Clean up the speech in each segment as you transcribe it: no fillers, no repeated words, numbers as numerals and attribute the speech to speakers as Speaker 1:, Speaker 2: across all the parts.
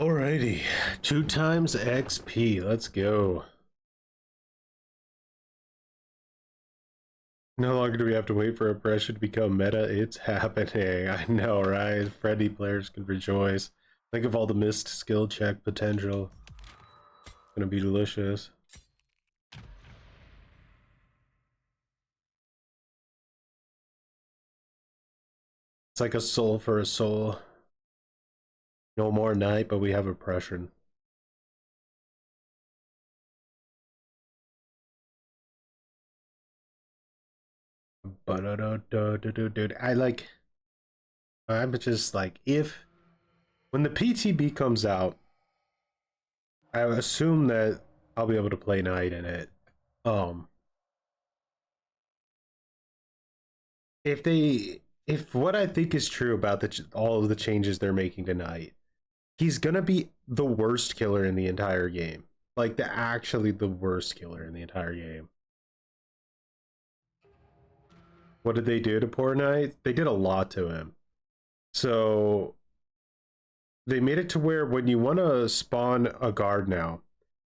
Speaker 1: Alrighty, 2 times XP. Let's go. No longer do we have to wait for oppression to become meta. It's happening. I know, right? Freddy players can rejoice. Think of all the missed skill check potential. Gonna be delicious. It's like a soul for a soul. No more night, but we have oppression. Dude, I'm just like, when the PTB comes out, I assume that I'll be able to play night in it. If what I think is true about all of the changes they're making tonight, he's gonna be the worst killer in the entire game. Like, actually the worst killer in the entire game. What did they do to poor Knight? They did a lot to him. So they made it to where when you want to spawn a guard now,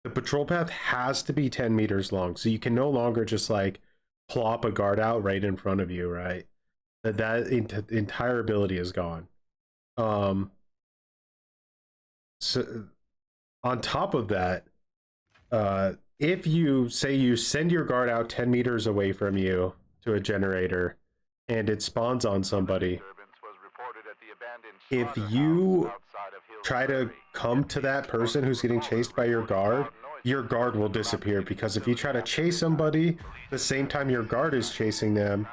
Speaker 1: the patrol path has to be 10 meters long. So you can no longer just like plop a guard out right in front of you, right? That entire ability is gone. So on top of that, if you say you send your guard out 10 meters away from you to a generator and it spawns on somebody, if you try to come to that person who's getting chased by your guard will disappear, because if you try to chase somebody the same time your guard is chasing them,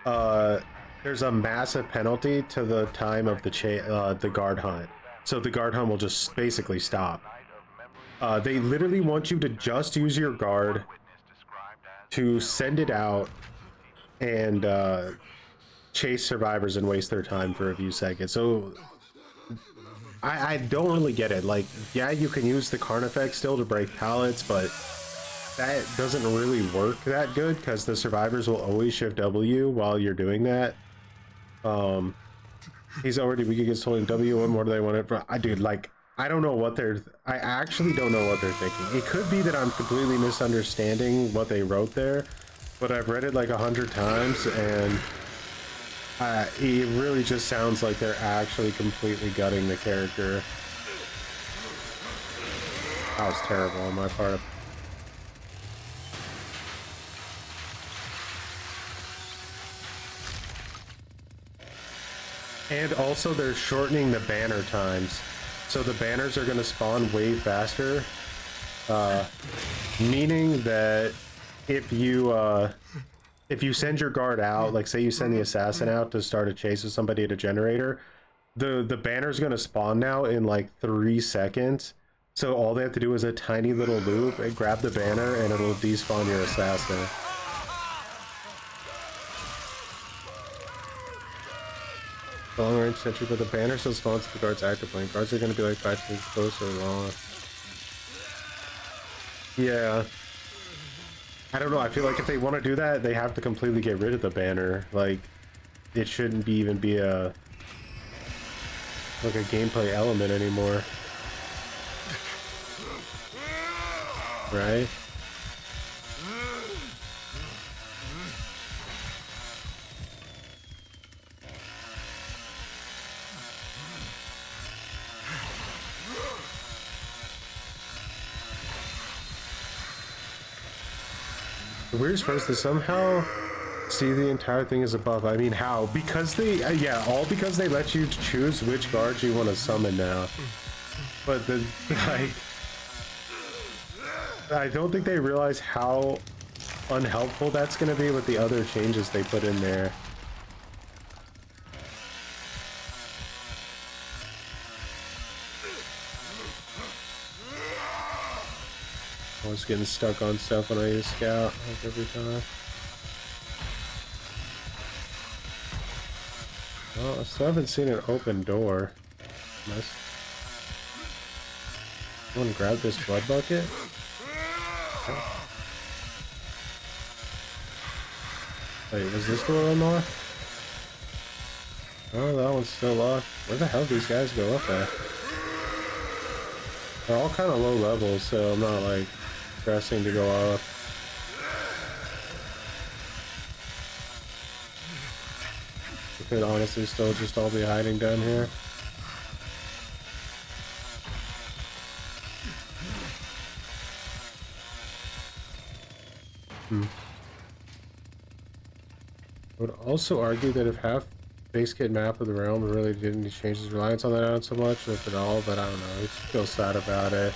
Speaker 1: there's a massive penalty to the time of the guard hunt. So the guard hunt will just basically stop. They literally want you to just use your guard to send it out and chase survivors and waste their time for a few seconds. So I don't really get it. Like, yeah, you can use the Carnifex still to break pallets, but that doesn't really work that good because the survivors will always shift W while you're doing that. He's already weak against holding W. What more do they want it from? Dude, like, I don't know what I actually don't know what they're thinking. It could be that I'm completely misunderstanding what they wrote there, but I've read it like 100 times, and it really just sounds like they're actually completely gutting the character. That was terrible on my part. And also they're shortening the banner times. So the banners are going to spawn way faster. Meaning that if you send your guard out, like say you send the assassin out to start a chase with somebody at a generator, the banner's going to spawn now in like 3 seconds. So all they have to do is a tiny little loop and grab the banner and it'll despawn your assassin. Long range sentry, but the banner still spawns if the guard's actively. Guards are going to be like 5 seconds closer or long. Yeah. I don't know, I feel like if they want to do that, they have to completely get rid of the banner. Like, it shouldn't even be a gameplay element anymore. Right? We're supposed to somehow see the entire thing as a buff. I mean, how? Because they, yeah, all because they let you choose which guards you want to summon now. But like, I don't think they realize how unhelpful that's going to be with the other changes they put in there. I was getting stuck on stuff when I use Scout, like every time. Oh, I still haven't seen an open door. Nice. Someone grab this blood bucket? Oh. Wait, was this door unlocked? Oh, that one's still locked. Where the hell do these guys go up at? They're all kind of low levels, so I'm not like stressing to go up. We could honestly still just all be hiding down here. I would also argue that if half base kit map of the realm really didn't change his reliance on that out so much, if at all, but I don't know. He feels sad about it.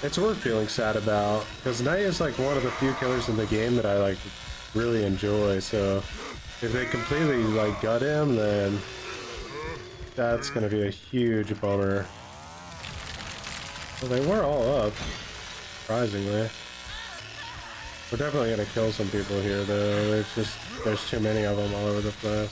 Speaker 1: It's worth feeling sad about, because Knight is like one of the few killers in the game that I like really enjoy, so if they completely like gut him, then that's gonna be a huge bummer. Well, they were all up, surprisingly. We're definitely gonna kill some people here, though. There's too many of them all over the place.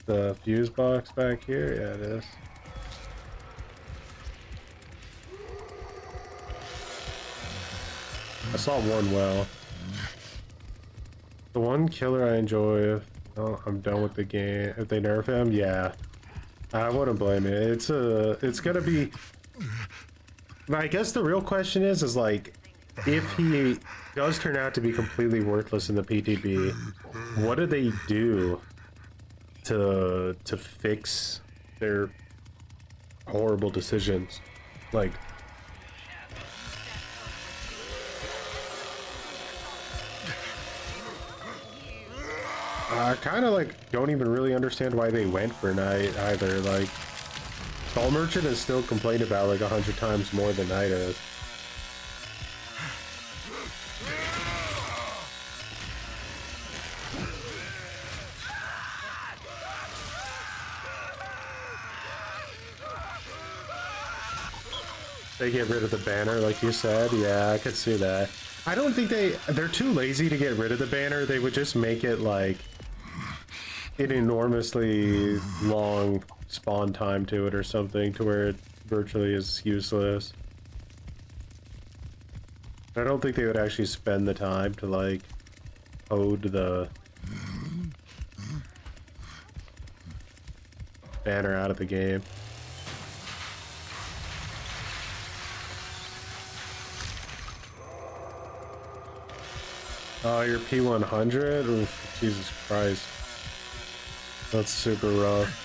Speaker 1: The fuse box back here? Yeah, it is. I saw one well. The one killer I enjoy, if I'm done with the game, if they nerf him, yeah. I wouldn't blame it. It's gonna be... I guess the real question is like, if he does turn out to be completely worthless in the PTB, what do they do to fix their horrible decisions? Like, I kind of like don't even really understand why they went for Knight either. Like, Soul Merchant is still complained about like 100 times more than Knight is. They get rid of the banner, like you said. Yeah, I could see that. I don't think they're too lazy to get rid of the banner. They would just make it like an enormously long spawn time to it or something, to where it virtually is useless. I don't think they would actually spend the time to like code the banner out of the game. Oh, your P100? Oof, Jesus Christ. That's super rough.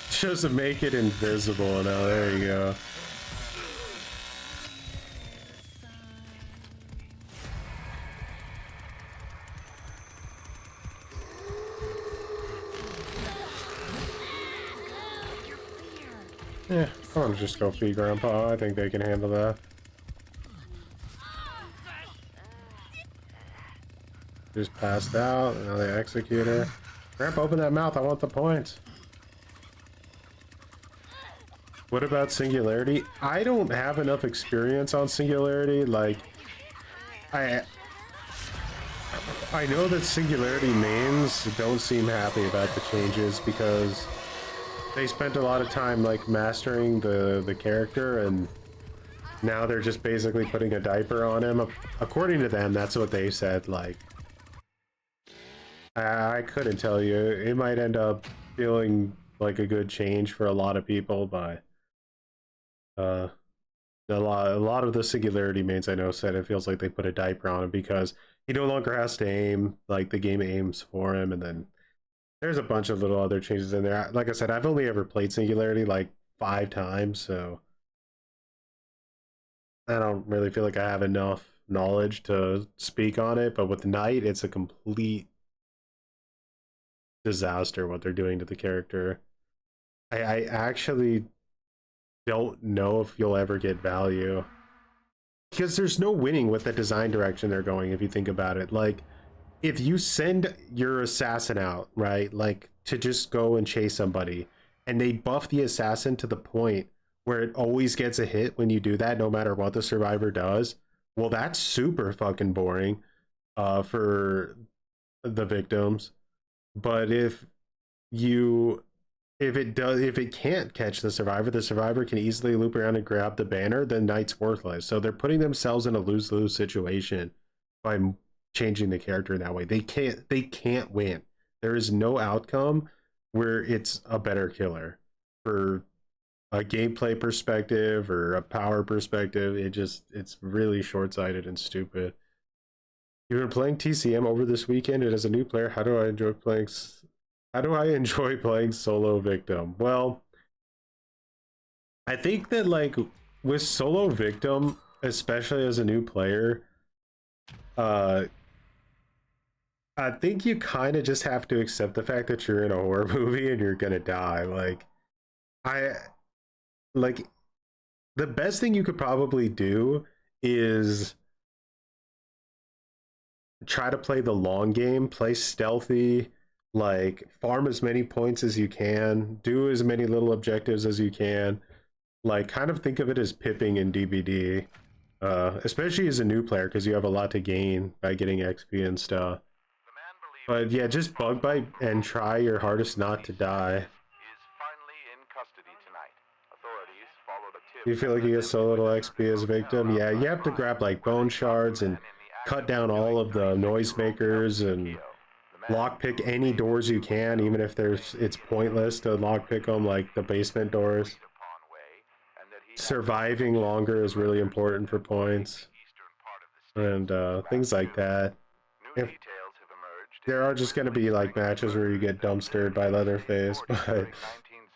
Speaker 1: Just make it invisible now. There you go. Yeah, I'll just go feed Grandpa. I think they can handle that. Just passed out, and now they execute her. Grandpa, open that mouth, I want the points. What about Singularity? I don't have enough experience on Singularity. Like, I know that Singularity mains don't seem happy about the changes because they spent a lot of time like mastering the character, and now they're just basically putting a diaper on him. According to them, that's what they said. Like, I couldn't tell you. It might end up feeling like a good change for a lot of people, but a lot of the Singularity mains I know said it feels like they put a diaper on him because he no longer has to aim. Like, the game aims for him, and then there's a bunch of little other changes in there. Like I said, I've only ever played Singularity like 5 times, so I don't really feel like I have enough knowledge to speak on it. But with Knight, it's a complete disaster what they're doing to the character. I actually don't know if you'll ever get value, because there's no winning with the design direction they're going, if you think about it. Like, if you send your assassin out, right, like to just go and chase somebody, and they buff the assassin to the point where it always gets a hit when you do that, no matter what the survivor does, well, that's super fucking boring for the victims. But if you if it can't catch the survivor can easily loop around and grab the banner, then knight's worthless. So they're putting themselves in a lose-lose situation by changing the character in that way. They can't win. There is no outcome where it's a better killer for a gameplay perspective or a power perspective. It's really short-sighted and stupid. You've been playing TCM over this weekend, and as a new player, how do I enjoy playing solo victim? Well, I think that like with solo victim, especially as a new player, I think you kind of just have to accept the fact that you're in a horror movie and you're gonna die. Like the best thing you could probably do is try to play the long game, play stealthy, like farm as many points as you can, do as many little objectives as you can, like kind of think of it as pipping in DBD, especially as a new player because you have a lot to gain by getting XP and stuff. But yeah, just bug bite and try your hardest not to die. Do you feel like you get so little XP as a victim? Yeah, you have to grab like bone shards and cut down all of the noisemakers and lockpick any doors you can, even if it's pointless to lockpick them, like the basement doors. Surviving longer is really important for points and things like that. If there are just going to be like matches where you get dumpstered by Leatherface, but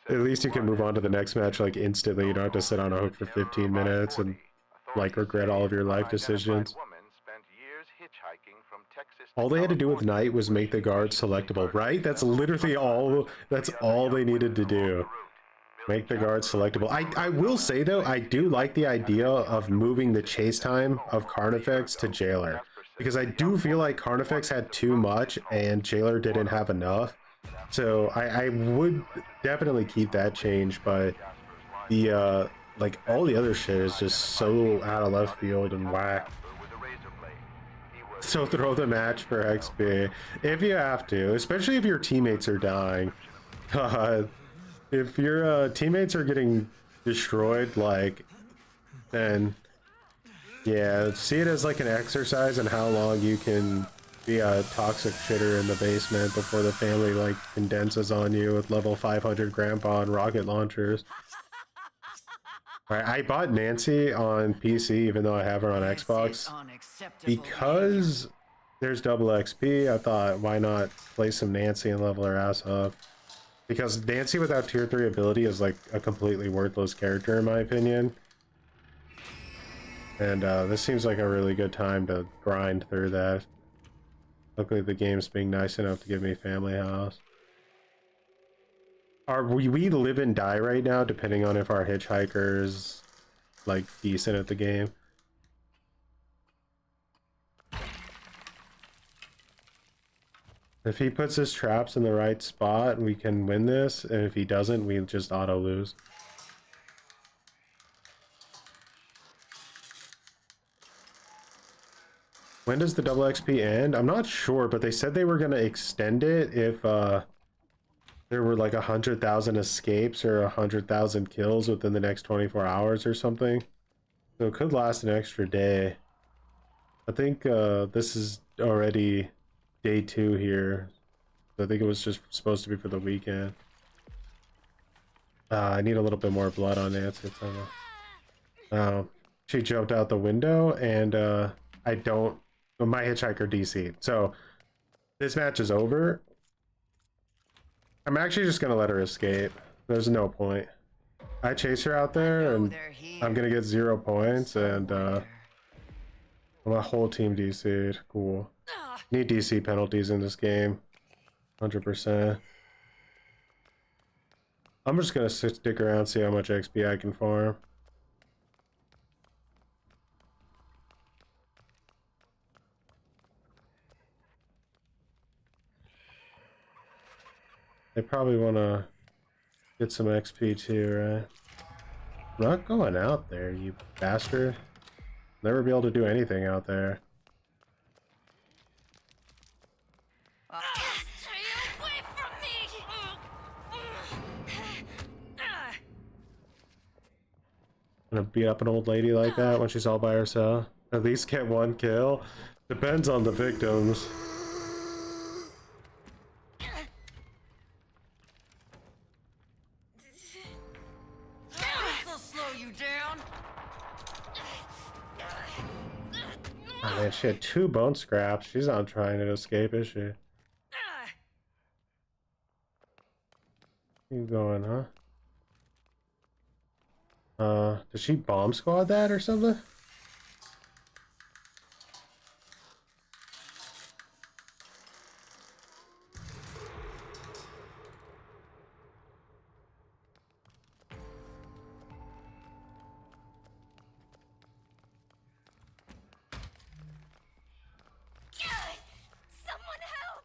Speaker 1: at least you can move on to the next match like instantly. You don't have to sit on a hook for 15 minutes and like regret all of your life decisions. All they had to do with Knight was make the guard selectable, right? That's literally all they needed to do. Make the guard selectable. I will say though, I do like the idea of moving the chase time of Carnifex to Jailer, because I do feel like Carnifex had too much and Jailer didn't have enough. So I would definitely keep that change, but the like all the other shit is just so out of left field and whack. So throw the match for XP if you have to, especially if your teammates are dying. If your teammates are getting destroyed, like, then yeah, see it as like an exercise in how long you can be a toxic shitter in the basement before the family like condenses on you with level 500 grandpa and rocket launchers. Alright, I bought Nancy on PC even though I have her on Xbox because there's double XP. I thought, why not play some Nancy and level her ass up? Because Nancy without tier 3 ability is like a completely worthless character in my opinion. And this seems like a really good time to grind through that. Luckily the game's being nice enough to give me family house. We live and die right now depending on if our hitchhiker is like decent at the game. If he puts his traps in the right spot, we can win this, and if he doesn't, we just auto lose. When does the double XP end? I'm not sure, but they said they were going to extend it if there were like 100,000 escapes or 100,000 kills within the next 24 hours or something. So it could last an extra day. I think this is already day 2 here. I think it was just supposed to be for the weekend. I need a little bit more blood on Nancy. She jumped out the window and I don't... My hitchhiker DC'd. So this match is over. I'm actually just going to let her escape. There's no point. I chase her out there and I'm going to get 0 points and my whole team DC'd. Cool. Need DC penalties in this game. 100%. I'm just gonna stick around, see how much XP I can farm. They probably want to get some XP too, right? I'm not going out there, you bastard. Never be able to do anything out there.
Speaker 2: Stay away from me!
Speaker 1: Gonna beat up an old lady like that when she's all by herself. At least get one kill. Depends on the victims.
Speaker 2: This'll slow you down.
Speaker 1: Oh man, she had 2 bone scraps. She's not trying to escape, is she? Keep going, huh? Did she bomb squad that or something?
Speaker 2: Someone help!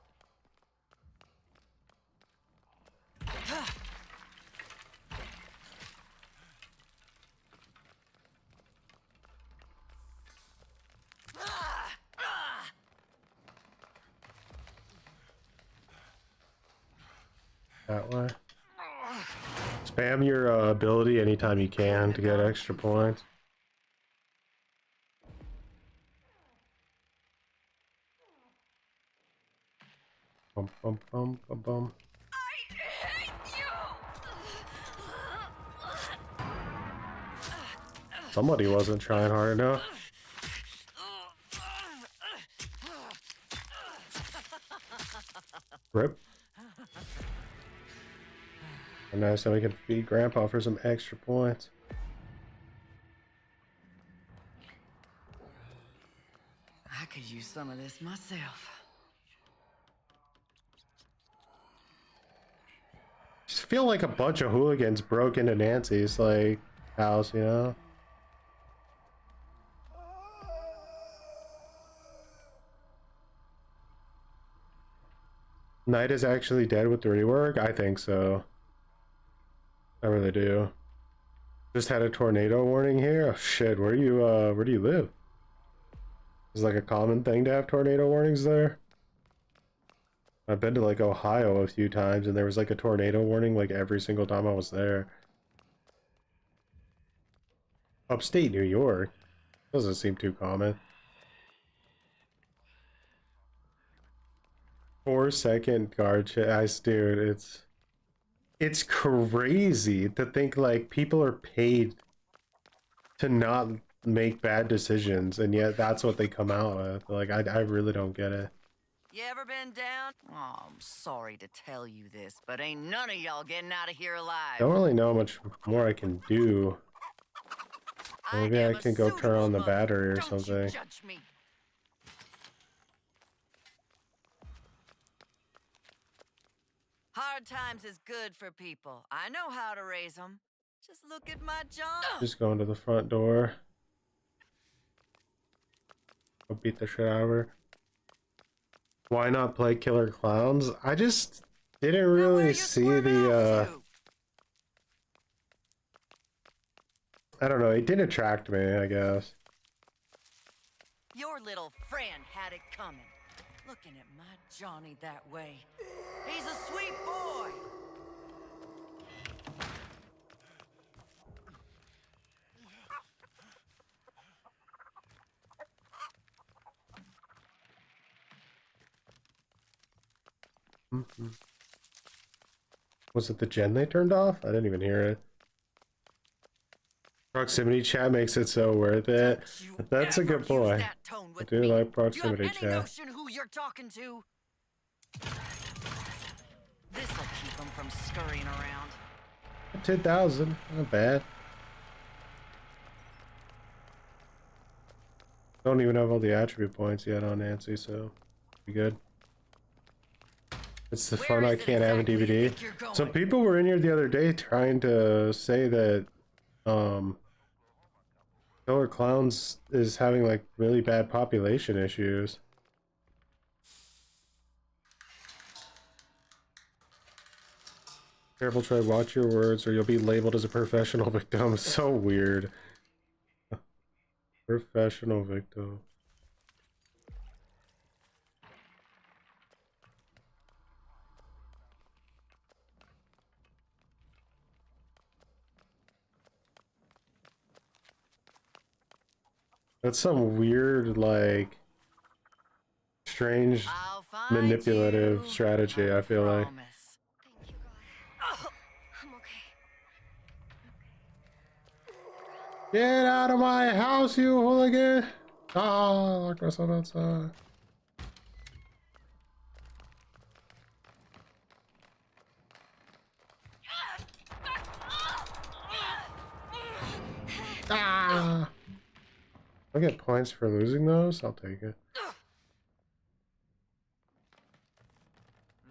Speaker 1: That way. Spam your ability anytime you can to get extra points. Bum, bum, bum, bum, bum.
Speaker 2: I hate you!
Speaker 1: Somebody wasn't trying hard enough. Rip. And nice that we can feed Grandpa for some extra points.
Speaker 2: I could use some of this myself.
Speaker 1: Just feel like a bunch of hooligans broke into Nancy's like house, you know? Knight is actually dead with the rework? I think so. I really do. Just had a tornado warning here. Oh shit, where do you live? Is like a common thing to have tornado warnings there? I've been to like Ohio a few times and there was like a tornado warning like every single time I was there. Upstate New York doesn't seem too common. 4-second guard chase, dude, it's crazy to think like people are paid to not make bad decisions and yet that's what they come out with. Like I really don't get it.
Speaker 2: You ever been down? Oh, I'm sorry to tell you this, but ain't none of y'all getting out of here alive.
Speaker 1: Don't really know how much more I can do. Maybe I can go turn on the battery or something.
Speaker 2: You judge me. Hard times is good for people. I know how to raise them. Just look at my John.
Speaker 1: Just going to the front door. Go beat the shit out of her. Why not play Killer Clowns? I just didn't really see the I don't know, it didn't attract me, I guess.
Speaker 2: Your little friend had it coming. Looking at my Johnny that way. He's a sweet boy.
Speaker 1: Was it the gen they turned off? I didn't even hear it. Proximity chat makes it so worth it. That's a good point. I do like proximity chat.
Speaker 2: Notion who you're talking to? This'll keep them from scurrying around.
Speaker 1: 10,000, not bad. Don't even have all the attribute points yet on Nancy, so be good. It's the fun I can't have a DVD. Some people were in here the other day trying to say that Killer Clowns is having like really bad population issues. Careful, Troy, watch your words or you'll be labeled as a professional victim. So weird. Professional victim. That's some weird, like, strange,
Speaker 2: I'll find
Speaker 1: manipulative
Speaker 2: you,
Speaker 1: strategy, I feel like.
Speaker 2: promise.
Speaker 3: Thank you, God. Oh, I'm okay.
Speaker 1: Get out of my house, you hooligan! Ah, I locked myself outside. Ah! I get points for losing those? I'll take it.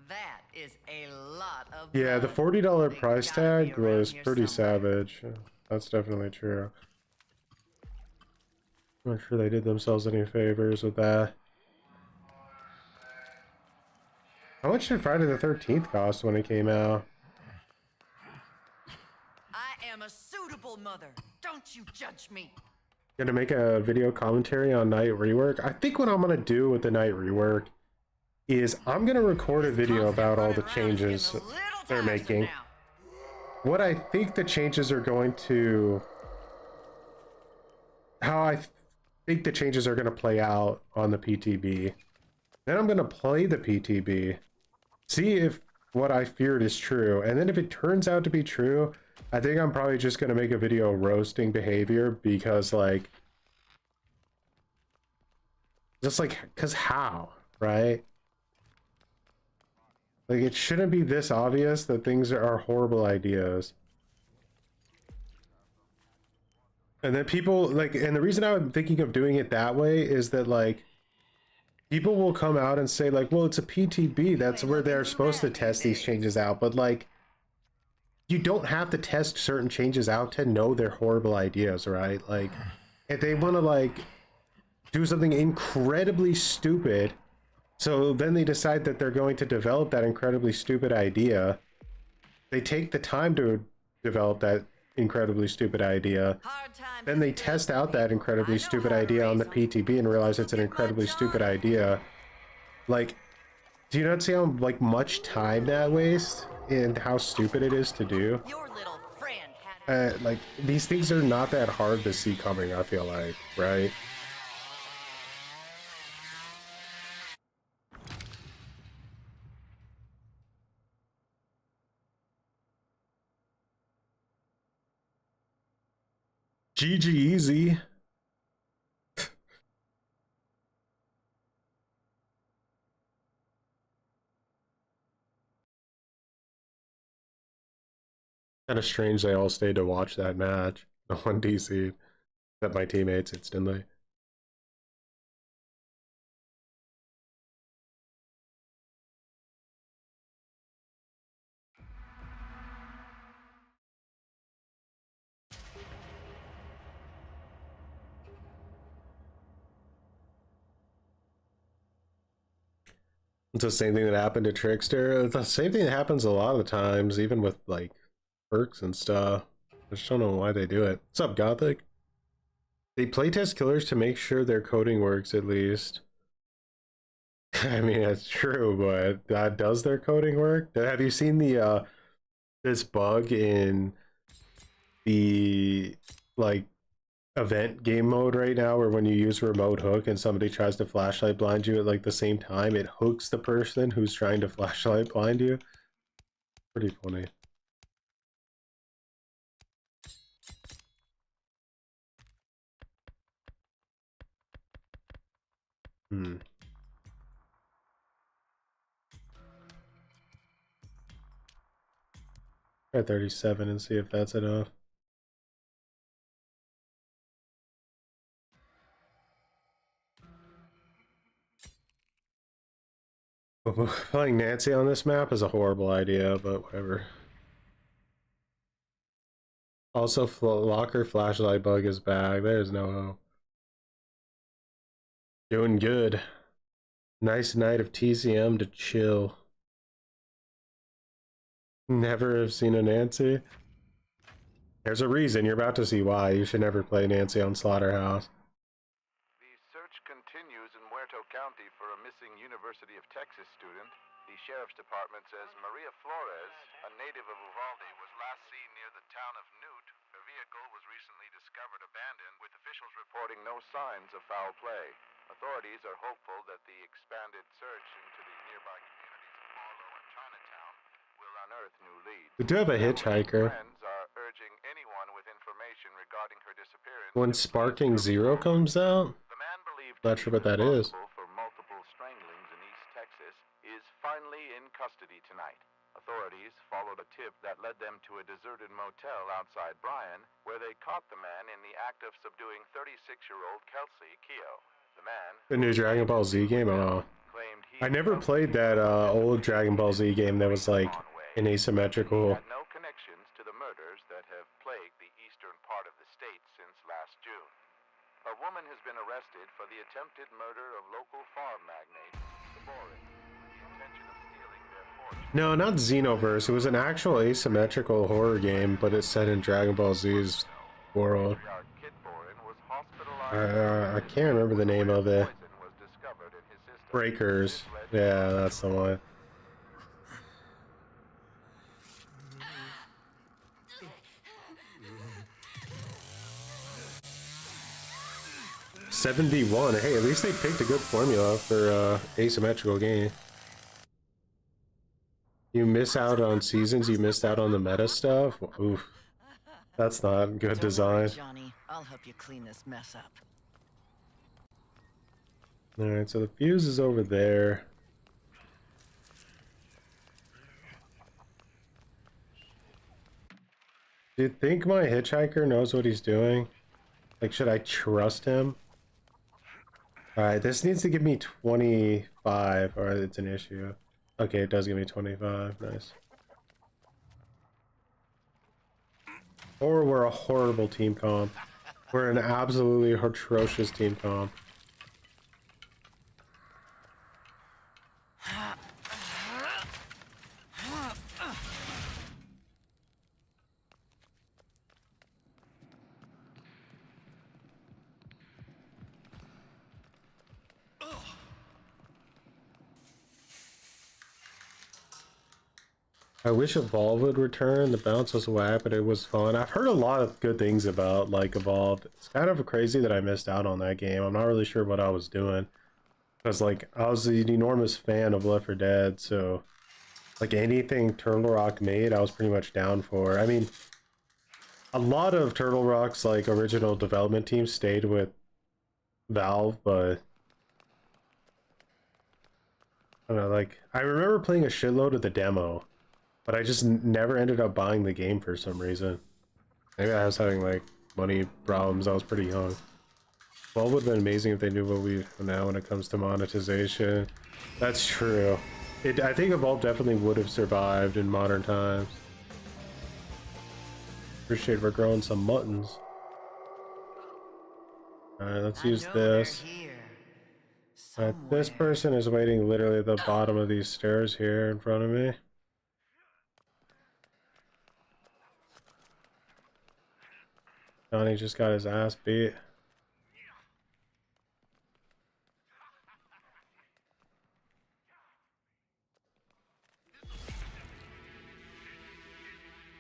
Speaker 2: That is a lot of
Speaker 1: Yeah, the
Speaker 2: blood.
Speaker 1: $40
Speaker 2: They
Speaker 1: price
Speaker 2: gotta be
Speaker 1: tag
Speaker 2: around
Speaker 1: was
Speaker 2: here
Speaker 1: pretty
Speaker 2: somewhere.
Speaker 1: savage. That's definitely true. I'm not sure they did themselves any favors with that. How much did Friday the 13th cost when it came out?
Speaker 2: I am a suitable mother. Don't you judge me.
Speaker 1: Gonna make a video commentary on night rework. I think what I'm gonna do with the night rework is I'm gonna record a video
Speaker 2: Constant
Speaker 1: about all
Speaker 2: running
Speaker 1: the
Speaker 2: around is getting
Speaker 1: changes
Speaker 2: a little
Speaker 1: they're
Speaker 2: tiresome
Speaker 1: making.
Speaker 2: now.
Speaker 1: What I think the changes are going to, how I think the changes are gonna play out on the PTB. Then I'm gonna play the PTB, see if what I feared is true, and then if it turns out to be true, I think I'm probably just gonna make a video roasting behavior because, like, just like, because how, right? Like, it shouldn't be this obvious that things are horrible ideas. And then people, like, and the reason I'm thinking of doing it that way is that, like, people will come out and say, like, well, it's a PTB, that's
Speaker 2: ain't
Speaker 1: where
Speaker 2: looking
Speaker 1: they're
Speaker 2: too
Speaker 1: supposed to
Speaker 2: bad these
Speaker 1: test these
Speaker 2: days.
Speaker 1: changes out, but, like, you don't have to test certain changes out to know they're horrible ideas, right? Like, if they want to, like, do something incredibly stupid, so then they decide that they're going to develop that incredibly stupid idea, they take the time to develop that incredibly stupid idea,
Speaker 2: Hard times
Speaker 1: then
Speaker 2: is
Speaker 1: they
Speaker 2: good
Speaker 1: test
Speaker 2: for
Speaker 1: out that
Speaker 2: people.
Speaker 1: incredibly
Speaker 2: I know
Speaker 1: stupid
Speaker 2: how to
Speaker 1: idea on
Speaker 2: raise
Speaker 1: the
Speaker 2: 'em.
Speaker 1: PTB and realize it's an
Speaker 2: Look at my
Speaker 1: incredibly stupid
Speaker 2: Johnny.
Speaker 1: idea. Like, do you not see how, like, much time that wastes and how stupid it is to do?
Speaker 2: Your little friend had it.
Speaker 1: Like, these things are not that hard to see coming, I feel like, right? GG easy. Kind of strange they all stayed to watch that match. No one DC, except my teammates instantly. It's the same thing that happened to Trickster. It's the same thing that happens a lot of times, even with, like, perks and stuff. I just don't know why they do it. What's up, Gothic? They playtest killers to make sure their coding works, at least. I mean, that's true, but does their coding work? Have you seen the this bug in the, like, event game mode right now, where when you use remote hook and somebody tries to flashlight blind you at, like, the same time, it hooks the person who's trying to flashlight blind you? Pretty funny. Hmm. Try 37 and see if that's enough. Playing Nancy on this map is a horrible idea, but whatever. Also, locker flashlight bug is back. There's no hope. Doing good. Nice night of TCM to chill. Never have seen a Nancy. There's a reason. You're about to see why. You should never play Nancy on Slaughterhouse.
Speaker 4: The search continues in Muerto County for a missing University of Texas student. The sheriff's department says Maria Flores, a native of Uvalde, was last seen near the town of Newt. Her vehicle vehicle was recently discovered abandoned, with officials reporting no signs of foul play. Authorities are hopeful that the expanded search into the nearby communities of Harlow and Chinatown will unearth new leads.
Speaker 1: We do have a hitchhiker.
Speaker 4: Friends are urging anyone with information regarding her disappearance.
Speaker 1: When Sparking Zero comes out,
Speaker 4: The man believed
Speaker 1: not sure what that is.
Speaker 4: responsible for multiple stranglings in East Texas is finally in custody tonight. Authorities followed a tip that led them to a deserted motel outside Bryan, where they caught the man in the act of subduing 36-year-old Kelsey Keogh. The man,
Speaker 1: The new Dragon Ball Z game? Oh.
Speaker 4: claimed he
Speaker 1: I never played that old Dragon Ball Z game that was like an asymmetrical.
Speaker 4: had no connections to the murders that have plagued the eastern part of the state since last June. A woman has been arrested for the attempted murder of local farm magnate Saborin, with the intention of stealing their fortune.
Speaker 1: No, not Xenoverse. It was an actual asymmetrical horror game, but it's set in Dragon Ball Z's world.
Speaker 4: Kid Borin was hospitalized.
Speaker 1: I can't remember the name of it.
Speaker 4: Poison was discovered in his system.
Speaker 1: Breakers. Yeah, that's the one. $71. Hey, at least they picked a good formula for asymmetrical game. You miss out on seasons, you missed out on the meta stuff. Oof. That's not good design.
Speaker 2: Johnny, I'll help you clean this mess up.
Speaker 1: Alright, so the fuse is over there. Do you think my hitchhiker knows what he's doing? Like, should I trust him? Alright, this needs to give me 25, or it's an issue. Okay, it does give me 25. Nice. Or we're a horrible team comp. We're an absolutely atrocious team comp. I wish Evolve would return. The bounce was whack, but it was fun. I've heard a lot of good things about like Evolved. It's kind of crazy that I missed out on that game. I'm not really sure what I was doing. Because like I was an enormous fan of Left 4 Dead, so like anything Turtle Rock made, I was pretty much down for. I mean, a lot of Turtle Rock's like original development team stayed with Valve, but I don't know, like I remember playing a shitload of the demo. But I just never ended up buying the game for some reason. Maybe I was having like money problems. I was pretty young. Well, it would have been amazing if they knew what we know now when it comes to monetization. That's true. I think Evolve definitely would have survived in modern times. Appreciate we're growing some muttons. Alright, let's use this. Alright, this person is waiting literally at the bottom of these stairs here in front of me. Johnny just got his ass beat.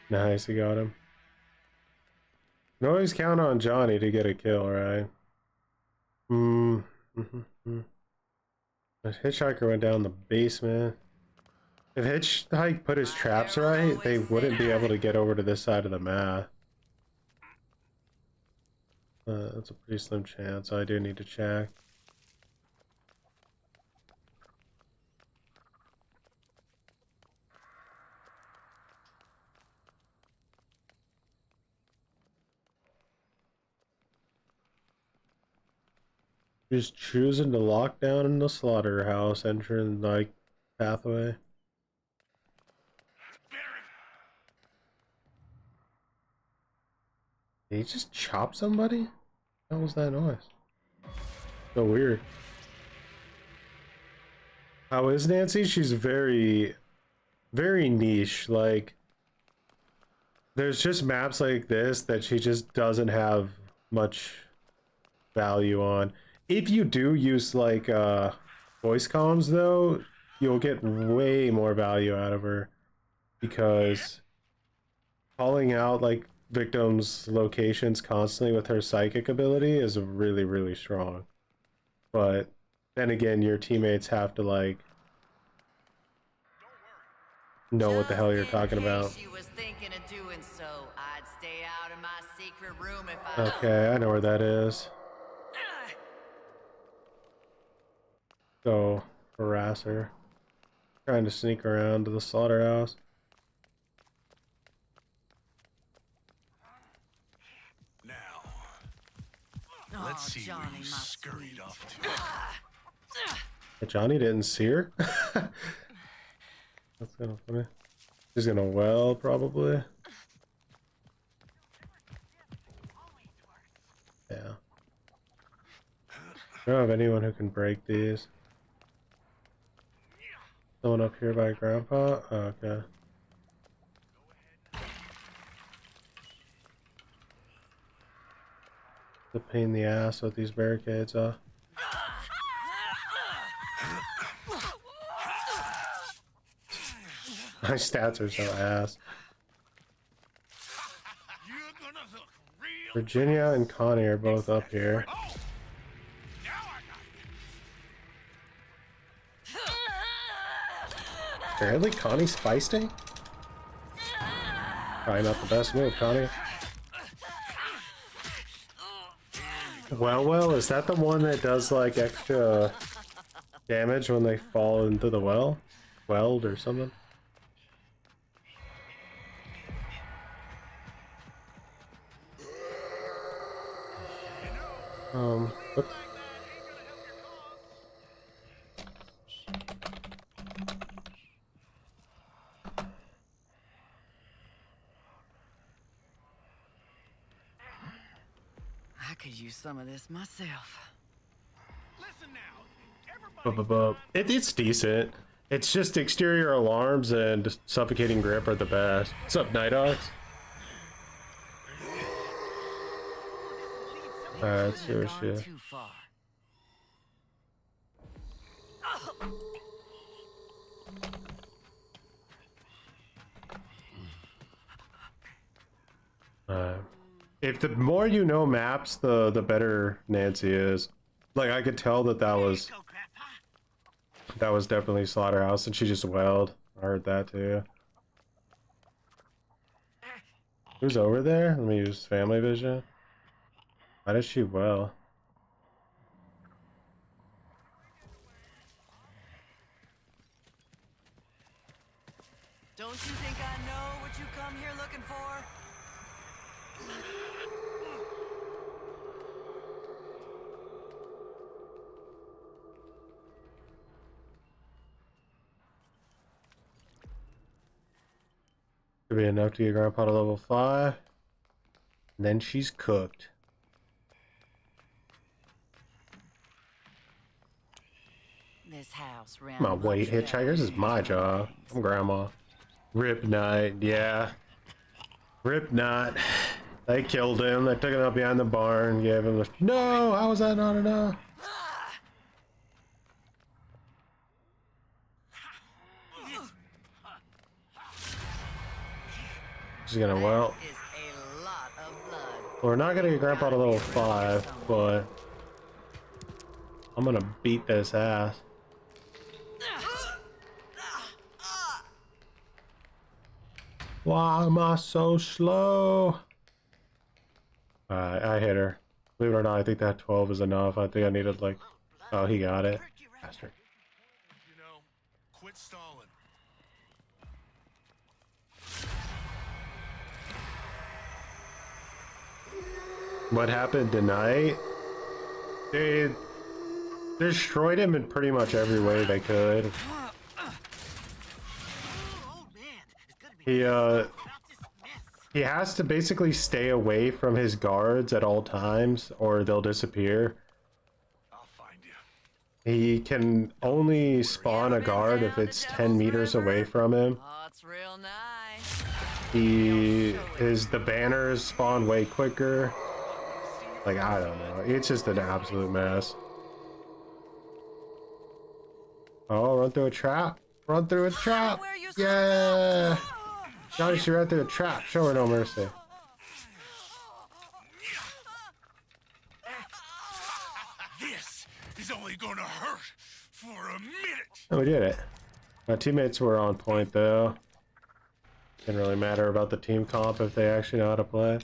Speaker 1: Nice, he got him. You can always count on Johnny to get a kill, right? The hitchhiker went down the basement. If Hitchhike put his traps right, they wouldn't be able to get over to this side of the map. That's a pretty slim chance. I do need to check. Just choosing to lock down in the slaughterhouse entrance like pathway. Did he just chop somebody? What was that noise? So weird. How is Nancy? She's very, very niche. Like, there's just maps like this that she just doesn't have much value on. If you do use like voice comms though, you'll get way more value out of her, because calling out like victims' locations constantly with her psychic ability is really, really strong. But then again, your teammates have to like know what the hell you're talking about.
Speaker 2: She was thinking of doing so. I'd stay out of my secret room if I.
Speaker 1: Okay, I know where that is. Go harass her. Trying to sneak around to the slaughterhouse.
Speaker 5: Let's see where you scurried off to.
Speaker 1: But Johnny didn't see her. That's kind of funny. She's gonna well, probably. Yeah. I don't have anyone who can break these. Someone up here by Grandpa? Oh, okay. The pain in the ass with these barricades, huh? My stats are so ass. Virginia and Connie are both up here. Apparently Connie's feisty? Probably not the best move, Connie. Well, is that the one that does like extra damage when they fall into the well? Weld or something? Whoops.
Speaker 2: I could use some of this myself.
Speaker 1: It's decent. It's just exterior alarms and suffocating grip are the best. What's up, Night Ox? Alright, let's see what she is.
Speaker 2: Too far.
Speaker 1: If the more you know maps, the better Nancy is. Like I could tell that was definitely Slaughterhouse, and she just wailed. I heard that too. Who's over there? Let me use family vision. Why does she wail?
Speaker 2: Don't you think I know what you come here looking for?
Speaker 1: Could be enough to get Grandpa to level 5. And then she's cooked.
Speaker 2: This house
Speaker 1: Come on, wait, hitchhikers is my job. I'm Grandma. Rip Knight, yeah. Rip Knight. They killed him. They took him out behind the barn. Gave him the. No! How was that not enough? She's gonna well. We're not gonna get Grandpa to level 5, but I'm gonna beat this ass. Why am I so slow? Alright, I hit her. Believe it or not, I think that 12 is enough. I think I needed like... Oh, he got it. Bastard.
Speaker 5: You know, quit stalling.
Speaker 1: What happened tonight? They destroyed him in pretty much every way they could. He has to basically stay away from his guards at all times or they'll disappear.
Speaker 5: I'll find you.
Speaker 1: He can only spawn a guard if it's 10 meters away from him.
Speaker 2: Oh, it's real nice.
Speaker 1: The banners spawn way quicker. Like, I don't know. It's just an absolute mess. Oh, run through a trap. Run through a trap. Yeah. Johnny, she ran through a trap. Show her no mercy.
Speaker 5: gonna hurt for a minute.
Speaker 1: Oh, we did it. My teammates were on point though. Didn't really matter about the team comp if they actually know how to play.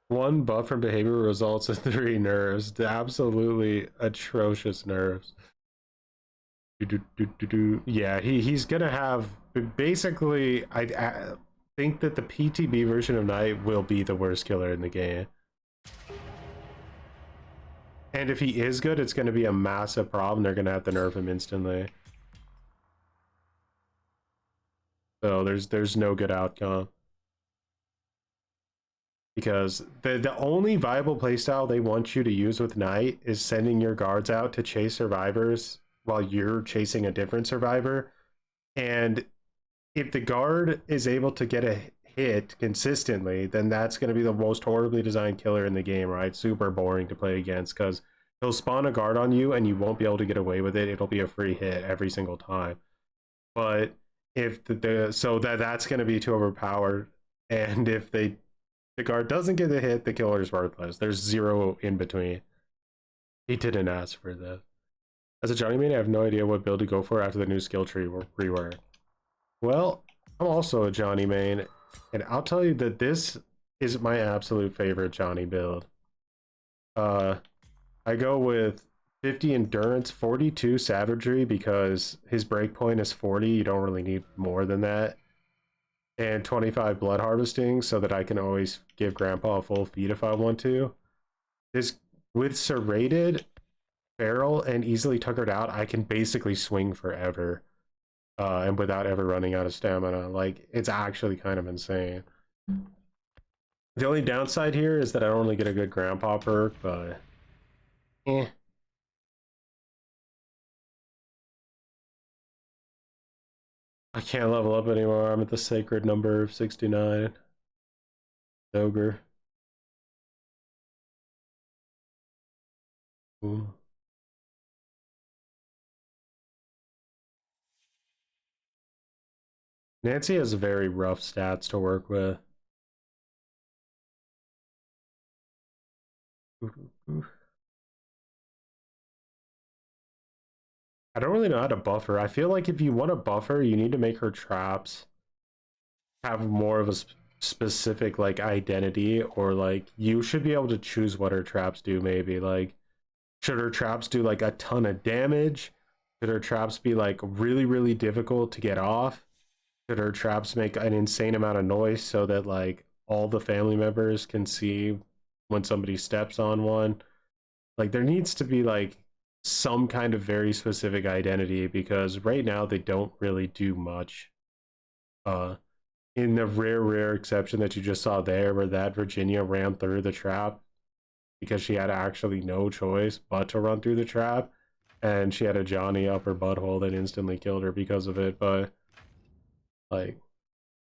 Speaker 1: One buff from behavior results in 3 nerves. Absolutely atrocious nerves. Yeah, he's gonna have basically. I think that the PTB version of Knight will be the worst killer in the game. And if he is good, it's going to be a massive problem. They're going to have to nerf him instantly. So there's no good outcome. Because the only viable playstyle they want you to use with Knight is sending your guards out to chase survivors while you're chasing a different survivor. And if the guard is able to get a hit consistently, then that's going to be the most horribly designed killer in the game, right? Super boring to play against because he'll spawn a guard on you and you won't be able to get away with it. It'll be a free hit every single time. But if that's going to be too overpowered, and if the guard doesn't get the hit, the killer is worthless. There's zero in between. He didn't ask for this. As a Johnny main, I have no idea what build to go for after the new skill tree rework. Well, I'm also a Johnny main, and I'll tell you that this is my absolute favorite Johnny build. I go with 50 endurance, 42 savagery because his breakpoint is 40. You don't really need more than that. And 25 blood harvesting so that I can always give Grandpa a full feed if I want to. This with serrated, feral, and easily tuckered out, I can basically swing forever. And without ever running out of stamina. Like, it's actually kind of insane. The only downside here is that I don't really get a good Grandpa perk, but I can't level up anymore. I'm at the sacred number of 69. Ogre. Ooh. Nancy has very rough stats to work with. I don't really know how to buff her. I feel like if you want to buff her, you need to make her traps have more of a specific like identity, or like you should be able to choose what her traps do. Maybe like, should her traps do like a ton of damage? Should her traps be like really difficult to get off? Should her traps make an insane amount of noise so that like all the family members can see when somebody steps on one? Like, there needs to be like some kind of very specific identity, because right now they don't really do much. In the rare exception that you just saw there, where that Virginia ran through the trap because she had actually no choice but to run through the trap, and she had a Johnny up her butthole that instantly killed her because of it. But like,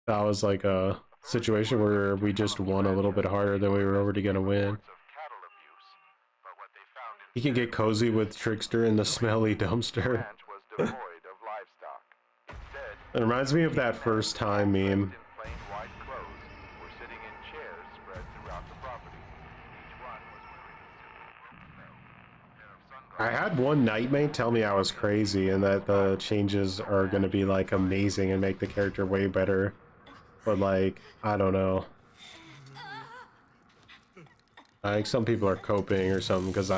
Speaker 1: that was like a situation where we just won a little bit harder than we were already gonna win. He can get cozy with Trickster in the smelly dumpster. It reminds me of that first time meme. I had one nightmate tell me I was crazy and that the changes are going to be like amazing and make the character way better. But like, I don't know. I think some people are coping or something, because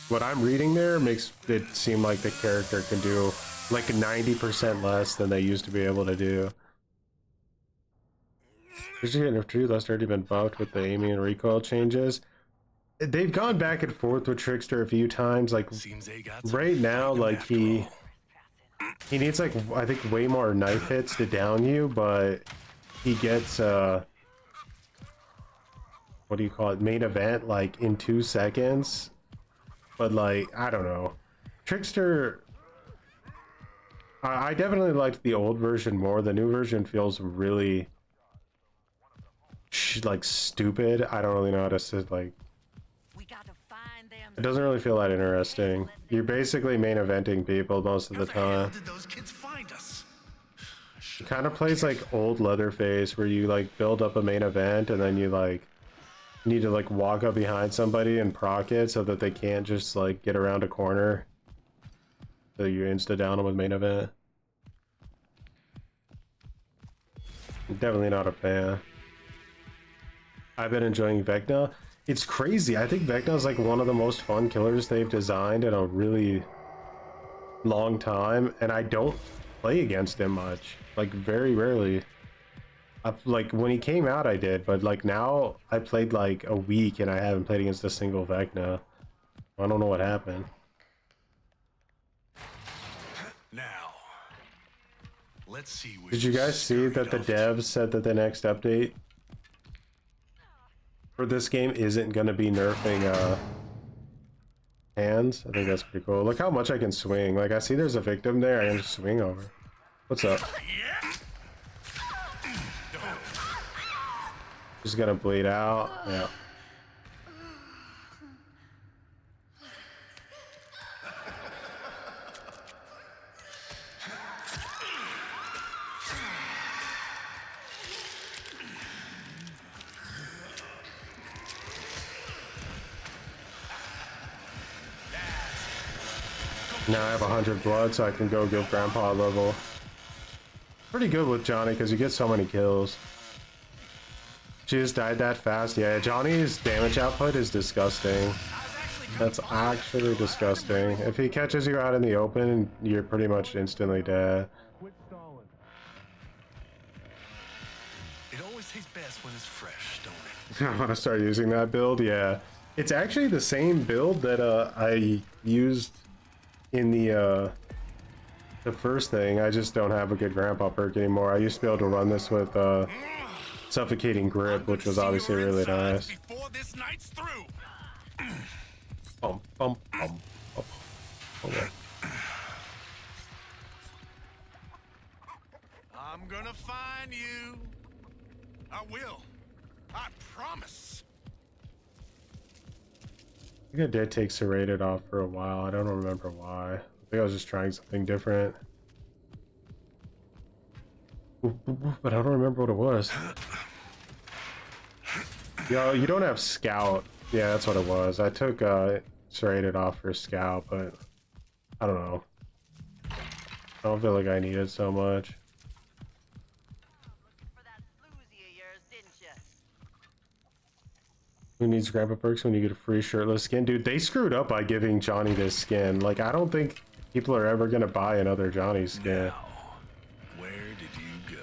Speaker 1: what I'm reading there makes it seem like the character can do like 90% less than they used to be able to do. That's already been buffed with the aiming and recoil changes. They've gone back and forth with Trickster a few times. Like right now, like he needs like, I think, way more knife hits to down you, but he gets what do you call it, main event like in 2 seconds. But like, I don't know, Trickster, I definitely liked the old version more. The new version feels really like stupid. I don't really know how to say, like, it doesn't really feel that interesting. You're basically main eventing people most of the time. It kind of plays like old Leatherface, where you like build up a main event and then you like You need to like walk up behind somebody and proc it so that they can't just like get around a corner. So you insta down them with main event. I'm definitely not a fan. I've been enjoying Vecna. It's crazy. I think Vecna is like one of the most fun killers they've designed in a really long time, and I don't play against him much. Like very rarely. Like when he came out I did, but like now I played like a week and I haven't played against a single Vecna. I don't know what happened.
Speaker 5: Now, let's see.
Speaker 1: Did you guys see that the devs said that the next update for this game isn't going to be nerfing hands? I think that's pretty cool. Look how much I can swing. Like I see there's a victim there, I can just swing over. What's up? Just gonna bleed out. Yeah. Now I have 100 blood, so I can go give Grandpa a level. Pretty good with Johnny because you get so many kills. She just died that fast. Yeah, Johnny's damage output is disgusting. That's actually disgusting. If he catches you out in the open, you're pretty much instantly dead.
Speaker 5: It always tastes best when it's fresh, don't it?
Speaker 1: I want to start using that build. Yeah, it's actually the same build that I used in the first thing. I just don't have a good Grandpa perk anymore. I used to be able to run this with Suffocating Grip, which was obviously really nice.
Speaker 5: Before this night's through.
Speaker 1: Bum, bum, bum, bum. Okay.
Speaker 5: I'm gonna find you. I will. I promise.
Speaker 1: I think I did take Serrated off for a while. I don't remember why. I think I was just trying something different. But I don't remember what it was. Yo, you don't have Scout. Yeah, that's what it was. I took Serrated off for Scout, but I don't know. I don't feel like I need it so much. Who needs Grandpa perks when you get a free shirtless skin? Dude, they screwed up by giving Johnny this skin. Like, I don't think people are ever gonna buy another Johnny skin.
Speaker 5: Now, where did you go?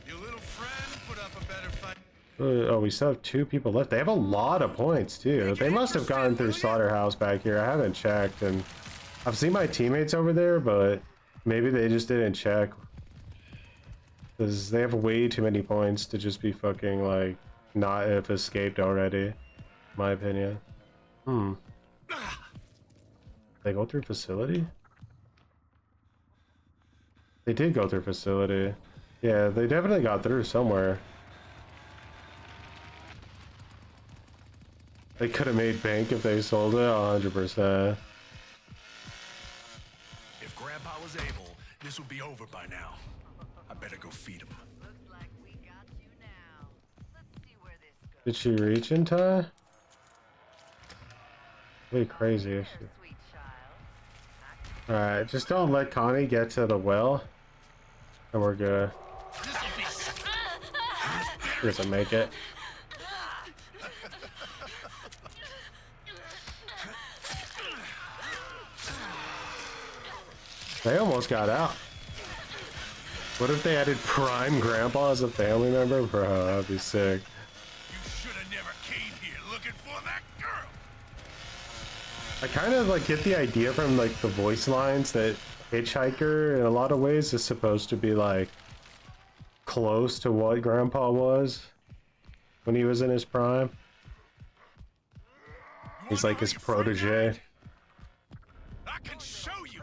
Speaker 5: Your little friend put up a better fight.
Speaker 1: Oh, we still have 2 people left. They have a lot of points, too. They must have gone through Slaughterhouse back here. I haven't checked, and I've seen my teammates over there, but maybe they just didn't check. Because they have way too many points to just be fucking, like, not have escaped already, in my opinion. They go through facility? They did go through facility. Yeah, they definitely got through somewhere. They could have made bank if they sold it, 100%.
Speaker 5: If Grandpa was able, this would be over by now. I better go feed him.
Speaker 1: Did she reach in time? Really crazy. Alright, just don't let Connie get to the well. And we're good. She doesn't make it. They almost got out. What if they added Prime Grandpa as a family member? Bro, that'd be sick. I kind of like get the idea from like the voice lines that Hitchhiker in a lot of ways is supposed to be like close to what Grandpa was when he was in his prime. He's like his protege.
Speaker 5: I can show you.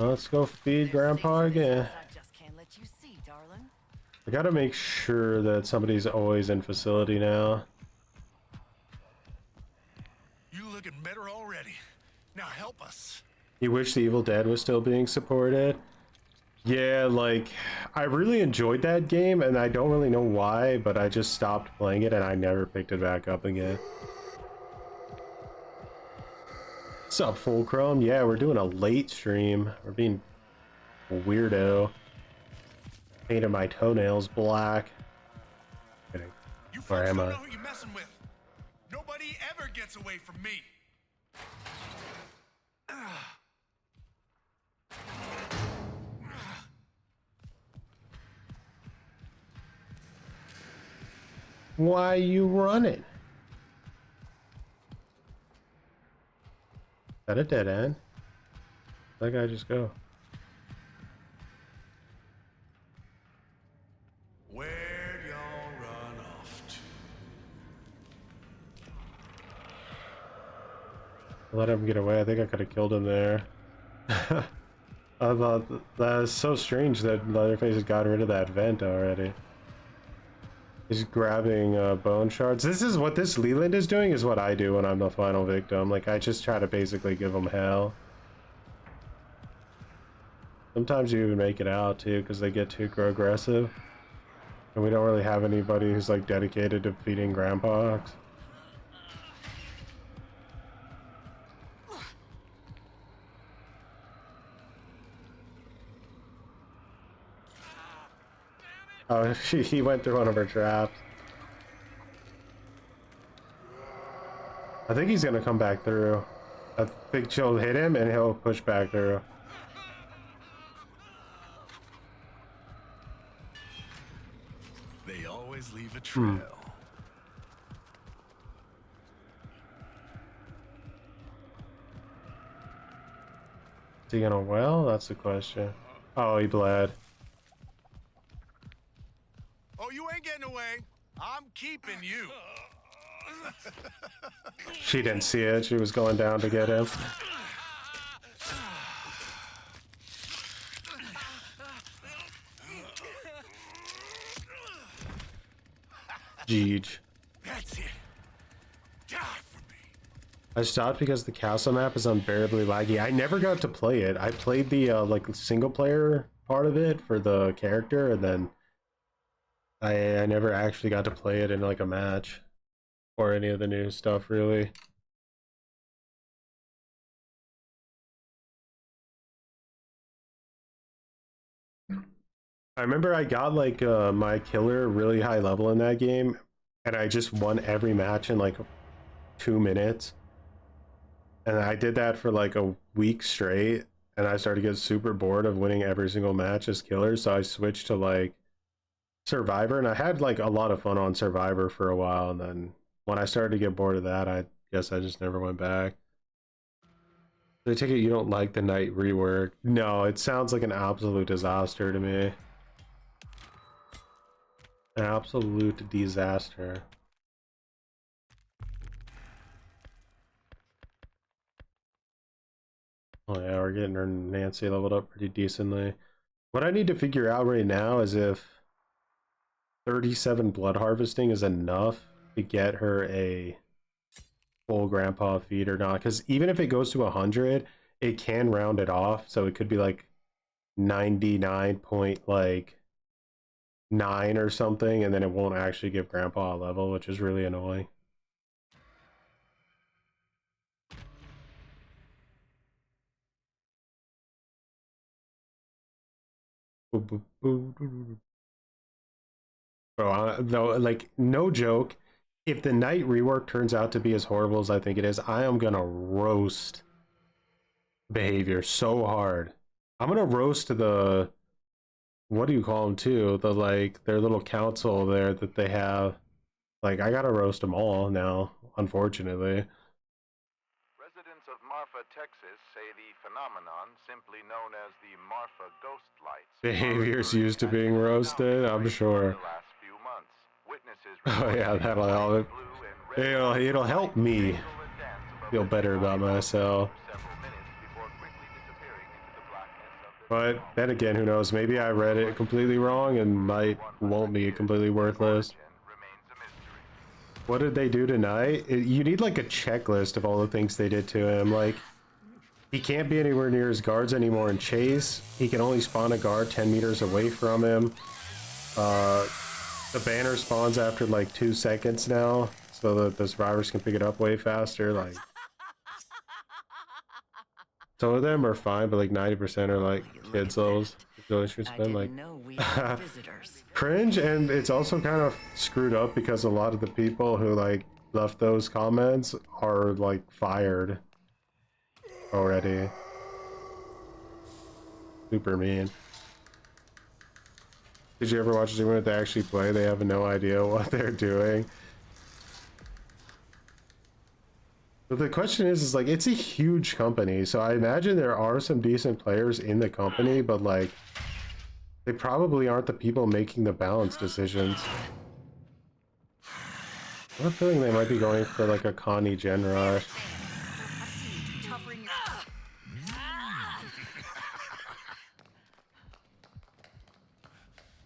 Speaker 1: Let's go feed Grandpa again. I gotta make sure that somebody's always in facility now.
Speaker 5: You looking better already. Now help us.
Speaker 1: You wish the Evil Dead was still being supported? Yeah, like, I really enjoyed that game, and I don't really know why, but I just stopped playing it, and I never picked it back up again. What's up, Fulcrum? Yeah, we're doing a late stream. We're being a weirdo. Painted my toenails black. Kidding.
Speaker 5: You
Speaker 1: Where
Speaker 5: folks
Speaker 1: am
Speaker 5: don't
Speaker 1: I?
Speaker 5: know who you're messing with. Nobody ever gets away from me.
Speaker 1: Why you running? Is that a dead end? That guy just go.
Speaker 5: Where'd y'all run off to?
Speaker 1: Let him get away. I think I could have killed him there. I thought that is so strange that Leatherface has got rid of that vent already. He's grabbing bone shards. This is what this Leland is doing, is what I do when I'm the final victim. Like, I just try to basically give him hell. Sometimes you even make it out too, because they get too aggressive. And we don't really have anybody who's like dedicated to feeding Grandpa. Oh, he went through one of her traps. I think he's gonna come back through. I think she'll hit him and he'll push back through.
Speaker 5: They always leave a trail.
Speaker 1: Is he gonna well? That's the question. Oh, he bled.
Speaker 5: Oh, you ain't getting away. I'm keeping you.
Speaker 1: She didn't see it. She was going down to get him. Jeej.
Speaker 5: That's it. Die for me.
Speaker 1: I stopped because the castle map is unbearably laggy. I never got to play it. I played the like single player part of it for the character, and then I never actually got to play it in like a match or any of the new stuff really. I remember I got like my killer really high level in that game, and I just won every match in like 2 minutes. And I did that for like a week straight, and I started to get super bored of winning every single match as killer, so I switched to like Survivor, and I had like a lot of fun on Survivor for a while, and then when I started to get bored of that, I guess I just never went back. I take it you don't like the night rework? No, it sounds like an absolute disaster to me. An absolute disaster. Oh yeah, we're getting her Nancy leveled up pretty decently. What I need to figure out right now is if 37 blood harvesting is enough to get her a full grandpa feed or not, because even if it goes to 100, it can round it off, so it could be like 99.9 or something, and then it won't actually give grandpa a level, which is really annoying. Bro, though, like, no joke, if the night rework turns out to be as horrible as I think it is, I am gonna roast behavior so hard. I'm gonna roast the, what do you call them too? The, like, their little council there that they have. Like, I gotta roast them all now, unfortunately.
Speaker 4: Residents of Marfa, Texas say the phenomenon, simply known as the Marfa ghost lights,
Speaker 1: Behavior's used to being roasted, I'm sure. Oh yeah, that'll help. It'll help me feel better about myself. But then again, who knows? Maybe I read it completely wrong and won't be completely worthless. What did they do tonight? You need like a checklist of all the things they did to him. Like, He can't be anywhere near his guards anymore in chase. He can only spawn a guard 10 meters away from him. The banner spawns after like 2 seconds now, so that the survivors can pick it up way faster. Like, some of them are fine, but like 90% are like kids levels. Like cringe, and it's also kind of screwed up because a lot of the people who like left those comments are like fired already. Super mean. Did you ever watch anyone that they actually play? They have no idea what they're doing. But the question is like, it's a huge company, so I imagine there are some decent players in the company, but like, they probably aren't the people making the balance decisions. I have a feeling they might be going for like a Connie Gen rush.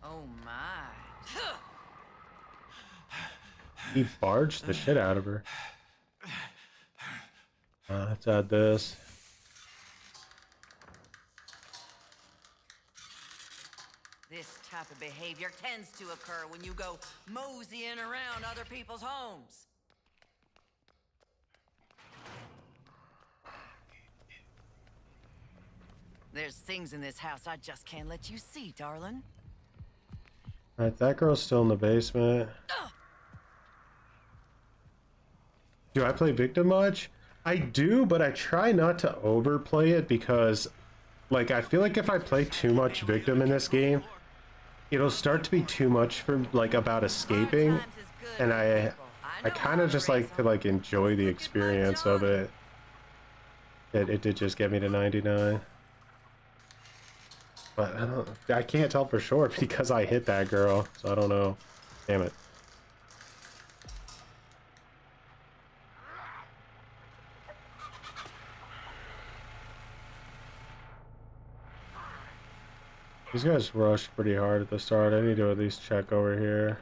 Speaker 2: Oh my.
Speaker 1: He barged the shit out of her. Let's add this.
Speaker 2: This type of behavior tends to occur when you go moseying around other people's homes. There's things in this house I just can't let you see, darling.
Speaker 1: Alright, that girl's still in the basement. Do I play Victim much? I do, but I try not to overplay it because, like, I feel like if I play too much Victim in this game, it'll start to be too much for, like, about escaping, and I kind of just like to, like, enjoy the experience of it. It did just get me to 99. But I can't tell for sure because I hit that girl, so I don't know. Damn it. These guys rushed pretty hard at the start. I need to at least check over here.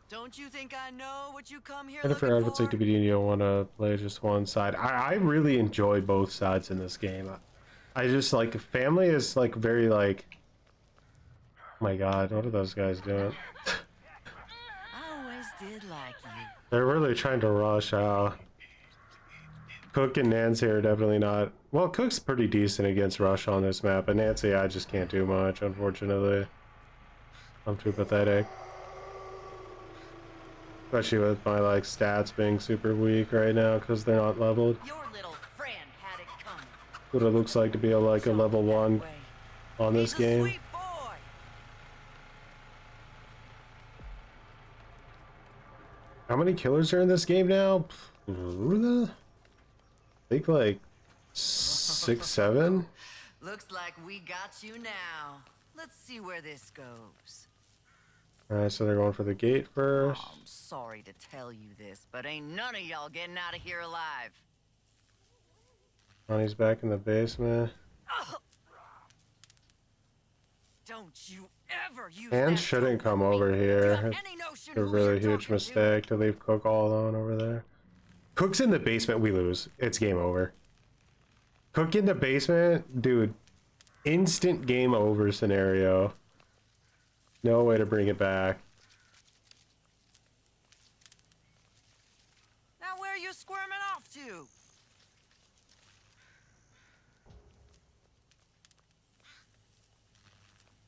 Speaker 2: Don't you think I know what you come here
Speaker 1: I
Speaker 2: looking
Speaker 1: forgot if it's like
Speaker 2: for?
Speaker 1: DVD, you don't want to play just one side. I really enjoy both sides in this game. I just like, family is like very like, oh my god, what are those guys doing?
Speaker 2: I always did like you.
Speaker 1: They're really trying to rush out. Cook and Nancy are definitely not. Well, Cook's pretty decent against rush on this map, but Nancy, I just can't do much, unfortunately. I'm too pathetic. Especially with my like stats being super weak right now because they're not leveled.
Speaker 2: Your little friend had it coming.
Speaker 1: What it looks like to be a level 1 on this
Speaker 2: He's a
Speaker 1: game.
Speaker 2: sweet boy.
Speaker 1: How many killers are in this game now? I think like 6, 7.
Speaker 2: Looks like we got you now. Let's see where this goes.
Speaker 1: Alright, so they're going for the gate first.
Speaker 2: Oh, I'm sorry to tell you this, but ain't none of y'all getting out of here alive.
Speaker 1: Ronnie's back in the basement.
Speaker 2: Don't you ever use
Speaker 1: And
Speaker 2: that
Speaker 1: shouldn't
Speaker 2: tone
Speaker 1: come
Speaker 2: with me.
Speaker 1: over
Speaker 2: You
Speaker 1: here.
Speaker 2: got
Speaker 1: It's
Speaker 2: any notion
Speaker 1: a
Speaker 2: who
Speaker 1: really
Speaker 2: you're
Speaker 1: huge
Speaker 2: talking to?
Speaker 1: mistake to leave Cook all alone over there. Cook's in the basement, we lose. It's game over. Cook in the basement, dude. Instant game over scenario. No way to bring it back.
Speaker 2: Now where are you squirming off to?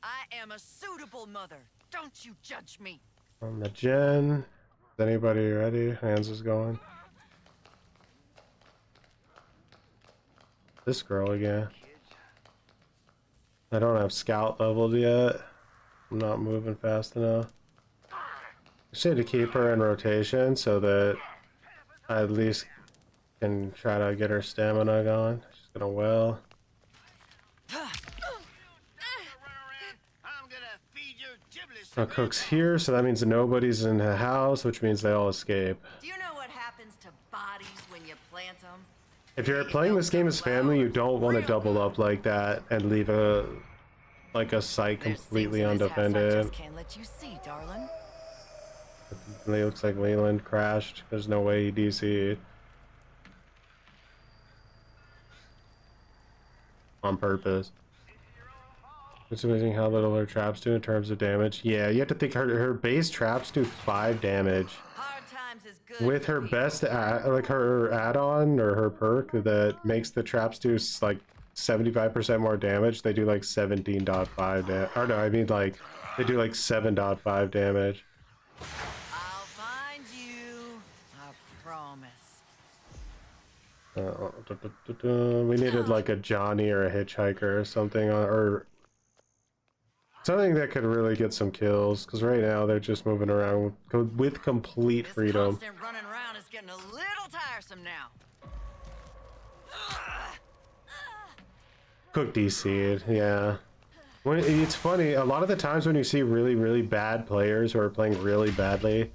Speaker 2: I am a suitable mother. Don't you judge me.
Speaker 1: On the gen. Is anybody ready? Hands is going. This girl again. I don't have scout leveled yet. I'm not moving fast enough. I just need to keep her in rotation so that I at least can try to get her stamina going. She's gonna well. Now Cook's here, so that means nobody's in the house, which means they all escape.
Speaker 2: Do you know what happens to bodies when you plant them?
Speaker 1: If you're playing this game as family, you don't want to double up like that and leave a like a site
Speaker 2: There's
Speaker 1: completely
Speaker 2: things in this house I
Speaker 1: undefended.
Speaker 2: just can't let you see, darling.
Speaker 1: It looks like Leland crashed. There's no way he DC'd. On purpose. It's amazing how little her traps do in terms of damage. Yeah, you have to think her base traps do 5 damage.
Speaker 2: Hard times is good
Speaker 1: With
Speaker 2: for
Speaker 1: her
Speaker 2: people.
Speaker 1: best, like her add-on or her perk that makes the traps do like 75% more damage, they do like 17.5 damage. Or no, I mean like they do like 7.5 damage.
Speaker 2: I'll find you. I promise.
Speaker 1: We needed like a Johnny or a hitchhiker or something, or something that could really get some kills, because right now they're just moving around with complete
Speaker 2: This
Speaker 1: freedom.
Speaker 2: constant running around is getting a little tiresome now.
Speaker 1: Cook DC'd, yeah. It's funny, a lot of the times when you see really, really bad players who are playing really badly,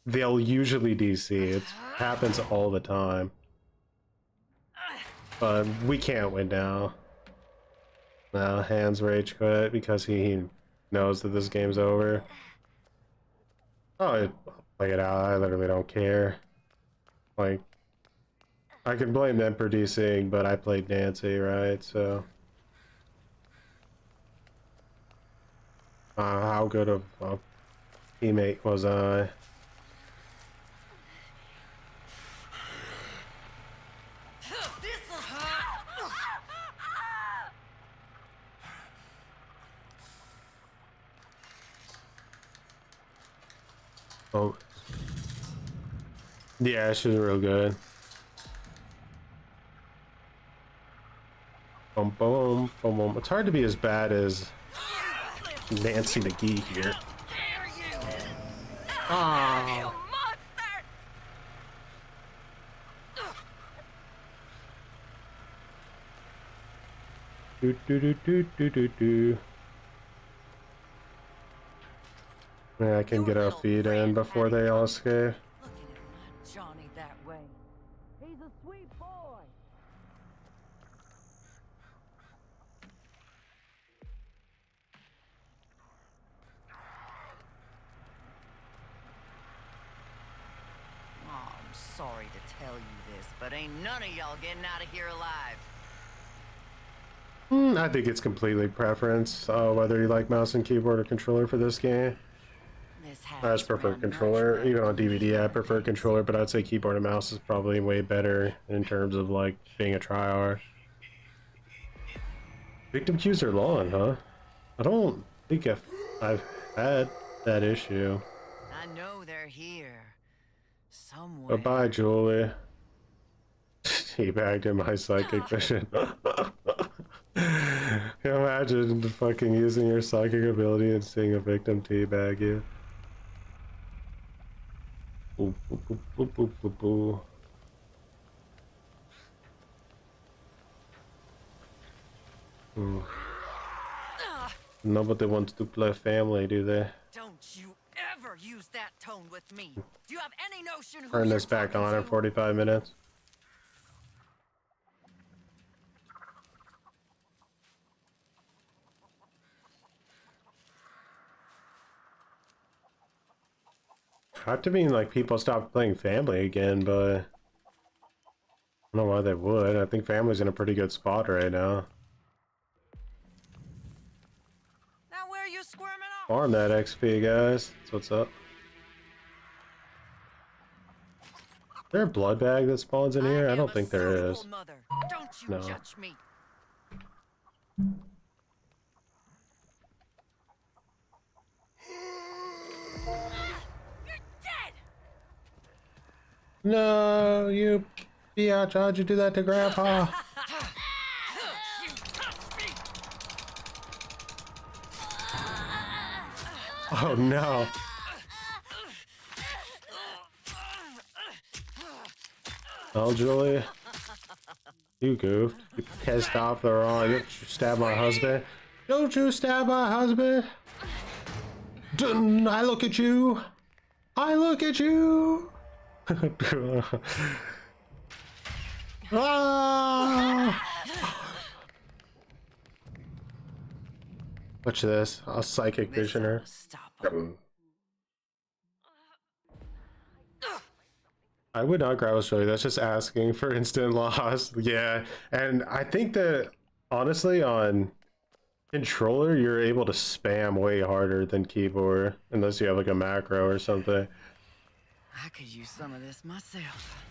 Speaker 1: they'll usually DC. It happens all the time. But we can't win now. No, Hands rage quit because he knows that this game's over. Oh, I'll play it out. I literally don't care. Like, I can blame them for DCing, but I played Nancy, right? So, how good of a teammate was I? Oh, yeah, she's real good. Boom, boom, boom, boom. It's hard to be as bad as Nancy McGee here. Ah. Do do do do do do do. Yeah, I can get a feed in before they all escape.
Speaker 2: Looking at my Johnny that way. He's a sweet boy. Oh, I'm sorry to tell you this, but ain't none of y'all getting out of here alive.
Speaker 1: I think it's completely preference, whether you like mouse and keyboard or controller for this game.
Speaker 2: This
Speaker 1: I just prefer controller. Even on DVD, I prefer controller, but I'd say keyboard and mouse is probably way better in terms of like being a tryhard. Victim queues are long, huh? I don't think I've had that issue.
Speaker 2: I know they're here. Somewhere.
Speaker 1: Bye-bye, Julie. Teabagged in my psychic vision. Imagine fucking using your psychic ability and seeing a victim teabag you. Boop, boop, boop, boop, boop, boop, boop. Ooh. Nobody wants to play family, do they?
Speaker 2: Don't you ever use that tone with me. Do you have any notion who
Speaker 1: Turn
Speaker 2: you're
Speaker 1: this back
Speaker 2: talking
Speaker 1: on in
Speaker 2: to?
Speaker 1: 45 minutes. Not to mean like people stop playing family again, but I don't know why they would. I think family's in a pretty good spot right now.
Speaker 2: Now where are you squirming off?
Speaker 1: Farm that XP, guys. That's what's up. Is there a blood bag that spawns in here? I don't think there is.
Speaker 2: Mother. Don't you
Speaker 1: No.
Speaker 2: judge me. You're dead.
Speaker 1: No, you biatch, how'd you do that to Grandpa? Oh no. Oh, Julie. You goofed. You pissed off the wrong. You stabbed my husband. Don't you stab my husband. I look at you. I look at you. Ah! Watch this. I'll psychic
Speaker 2: This
Speaker 1: vision her.
Speaker 2: oughta stop 'em.
Speaker 1: I would not grab a Choy. That's just asking for instant loss. Yeah, and I think that honestly on controller you're able to spam way harder than keyboard unless you have like a macro or something.
Speaker 2: I could use some of this myself.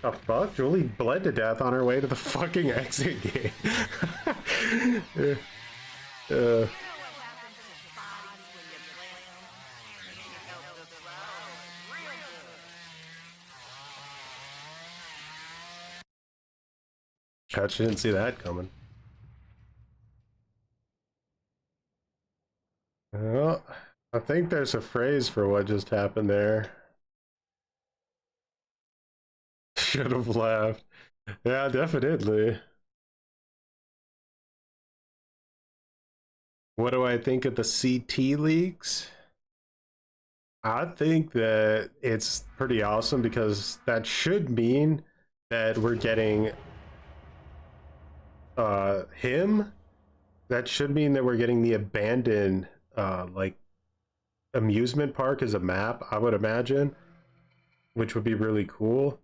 Speaker 1: The fuck? Julie bled to death on her way to the fucking exit gate. God, she didn't see that coming. Well, I think there's a phrase for what just happened there. Should have left. Yeah, definitely. What do I think of the CT leaks? I think that it's pretty awesome because that should mean that we're getting him. That should mean that we're getting the abandoned like amusement park as a map, I would imagine, which would be really cool.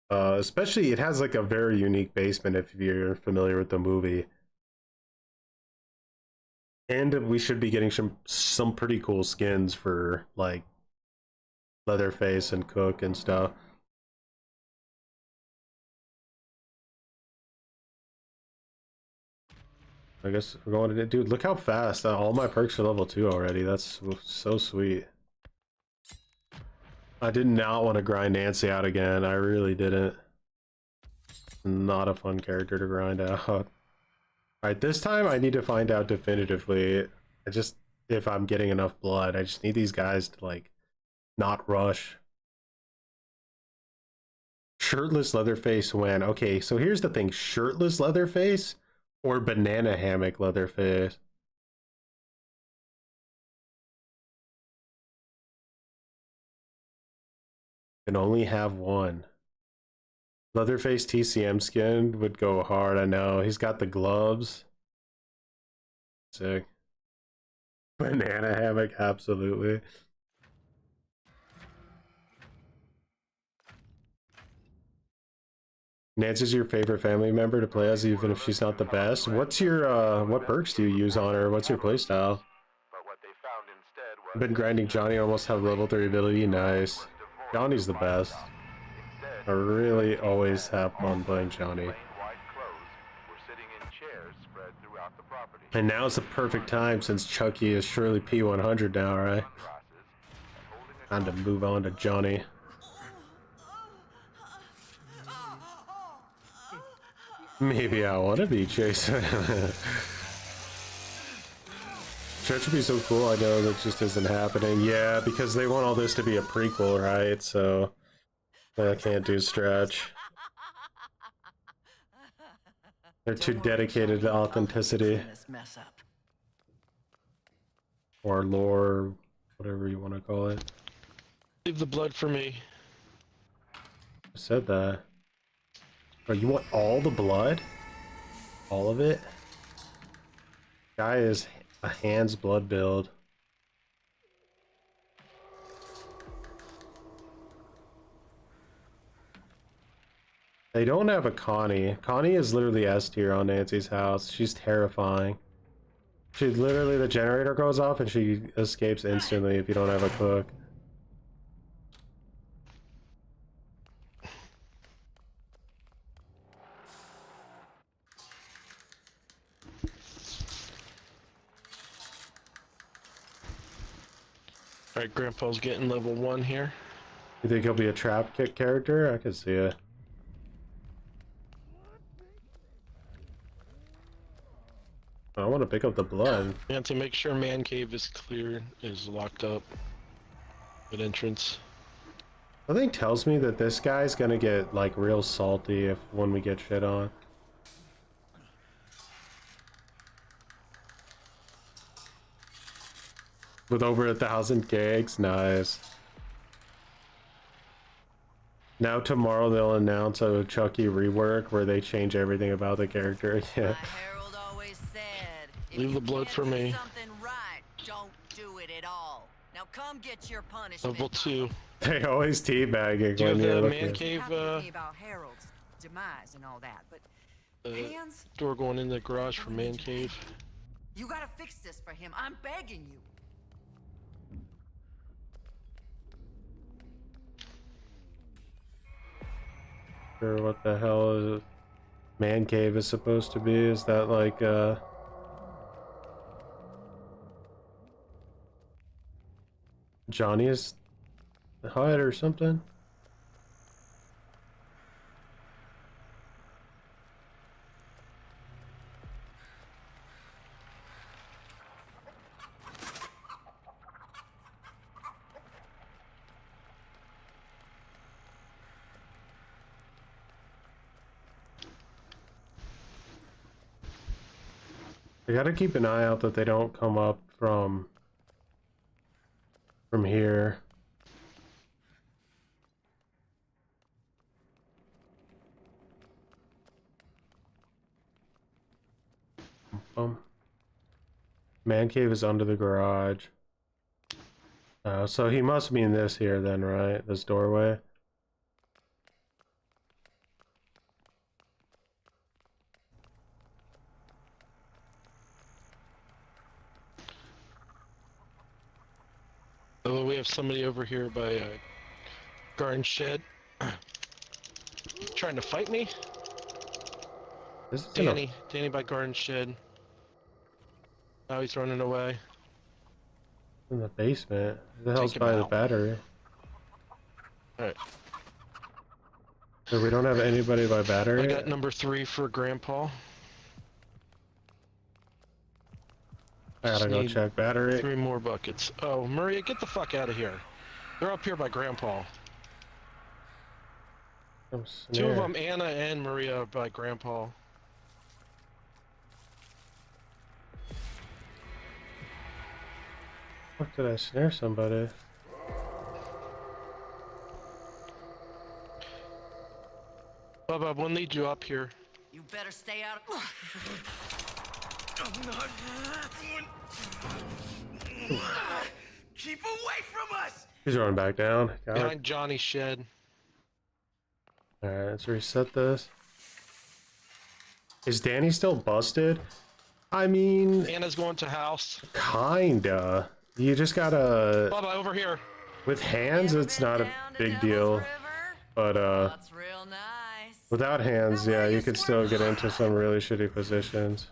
Speaker 1: Especially it has like a very unique basement if you're familiar with the movie. And we should be getting some pretty cool skins for like Leatherface and Cook and stuff. I guess we're going to dude. Look how fast all my perks are level 2 already. That's so sweet. I did not want to grind Nancy out again. I really didn't. Not a fun character to grind out. Alright, this time I need to find out definitively. If I'm getting enough blood. I just need these guys to like not rush. Shirtless Leatherface when? Okay, so here's the thing. Shirtless Leatherface or banana hammock Leatherface? Can only have one. Leatherface TCM skin would go hard, I know. He's got the gloves. Sick. Banana hammock, absolutely. Nancy's your favorite family member to play as, even if she's not the best. What's your, what perks do you use on her? What's your playstyle? I've been grinding Johnny, almost have level 3 ability. Nice. Johnny's the best. I really always have fun playing Johnny. And now is the perfect time since Chucky is surely P100 now, right? Time to move on to Johnny. Maybe I want to be Jason. Church would be so cool. I know that just isn't happening. Yeah, because they want all this to be a prequel, right? So I can't do Stretch. They're too dedicated to authenticity. Or lore, whatever you want to call it.
Speaker 6: Leave the blood for me.
Speaker 1: I said that. Oh, you want all the blood? All of it? Guy is a hands blood build. They don't have a Connie. Connie is literally S tier on Nancy's house. She's terrifying. She literally, the generator goes off and she escapes instantly if you don't have a cook.
Speaker 6: Alright, Grandpa's getting level 1 here.
Speaker 1: You think he'll be a trap kick character? I could see it. I want to pick up the blood.
Speaker 6: Nancy, make sure man cave is clear, is locked up at entrance.
Speaker 1: Something tells me that this guy's gonna get like real salty when we get shit on. With over 1,000 gigs, nice. Now tomorrow they'll announce a Chucky rework where they change everything about the character. Yeah.
Speaker 2: My Harold always said, If
Speaker 6: Leave
Speaker 2: you
Speaker 6: the blood
Speaker 2: can't
Speaker 6: for
Speaker 2: do
Speaker 6: me.
Speaker 2: something right, don't do it at all. Now come get your punishment.
Speaker 6: Level 2.
Speaker 1: They always teabagging
Speaker 6: Do you
Speaker 1: when
Speaker 6: have
Speaker 1: you're
Speaker 6: the
Speaker 1: looking.
Speaker 6: man cave
Speaker 2: Happy with me about Harold's demise and all that, but hands,
Speaker 6: door going in the garage for man cave?
Speaker 2: you gotta fix this for him. I'm begging you.
Speaker 1: Sure, what the hell is it? Man cave is supposed to be? Is that like Johnny's hut or something? I gotta keep an eye out that they don't come up from here. Man cave is under the garage. So he must mean this here then, right? This doorway.
Speaker 6: Oh, we have somebody over here by garden shed. Trying to fight me?
Speaker 1: This is
Speaker 6: Danny by garden shed. Now he's running away.
Speaker 1: in the basement. Who the hell's
Speaker 6: Take him
Speaker 1: by the
Speaker 6: out.
Speaker 1: battery?
Speaker 6: Alright.
Speaker 1: So we don't have anybody by battery?
Speaker 6: I got number 3 for Grandpa.
Speaker 1: I gotta go
Speaker 6: Need
Speaker 1: check battery.
Speaker 6: 3 more buckets. Oh, Maria, get the fuck out of here. They're up here by Grandpa. 2 of them, Anna and Maria, are by Grandpa.
Speaker 1: Fuck, did I snare somebody?
Speaker 6: Bubba, we'll need you up here.
Speaker 2: You better stay out of...
Speaker 5: I'm not going. Keep away from us!
Speaker 1: He's running back down. Got it.
Speaker 6: Behind Johnny's shed.
Speaker 1: Alright, let's reset this. Is Danny still busted? I mean,
Speaker 6: Anna's going to house.
Speaker 1: kinda. You just gotta...
Speaker 6: Bubba, over here.
Speaker 1: With hands,
Speaker 2: Ever
Speaker 1: it's
Speaker 2: been
Speaker 1: not a
Speaker 2: down to
Speaker 1: big
Speaker 2: Devil's
Speaker 1: deal.
Speaker 2: River?
Speaker 1: But,
Speaker 2: That's real nice.
Speaker 1: without hands, yeah, you could still get into some really shitty positions.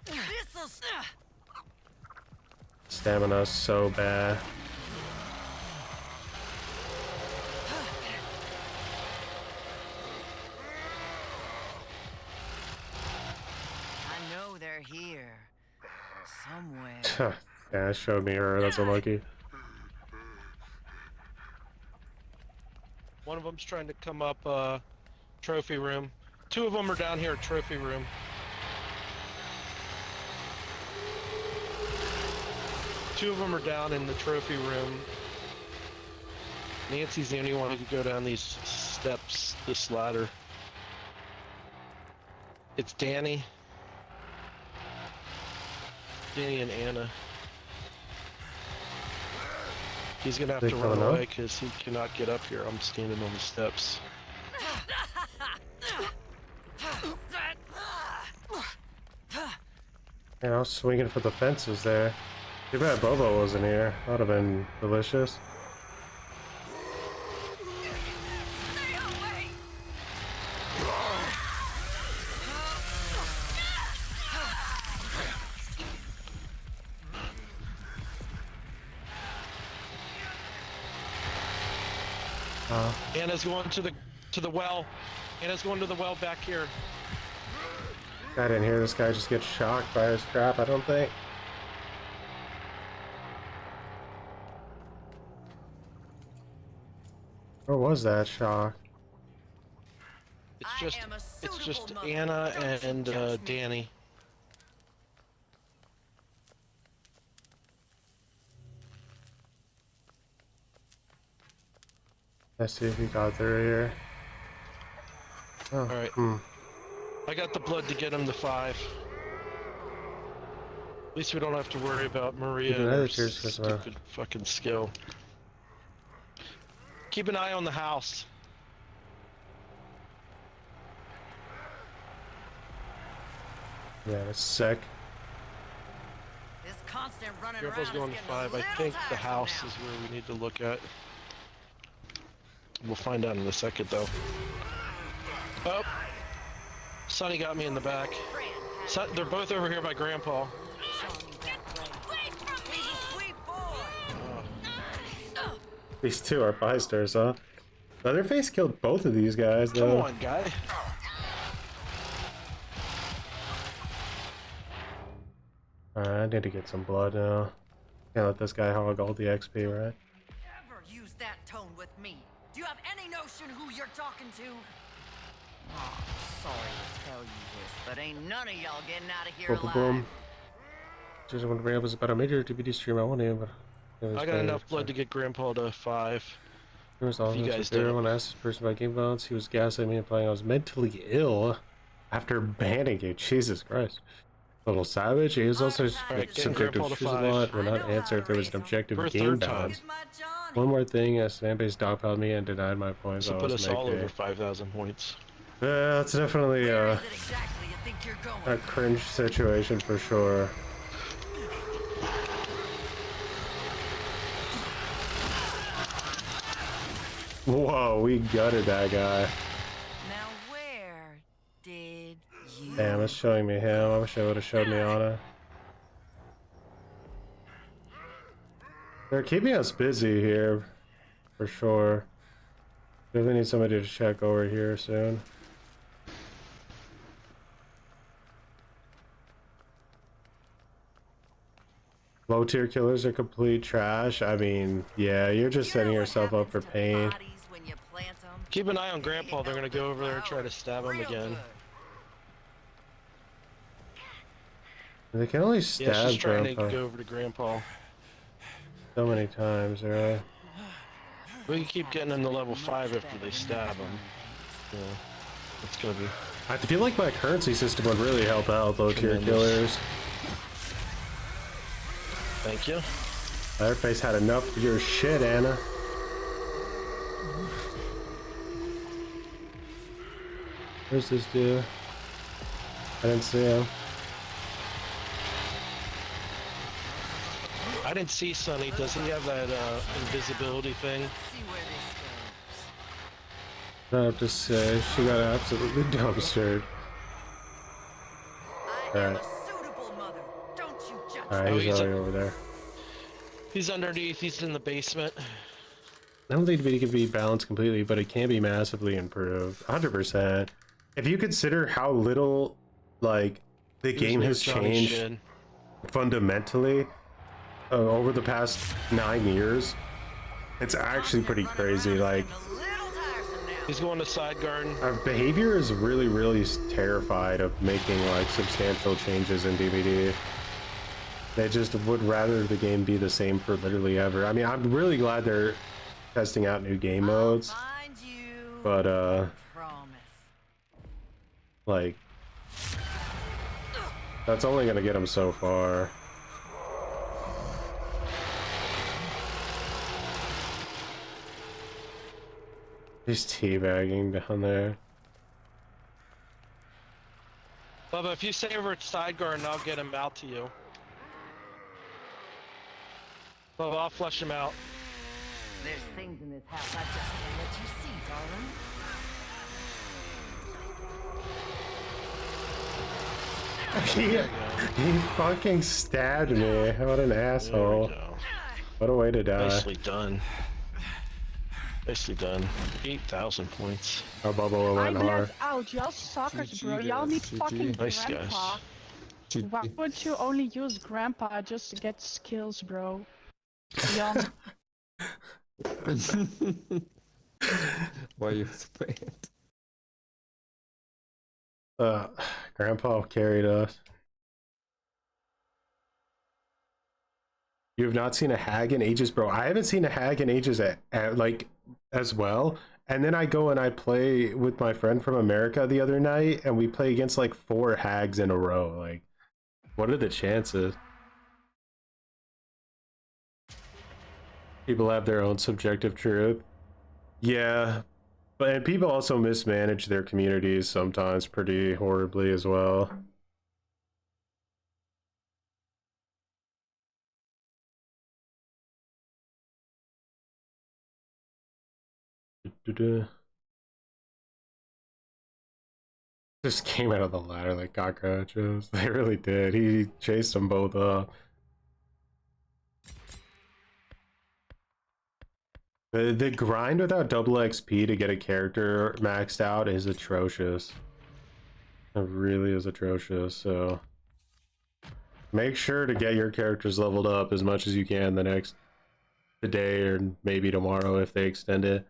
Speaker 2: This'll...
Speaker 1: Stamina's so bad.
Speaker 2: I know they're here. Somewhere.
Speaker 1: Yeah, it showed me her. That's unlucky.
Speaker 6: One of them's trying to come up trophy room. 2 of them are down here at trophy room. Two of them are down in the trophy room. Nancy's the only one who can go down these steps, this ladder. It's Danny. Danny and Anna. He's gonna have
Speaker 1: They
Speaker 6: to run
Speaker 1: coming up?
Speaker 6: away because he cannot get up here. I'm standing on the steps.
Speaker 1: Yeah, I was swinging for the fences there. Too bad Bobo wasn't here. That would have been delicious.
Speaker 6: Anna's going to the well. Anna's going to the well back here.
Speaker 1: I didn't hear this guy just get shocked by his trap, I don't think. Or was that shock?
Speaker 6: It's just Anna and Danny.
Speaker 1: Let's see if he got through here. Oh,
Speaker 6: All right. I got the blood to get him to 5. At least we don't have to worry about Maria
Speaker 1: Keep an
Speaker 6: and
Speaker 1: eye
Speaker 6: her
Speaker 1: on the tears, first of all.
Speaker 6: stupid fucking skill. Keep an eye on the house.
Speaker 1: Yeah, a sec.
Speaker 2: This constant running
Speaker 6: Grandpa's
Speaker 2: around
Speaker 6: going
Speaker 2: is
Speaker 6: to
Speaker 2: getting a
Speaker 6: 5. I
Speaker 2: little
Speaker 6: think the
Speaker 2: tiresome
Speaker 6: house
Speaker 2: now.
Speaker 6: is where we need to look at. We'll find out in a second, though. Oh! Sonny got me in the back. They're both over here by Grandpa.
Speaker 2: Johnny that way. He's a sweet boy.
Speaker 1: These two are 5-stars, huh? Leatherface killed both of these guys,
Speaker 6: Come
Speaker 1: though.
Speaker 6: on, guy.
Speaker 1: Alright, I need to get some blood now. Can't let this guy hog all the XP, right?
Speaker 2: Ever use that tone with me? Do you have any notion who you're talking to? Oh, sorry to tell you this, but ain't none of y'all getting out of here
Speaker 1: Boom, boom,
Speaker 2: alive.
Speaker 1: boom. Just want to bring up was about a major DVD stream I want to, but
Speaker 6: I got enough blood to get Grandpa to 5.
Speaker 1: There was all
Speaker 6: You
Speaker 1: this
Speaker 6: guys
Speaker 1: there
Speaker 6: don't.
Speaker 1: when I asked this person about game violence, he was gaslighting me and implying I was mentally ill after banning you. Jesus Christ. A little savage. He was also
Speaker 6: Alright, getting
Speaker 1: subjective
Speaker 6: Grandpa to
Speaker 1: to a
Speaker 6: 5.
Speaker 1: lot. Would
Speaker 2: I
Speaker 1: not
Speaker 2: know how
Speaker 1: answer
Speaker 2: to
Speaker 1: if there was
Speaker 2: raise
Speaker 1: an
Speaker 2: 'em.
Speaker 1: objective
Speaker 6: For a
Speaker 1: game
Speaker 6: third
Speaker 1: balance.
Speaker 6: time.
Speaker 2: Look at my Johnny.
Speaker 1: One more thing, a fan-based dogpiled me and denied my points.
Speaker 6: So
Speaker 1: I
Speaker 6: put
Speaker 1: was
Speaker 6: us all
Speaker 1: making.
Speaker 6: over 5,000 points.
Speaker 1: That's definitely
Speaker 2: Where is it exactly you think you're going?
Speaker 1: a cringe situation for sure. Whoa, we gutted that guy.
Speaker 2: Now where did you...
Speaker 1: Damn, it's showing me him. I wish it would have showed me Anna. They're keeping us busy here, for sure. Really need somebody to check over here soon. Low tier killers are complete trash. I mean, yeah, you're just
Speaker 2: You know
Speaker 1: setting
Speaker 2: what
Speaker 1: yourself up for
Speaker 2: happens to
Speaker 1: pain.
Speaker 2: bodies when you plant 'em?
Speaker 6: Keep an eye on Grandpa. They're gonna go over there and try to stab him
Speaker 2: Real
Speaker 6: again.
Speaker 2: good.
Speaker 1: They can only
Speaker 6: Yeah,
Speaker 1: stab
Speaker 6: she's trying to
Speaker 1: Grandpa
Speaker 6: go over to Grandpa.
Speaker 1: so many times, right?
Speaker 6: We can keep getting him to level 5 after they stab him. Yeah, it's gonna be
Speaker 1: I feel like my currency system would really help out low tier
Speaker 6: Tremendous.
Speaker 1: killers.
Speaker 6: Thank you.
Speaker 1: Leatherface had enough of your shit, Anna. Where's this dude? I didn't see him.
Speaker 6: I didn't see Sonny. Does he have that invisibility thing?
Speaker 2: See where this goes.
Speaker 1: I have to say, she got absolutely dumpstered.
Speaker 2: I am
Speaker 1: Alright.
Speaker 2: a suitable mother. Don't you judge
Speaker 1: Alright,
Speaker 6: Oh,
Speaker 1: he's
Speaker 6: he's
Speaker 1: already over there.
Speaker 6: He's underneath. He's in the basement.
Speaker 1: I don't think it can be balanced completely, but it can be massively improved. 100%. If you consider how little, like, the game
Speaker 6: Here's
Speaker 1: has
Speaker 6: Johnny
Speaker 1: changed
Speaker 6: Shin.
Speaker 1: fundamentally over the past 9 years, it's actually pretty crazy. Like,
Speaker 2: A little tiresome now.
Speaker 6: He's going to side garden.
Speaker 1: our behavior is really terrified of making, like, substantial changes in DVD. They just would rather the game be the same for literally ever. I mean, I'm really glad they're testing out new game modes,
Speaker 2: Find you.
Speaker 1: but,
Speaker 2: Promise.
Speaker 1: like, that's only gonna get them so far. He's teabagging down there.
Speaker 6: Bubba, if you stay over at side garden, I'll get him out to you. Bubba, I'll flush him out.
Speaker 2: There's things in this house I just can't let you see, darling.
Speaker 1: He fucking stabbed me. What an
Speaker 6: There
Speaker 1: asshole.
Speaker 6: we go.
Speaker 1: What a way to die.
Speaker 6: Nicely done. Nicely done. 8,000 points.
Speaker 1: Oh, Bubba
Speaker 7: I
Speaker 1: went hard.
Speaker 7: blast out. Y'all suckers,
Speaker 8: GG
Speaker 7: bro. Y'all
Speaker 8: there,
Speaker 7: need
Speaker 8: GG.
Speaker 7: fucking
Speaker 6: Nice,
Speaker 7: grandpa.
Speaker 8: GG.
Speaker 7: Why would you only use grandpa just to get skills, bro? Y'all
Speaker 8: Why you afraid?
Speaker 1: Grandpa carried us. You have not seen a hag in ages, bro. I haven't seen a hag in ages like as well. And then I go and I play with my friend from America the other night, and we play against like 4 hags in a row. Like, what are the chances? People have their own subjective truth. Yeah, but and people also mismanage their communities sometimes pretty horribly as well. Just came out of the ladder like cockroaches. They really did. He chased them both up. The grind without double XP to get a character maxed out is atrocious. It really is atrocious, so make sure to get your characters leveled up as much as you can the day or maybe tomorrow if they extend it.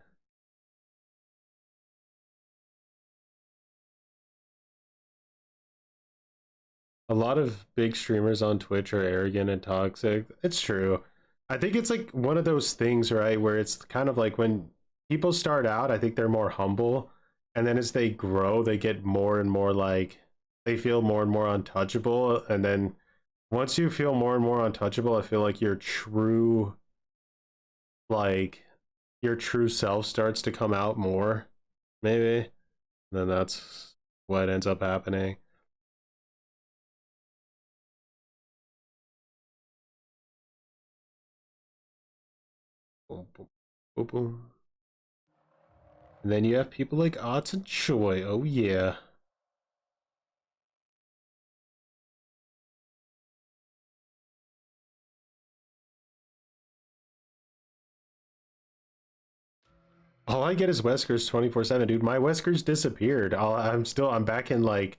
Speaker 1: A lot of big streamers on Twitch are arrogant and toxic. It's true. I think it's like one of those things, right, where it's kind of like when people start out, I think they're more humble, and then as they grow, they get more and more like they feel more and more untouchable, and then once you feel more and more untouchable, I feel like like your true self starts to come out more, maybe. And then that's what ends up happening. Boom, boom, boom, boom. And then you have people like Otts and Choy. Oh yeah. All I get is Weskers 24/7, dude. My Weskers disappeared. I'm back in like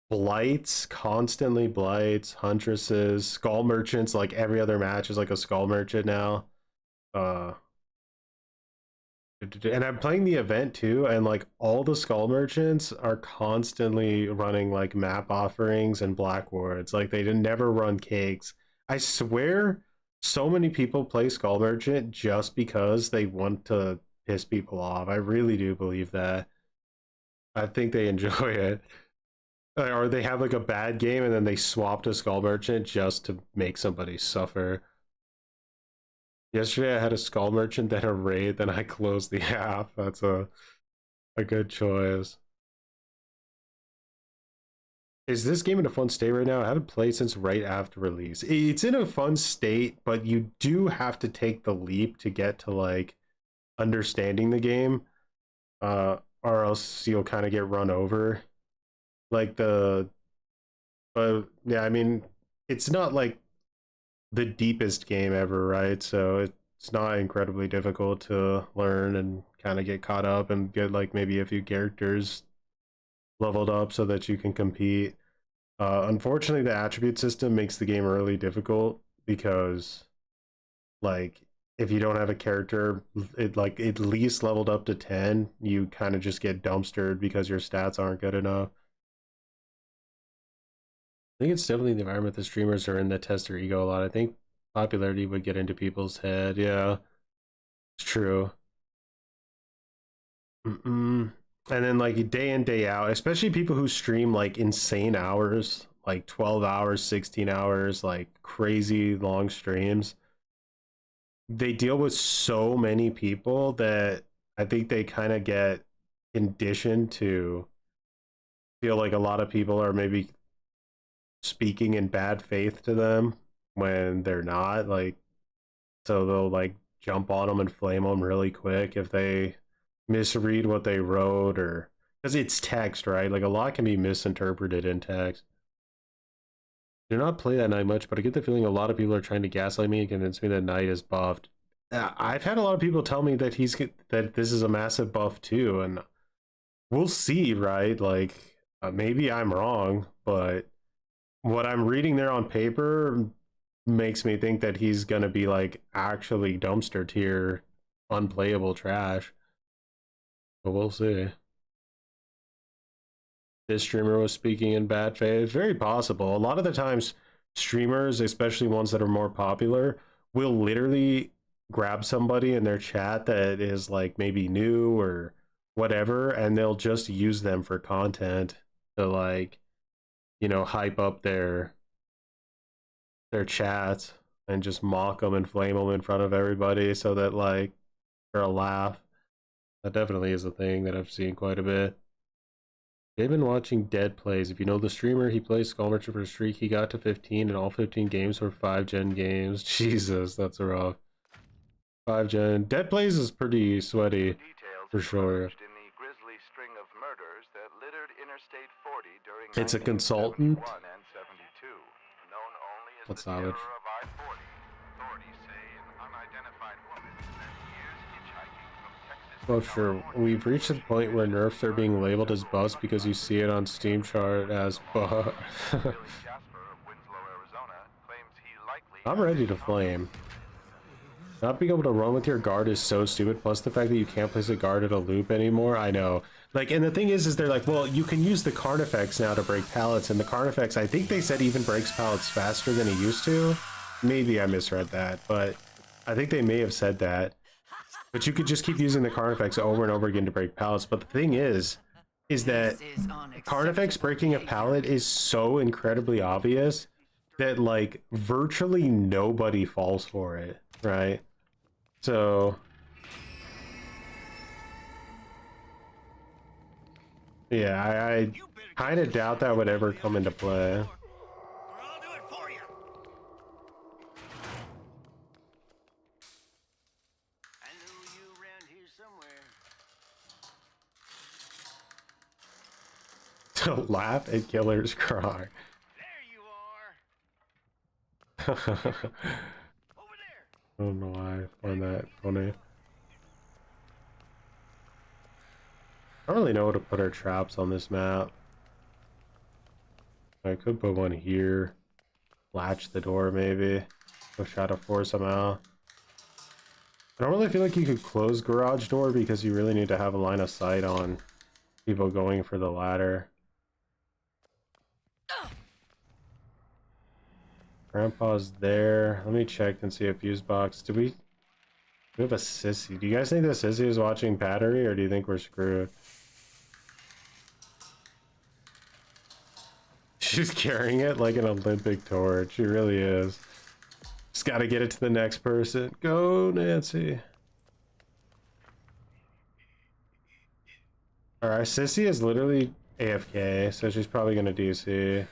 Speaker 1: blights, constantly blights, huntresses, skull merchants. Like every other match is like a skull merchant now. And I'm playing the event too, and like all the skull merchants are constantly running like map offerings and black wards. Like they didn't never run cakes. I swear so many people play skull merchant just because they want to piss people off. I really do believe that. I think they enjoy it. Or they have like a bad game and then they swap to skull merchant just to make somebody suffer. Yesterday I had a skull merchant, then a raid, then I closed the app. That's a good choice. Is this game in a fun state right now? I haven't played since right after release. It's in a fun state, but you do have to take the leap to get to like understanding the game, or else you'll kind of get run over. Like but yeah, I mean, it's not like the deepest game ever, right? So it's not incredibly difficult to learn and kind of get caught up and get like maybe a few characters leveled up so that you can compete. Unfortunately, the attribute system makes the game really difficult because like if you don't have a character like at least leveled up to 10, you kind of just get dumpstered because your stats aren't good enough. I think it's definitely the environment the streamers are in that test their ego a lot. I think popularity would get into people's head. Yeah, it's true. And then like day in, day out, especially people who stream like insane hours, like 12 hours, 16 hours, like crazy long streams. They deal with so many people that I think they kind of get conditioned to feel like a lot of people are maybe speaking in bad faith to them when they're not, like, so they'll like jump on them and flame them really quick if they misread what they wrote, or because it's text, right? Like a lot can be misinterpreted in text. Do not play that Knight much, but I get the feeling a lot of people are trying to gaslight me and convince me that Knight is buffed. I've had a lot of people tell me that that this is a massive buff too, and we'll see, right? Like maybe I'm wrong, but what I'm reading there on paper makes me think that he's gonna be like actually dumpster tier, unplayable trash. But we'll see. This streamer was speaking in bad faith. Very possible. A lot of the times, streamers, especially ones that are more popular, will literally grab somebody in their chat that is like maybe new or whatever, and they'll just use them for content to like, you know, hype up their chat. and just mock them and flame them in front of everybody so that like they're a laugh. That definitely is a thing that I've seen quite a bit. They've been watching Dead Plays. If you know the streamer, he plays Skull Merchant for a streak. He got to 15 and all 15 games were 5-gen games. Jesus, that's rough. 5-gen. Dead Plays is pretty sweaty for sure. It's a consultant. That's savage. Well, sure. We've reached the point where nerfs are being labeled as buffs because you see it on Steam chart as buff. I'm ready to flame. Not being able to run with your guard is so stupid, plus the fact that you can't place a guard at a loop anymore. I know. Like, and the thing is they're like, well, you can use the Carnifex now to break pallets, and the Carnifex, I think they said even breaks pallets faster than it used to. Maybe I misread that, but I think they may have said that. But you could just keep using the Carnifex over and over again to break pallets. But the thing is that Carnifex breaking a pallet is so incredibly obvious that, like, virtually nobody falls for it, right? So, yeah, I kind of doubt that would ever come into play. To laugh at killers cry.
Speaker 5: There you are. Over there.
Speaker 1: I don't know why I find that funny. I don't really know how to put our traps on this map. I could put one here. Latch the door maybe. Go shadow force somehow. I don't really feel like you could close garage door because you really need to have a line of sight on people going for the ladder. Grandpa's there. Let me check and see a fuse box. Do we have a sissy? Do you guys think the sissy is watching battery, or do you think we're screwed? She's carrying it like an Olympic torch. She really is. Just gotta get it to the next person. Go, Nancy. Alright, sissy is literally AFK, so she's probably gonna DC.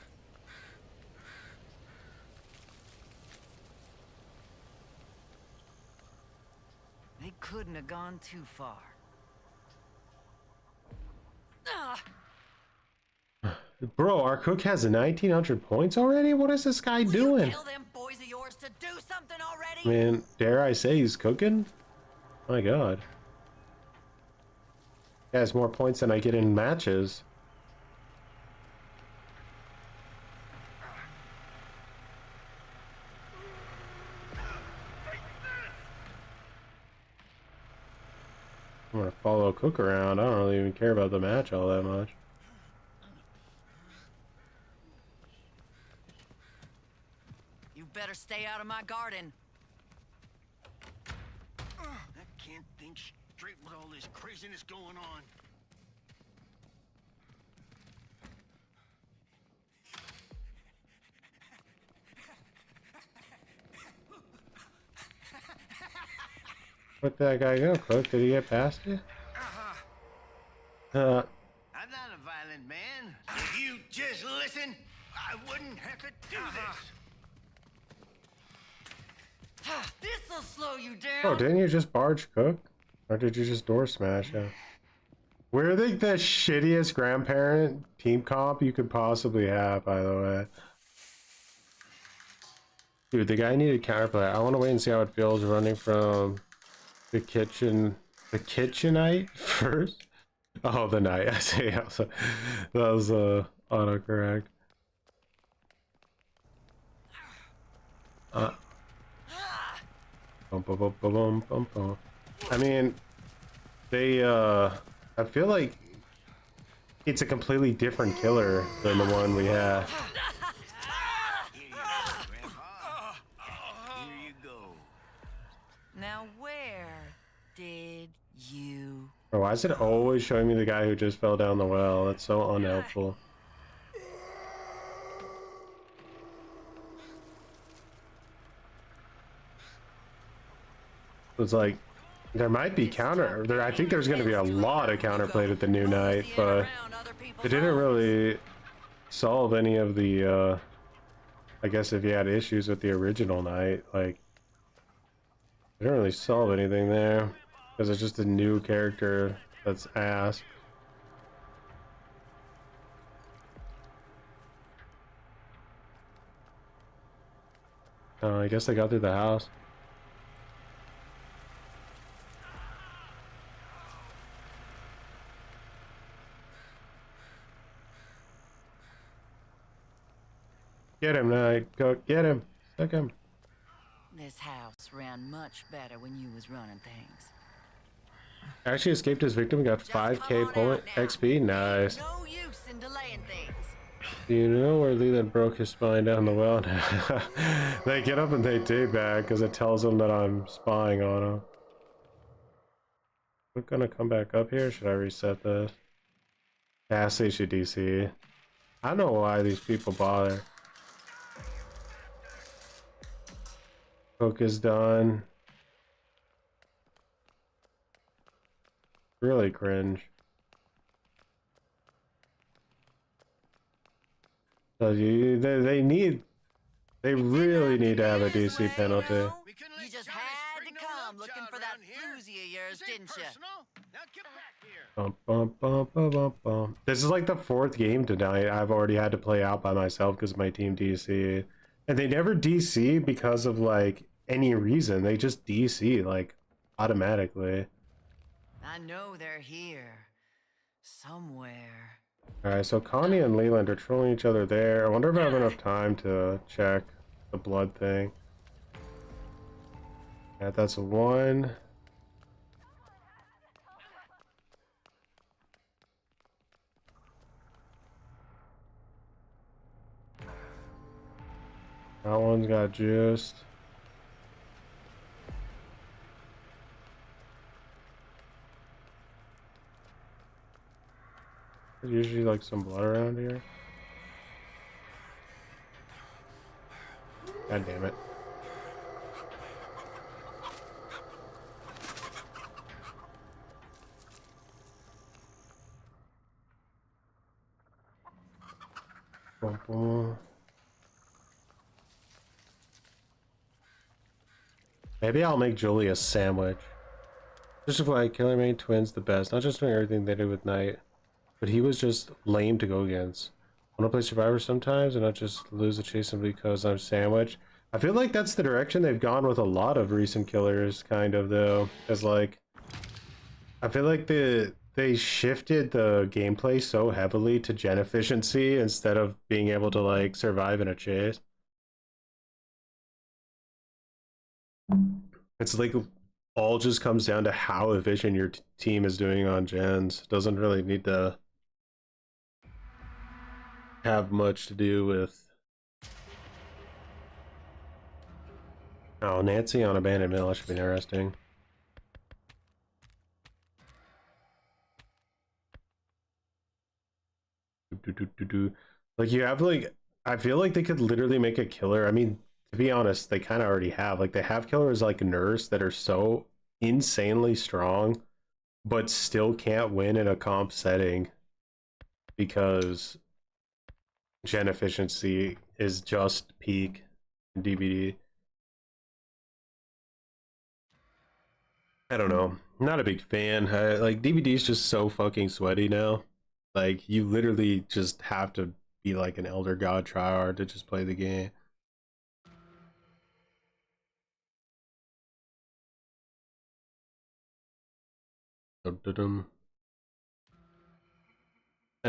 Speaker 2: Couldn't have gone too far.
Speaker 1: Bro, our cook has 1900 points already? What is this guy doing?
Speaker 2: Tell them boys of yours to do something already?
Speaker 1: Man, dare I say he's cooking? My god. He has more points than I get in matches. I'm gonna follow Cook around. I don't really even care about the match all that much.
Speaker 2: You better stay out of my garden.
Speaker 5: I can't think straight with all this craziness going on.
Speaker 1: Where'd that guy go, Cook? Did he get past you?
Speaker 5: I'm not a violent man. If you just listen, I wouldn't have to do this.
Speaker 2: This'll slow you down.
Speaker 1: Oh, didn't you just barge Cook? Or did you just door smash him? We're like the shittiest grandparent team comp you could possibly have, by the way. Dude, the guy needed counterplay. I want to wait and see how it feels running from the kitchenite first. Oh, the night. I see. That was autocorrect. Bum, bum, bum, bum, bum, bum. I mean, they I feel like it's a completely different killer than the one we had.
Speaker 2: Now where did you...
Speaker 1: Oh, why is it always showing me the guy who just fell down the well? That's so unhelpful. It's like there might be counter. I think there's going to be a lot of counterplay at the new night, but it didn't really solve any of the. I guess if you had issues with the original night, like it didn't really solve anything there because it's just a new character that's ass. I guess they got through the house. Get him, Knight. Go get him. Stick him.
Speaker 2: This house ran much better when you was running things.
Speaker 1: Actually escaped his victim. Got 5k point XP. Nice.
Speaker 2: No use in delaying things.
Speaker 1: Do you know where Leland broke his spine down the well? They get up and they take back because it tells them that I'm spying on them. We're gonna come back up here. Should I reset this? Gas station DC. I don't know why these people bother. Cook is done. Really cringe. So they really need to have a DC penalty.
Speaker 2: You just had to come looking for that floozy of yours, didn't you?
Speaker 1: Bum, bum, bum, bum, bum, bum. This is like the 4th game tonight I've already had to play out by myself because my team DC. And they never DC because of like any reason. They just DC like automatically.
Speaker 2: I know they're here. Somewhere.
Speaker 1: Alright, so Connie and Leland are trolling each other there. I wonder if I have enough time to check the blood thing. Yeah, that's a 1. That one's got juiced. There's usually like some blood around here. God damn it. Boom, boom. Maybe I'll make Julie a sandwich. Just like Killer made twins the best, not just doing everything they did with Knight, but he was just lame to go against. Want to play Survivor sometimes and not just lose the chase simply because I'm sandwich. I feel like that's the direction they've gone with a lot of recent killers, kind of though. Cause like, I feel like they shifted the gameplay so heavily to gen efficiency instead of being able to like survive in a chase. It's like all just comes down to how efficient your team is doing on gens. It doesn't really need to have much to do with. Oh, Nancy on abandoned mill. That should be interesting. Like you have like, I feel like they could literally make a killer. I mean, to be honest, they kind of already have. Like they have killers like Nurse that are so insanely strong, but still can't win in a comp setting because gen efficiency is just peak in DBD. I don't know. I'm not a big fan. Like DBD is just so fucking sweaty now. Like you literally just have to be like an elder god tryhard to just play the game. I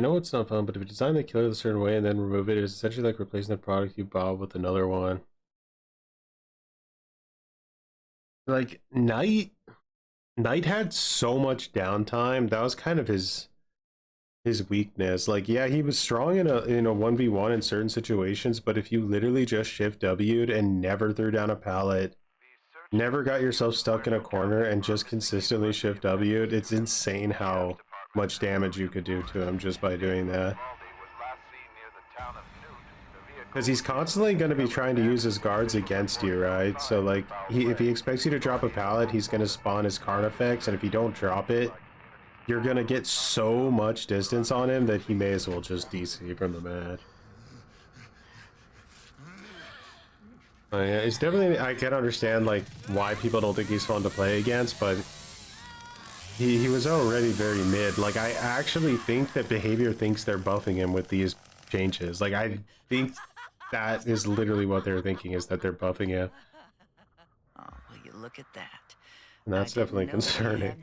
Speaker 1: know it's not fun, but if you design the killer a certain way and then remove it, it's essentially like replacing the product you bought with another one. Like Knight had so much downtime. That was kind of his weakness. Like yeah, he was strong in a 1v1 in certain situations, but if you literally just shift W'd and never threw down a pallet, never got yourself stuck in a corner and just consistently shift W'd, it's insane how much damage you could do to him just by doing that. Because he's constantly going to be trying to use his guards against you, right? So, like, if he expects you to drop a pallet, he's going to spawn his card effects, and if you don't drop it, you're going to get so much distance on him that he may as well just DC from the match. Yeah, it's definitely, I can understand, like, why people don't think he's fun to play against, but he was already very mid. Like, I actually think that Behavior thinks they're buffing him with these changes. Like, I think that is literally what they're thinking, is that they're buffing him.
Speaker 2: Oh, will you look at that?
Speaker 1: And that's definitely concerning.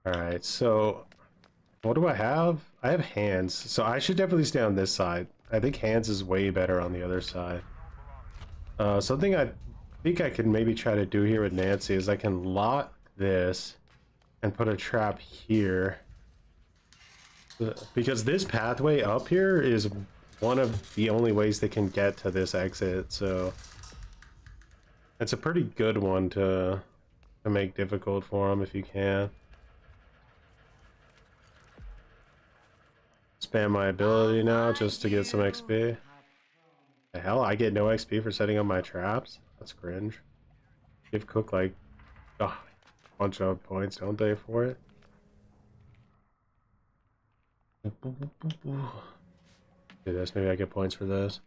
Speaker 1: Alright, so what do I have? I have hands, so I should definitely stay on this side. I think hands is way better on the other side. Something I think I can maybe try to do here with Nancy is I can lock this and put a trap here. Because this pathway up here is one of the only ways they can get to this exit, so it's a pretty good one to make difficult for them if you can. Spam my ability now just to get some XP. The hell, I get no XP for setting up my traps? That's cringe. Give Cook like a bunch of points, don't they, for it? Do this, maybe I get points for this.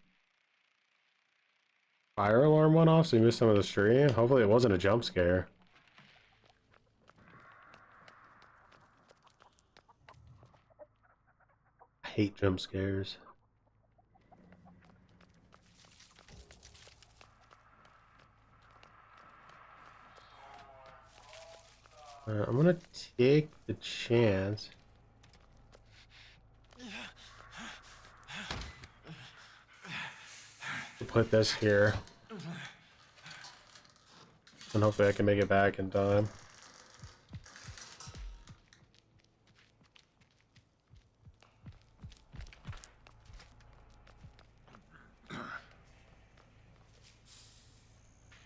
Speaker 1: Fire alarm went off, so you missed some of the stream. Hopefully it wasn't a jump scare. I hate jump scares. I'm gonna take the chance. Put this here. And hopefully I can make it back in time. I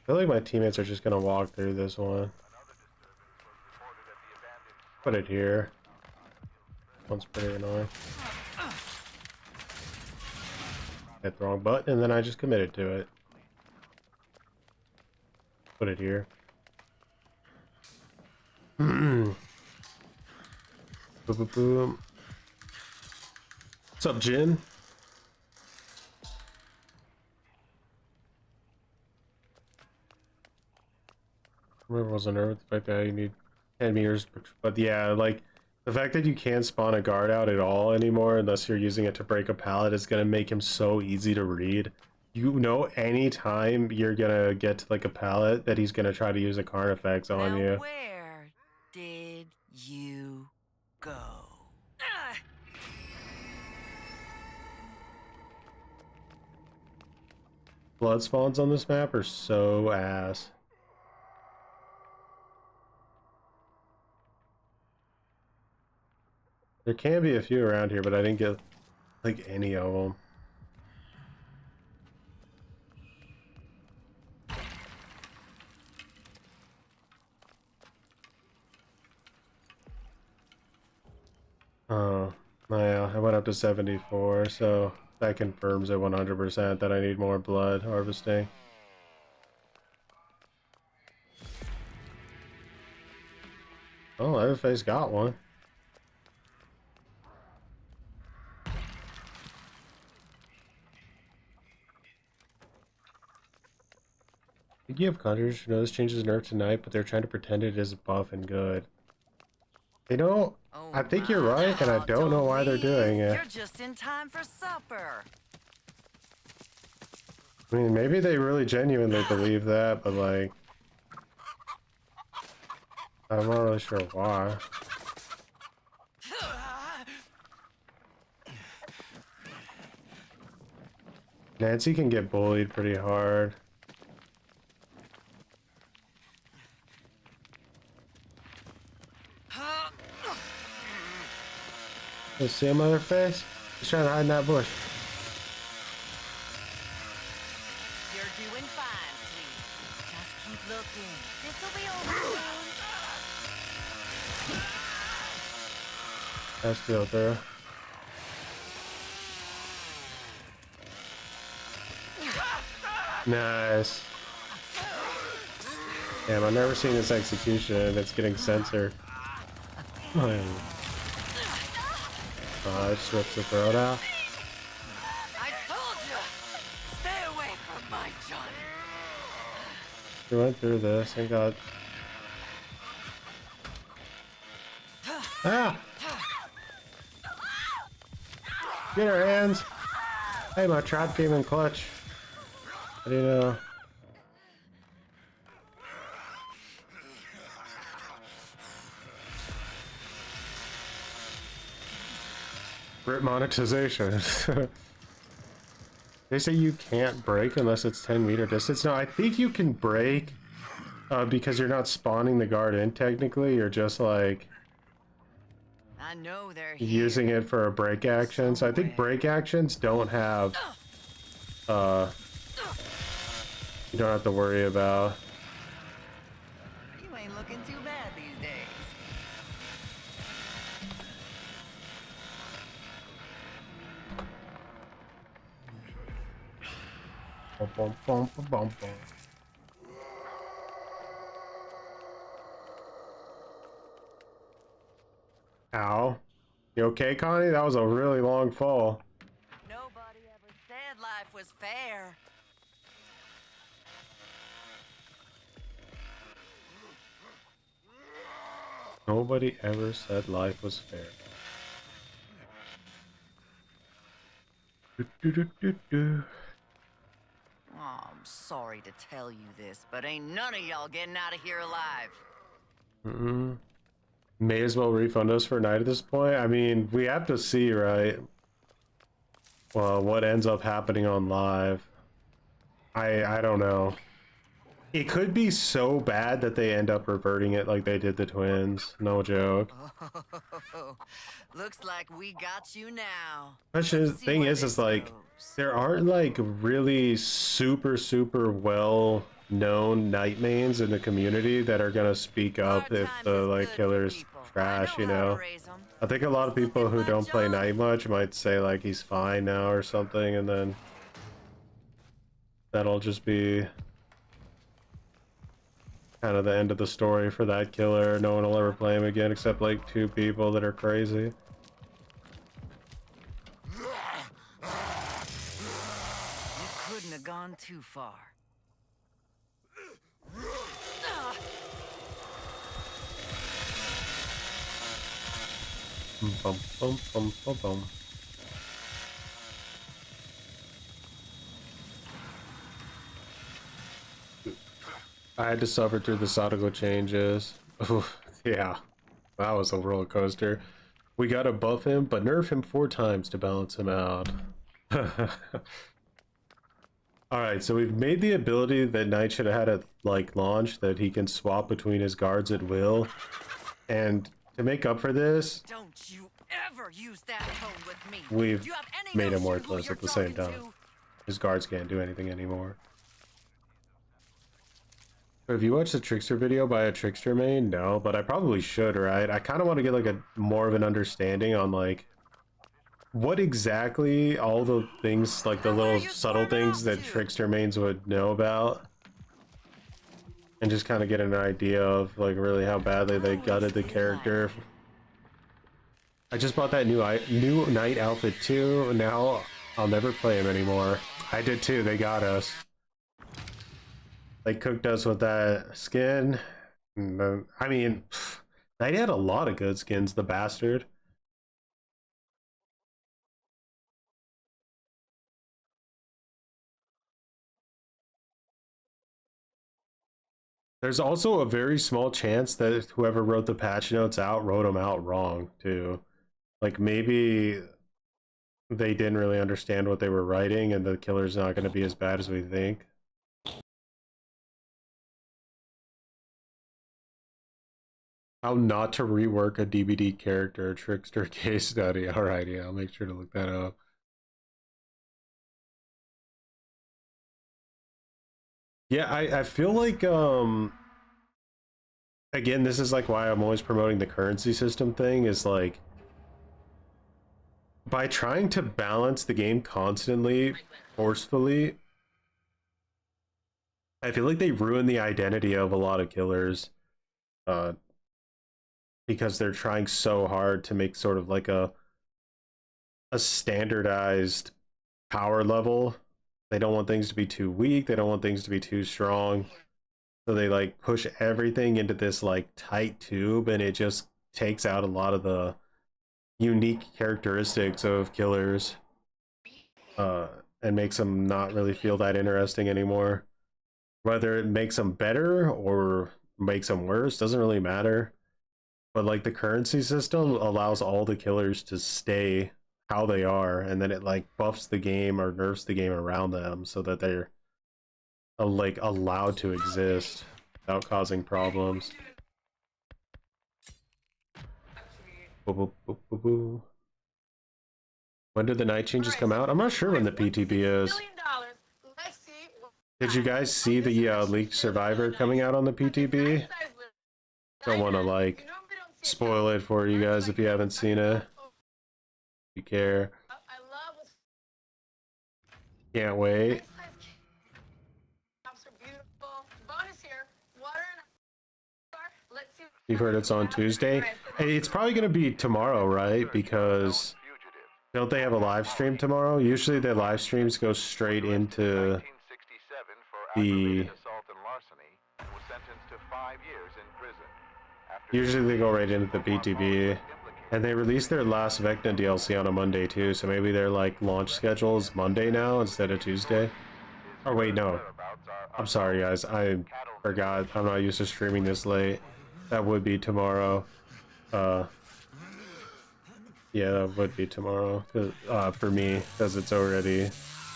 Speaker 1: feel like my teammates are just gonna walk through this one. Put it here. One's pretty annoying. Hit the wrong button and then I just committed to it. Put it here. Boom, boom, boom. What's up, Jin? Remember, wasn't there with the fact that you need 10 meters, but yeah, like the fact that you can't spawn a guard out at all anymore unless you're using it to break a pallet is gonna make him so easy to read. You know, anytime you're gonna get to like a pallet that he's gonna try to use a card effects on you.
Speaker 2: Where did you go?
Speaker 1: Blood spawns on this map are so ass. There can be a few around here, but I didn't get like any of them. Oh, yeah, I went up to 74, so that confirms it 100% that I need more blood harvesting. Oh, Leatherface got one. You have counters who know this changes nerf tonight, but they're trying to pretend it is buff and good. They don't. I think you're right, and I don't know why they're doing it.
Speaker 2: You're just in time for supper.
Speaker 1: I mean, maybe they really genuinely believe that, but like, I'm not really sure why. Nancy can get bullied pretty hard. Let's see him on their face. He's trying to hide in that bush.
Speaker 2: You're doing fine, sweetie. Just keep looking. This'll be over soon.
Speaker 1: That's still there. Nice. Damn, I've never seen this execution. It's getting censored. Oh, it strips the throat out.
Speaker 2: I told you! Stay away from my Johnny!
Speaker 1: We went through this and got... Ah! Get her hands! Hey, my trap came in clutch. How do you know? Rip monetization. They say you can't break unless it's 10-meter distance. No, I think you can break because you're not spawning the guard in technically. You're just like
Speaker 2: I know they're here.
Speaker 1: using it for a break action. So I think break actions don't have you don't have to worry about.
Speaker 2: You ain't looking too bad these days.
Speaker 1: Bum, bum, bum, bum, bum, bum. Ow. You okay, Connie? That was a really long fall.
Speaker 2: Nobody ever said life was fair.
Speaker 1: Nobody ever said life was fair. Do, do, do, do, do.
Speaker 2: Oh, I'm sorry to tell you this, but ain't none of y'all getting out of here alive.
Speaker 1: May as well refund us for a night at this point. I mean, we have to see, right? Well, what ends up happening on live. I don't know. It could be so bad that they end up reverting it like they did the twins. No joke.
Speaker 2: Oh, looks like we got you now.
Speaker 1: The thing is like, there aren't like really super well known night mains in the community that are gonna speak up if the like killer's trash, you know. I think a lot of people who don't play night much might say like he's fine now or something, and then that'll just be kind of the end of the story for that killer. No one will ever play him again except like 2 people that are crazy.
Speaker 2: You couldn't have gone too far.
Speaker 1: Bum, bum, bum, bum, bum. I had to suffer through the Sodical changes. Oof, yeah, that was a roller coaster. We gotta buff him, but nerf him 4 times to balance him out. Alright, so we've made the ability that Knight should have had at like launch, that he can swap between his guards at will. And to make up for this,
Speaker 2: Don't you ever use that tone with me.
Speaker 1: we've
Speaker 2: Do you have any
Speaker 1: made him
Speaker 2: notion who
Speaker 1: worthless
Speaker 2: you're
Speaker 1: at the same
Speaker 2: talking
Speaker 1: time.
Speaker 2: to?
Speaker 1: His guards can't do anything anymore. Have you watched the Trickster video by a Trickster main? No, but I probably should, right? I kind of want to get like a more of an understanding on like what exactly all the things, like the little subtle things that Trickster mains would know about, and just kind of get an idea of like really how badly they gutted the character. I just bought that new Knight outfit too. Now I'll never play him anymore. I did too. They got us. They cooked us with that skin. I mean, Knight had a lot of good skins, the bastard. There's also a very small chance that whoever wrote the patch notes out wrote them out wrong too. Like maybe they didn't really understand what they were writing and the killer's not going to be as bad as we think. How not to rework a DBD character, Trickster case study. Alright, yeah, I'll make sure to look that up. Yeah, I feel like, again, this is like why I'm always promoting the currency system thing, is like, by trying to balance the game constantly, forcefully, I feel like they ruined the identity of a lot of killers, uh, because they're trying so hard to make sort of like a standardized power level. They don't want things to be too weak. They don't want things to be too strong. So they like push everything into this like tight tube, and it just takes out a lot of the unique characteristics of killers, and makes them not really feel that interesting anymore. Whether it makes them better or makes them worse doesn't really matter. But like the currency system allows all the killers to stay how they are, and then it like buffs the game or nerfs the game around them so that they're like allowed to exist without causing problems. Boo, boo, boo, boo, boo. When did the night changes come out? I'm not sure when the PTB is. Did you guys see the leaked Survivor coming out on the PTB? Don't want to like spoil it for you guys if you haven't seen it. If you care. Can't wait. You've heard it's on Tuesday. Hey, it's probably going to be tomorrow, right? Because don't they have a live stream tomorrow? Usually the live streams go straight into the... Usually they go right into the PTB. And they released their last Vecna DLC on a Monday too, so maybe their like launch schedule is Monday now instead of Tuesday. Oh wait, no. I'm sorry guys, I forgot. I'm not used to streaming this late. That would be tomorrow. Yeah, that would be tomorrow. For me, because it's already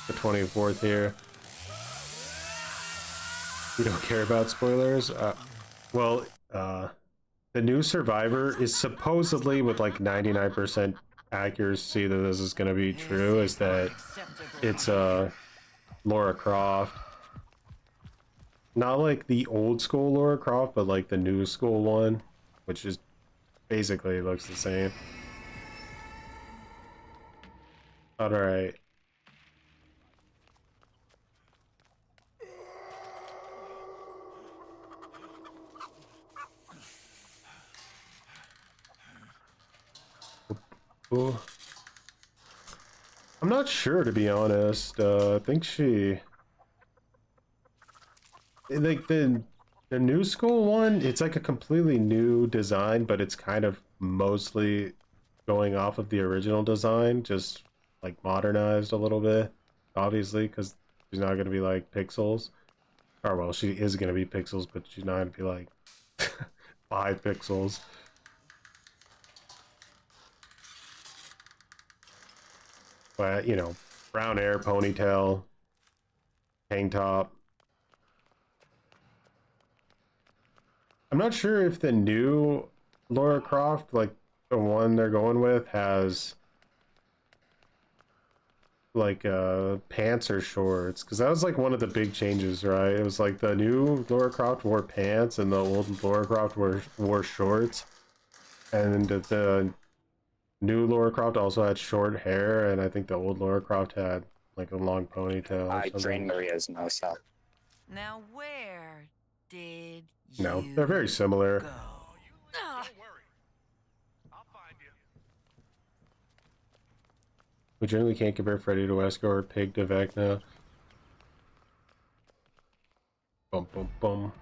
Speaker 1: the 24th here. You don't care about spoilers? Well, the new Survivor is supposedly, with like 99% accuracy that this is going to be true, is that it's Lara Croft. Not like the old school Lara Croft, but like the new school one, which is basically looks the same. Alright. I'm not sure, to be honest. I think she... Like, the new school one, it's like a completely new design, but it's kind of mostly going off of the original design, just, like, modernized a little bit, obviously, because she's not going to be, like, pixels. Or, well, she is going to be pixels, but she's not going to be, like, 5 pixels. But, you know, brown hair, ponytail, tank top. I'm not sure if the new Lara Croft, like the one they're going with, has like pants or shorts, because that was like one of the big changes, right? It was like the new Lara Croft wore pants and the old Lara Croft wore shorts, and the new Lara Croft also had short hair, and I think the old Lara Croft had like a long ponytail.
Speaker 8: I trained Maria's myself.
Speaker 2: Now where did
Speaker 1: No, they're very similar.
Speaker 2: go?
Speaker 1: We generally can't compare Freddy to Wesker or Pig to Vecna. Bum bum bum.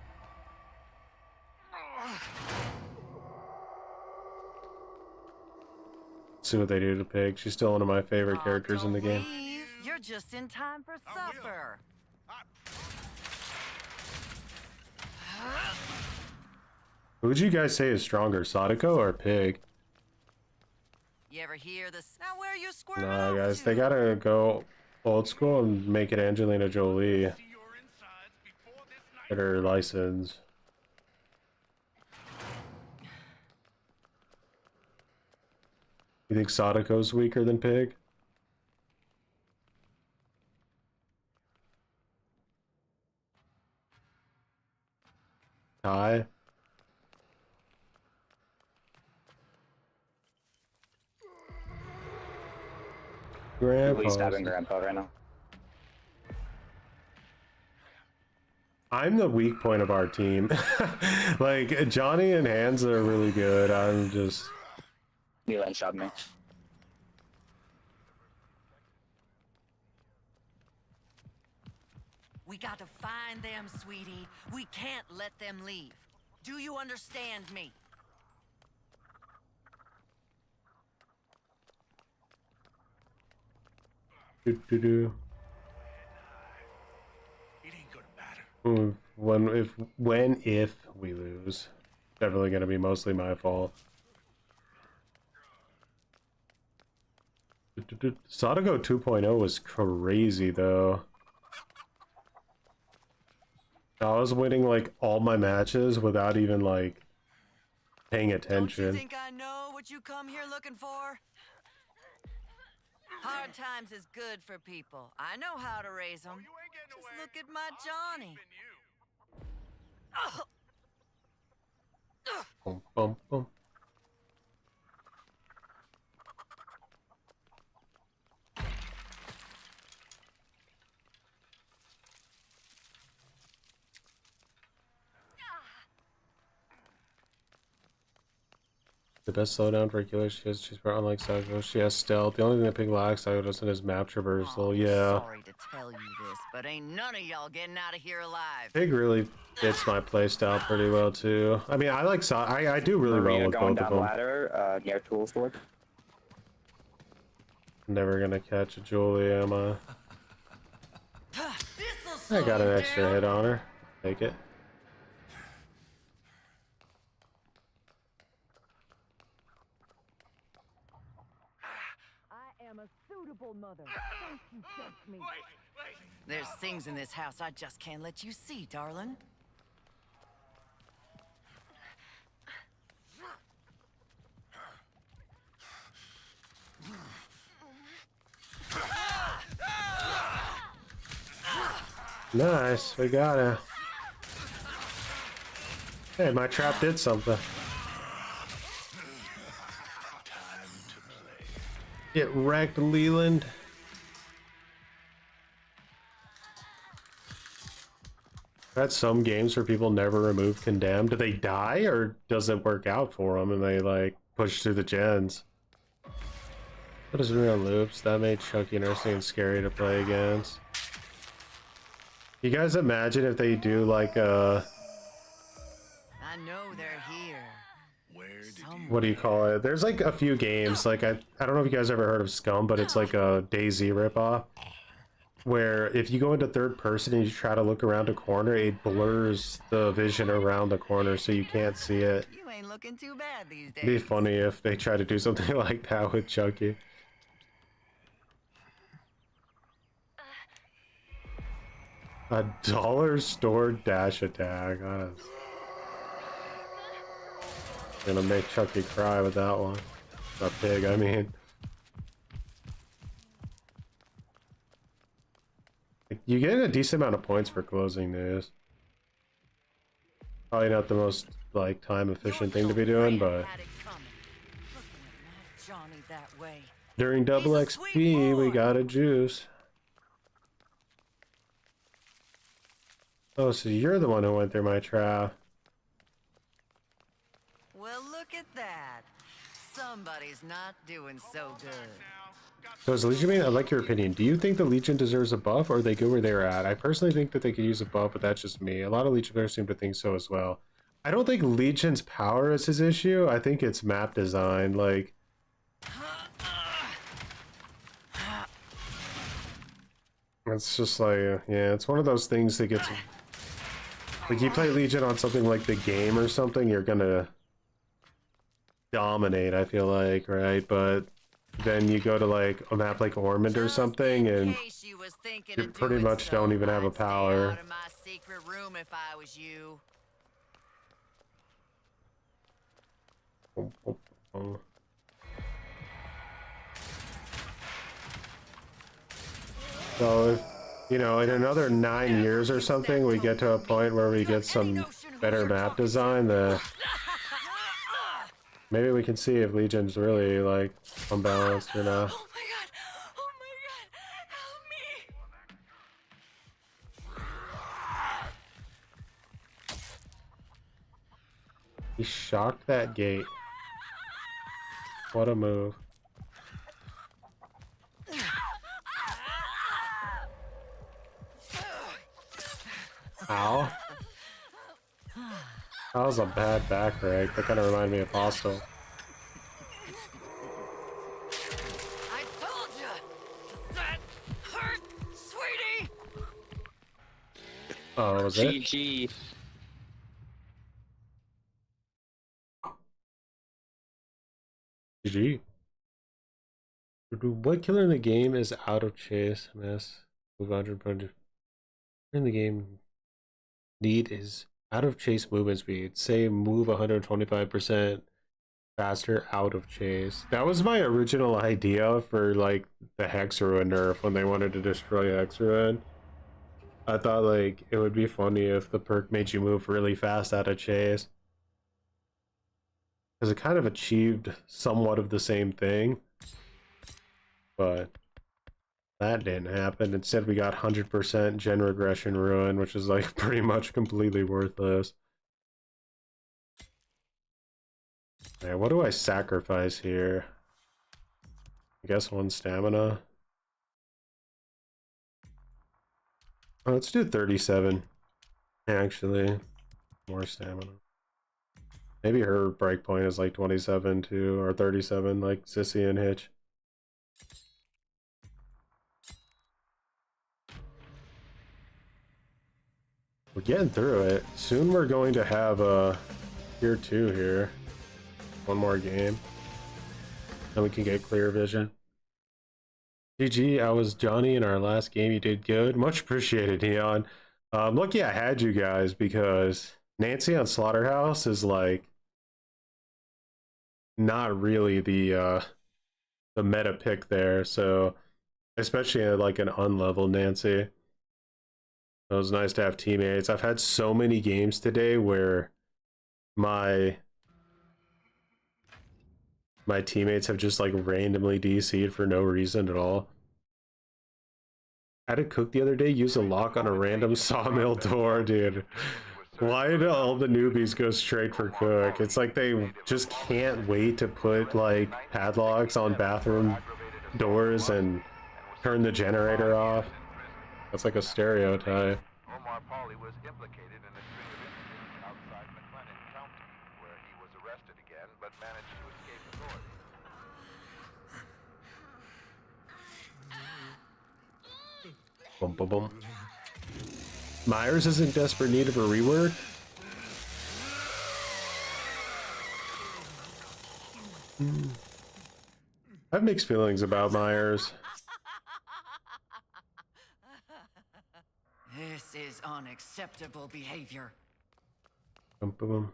Speaker 1: See what they do to Pig. She's still one of my favorite characters in the game.
Speaker 2: Leave. You're just in time for supper.
Speaker 1: Who would you guys say is stronger, Sadako or Pig?
Speaker 2: You ever hear this? Now where you squirrel
Speaker 1: Nah,
Speaker 2: off
Speaker 1: guys,
Speaker 2: to?
Speaker 1: they gotta go old school and make it Angelina Jolie. Get her license. You think Sadako's weaker than Pig? Tie?
Speaker 8: At least
Speaker 1: Grandpa.
Speaker 8: having Grandpa right now.
Speaker 1: I'm the weak point of our team. Like, Johnny and Hands are really good. I'm just...
Speaker 8: Leland shot me.
Speaker 2: We got to find them, sweetie. We can't let them leave. Do you understand me?
Speaker 1: Do.
Speaker 5: It ain't gonna matter.
Speaker 1: If we lose, definitely gonna be mostly my fault. Sadago 2.0 was crazy though. I was winning like all my matches without even like paying attention.
Speaker 2: Don't you think I know what you come here looking for? Hard times is good for people. I know how to raise them. Just look at my Johnny.
Speaker 1: Bum, bum, bum. The best slowdown for killer she has cheeseburger unlike Sago. She has stealth. The only thing that Pig lacks Sago doesn't is map traversal.
Speaker 2: Oh,
Speaker 1: Yeah.
Speaker 2: sorry to tell you this, but ain't none of y'all getting out of here alive.
Speaker 1: Pig really fits my playstyle pretty well too. I mean, I like I do really
Speaker 8: Maria
Speaker 1: well with
Speaker 8: going
Speaker 1: both of
Speaker 8: down
Speaker 1: them.
Speaker 8: ladder near tools board.
Speaker 1: Never gonna catch a Julie, am I?
Speaker 2: This'll
Speaker 1: I got
Speaker 2: slow
Speaker 1: an
Speaker 2: you
Speaker 1: extra
Speaker 2: down.
Speaker 1: hit on her. Take it.
Speaker 2: I am a suitable mother. Don't you judge me. There's things in this house I just can't let you see, darling.
Speaker 1: Nice, we got it. Hey, my trap did something. Get wrecked, Leland. That's some games where people never remove condemned. Do they die or does it work out for them and they like push through the gens? What is real loops? That made Chucky interesting and scary to play against. You guys imagine if they do like
Speaker 2: I know they're here.
Speaker 1: what do you call it? There's like a few games, like I don't know if you guys ever heard of Scum, but it's like a DayZ ripoff. Where if you go into third person and you try to look around a corner, it blurs the vision around the corner so you can't see it.
Speaker 2: You ain't looking too bad these days.
Speaker 1: It'd be funny if they try to do something like that with Chucky. A dollar store dash attack. Honest. Gonna make Chucky cry with that one. A pig, I mean. You get a decent amount of points for closing news. Probably not the most like time efficient thing to be doing, but during double XP we got a juice. Oh, so you're the one who went through my trap.
Speaker 2: Well, look at that. Somebody's not doing so good.
Speaker 1: So as Legion main, I'd like your opinion. Do you think the Legion deserves a buff or are they good where they're at? I personally think that they could use a buff, but that's just me. A lot of Legion players seem to think so as well. I don't think Legion's power is his issue. I think it's map design. Like, it's just like, yeah, it's one of those things that gets... Like, you play Legion on something like the game or something, you're gonna dominate, I feel like, right? But then you go to, like, a map like Ormond or something, and you pretty much don't even have a power. So if, you know, in another 9 years or something, we get to a point where we get some better map design, that maybe we can see if Legion's really, like, unbalanced or not.
Speaker 2: Oh my god! Oh my god! Help me!
Speaker 1: He shocked that gate. What a move. Ow. That was a bad back rake. That kind of reminded me of Hostel.
Speaker 2: I told you! That hurt, sweetie!
Speaker 1: Oh, was it?
Speaker 8: GG.
Speaker 1: GG. What killer in the game is out of chase? Miss. Move 100 in the game. Need is out of chase movement speed. Say move 125% faster out of chase. That was my original idea for like the Hex Ruin nerf when they wanted to destroy Hex Ruin. I thought like it would be funny if the perk made you move really fast out of chase. Because it kind of achieved somewhat of the same thing. But that didn't happen. Instead we got 100% gen regression ruin, which is like pretty much completely worthless. Alright, what do I sacrifice here? I guess 1 stamina. Oh, let's do 37. Actually, more stamina. Maybe her breakpoint is like 27 too, or 37 like Sissy and Hitch. We're getting through it. Soon we're going to have a tier 2 here. One more game. Then we can get clear vision. GG, I was Johnny in our last game. You did good. Much appreciated, Neon. Lucky I had you guys because Nancy on Slaughterhouse is like not really the meta pick there. So especially like an unleveled Nancy. It was nice to have teammates. I've had so many games today where my teammates have just like randomly DC'd for no reason at all. I had to cook the other day, use a lock on a random sawmill door, dude. Why do all the newbies go straight for cook? It's like they just can't wait to put like padlocks on bathroom doors and turn the generator off. That's like a stereotype.
Speaker 4: Omar Pauly was implicated in a string of incidents outside McLennan County, where he was arrested again, but managed to escape authorities.
Speaker 1: Boom, boom, boom. Myers is in desperate need of a rework. I have mixed feelings about Myers.
Speaker 2: This is unacceptable behavior.
Speaker 1: Boom, boom, boom.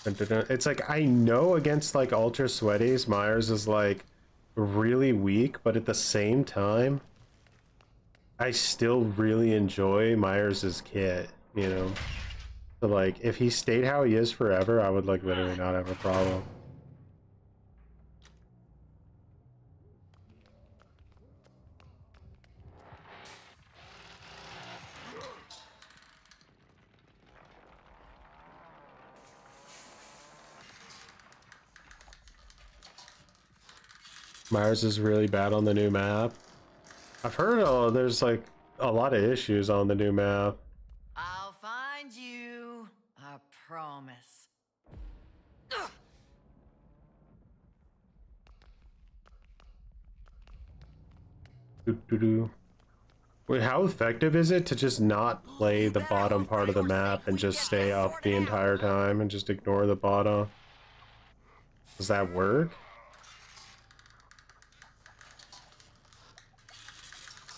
Speaker 1: It's like I know against like ultra sweaties, Myers is like really weak, but at the same time, I still really enjoy Myers' kit, you know. So like if he stayed how he is forever, I would like literally not have a problem. Myers is really bad on the new map. I've heard there's like a lot of issues on the new map.
Speaker 2: I'll find you. I promise. Ugh.
Speaker 1: Wait, how effective is it to just not play the bottom part of the map and just stay up the entire time and just ignore the bottom? Does that work?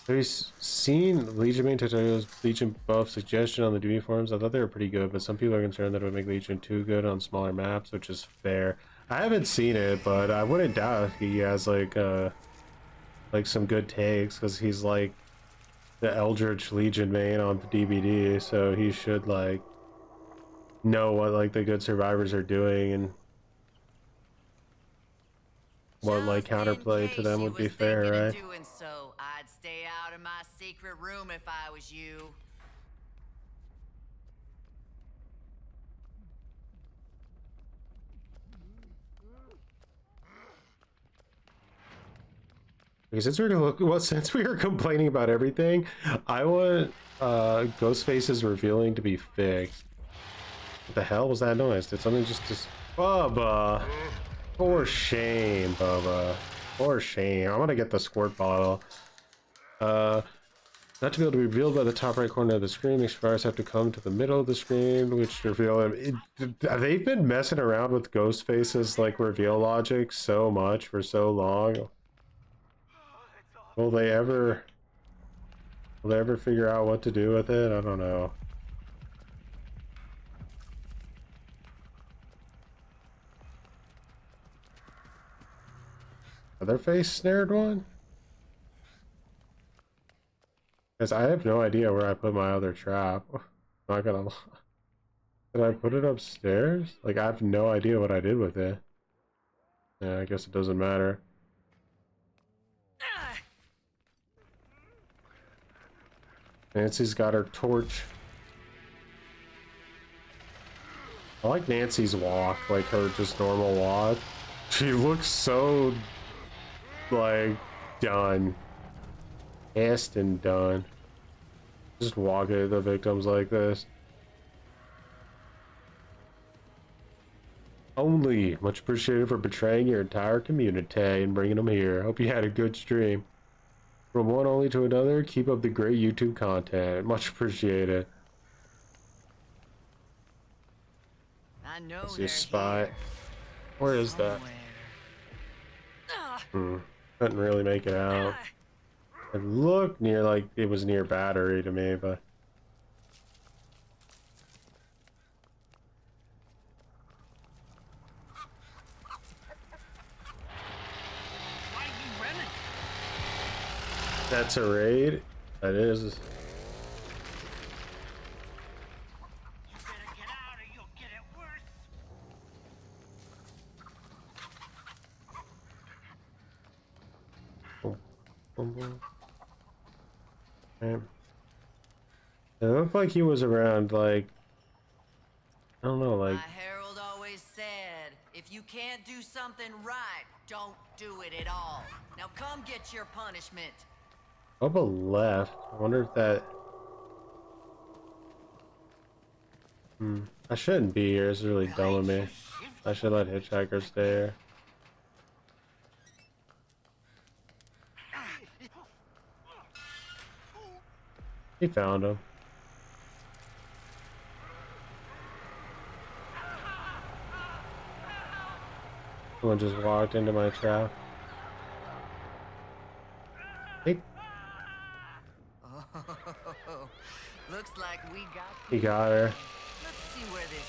Speaker 1: Have you seen Legion main tutorials, Legion buff suggestion on the duty forums? I thought they were pretty good, but some people are concerned that it would make Legion too good on smaller maps, which is fair. I haven't seen it, but I wouldn't doubt he has like some good takes, because he's like the Eldritch Legion main on DBD, so he should like know what like the good survivors are doing. And what like
Speaker 2: Just in
Speaker 1: counterplay to
Speaker 2: case
Speaker 1: them
Speaker 2: you
Speaker 1: would be
Speaker 2: was
Speaker 1: fair,
Speaker 2: thinking of
Speaker 1: right?
Speaker 2: doing so, I'd stay out of my secret room if I was you.
Speaker 1: Okay, since we're well, since we were complaining about everything, I want Ghostface's revealing to be fixed. What the hell was that noise? Did something just Bubba? For shame, Bubba. For shame. I'm gonna get the squirt bottle. Not to be able to be revealed by the top right corner of the screen, explorers have to come to the middle of the screen, which reveal him. They've been messing around with Ghostface's like reveal logic so much for so long. Will they ever figure out what to do with it? I don't know. Other face snared one? Because I have no idea where I put my other trap. Not gonna lie. Did I put it upstairs? Like, I have no idea what I did with it. Yeah, I guess it doesn't matter. Nancy's got her torch. I like Nancy's walk, like her just normal walk. She looks so, like, done. Past and done. Just walking at the victims like this. Only much appreciated for betraying your entire community and bringing them here. Hope you had a good stream. From one only to another, keep up the great YouTube content. Much appreciated.
Speaker 2: I know
Speaker 1: I see a spot. Where is that? Couldn't really make it out. It looked near, like it was near battery to me, but
Speaker 5: Why are you running?
Speaker 1: that's a raid. That is.
Speaker 5: You better get out or you'll get it worse.
Speaker 1: Okay. It looked like he was around, like, I don't know, like,
Speaker 2: My herald always said, if you can't do something right, don't do it at all. Now come get your punishment.
Speaker 1: up a left. I wonder if that. I shouldn't be here. It's really dumb of me. I should let Hitchhiker stay here. He found him. Someone just walked into my trap. Hey,
Speaker 2: Oh, looks like we got.
Speaker 1: he got her.
Speaker 2: Let's see where this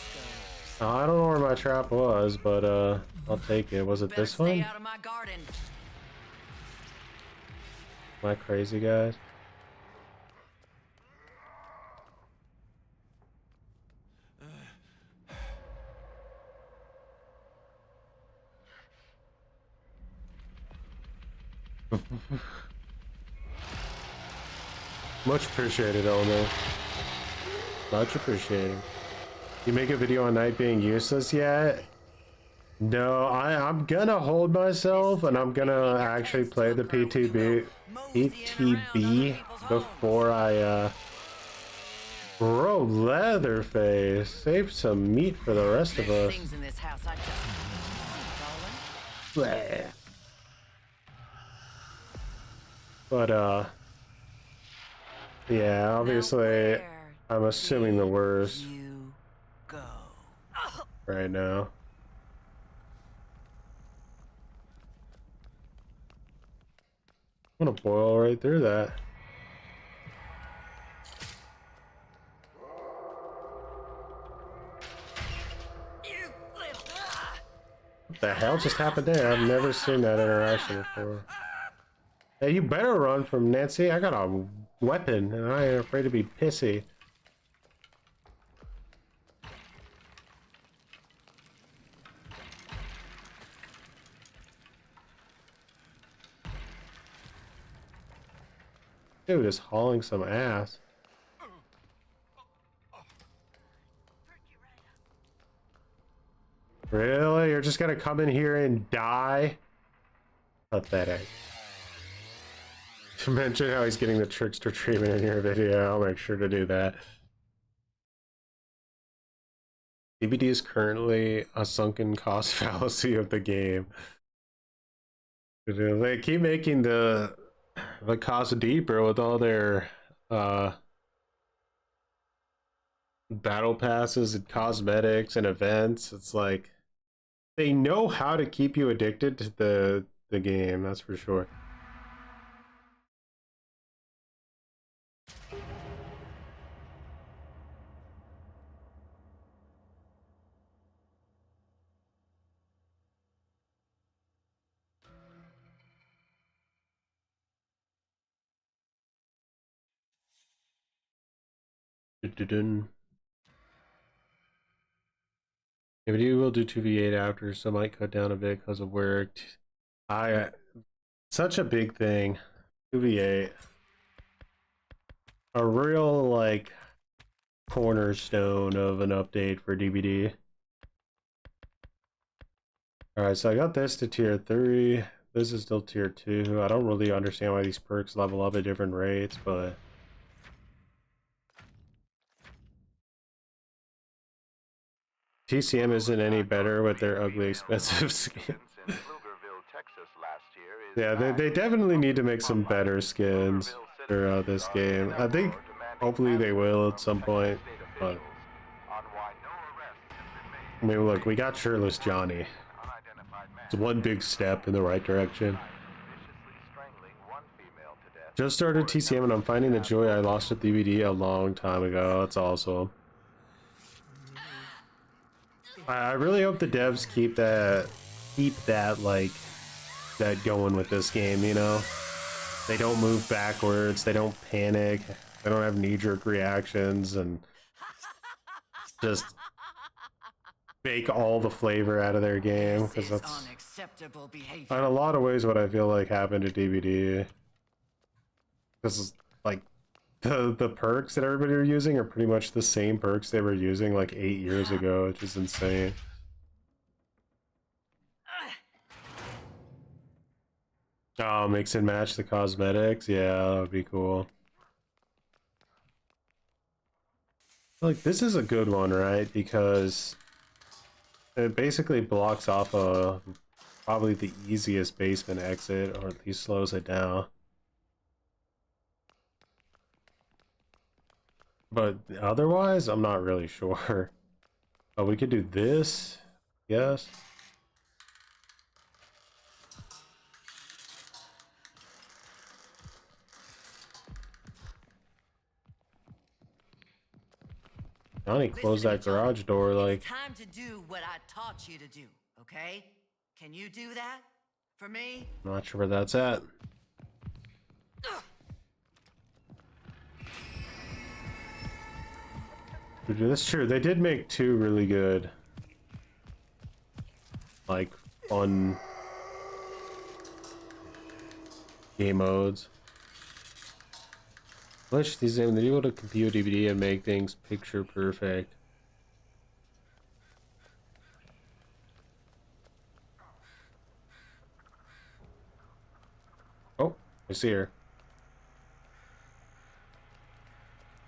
Speaker 2: goes.
Speaker 1: I don't know where my trap was, but I'll take it. Was it
Speaker 2: Better
Speaker 1: this
Speaker 2: stay
Speaker 1: one?
Speaker 2: out of my garden.
Speaker 1: Am I crazy, guys? Much appreciated, Elmer. Much appreciated. You make a video on night being useless yet? No, I'm gonna hold myself and I'm gonna actually play the PTB before I Bro, Leatherface, save some meat for the rest of us.
Speaker 2: Things in this house I just
Speaker 1: Bleh. But yeah, obviously I'm assuming the worst
Speaker 2: you go.
Speaker 1: right now. I'm gonna boil right through that.
Speaker 2: You little.
Speaker 1: What the hell just happened there? I've never seen that interaction before. Hey, you better run from Nancy. I got a weapon and I ain't afraid to be pissy. Dude is hauling some ass. Really? You're just gonna come in here and die? Pathetic. To mention how he's getting the trickster treatment in your video, I'll make sure to do that. DBD is currently a sunken cost fallacy of the game. They keep making the cost deeper with all their battle passes and cosmetics and events. It's like they know how to keep you addicted to the game, that's for sure. If you will do 2v8 after, so might cut down a bit because of work. Such a big thing. 2v8. A real, like, cornerstone of an update for DBD. Alright, so I got this to tier 3. This is still tier 2. I don't really understand why these perks level up at different rates, but... TCM isn't any better with their ugly, expensive skins. Yeah, they definitely need to make some better skins for this game. I think hopefully they will at some point. But I mean, look, we got shirtless Johnny. It's one big step in the right direction. Just started TCM and I'm finding the joy I lost at DVD a long time ago. That's awesome. I really hope the devs keep that like that going with this game, you know? They don't move backwards, they don't panic, they don't have knee-jerk reactions, and just bake all the flavor out of their game, because that's in a lot of ways what I feel like happened to DVD. This is like the perks that everybody are using are pretty much the same perks they were using like 8 years ago, which is insane. Oh, mix and match the cosmetics? Yeah, that would be cool. Like, this is a good one, right? Because it basically blocks off probably the easiest basement exit, or at least slows it down. But otherwise, I'm not really sure. Oh, we could do this, yes. Johnny closed that garage door like...
Speaker 2: It's time to do what I taught you to do, okay? Can you do that for me?
Speaker 1: I'm not sure where that's at. That's true. They did make 2 really good, like, fun game modes. Glitch these in, they're able to compute DVD and make things picture perfect. Oh, I see her.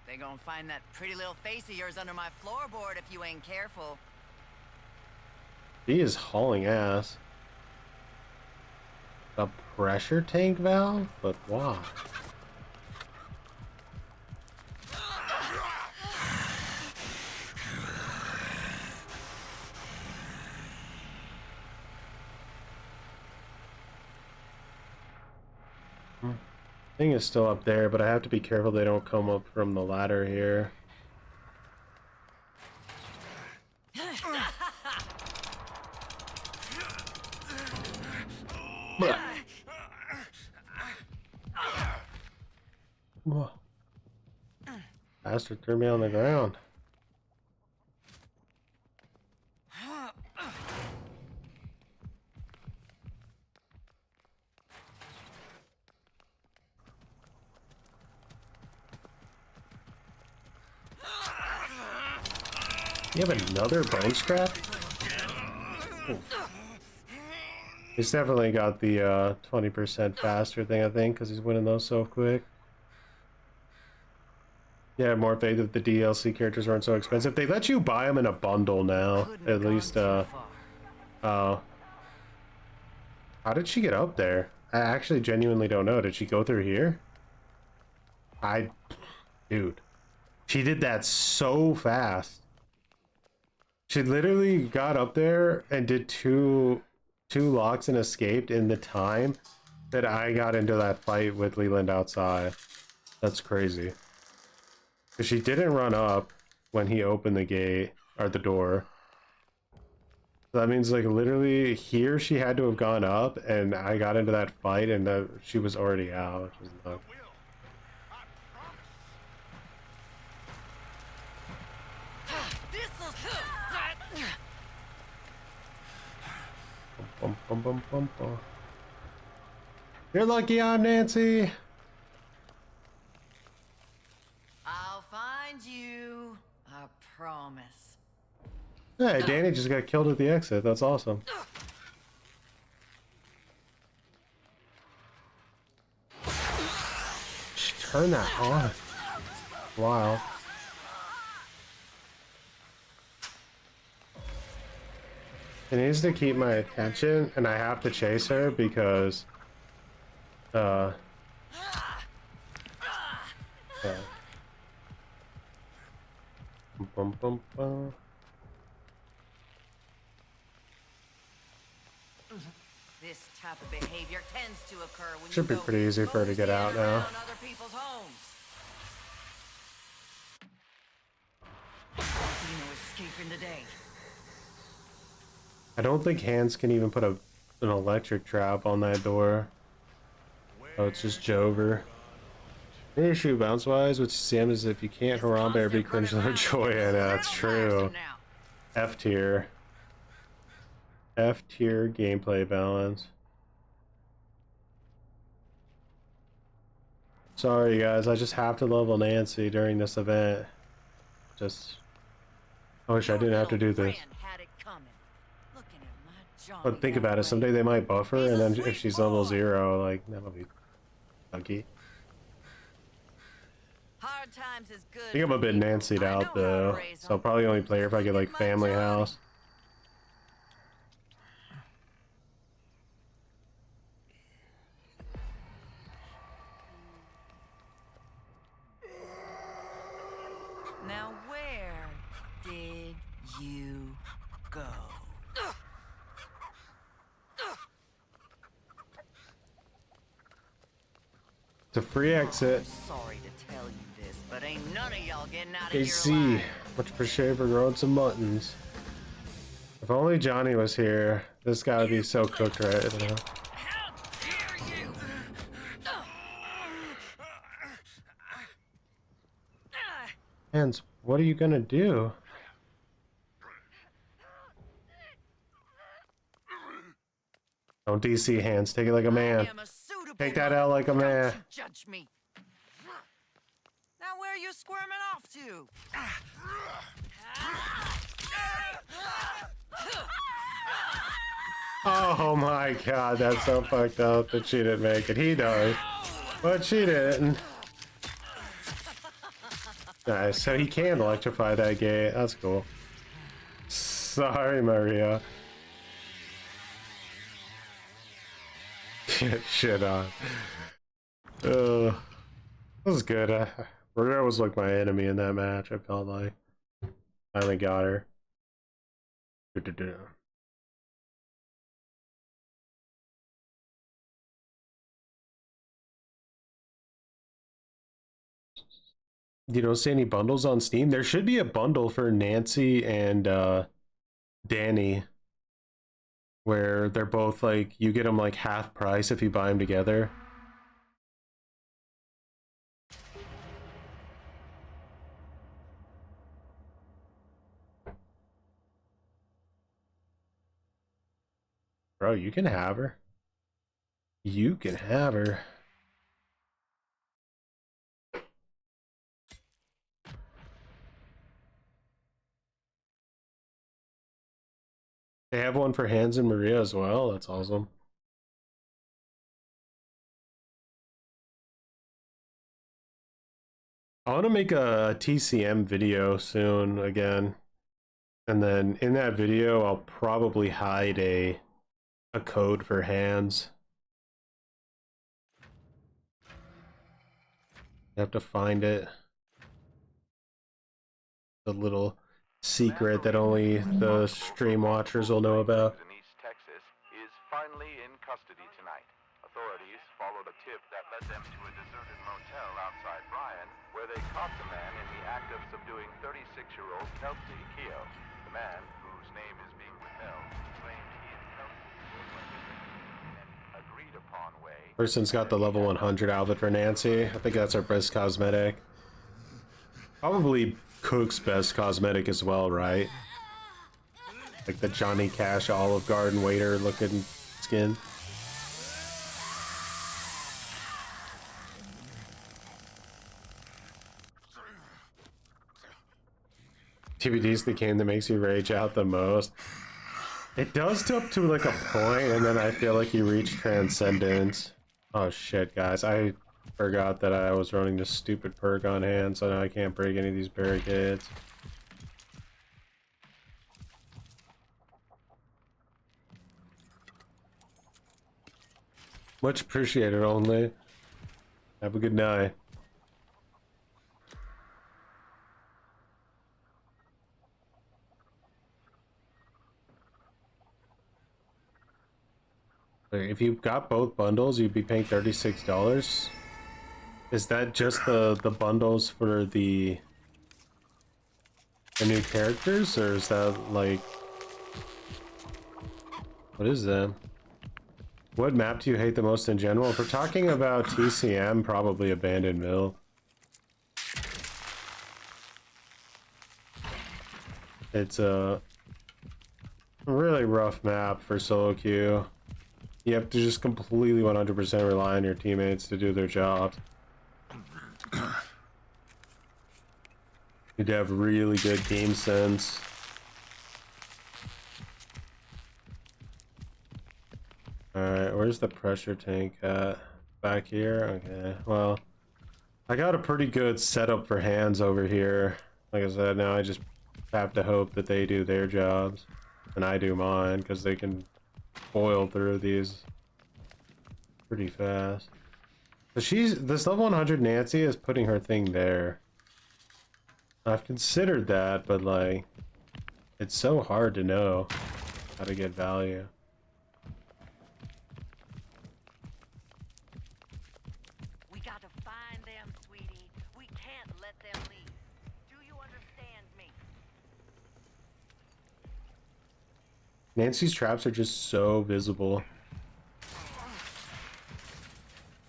Speaker 2: They gonna find that pretty little face of yours under my floorboard if you ain't careful.
Speaker 1: He is hauling ass. A pressure tank valve? But why? Thing is still up there, but I have to be careful they don't come up from the ladder here. Whoa. Bastard threw me on the ground. You have another bone scrap? Oof. He's definitely got the 20% faster thing, I think, because he's winning those so quick. Yeah, more faith that the DLC characters weren't so expensive. They let you buy them in a bundle now, at least. How did she get up there? I actually genuinely don't know. Did she go through here? Dude, she did that so fast. She literally got up there and did two locks and escaped in the time that I got into that fight with Leland outside. That's crazy. Because she didn't run up when he opened the gate or the door. So that means like literally here she had to have gone up and I got into that fight and she was already out, which was nuts. Bum, bum, bum, bum, bum. You're lucky I'm Nancy.
Speaker 2: I'll find you. I promise.
Speaker 1: Hey, Danny just got killed at the exit. That's awesome. She turned that on. Wow. It needs to keep my attention, and I have to chase her because, yeah. Bum, bum, bum.
Speaker 2: This type of behavior tends to occur when
Speaker 1: Should be
Speaker 2: you go
Speaker 1: pretty easy for her to get out now.
Speaker 2: around other people's homes. No escaping today.
Speaker 1: I don't think Hands can even put an electric trap on that door. Oh, it's just Jover. The issue bounce-wise with TCM is if you can't Harambe or be cringe Lord Choy, and that's true. F tier. F tier gameplay balance. Sorry guys, I just have to level Nancy during this event. I wish I didn't have to do this. But think about it, someday they might buff her, and then if she's level 0, like, that'll be funky. I think I'm a bit Nancied out though, so I'll probably only play her if I get like Family House.
Speaker 2: Now where did you go?
Speaker 1: It's a free exit.
Speaker 2: Sorry to tell you this, but ain't none of y'all getting out of
Speaker 1: AC,
Speaker 2: here alive.
Speaker 1: much appreciated for growing some muttons. If only Johnny was here, this guy would be so cooked right now.
Speaker 2: How dare you!
Speaker 1: Hands, what are you gonna do? Don't DC Hands, take it like a man. Take that L like a man.
Speaker 2: Judge me. Now where are you squirming off to?
Speaker 1: Oh my god, that's so fucked up that she didn't make it. He does, but she didn't. Nice, so he can electrify that gate. That's cool. Sorry, Maria. Shit on. This is good. Maria was like my enemy in that match, I felt like. Finally got her. You don't see any bundles on Steam? There should be a bundle for Nancy and Danny where they're both like, you get them like half price if you buy them together. Bro, you can have her. You can have her. They have one for Hans and Maria as well. That's awesome. I want to make a TCM video soon again. And then in that video, I'll probably hide a code for Hans. You have to find it. The little secret that only the stream watchers will know about.
Speaker 4: In East Texas is finally in custody tonight. Authorities followed a tip that led them to a deserted motel outside Bryan, where they caught the man in the act of subduing 36-year-old Kelsey Keogh. The man, whose name is being withheld, claimed he and Kelsey were in an agreed-upon way.
Speaker 1: Person's got the level 100 outfit for Nancy. I think that's our best cosmetic. Probably Cook's best cosmetic as well, right? Like the Johnny Cash Olive Garden waiter looking skin. TBD's the game that makes you rage out the most. It does up to like a point, and then I feel like you reach transcendence. Oh shit, guys. I forgot that I was running this stupid perk on hand, so now I can't break any of these barricades. Much appreciated, only. Have a good night. If you got both bundles, you'd be paying $36. Is that just the bundles for the new characters, or is that like, what is that? What map do you hate the most in general? If we're talking about TCM, probably Abandoned Mill. It's a really rough map for solo queue. You have to just completely 100% rely on your teammates to do their jobs. You'd have really good game sense. Alright, where's the pressure tank at? Back here? Okay, well, I got a pretty good setup for Hands over here. Like I said, now I just have to hope that they do their jobs and I do mine, because they can boil through these pretty fast. But this level 100 Nancy is putting her thing there. I've considered that, but like, it's so hard to know how to get value.
Speaker 2: We gotta find them, sweetie. We can't let them leave. Do you understand me?
Speaker 1: Nancy's traps are just so visible.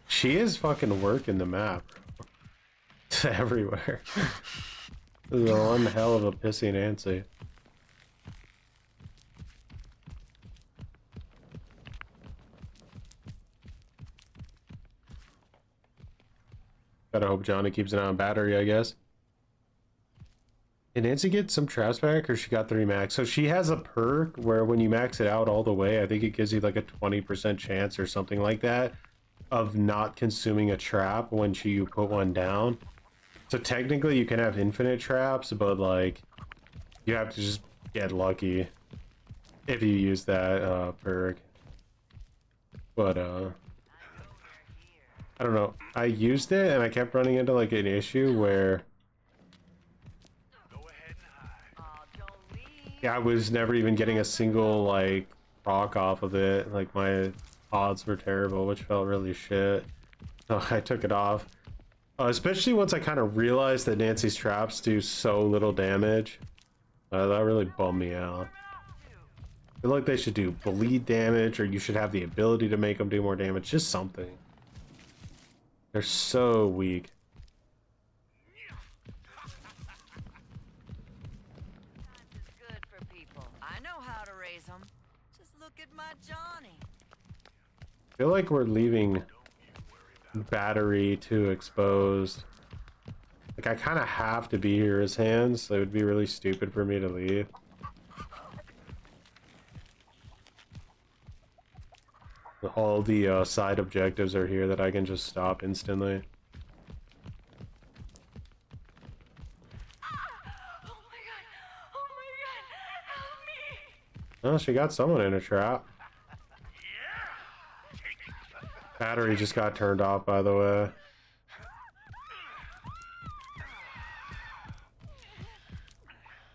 Speaker 1: She is fucking working the map. It's everywhere. This is one hell of a pissy Nancy. Gotta hope Johnny keeps an eye on battery, I guess. Did Nancy get some traps back, or she got 3 max? So she has a perk where when you max it out all the way, I think it gives you like a 20% chance or something like that of not consuming a trap when you put one down. So technically you can have infinite traps, but like, you have to just get lucky if you use that perk. But I don't know. I used it and I kept running into like an issue where I was never even getting a single like proc off of it. Like my odds were terrible, which felt really shit. So I took it off. Especially once I kind of realized that Nancy's traps do so little damage. That really bummed me out. I feel like they should do bleed damage, or you should have the ability to make them do more damage. Just something. They're so weak.
Speaker 2: Good for people. I know how to raise them. Just look at my Johnny.
Speaker 1: I feel like we're leaving battery too exposed. Like, I kind of have to be here as Hands, so it would be really stupid for me to leave. All the side objectives are here that I can just stop instantly. Oh, she got someone in a trap. Battery just got turned off, by the way.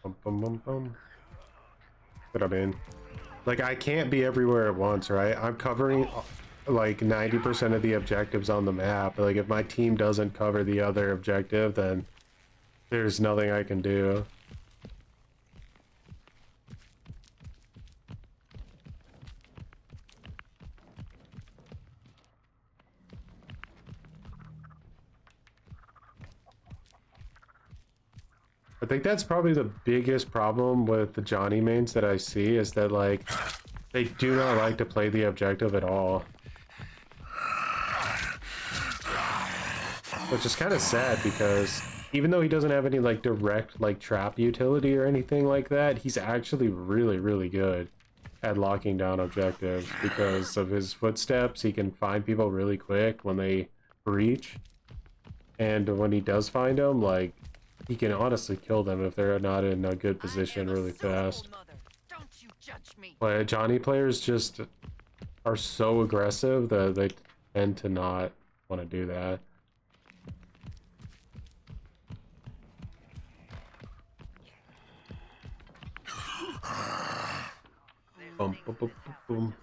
Speaker 1: Bum, bum, bum, bum. What I mean, like, I can't be everywhere at once, right? I'm covering like 90% of the objectives on the map. Like, if my team doesn't cover the other objective, then there's nothing I can do. I think that's probably the biggest problem with the Johnny mains that I see, is that, like, they do not like to play the objective at all. Which is kind of sad, because even though he doesn't have any, like, direct, like, trap utility or anything like that, he's actually really, really good at locking down objectives. Because of his footsteps, he can find people really quick when they breach. And when he does find them, like, he can honestly kill them if they're not in a good position really fast. But Johnny players just are so aggressive that they tend to not want to do that. Boom, boom, boom, boom.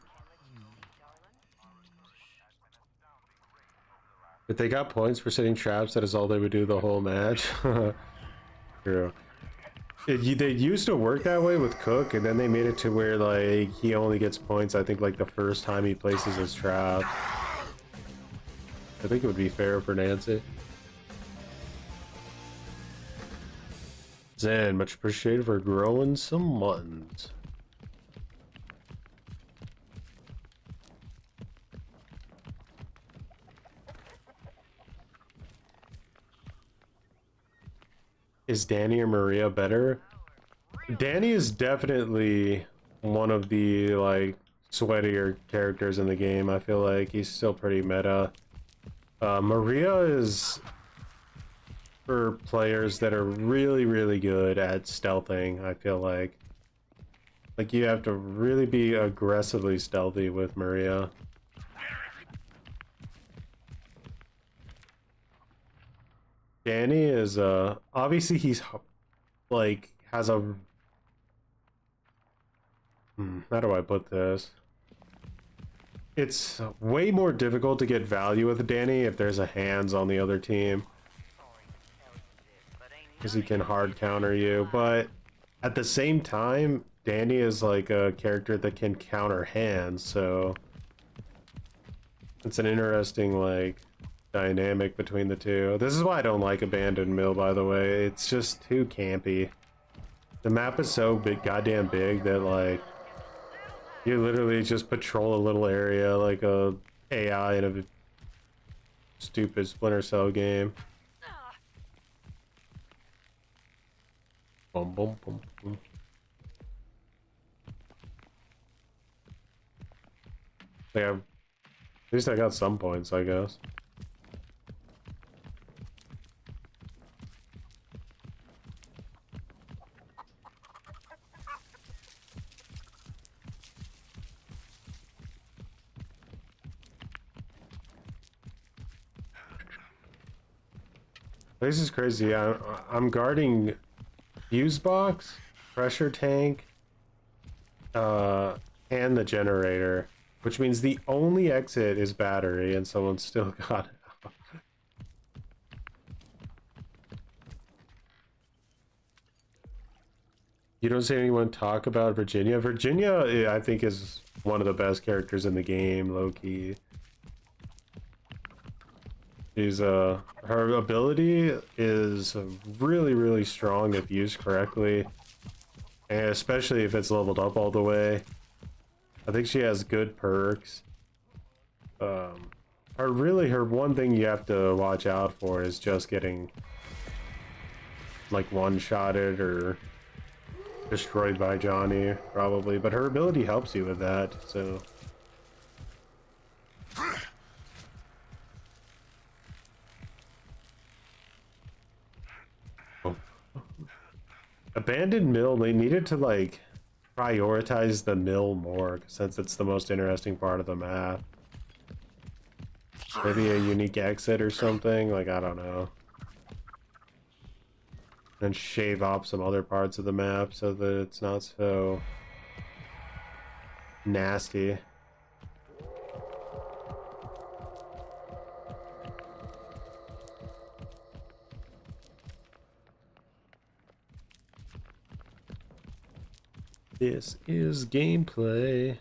Speaker 1: If they got points for setting traps, that is all they would do the whole match. True. They used to work that way with Cook, and then they made it to where, like, he only gets points, I think, like, the first time he places his trap. I think it would be fair for Nancy. Zen, much appreciated for growing some muttons. Is Danny or Maria better? Danny is definitely one of the, like, sweatier characters in the game. I feel like he's still pretty meta. Maria is for players that are really, really good at stealthing, I feel like. Like, you have to really be aggressively stealthy with Maria. Danny is, obviously he's, like, has a... how do I put this? It's way more difficult to get value with Danny if there's a hands on the other team. Because he can hard counter you, but at the same time, Danny is like a character that can counter hands, so... it's an interesting, like, dynamic between the two. This is why I don't like Abandoned Mill, by the way. It's just too campy. The map is so big, goddamn big, that, like, you literally just patrol a little area like a AI in a stupid Splinter Cell game. Boom, boom, boom, boom. Yeah, at least I got some points, I guess. This is crazy. I'm guarding fuse box, pressure tank, and the generator, which means the only exit is battery, and someone still got it out. You don't see anyone talk about Virginia. Virginia, I think, is one of the best characters in the game, low-key. She's, her ability is really, really strong if used correctly. And especially if it's leveled up all the way. I think she has good perks. Her one thing you have to watch out for is just getting, like, one-shotted or destroyed by Johnny, probably. But her ability helps you with that, so... Abandoned mill, they needed to like prioritize the mill more since it's the most interesting part of the map. Maybe a unique exit or something, like I don't know. And shave off some other parts of the map so that it's not so nasty. This is gameplay.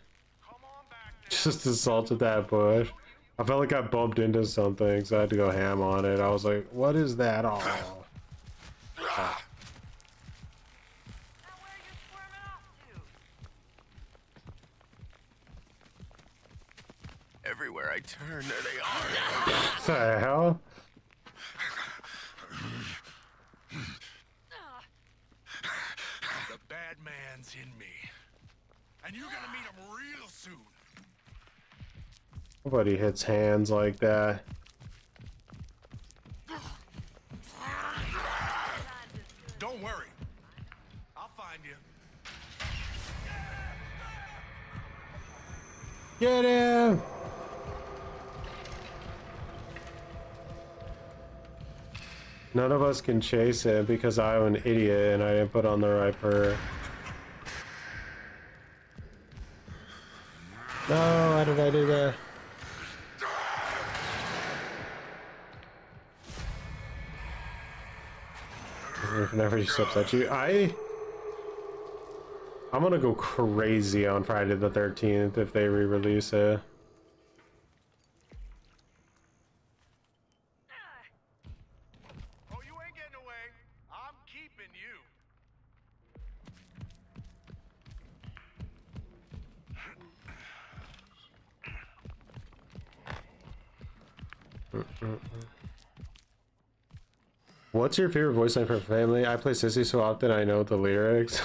Speaker 1: Just assaulted that bush. I felt like I bumped into something, so I had to go ham on it. I was like, what is that? Oh. Ah.
Speaker 2: Now where you squirming off to?
Speaker 5: Everywhere I turn, there they are.
Speaker 1: What the hell?
Speaker 5: The bad man's in me. And you're gonna meet him real soon.
Speaker 1: Nobody hits hands like that.
Speaker 5: Don't worry. I'll find you.
Speaker 1: Get him! None of us can chase it because I'm an idiot and I didn't put on the right perk. No, why did I do that? Whenever he steps at you, I'm gonna go crazy on Friday the 13th if they re-release it.
Speaker 5: Oh, you ain't getting away. I'm keeping you.
Speaker 1: What's your favorite voice line for family? I play Sissy so often I know the lyrics.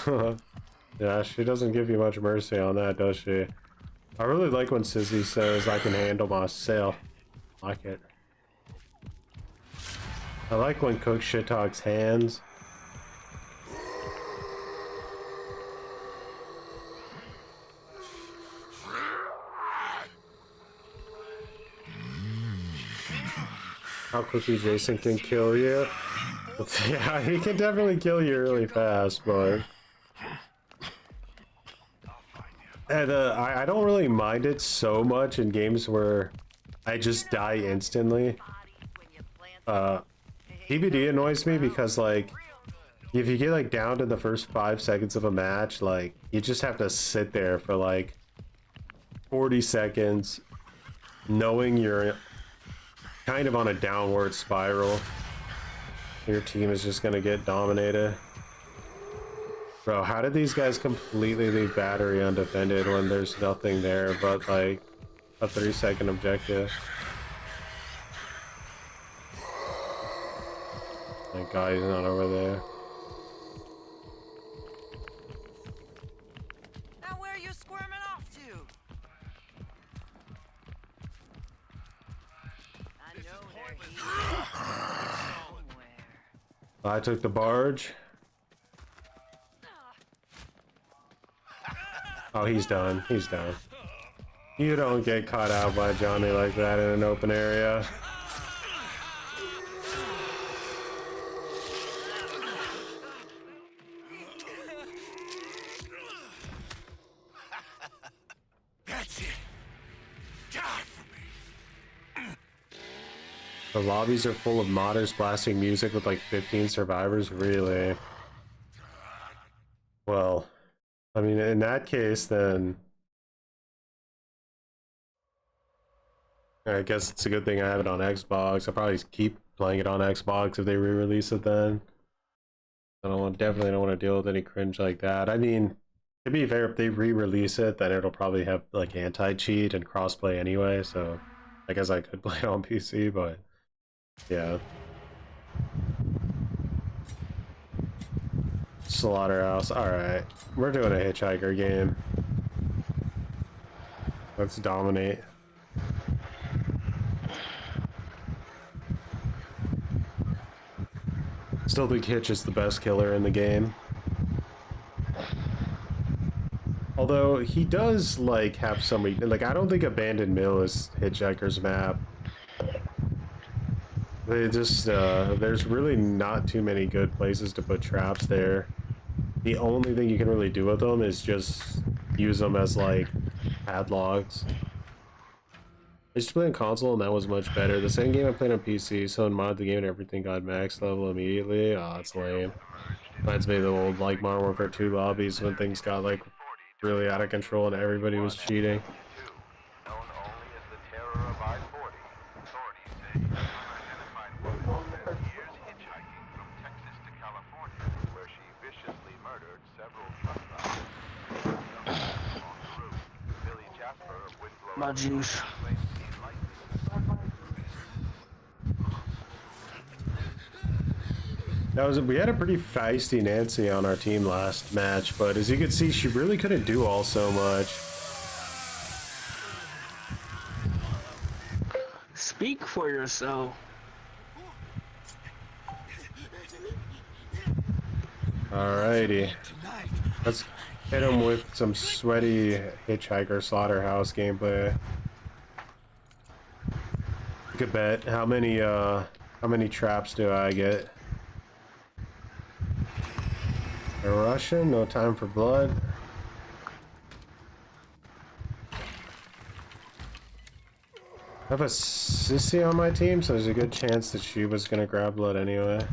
Speaker 1: Yeah, she doesn't give you much mercy on that, does she? I really like when Sissy says I can handle myself. I like it. I like when Cook shit talks hands. How quickly Jason can kill you. Yeah, he can definitely kill you really fast, but... And I don't really mind it so much in games where I just die instantly. PvD annoys me because, like, if you get, like, down to the first 5 seconds of a match, like, you just have to sit there for, like, 40 seconds knowing you're kind of on a downward spiral. Your team is just gonna get dominated. Bro, how did these guys completely leave battery undefended when there's nothing there but like a 3-second objective? Thank God he's not over there.
Speaker 2: Now where are you squirming off to? I know they're here somewhere.
Speaker 1: I took the barge. Oh, he's done. He's done. You don't get caught out by Johnny like that in an open area.
Speaker 5: That's it. Die for me.
Speaker 1: The lobbies are full of modders blasting music with like 15 survivors. Really? Well, I mean, in that case, then I guess it's a good thing I have it on Xbox. I'll probably keep playing it on Xbox if they re-release it then. Definitely don't want to deal with any cringe like that. I mean, to be fair, if they re-release it, then it'll probably have like anti-cheat and crossplay anyway, so I guess I could play it on PC, but yeah. Slaughterhouse. Alright. We're doing a hitchhiker game. Let's dominate. Still think Hitch is the best killer in the game. Although he does like have some like I don't think Abandoned Mill is Hitchhiker's map. They just there's really not too many good places to put traps there. The only thing you can really do with them is just use them as like padlocks. I just played on console and that was much better. The same game I played on PC, so in mod the game and everything got max level immediately. Oh, that's lame. Reminds me of the old like Modern Warfare 2 lobbies when things got like really out of control and everybody was cheating.
Speaker 4: Known only as the terror of I-40, authorities say he unidentified woman spent years hitchhiking from Texas to California, where she viciously murdered several truck drivers. On the route, Billy Jasper of Winslow,
Speaker 9: My juice.
Speaker 4: claims he likely
Speaker 1: We had a pretty feisty Nancy on our team last match, but as you can see, she really couldn't do all so much.
Speaker 9: Speak for yourself.
Speaker 1: Alrighty. Let's hit him with some sweaty Hitchhiker Slaughterhouse gameplay. Good bet. How many traps do I get? A Russian, no time for blood. I have a sissy on my team, so there's a good chance that she was gonna grab blood anyway.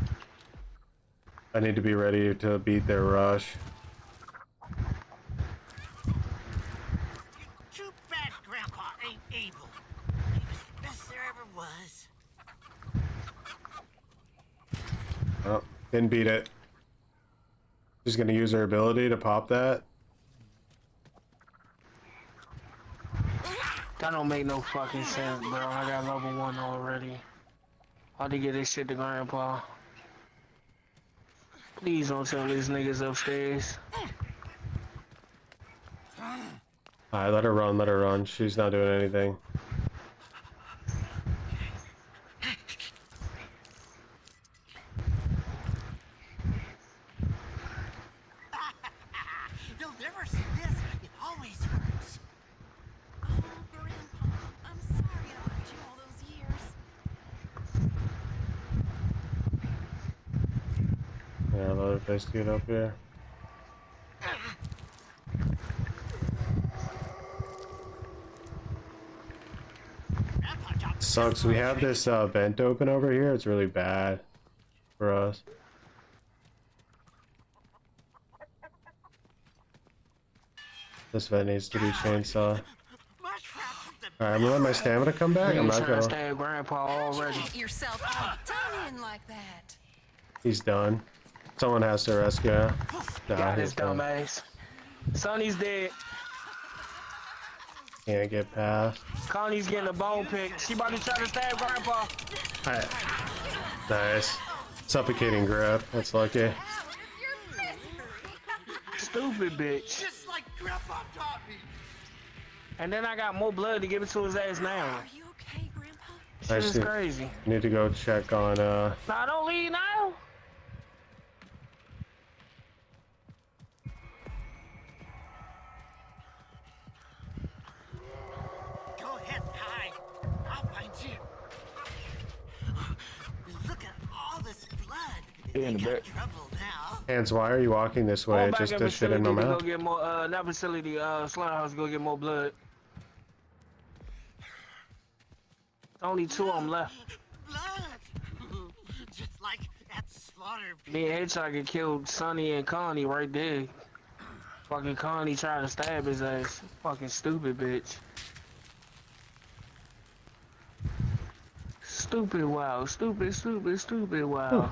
Speaker 1: I need to be ready to beat their rush.
Speaker 5: Too bad Grandpa ain't able. He was the best there ever was.
Speaker 1: Oh, didn't beat it. She's gonna use her ability to pop that.
Speaker 9: That don't make no fucking sense, bro. I got level 1 already. How to get this shit to Grandpa? Please don't tell these niggas upstairs.
Speaker 1: Alright, let her run, let her run. She's not doing anything.
Speaker 5: You'll never see this. It always works.
Speaker 3: Oh, Grandpa, I'm sorry I left you all those years.
Speaker 1: Yeah, let her face get up here. Sucks. We have this vent open over here. It's really bad for us. This vent needs to be chainsaw. Alright, I'm gonna let my stamina come back. I'm not gonna.
Speaker 9: Stab Grandpa already.
Speaker 3: Get yourself out. Don't in like that.
Speaker 1: He's done. Someone has to rescue him. Nah,
Speaker 9: Got
Speaker 1: he's
Speaker 9: his
Speaker 1: done.
Speaker 9: dumbass. Sonny's dead.
Speaker 1: Can't get past.
Speaker 9: Connie's getting a bone pick. She about to try to stab Grandpa.
Speaker 1: Alright. Nice. Suffocating grip. That's lucky.
Speaker 9: Stupid bitch.
Speaker 5: Just like Grandpa taught me.
Speaker 9: And then I got more blood to give it to his ass now.
Speaker 3: Are you okay, Grandpa?
Speaker 9: Shit is crazy.
Speaker 1: Need to go check on
Speaker 9: Nah, don't leave now.
Speaker 5: Go ahead, hide. I'll find you. Look at all this blood.
Speaker 9: In the
Speaker 5: got
Speaker 9: back.
Speaker 5: trouble now.
Speaker 1: Hands, why are you walking this way?
Speaker 9: Go back
Speaker 1: Just
Speaker 9: in
Speaker 1: to shit in my
Speaker 9: facility to
Speaker 1: mouth?
Speaker 9: go get more, not facility, slaughterhouse, go get more blood. Only 2 of them left.
Speaker 5: Blood. Just like at slaughter.
Speaker 9: Me and Hitchhiker killed Sonny and Connie right there. Fucking Connie trying to stab his ass. Fucking stupid bitch. Stupid wow. Stupid, stupid, stupid wow.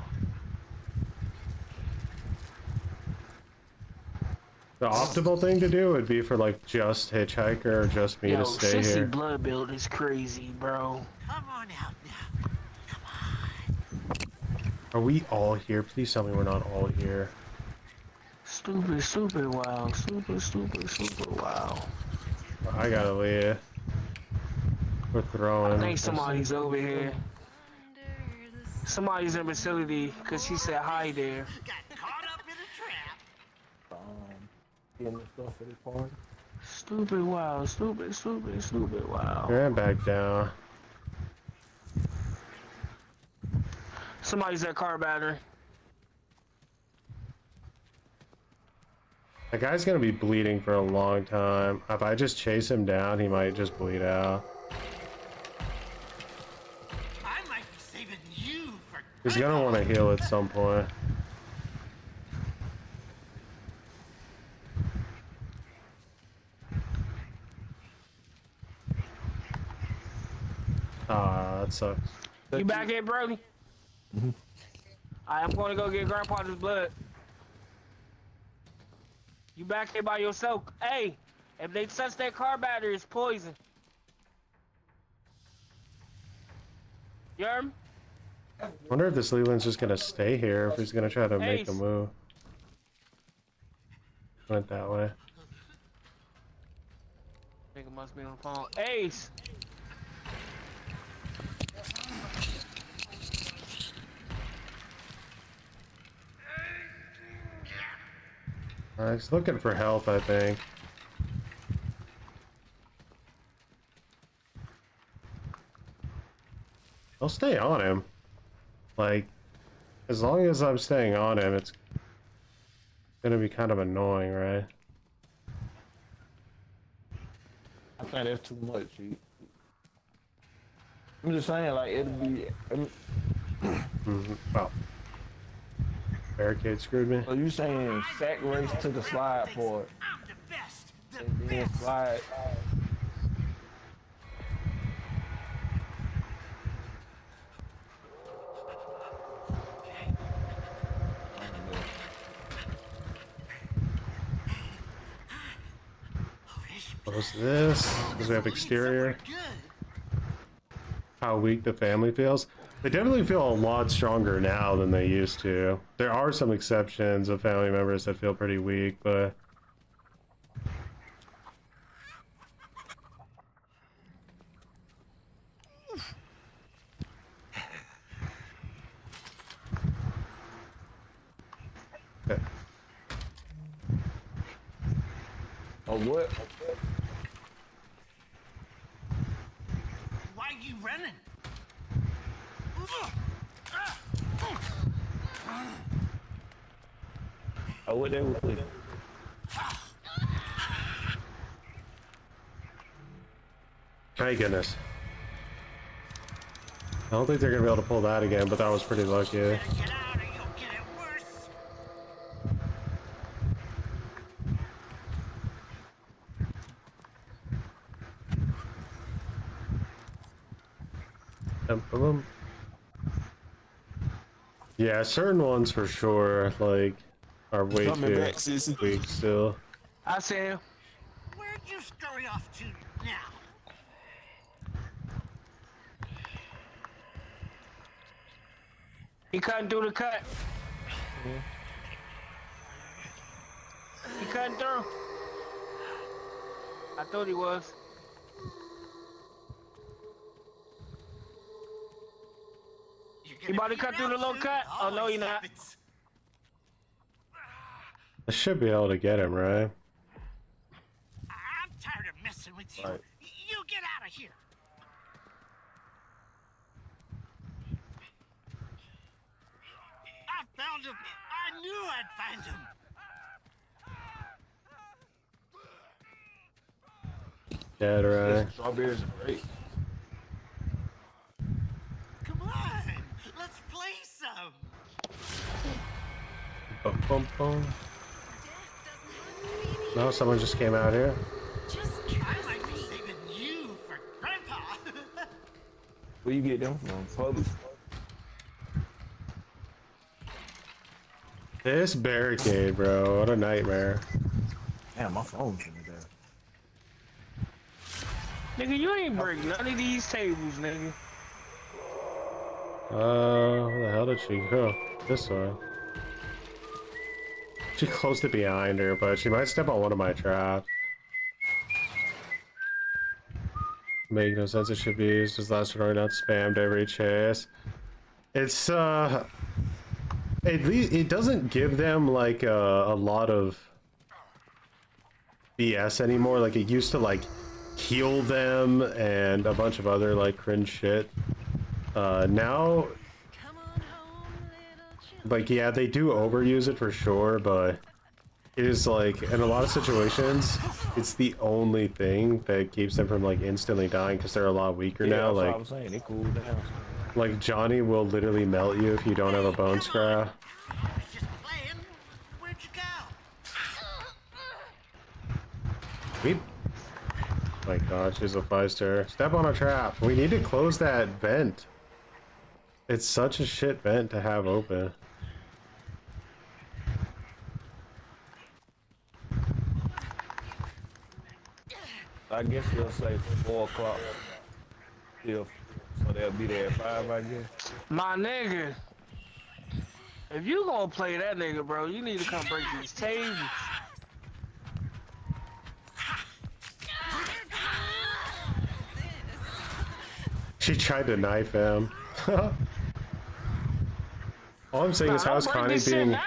Speaker 1: The optimal thing to do would be for like just Hitchhiker or just me
Speaker 9: Yo,
Speaker 1: to stay
Speaker 9: sissy
Speaker 1: here.
Speaker 9: blood build is crazy, bro.
Speaker 5: Come on out now. Come on.
Speaker 1: Are we all here? Please tell me we're not all here.
Speaker 9: Stupid, stupid wow. Stupid, stupid, stupid wow.
Speaker 1: I gotta leave. We're throwing.
Speaker 9: I think somebody's over here. Somebody's in facility because she said hi there.
Speaker 5: Got caught up in a trap.
Speaker 10: Getting the stuff for this party.
Speaker 9: Stupid wow, stupid, wow.
Speaker 1: Ran back down.
Speaker 9: Somebody's at car battery.
Speaker 1: The guy's gonna be bleeding for a long time. If I just chase him down, he might just bleed out.
Speaker 5: I might be saving you for.
Speaker 1: He's gonna want to heal at some point. Ah, that sucks.
Speaker 9: You back here, Brody? I'm going to go get Grandpa's blood. You back here by yourself? Hey, if they touch that car battery, it's poison. You heard me?
Speaker 1: Wonder if this Leland's just gonna stay here, if he's gonna try to make a
Speaker 9: Ace.
Speaker 1: move. Went that way.
Speaker 9: Nigga must be on the phone. Ace!
Speaker 1: He's looking for health, I think. I'll stay on him. Like, as long as I'm staying on him, it's gonna be kind of annoying, right?
Speaker 10: I think that's too much. I'm just saying, like, it'll be.
Speaker 1: Well, barricade screwed me.
Speaker 10: So you saying sack race took a slide for it,
Speaker 5: I'm the best. The
Speaker 10: and then
Speaker 5: best.
Speaker 10: slide.
Speaker 1: What's this? Because we have exterior. How weak the family feels. They definitely feel a lot stronger now than they used to. There are some exceptions of family members that feel pretty weak, but okay.
Speaker 10: Or what?
Speaker 5: Why are you running?
Speaker 10: Or what they was thinking.
Speaker 1: Thank goodness. I don't think they're gonna be able to pull that again, but that was pretty lucky.
Speaker 5: Get out or you'll get it worse.
Speaker 1: Boom. Yeah, certain ones for sure, like, are way
Speaker 10: Coming
Speaker 1: too
Speaker 10: back, sissy.
Speaker 1: weak still.
Speaker 9: I see him.
Speaker 5: Where'd you scurry off to now?
Speaker 9: He couldn't do the cut. He couldn't through. I thought he was. You about to cut through the little cut? Oh, no, you're not.
Speaker 1: I should be able to get him, right?
Speaker 5: I'm tired of messing with you.
Speaker 1: Right.
Speaker 5: You get out of here. I found him. I knew I'd find him.
Speaker 1: Dead, right?
Speaker 10: Strawberries are great.
Speaker 5: Come on, let's play some.
Speaker 1: Boom, boom, boom. No, someone just came out here.
Speaker 5: I might be saving you for Grandpa.
Speaker 10: Where you get them from? Publix.
Speaker 1: This barricade, bro. What a nightmare.
Speaker 10: Damn, my phone's in there.
Speaker 9: Nigga, you ain't break none of these tables, nigga.
Speaker 1: Where the hell did she go? This way. She closed it behind her, but she might step on one of my traps. Make no sense. It should be used as last resort, not spammed every chase. It's it doesn't give them like a lot of BS anymore. Like it used to like heal them and a bunch of other like cringe shit. Now, like, yeah, they do overuse it for sure, but it is like, in a lot of situations, it's the only thing that keeps them from like instantly dying because they're a lot weaker now.
Speaker 10: That's
Speaker 1: Like,
Speaker 10: what I'm saying. They cool down.
Speaker 1: like Johnny will literally melt you if you don't have a bone scrap.
Speaker 5: Just playing. Where'd you go?
Speaker 1: Weep. My god, she's a 5-star. Step on a trap. We need to close that vent. It's such a shit vent to have open.
Speaker 10: I guess they'll say 4 o'clock. So they'll be there at 5, I guess.
Speaker 9: My nigga, if you gonna play that nigga, bro, you need to come break these tables.
Speaker 1: She tried to knife him. All I'm saying is, how's Connie being...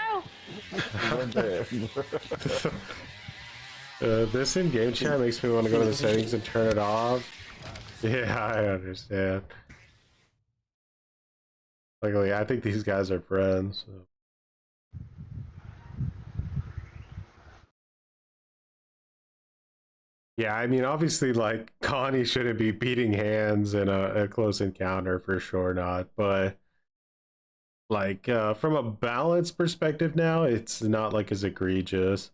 Speaker 1: this in-game chat makes me want to go to the settings and turn it off. Yeah, I understand. Luckily, I think these guys are friends. So. Yeah, I mean, obviously, like, Connie shouldn't be beating hands in a close encounter, for sure not, but, like, from a balance perspective now, it's not, like, as egregious.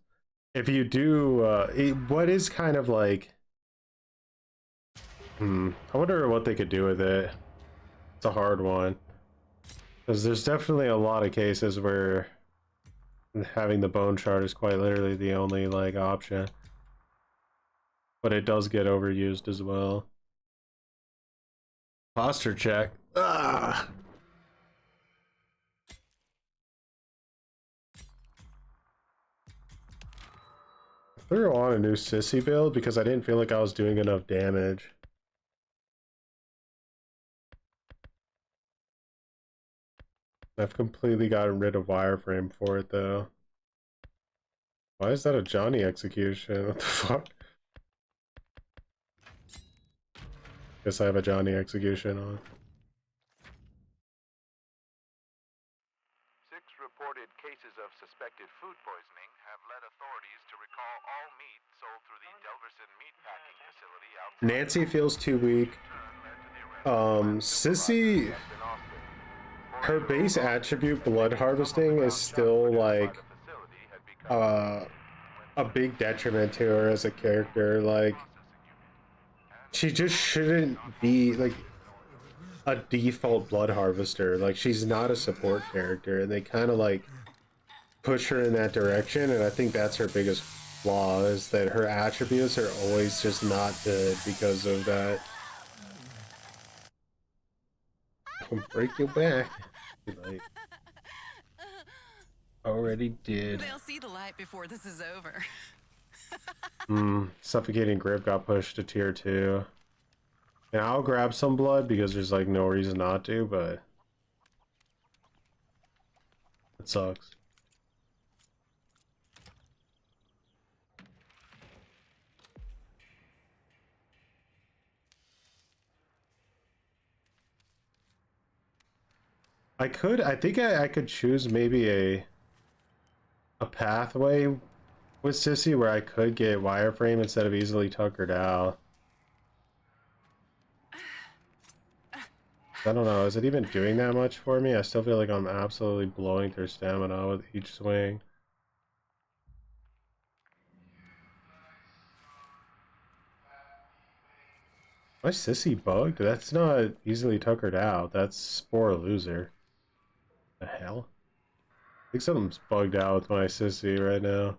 Speaker 1: If you do, what is kind of, like, I wonder what they could do with it. It's a hard one. Because there's definitely a lot of cases where having the bone shard is quite literally the only, like, option. But it does get overused as well. Posture check. Ah. I threw on a new sissy build because I didn't feel like I was doing enough damage. I've completely gotten rid of wireframe for it though. Why is that a Johnny execution? What the fuck? Guess I have a Johnny execution on.
Speaker 4: 6 reported cases of suspected food poisoning have led authorities to recall all meat sold through the Delverson meat packing facility outside.
Speaker 1: Nancy feels too weak. Sissy, her base attribute, blood harvesting, is still like a big detriment to her as a character. Like, she just shouldn't be like a default blood harvester. Like, she's not a support character, and they kind of like push her in that direction, and I think that's her biggest flaw, is that her attributes are always just not good because of that. I'll break your back. Like, already did.
Speaker 3: They'll see the light before this is over.
Speaker 1: Suffocating grip got pushed to tier 2. And I'll grab some blood because there's like no reason not to, but it sucks. I think I could choose maybe a pathway with Sissy where I could get wireframe instead of easily tuckered out. I don't know, is it even doing that much for me? I still feel like I'm absolutely blowing through stamina with each swing. My Sissy bugged? That's not easily tuckered out. That's Spore Loser. The hell? I think something's bugged out with my Sissy right now.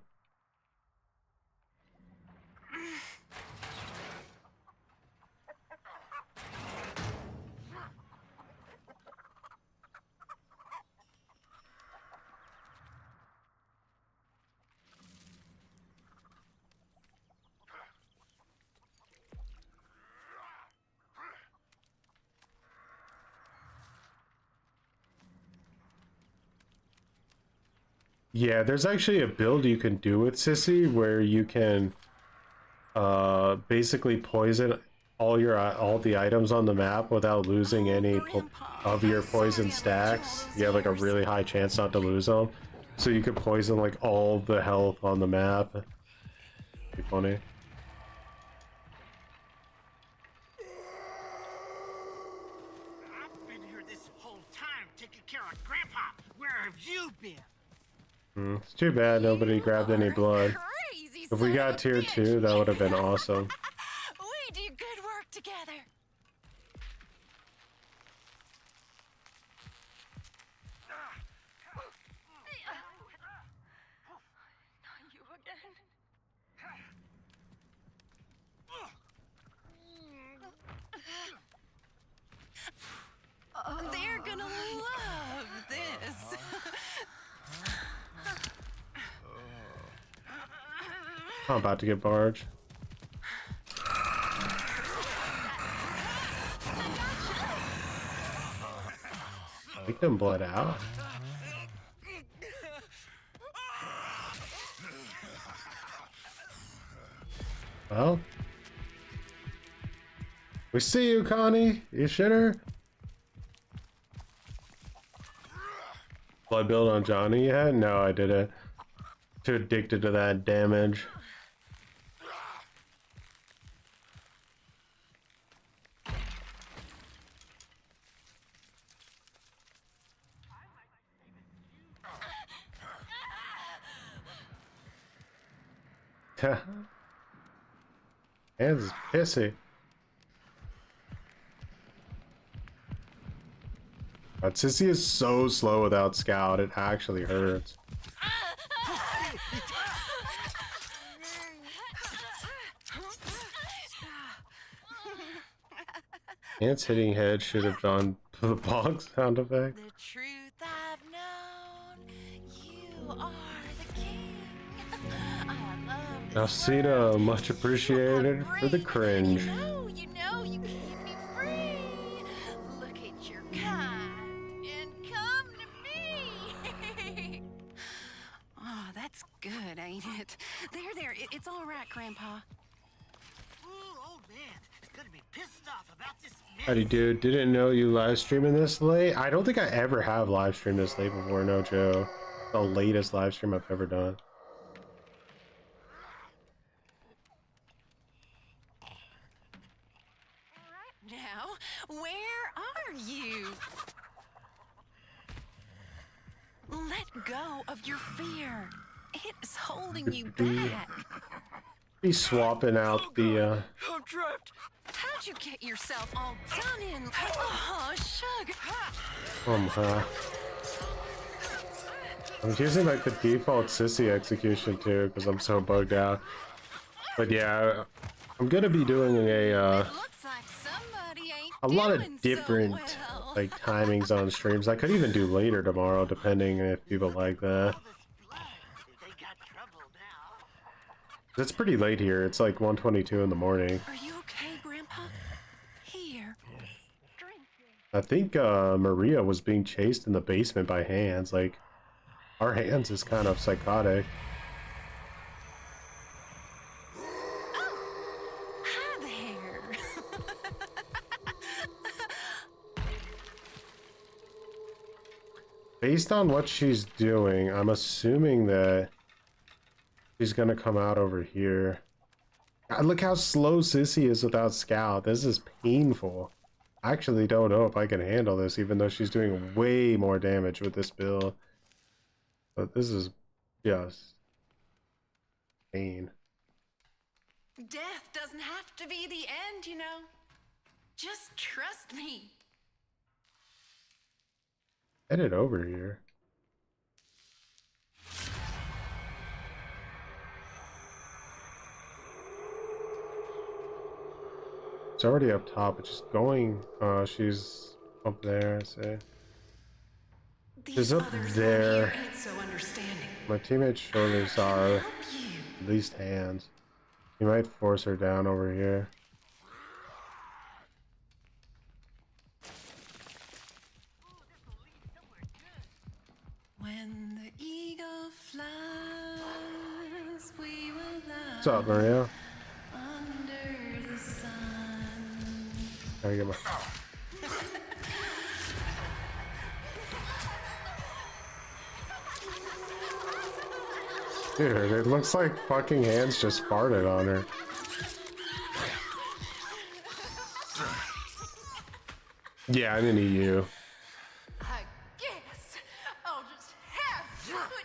Speaker 1: Yeah, there's actually a build you can do with Sissy where you can basically poison all the items on the map without losing any of your poison stacks. You have like a really high chance not to lose them. So you could poison like all the health on the map. Be funny.
Speaker 5: I've been here this whole time taking care of Grandpa. Where have you been?
Speaker 1: It's too bad nobody grabbed any blood.
Speaker 3: Crazy
Speaker 1: If we
Speaker 3: son
Speaker 1: got
Speaker 3: of a
Speaker 1: tier
Speaker 3: bitch.
Speaker 1: 2, that would have been awesome.
Speaker 3: We do good work together. Not you again. Oh, they're gonna love this.
Speaker 1: I'm about to get barged. Make them blood out. Well, we see you, Connie. You shitter. Blood build on Johnny yet? No, I didn't. Too addicted to that damage. Hands is pissy. But Sissy is so slow without Scout, it actually hurts. Ants hitting head should have gone to the box sound effect.
Speaker 3: The truth I've known, you are the king. I love
Speaker 1: Now, Sita, much appreciated for the cringe.
Speaker 3: you keep me free. Look at your kind and come to me. Oh, that's good, ain't it? There, it's all right, Grandpa.
Speaker 5: Ooh, old man is gonna be pissed off about this mess.
Speaker 1: Howdy, dude. Didn't know you live streaming this late. I don't think I ever have live streamed this late before, no Joe. The latest live stream I've ever done.
Speaker 3: Now, where are you? Let go of your fear. It's holding you back.
Speaker 1: Be swapping out the
Speaker 3: I'm trapped. How'd you get yourself all done in? Oh, Shug.
Speaker 1: I'm using like the default Sissy execution too because I'm so bugged out. But yeah, I'm gonna be doing
Speaker 3: Looks like somebody ain't
Speaker 1: a lot of
Speaker 3: doing
Speaker 1: different
Speaker 3: so well.
Speaker 1: like timings on streams. I could even do later tomorrow depending if people like that.
Speaker 5: They got trouble now.
Speaker 1: It's pretty late here. It's like 1:22 in the morning.
Speaker 3: Are you okay, Grandpa? Here.
Speaker 1: I think Maria was being chased in the basement by Hands. Like, our Hands is kind of psychotic.
Speaker 3: Oh, hi there.
Speaker 1: Based on what she's doing, I'm assuming that she's gonna come out over here. God, look how slow Sissy is without Scout. This is painful. I actually don't know if I can handle this, even though she's doing way more damage with this build. But this is just pain.
Speaker 3: Death doesn't have to be the end, you know. Just trust me.
Speaker 1: Headed over here. It's already up top, but she's going, she's up there, I say. She's up there.
Speaker 3: So understanding.
Speaker 1: My teammate's shoulders are at least Hands. You might force her down over here.
Speaker 3: When the eagle flies, we will love.
Speaker 1: What's up, Maria? I get my... Dude, it looks like fucking hands just farted on her. Yeah, I'm in EU.
Speaker 3: I guess I'll just have to put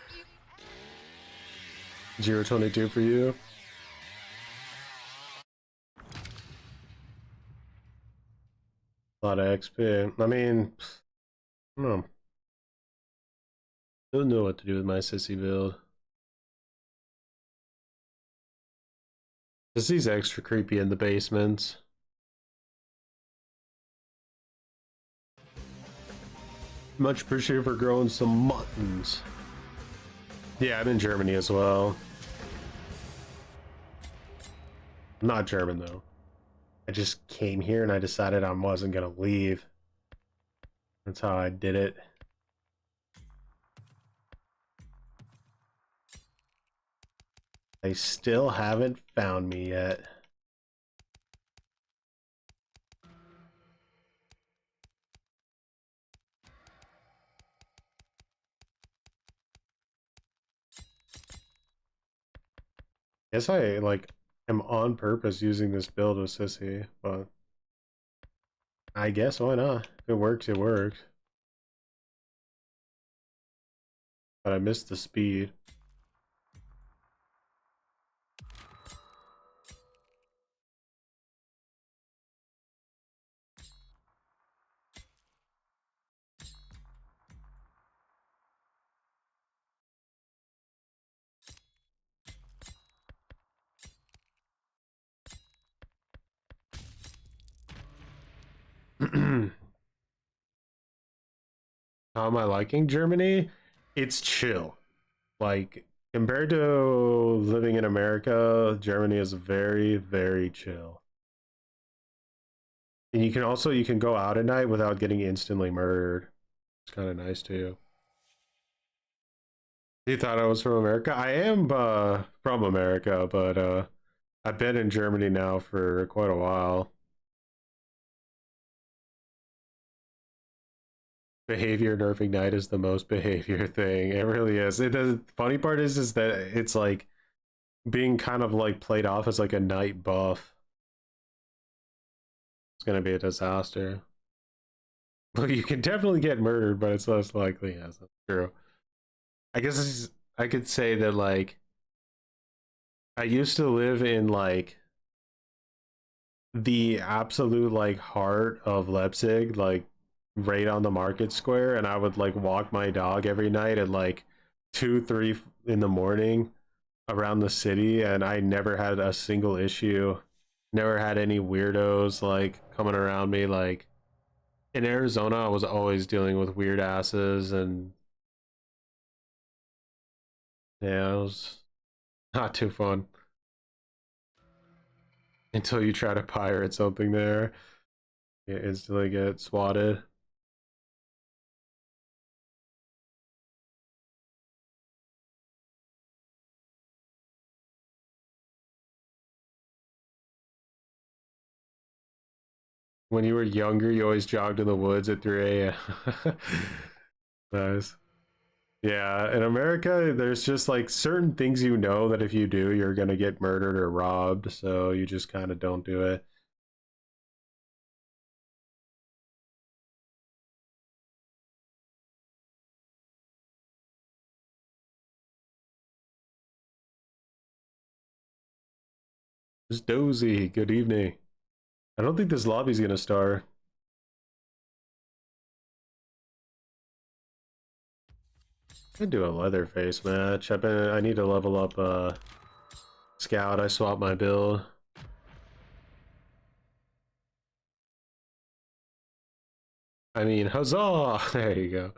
Speaker 3: you.
Speaker 1: 022 for you. A lot of XP. I mean, I don't know. Don't know what to do with my sissy build. Sissy's extra creepy in the basements. Much appreciated for growing some muttons. Yeah, I'm in Germany as well. I'm not German though. I just came here and I decided I wasn't gonna leave. That's how I did it. They still haven't found me yet. Guess I like am on purpose using this build with Sissy, but I guess why not? If it works, it works. But I missed the speed. How am I liking Germany? It's chill. Like, compared to living in America, Germany is very, very chill. And you can go out at night without getting instantly murdered. It's kind of nice too. You thought I was from America? I am from America, but I've been in Germany now for quite a while. Behavior nerfing night is the most behavior thing. It really is. It does. Funny part is that it's like being kind of like played off as like a night buff. It's gonna be a disaster. Well, you can definitely get murdered, but it's less likely. Yes, that's true. I guess I could say that like I used to live in like the absolute like heart of Leipzig, like right on the market square, and I would like walk my dog every night at like 2-3 in the morning around the city, and I never had a single issue, never had any weirdos like coming around me. Like in Arizona I was always dealing with weird asses, and yeah, it was not too fun until you try to pirate something there. You instantly get swatted. When you were younger, you always jogged in the woods at 3 a.m. Nice. Yeah, in America, there's just like certain things you know that if you do, you're gonna get murdered or robbed, so you just kind of don't do it. It's Dozy, good evening. I don't think this lobby's gonna start. I do a Leatherface match. I need to level up Scout. I swapped my build. I mean, huzzah! There you go.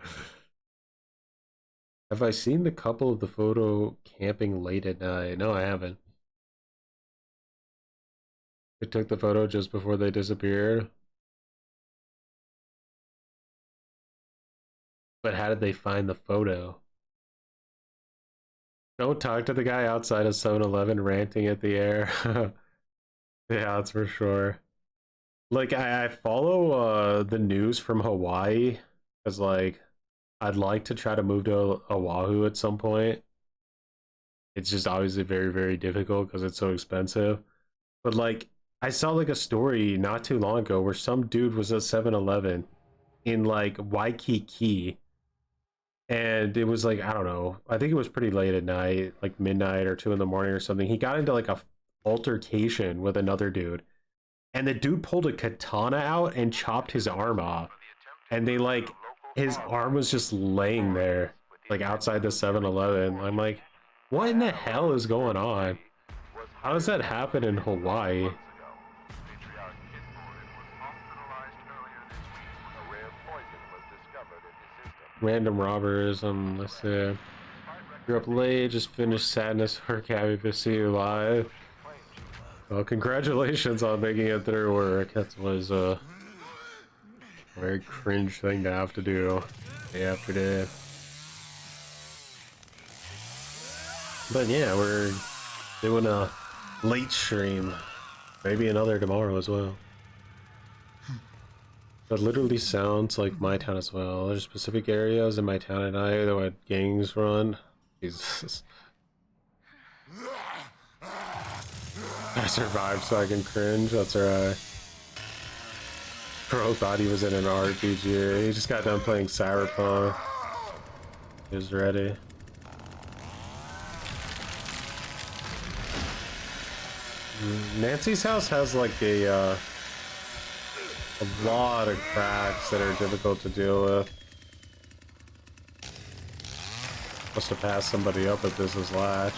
Speaker 1: Have I seen the couple of the photo camping late at night? No, I haven't. They took the photo just before they disappeared. But how did they find the photo? Don't talk to the guy outside of 7-Eleven ranting at the air. Yeah, that's for sure. Like I follow the news from Hawaii because like I'd like to try to move to Oahu at some point. It's just obviously very, very difficult because it's so expensive. But like I saw like a story not too long ago where some dude was at 7-Eleven in like Waikiki, and it was like, I don't know, I think it was pretty late at night, like midnight or 2 in the morning or something. He got into like a altercation with another dude, and the dude pulled a katana out and chopped his arm off, and they like his arm was just laying there like outside the 7-Eleven. I'm like, what in the hell is going on? How does that happen in Hawaii? Random robbers. Let's see. You're up late. Just finished sadness work. Happy to see you live. Well, congratulations on making it through work. That was a very cringe thing to have to do day after day. But yeah, we're doing a late stream. Maybe another tomorrow as well. That literally sounds like my town as well. There's specific areas in my town at night that what gangs run. Jesus. I survived so I can cringe. That's alright. Bro thought he was in an RPG. He just got done playing Cyberpunk. He was ready. Nancy's house has like a lot of cracks that are difficult to deal with. Must have passed somebody up if this is latched.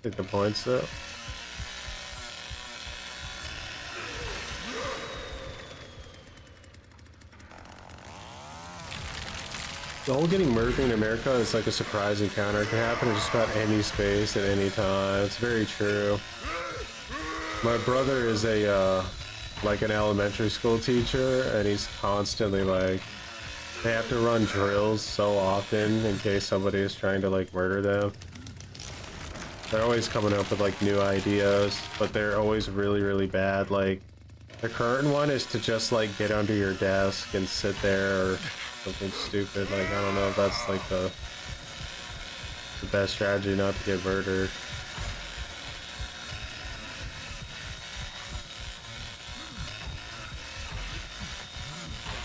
Speaker 1: Take the points though. The whole getting murdered in America is like a surprise encounter. It can happen in just about any space at any time. It's very true. My brother is a like an elementary school teacher, and he's constantly like, they have to run drills so often in case somebody is trying to like murder them. They're always coming up with like new ideas, but they're always really, really bad. Like the current one is to just like get under your desk and sit there or something stupid. Like I don't know if that's like the best strategy not to get murdered.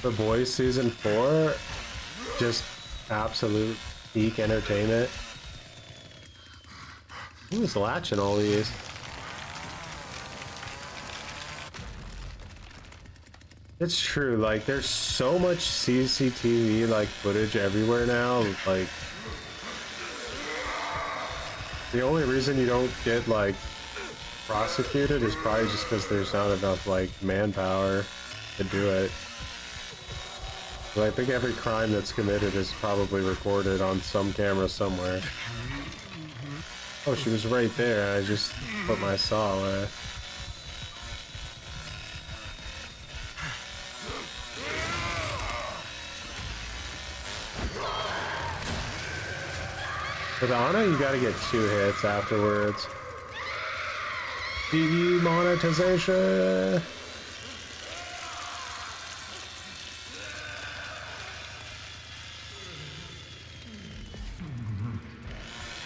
Speaker 1: The Boys season 4, just absolute peak entertainment. Who's latching all these? It's true, like there's so much CCTV like footage everywhere now. Like the only reason you don't get like prosecuted is probably just because there's not enough like manpower to do it. But I think every crime that's committed is probably recorded on some camera somewhere. Oh, she was right there. I just put my saw away. With Ana, you gotta get 2 hits afterwards. Demonetization!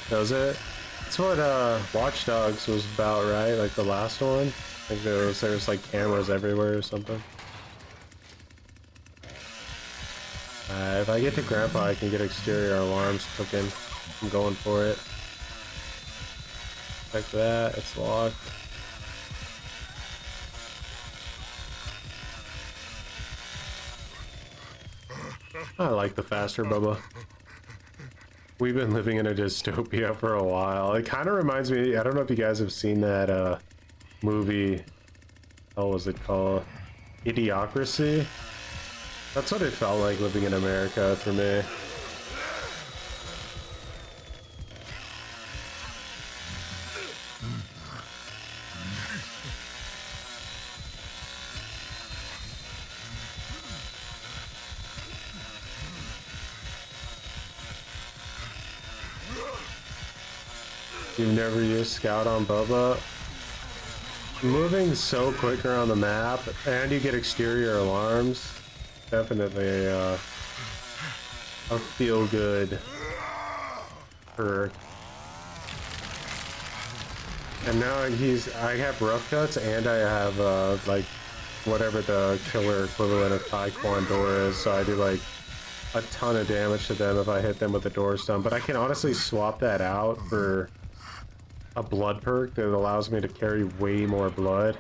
Speaker 1: Does it? That's what Watch Dogs was about, right? Like the last one? I think there's like cameras everywhere or something. If I get to Grandpa, I can get exterior alarms cooking. I'm going for it. Check that, it's locked. I like the faster Bubba. We've been living in a dystopia for a while. It kind of reminds me, I don't know if you guys have seen that movie, what was it called? Idiocracy? That's what it felt like living in America for me. You've never used Scout on Bubba? moving so quick around the map, and you get exterior alarms. Definitely a feel good perk. And now I have rough cuts, and I have like whatever the killer equivalent of Taekwondo is, so I do like a ton of damage to them if I hit them with the door stun. But I can honestly swap that out for a blood perk that allows me to carry way more blood,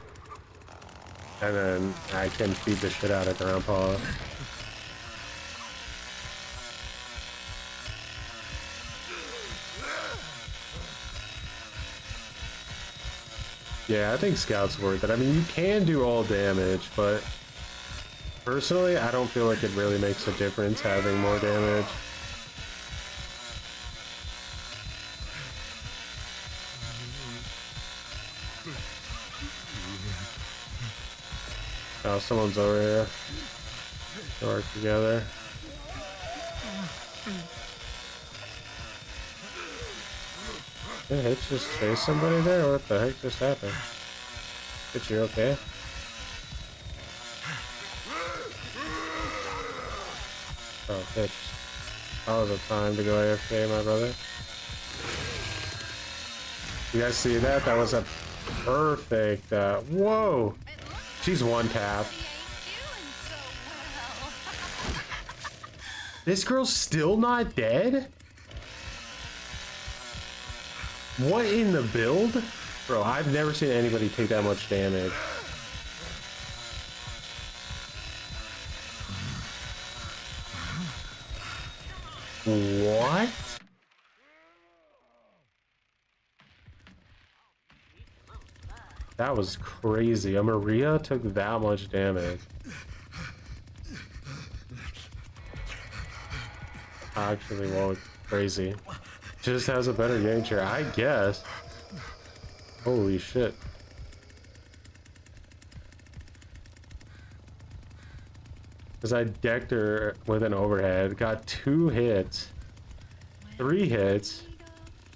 Speaker 1: and then I can feed the shit out of Grandpa. Yeah, I think Scout's worth it. I mean, you can do all damage, but personally, I don't feel like it really makes a difference having more damage. Oh, someone's over here. They work together. Did Hitch just chase somebody there? What the heck just happened? Hitch, you okay? Oh, Hitch. That was a time to go AFK, my brother. You guys see that? That was a perfect, whoa! She's one tap. This girl's still not dead? What in the build? Bro, I've never seen anybody take that much damage. What? That was crazy. A Maria took that much damage. Actually, well, crazy. Just has a better game share, I guess. Holy shit. Because I decked her with an overhead, got 2 hits, 3 hits,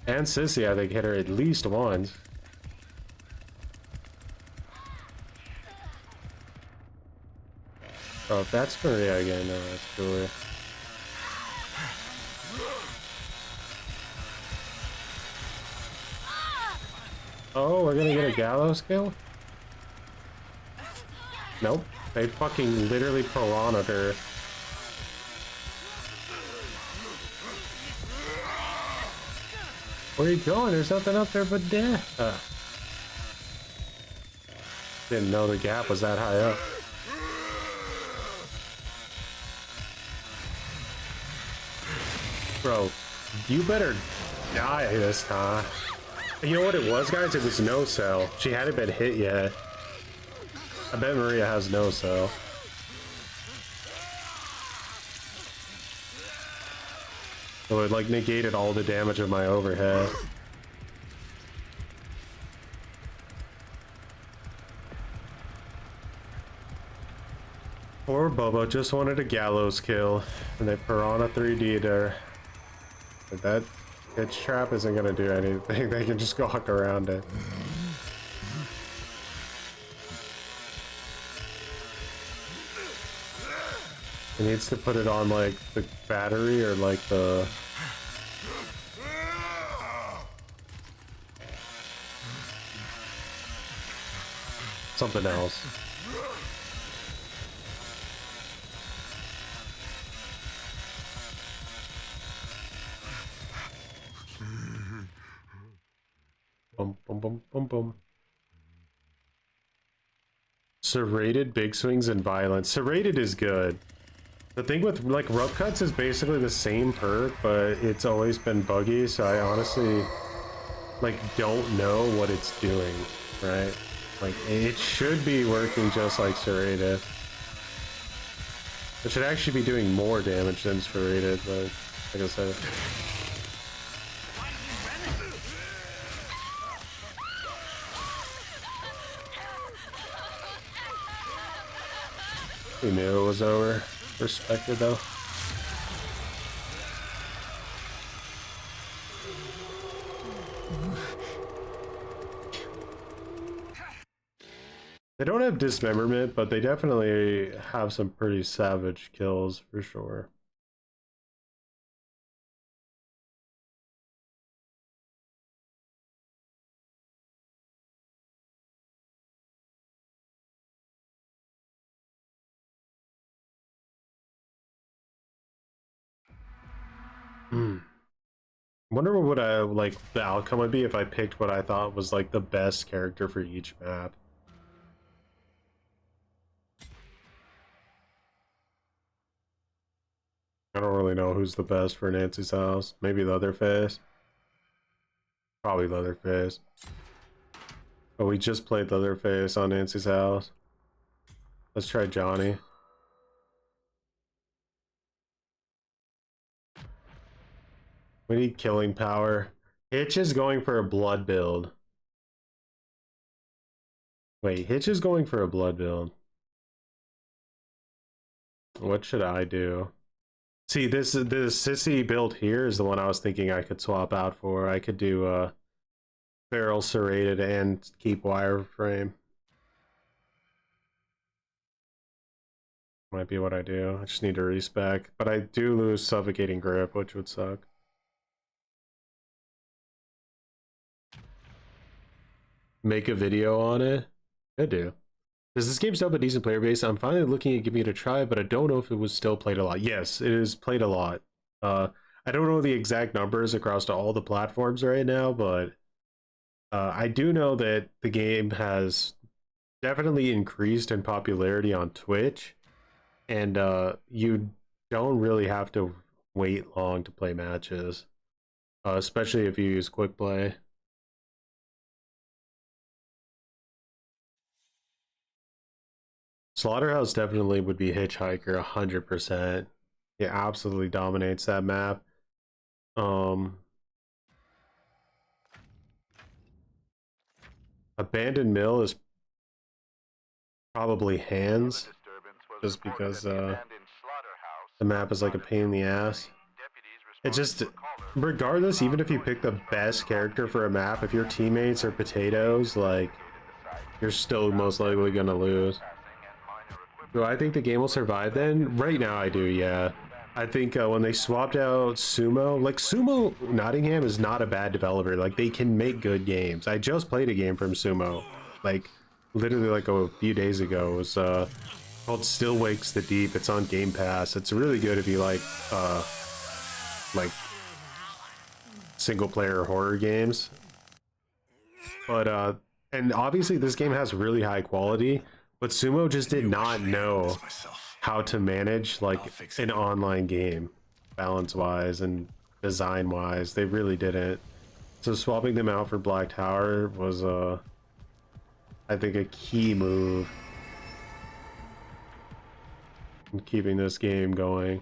Speaker 1: and Sissy I think hit her at least once. Oh, if that's Maria again, no, that's Julia. Oh, we're gonna get a gallows kill? Nope. They fucking literally piranha'd her. Where are you going? There's nothing up there but death. Didn't know the gap was that high up. Bro, you better die this time. You know what it was, guys? It was no cell. She hadn't been hit yet. I bet Maria has no cell. So it like negated all the damage of my overhead. Poor Bubba just wanted a gallows kill, and they Piranha 3D'd her. But that Hitch trap isn't gonna do anything. They can just walk around it. He needs to put it on like the battery or like the something else. Boom, boom, boom, boom, boom. Serrated, big swings, and violence. Serrated is good. The thing with like rough cuts is basically the same perk, but it's always been buggy, so I honestly like don't know what it's doing, right? Like it should be working just like serrated. It should actually be doing more damage than serrated, but like I said. We knew it was over. Respected though. don't have dismemberment, but they definitely have some pretty savage kills for sure. Wonder what would I like the outcome would be if I picked what I thought was like the best character for each map. I don't really know who's the best for Nancy's house. Maybe Leatherface. Probably Leatherface. But we just played Leatherface on Nancy's house. Let's try Johnny. We need killing power. Hitch is going for a blood build. Wait, Hitch is going for a blood build. What should I do? See, this sissy build here is the one I was thinking I could swap out for. I could do barrel serrated and keep wireframe. Might be what I do. I just need to respec. But I do lose suffocating grip, which would suck. Make a video on it? I do. Does this game still have a decent player base? I'm finally looking at giving it a try, but I don't know if it was still played a lot. Yes, it is played a lot. I don't know the exact numbers across all the platforms right now, but I do know that the game has definitely increased in popularity on Twitch, and you don't really have to wait long to play matches, especially if you use quick play. Slaughterhouse definitely would be Hitchhiker 100%. It absolutely dominates that map. Abandoned Mill is probably Hands, just because the map is like a pain in the ass. It just, regardless, even if you pick the best character for a map, if your teammates are potatoes, like, you're still most likely gonna lose. Do I think the game will survive then? Right now I do, yeah. I think when they swapped out Sumo, like Sumo Nottingham is not a bad developer. Like, they can make good games. I just played a game from Sumo, like literally like a few days ago. It was called Still Wakes the Deep. It's on Game Pass. It's really good if you like single player horror games. But and obviously this game has really high quality. But Sumo just did not know how to manage like an online game, balance-wise and design-wise. They really didn't. So swapping them out for Black Tower was, I think, a key move in keeping this game going.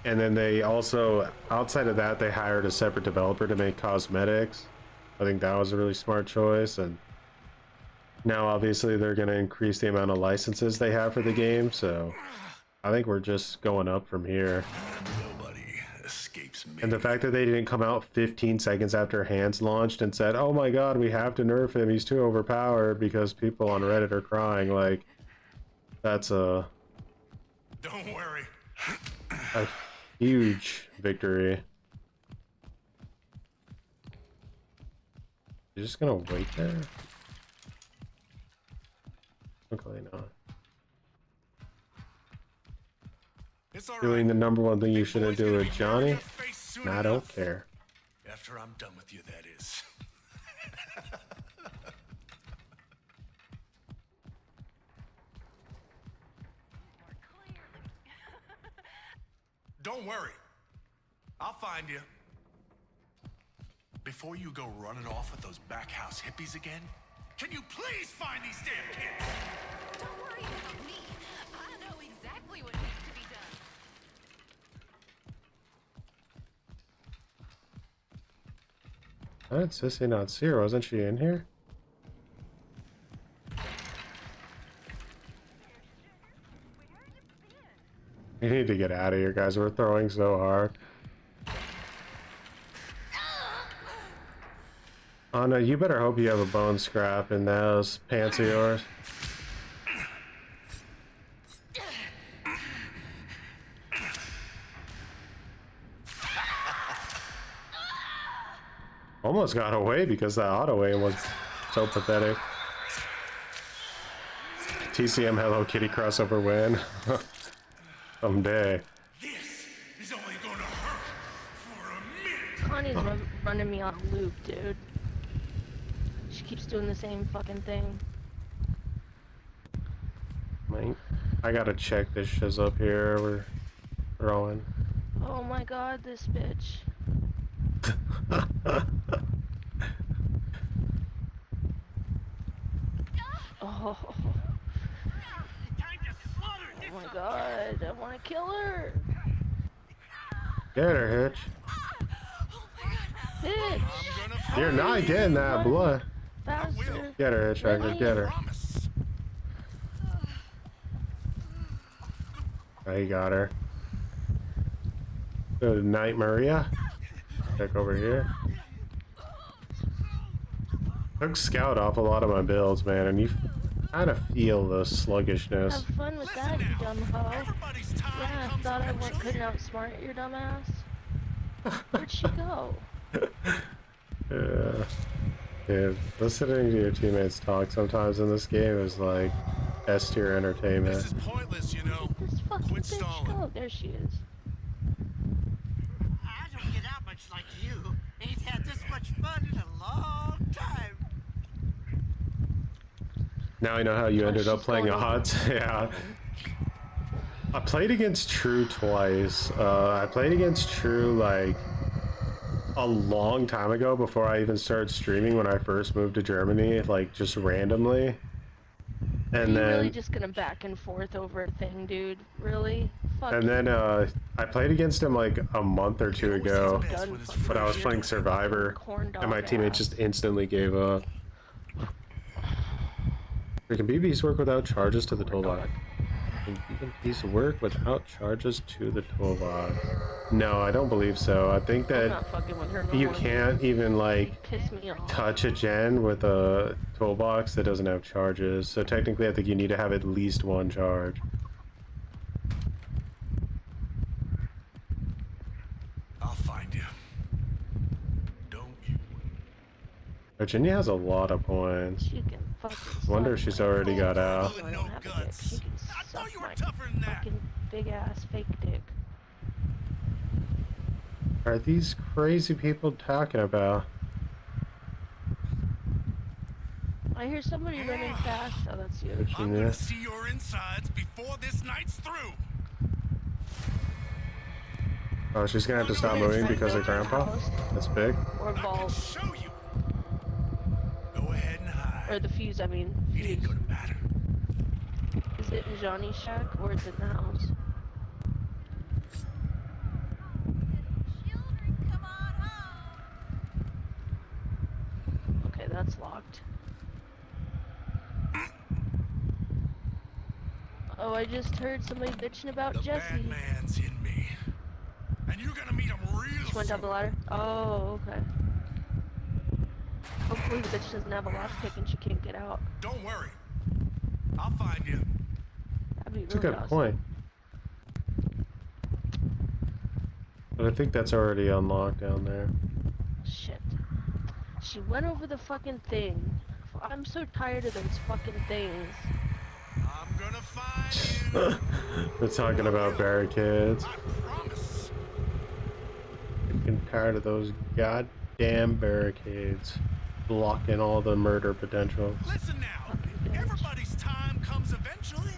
Speaker 1: And then they also, outside of that, they hired a separate developer to make cosmetics. I think that was a really smart choice. And now, obviously, they're going to increase the amount of licenses they have for the game, so I think we're just going up from here.
Speaker 5: Nobody escapes me.
Speaker 1: And the fact that they didn't come out 15 seconds after Hands launched and said, oh my god, we have to nerf him, he's too overpowered, because people on Reddit are crying, like, that's a...
Speaker 5: Don't worry.
Speaker 1: a huge victory. You're just gonna wait there? Okay, not. Doing the number one thing you shouldn't do with Johnny? Nah, I don't care.
Speaker 5: After I'm done with you, that is. Don't worry. I'll find you. Before you go running off with those back house hippies again, can you please find these damn kids?
Speaker 3: Don't worry about me. I know exactly what needs to be done.
Speaker 1: How did Sissy not see her? Wasn't she in here? We need to get out of here, guys. We're throwing so hard. Oh no, you better hope you have a bone scrap in those pants of yours. Almost got away because that auto aim was so pathetic. TCM Hello Kitty crossover win. Someday.
Speaker 5: This is only gonna hurt for a minute.
Speaker 11: Connie's running me on a loop, dude. She keeps doing the same fucking thing.
Speaker 1: I gotta check this shiz up here. We're throwing.
Speaker 11: Oh my god, this bitch. Oh. Oh my god, I wanna kill her.
Speaker 1: Get her, Hitch.
Speaker 11: Bitch.
Speaker 1: You're not getting that blood.
Speaker 11: Faster.
Speaker 1: Get her, Hitchhiker, get her. I got her. Good night, Maria. Check over here. Took Scout off a lot of my builds, man, and you kind of feel the sluggishness.
Speaker 11: Have fun with that, you dumb hoe. Yeah, I thought I couldn't outsmart your dumb ass. Where'd she go?
Speaker 1: Yeah. Dude, listening to your teammates talk sometimes in this game is like S-tier entertainment.
Speaker 5: This is pointless, you know.
Speaker 11: This fucking
Speaker 5: Quit
Speaker 11: bitch.
Speaker 5: stalling.
Speaker 11: Oh, there she is.
Speaker 5: I don't get out much like you. Ain't had this much fun in a long time.
Speaker 1: Now I know how you ended up playing a hot. Yeah. I played against True twice. I played against True like a long time ago before I even started streaming when I first moved to Germany, like just randomly. And then
Speaker 11: really just gonna back and forth over a thing, dude? Really? Fuck.
Speaker 1: And then I played against him like a month or two ago, but I was playing Survivor, and my teammate just instantly gave up. Can BBs work without charges to the toolbox? Can BBs work without charges to the toolbox? No, I don't believe so. I think
Speaker 11: I'm
Speaker 1: that
Speaker 11: not fucking with her no
Speaker 1: you
Speaker 11: more.
Speaker 1: can't even like
Speaker 11: Piss me off.
Speaker 1: touch a gen with a toolbox that doesn't have charges. So technically I think you need to have at least one charge.
Speaker 5: I'll find you. Don't you?
Speaker 1: Virginia has a lot of points.
Speaker 11: She can fucking
Speaker 1: Wonder if
Speaker 11: suck
Speaker 1: she's
Speaker 11: my
Speaker 1: already
Speaker 11: dick.
Speaker 1: got out.
Speaker 11: I don't have a dick. She can suck
Speaker 5: you were
Speaker 11: my
Speaker 5: tougher than that.
Speaker 11: fucking big ass fake dick.
Speaker 1: Are these crazy people talking about?
Speaker 11: I hear somebody running fast. Oh, that's you.
Speaker 5: I'm gonna see your insides before this night's through.
Speaker 1: Oh, she's gonna have to stop moving because of Grandpa? That's big.
Speaker 11: Or vault.
Speaker 5: Show you. Go ahead and hide.
Speaker 11: Or the fuse, I mean.
Speaker 5: It ain't gonna matter.
Speaker 11: Is it in Johnny's shack or is it in the house? Okay, that's locked. Oh, I just heard somebody bitching about
Speaker 5: The
Speaker 11: Jesse.
Speaker 5: bad man's in me. And you're gonna meet him real
Speaker 11: She went down the ladder? Oh, okay. Hopefully the bitch doesn't have a lockpick and she can't get out.
Speaker 5: Don't worry. I'll find you.
Speaker 11: That'd be
Speaker 1: That's a
Speaker 11: really
Speaker 1: good
Speaker 11: awesome.
Speaker 1: point. But I think that's already unlocked down there.
Speaker 11: Shit. She went over the fucking thing. I'm so tired of those fucking things.
Speaker 5: I'm gonna find you.
Speaker 1: We're talking about barricades.
Speaker 5: I promise.
Speaker 1: Getting tired of those goddamn barricades blocking all the murder potential.
Speaker 5: Listen now. Everybody's time comes eventually.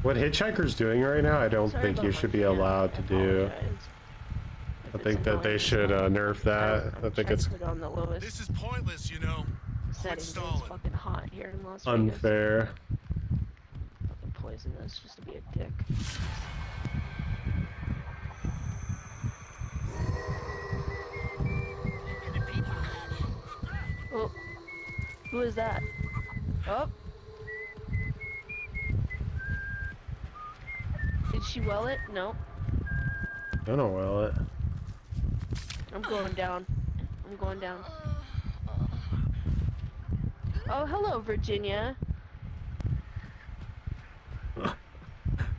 Speaker 1: What Hitchhiker's doing right now, I don't
Speaker 11: Sorry
Speaker 1: think
Speaker 11: about
Speaker 1: you
Speaker 11: my
Speaker 1: should be
Speaker 11: fan.
Speaker 1: allowed to do.
Speaker 11: Apologize.
Speaker 1: I
Speaker 11: If
Speaker 1: think
Speaker 11: it's
Speaker 1: that they
Speaker 11: annoying,
Speaker 1: should nerf that.
Speaker 11: I'm
Speaker 1: I think
Speaker 11: trying
Speaker 1: it's
Speaker 11: to put it on the lowest
Speaker 5: This is pointless, you know. Quit
Speaker 11: settings. It's
Speaker 5: stalling.
Speaker 11: fucking hot here in Las Vegas.
Speaker 1: unfair.
Speaker 11: Fucking poisonous just to be a dick. Oh, who is that? Oh. Did she well it? No.
Speaker 1: I don't know, well it.
Speaker 11: I'm going down. I'm I'm going down. Oh, hello, Virginia.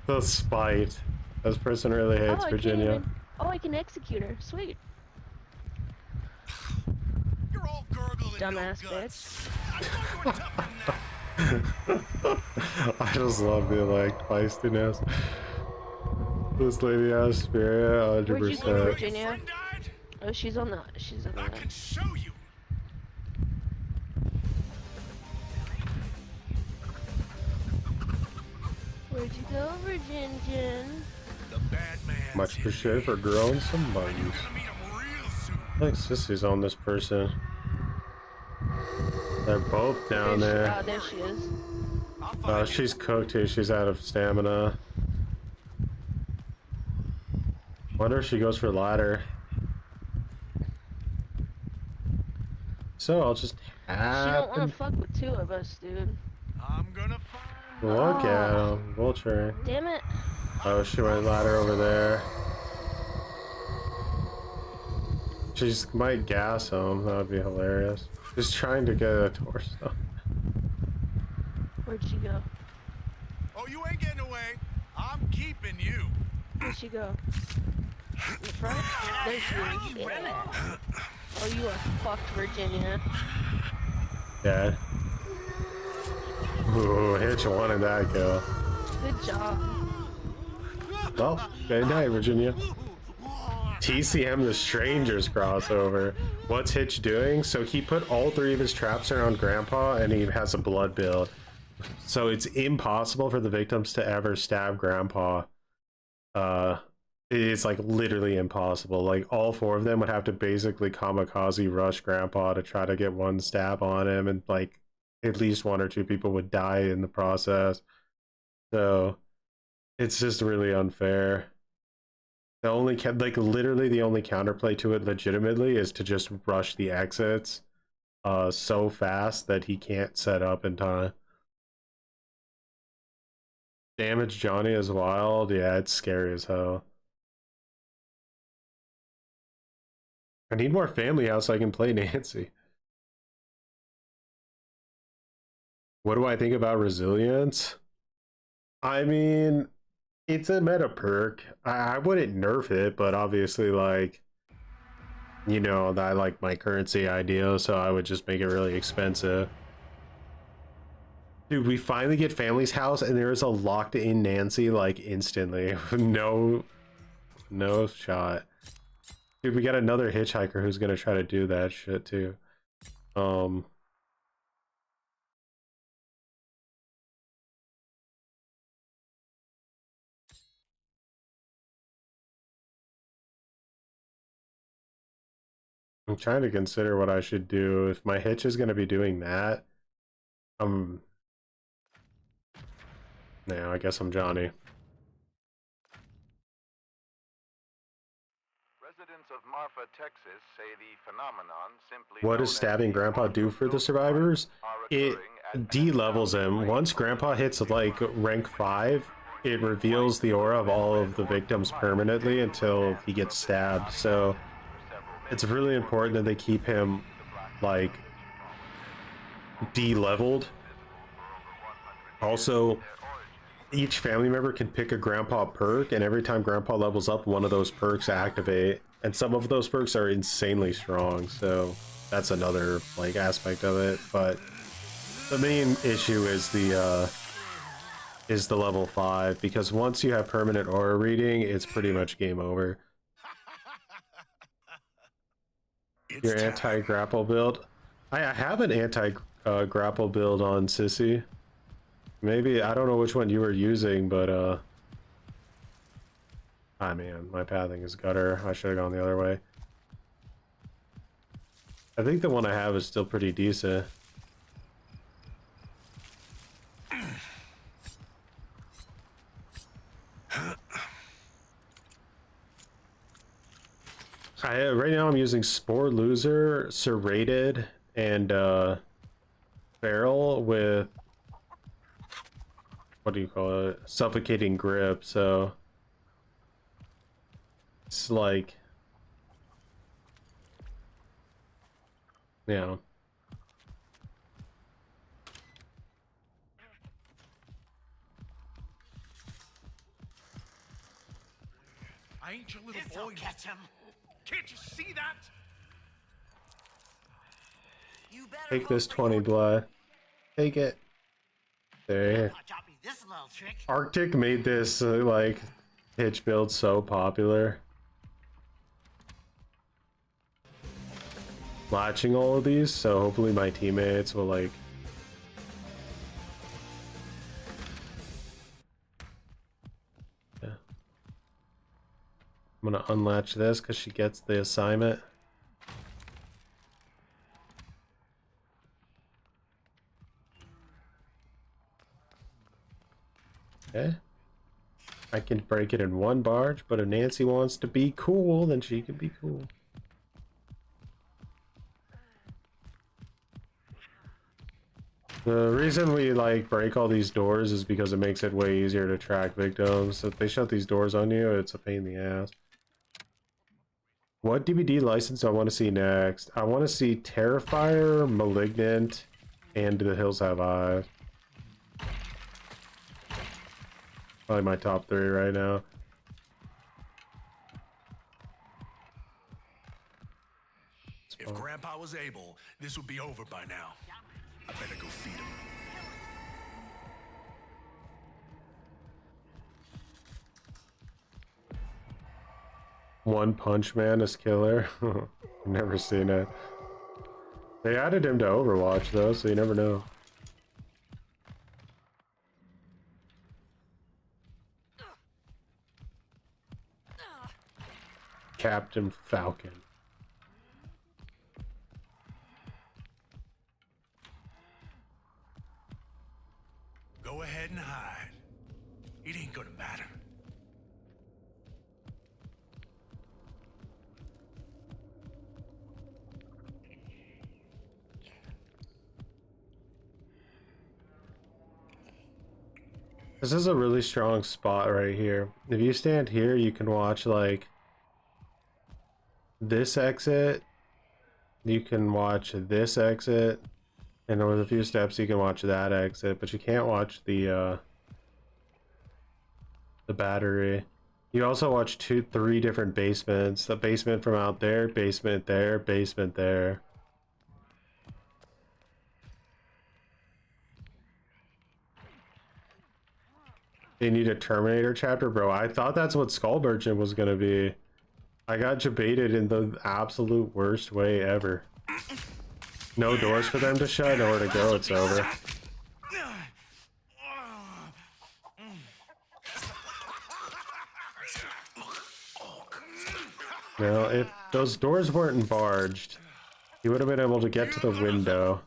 Speaker 1: The spite. This person really hates Virginia.
Speaker 11: I can execute her. Sweet.
Speaker 5: You're all gurgling
Speaker 11: Dumbass
Speaker 5: no guts.
Speaker 1: I just love the like feistiness. This lady has spirit, 100%.
Speaker 11: Where'd you go, Virginia? Oh, she's on the.
Speaker 5: I can show you.
Speaker 11: Where'd you go, Virginia?
Speaker 5: The bad man.
Speaker 1: Much appreciated for growing some buttons. I think Sissy's on this person. They're both down there.
Speaker 11: Oh, there she is.
Speaker 1: She's cooked too. She's out of stamina. Wonder if she goes for ladder. So I'll just
Speaker 11: She don't want to fuck with two of us, dude.
Speaker 5: I'm gonna find.
Speaker 1: Look at him, vulture.
Speaker 11: Damn it.
Speaker 1: Oh, she went ladder over there. She just might gas him. That would be hilarious. Just trying to get a torso.
Speaker 11: Where'd she go?
Speaker 5: Oh, you ain't getting away. I'm keeping you.
Speaker 11: Where'd she go? In the front? There she is. Yeah. Oh, you are fucked, Virginia.
Speaker 1: Dead. Ooh, Hitch wanted that kill.
Speaker 11: Good job.
Speaker 1: Well, good night, Virginia. TCM the Strangers crossover. What's Hitch doing? So he put all three of his traps around Grandpa and he has a blood build. So it's impossible for the victims to ever stab Grandpa. It's like literally impossible. Like all four of them would have to basically kamikaze rush Grandpa to try to get one stab on him, and like at least one or two people would die in the process. So it's just really unfair. The only like literally the only counterplay to it legitimately is to just rush the exits so fast that he can't set up in time. Damage Johnny is wild. Yeah, it's scary as hell. I need more Family House so I can play Nancy. What do I think about Resilience? I mean, it's a meta perk. I wouldn't nerf it, but obviously, like, you know, I like my currency idea, so I would just make it really expensive. Dude, we finally get Family's House, and there is a locked-in Nancy, like, instantly. No shot. Dude, we got another hitchhiker who's gonna try to do that shit, too. I'm trying to consider what I should do. If my hitch is gonna be doing that, yeah, I guess I'm Johnny.
Speaker 4: Residents of Marfa, Texas say the phenomenon simply
Speaker 1: What does stabbing Grandpa do for the survivors? It de-levels him. Once Grandpa hits like rank 5, it reveals the aura of all of the victims permanently until he gets stabbed. So it's really important that they keep him like de-leveled. Also, each family member can pick a Grandpa perk, and every time Grandpa levels up, one of those perks activate. And some of those perks are insanely strong, so that's another like aspect of it. But the main issue is the level 5, because once you have permanent aura reading, it's pretty much game over. Your anti-grapple build? I have an anti-grapple build on Sissy. Maybe, I don't know which one you were using, but ah man, my pathing is gutter. I should have gone the other way. I think the one I have is still pretty decent. Right now I'm using Spore Loser, Serrated, and Feral with, what do you call it? Suffocating Grip, so it's like Yeah.
Speaker 5: I ain't your little boy. Catch him. Can't you see that?
Speaker 2: You better
Speaker 1: Take
Speaker 2: hope
Speaker 1: this
Speaker 2: for
Speaker 1: 20
Speaker 2: your-
Speaker 1: blood. Take it. There.
Speaker 5: Taught me this little trick.
Speaker 1: Arctic made this like pitch build so popular. Latching all of these, so hopefully my teammates will like. Yeah. I'm gonna unlatch this because she gets the assignment. Okay. I can break it in one barge, but if Nancy wants to be cool, then she can be cool. The reason we like break all these doors is because it makes it way easier to track victims. If they shut these doors on you, it's a pain in the ass. What DVD license do I want to see next? I want to see Terrifier, Malignant, and The Hills Have Eyes. Probably my top 3 right now.
Speaker 5: If Grandpa was able, this would be over by now. I better go feed him.
Speaker 1: One Punch Man is killer. I've never seen it. They added him to Overwatch though, so you never know. Captain Falcon.
Speaker 5: Go ahead and hide. It ain't gonna matter.
Speaker 1: This is a really strong spot right here. If you stand here, you can watch like this exit. You can watch this exit. And with a few steps you can watch that exit, but you can't watch the battery. You also watch 3 different basements. The basement from out there, basement there, basement there. They need a Terminator chapter, bro. I thought that's what Skull Merchant was gonna be. I got debated in the absolute worst way ever. No doors for them to shut, nowhere to go, it's over. Now, if those doors weren't barged, he would have been able to get to the window.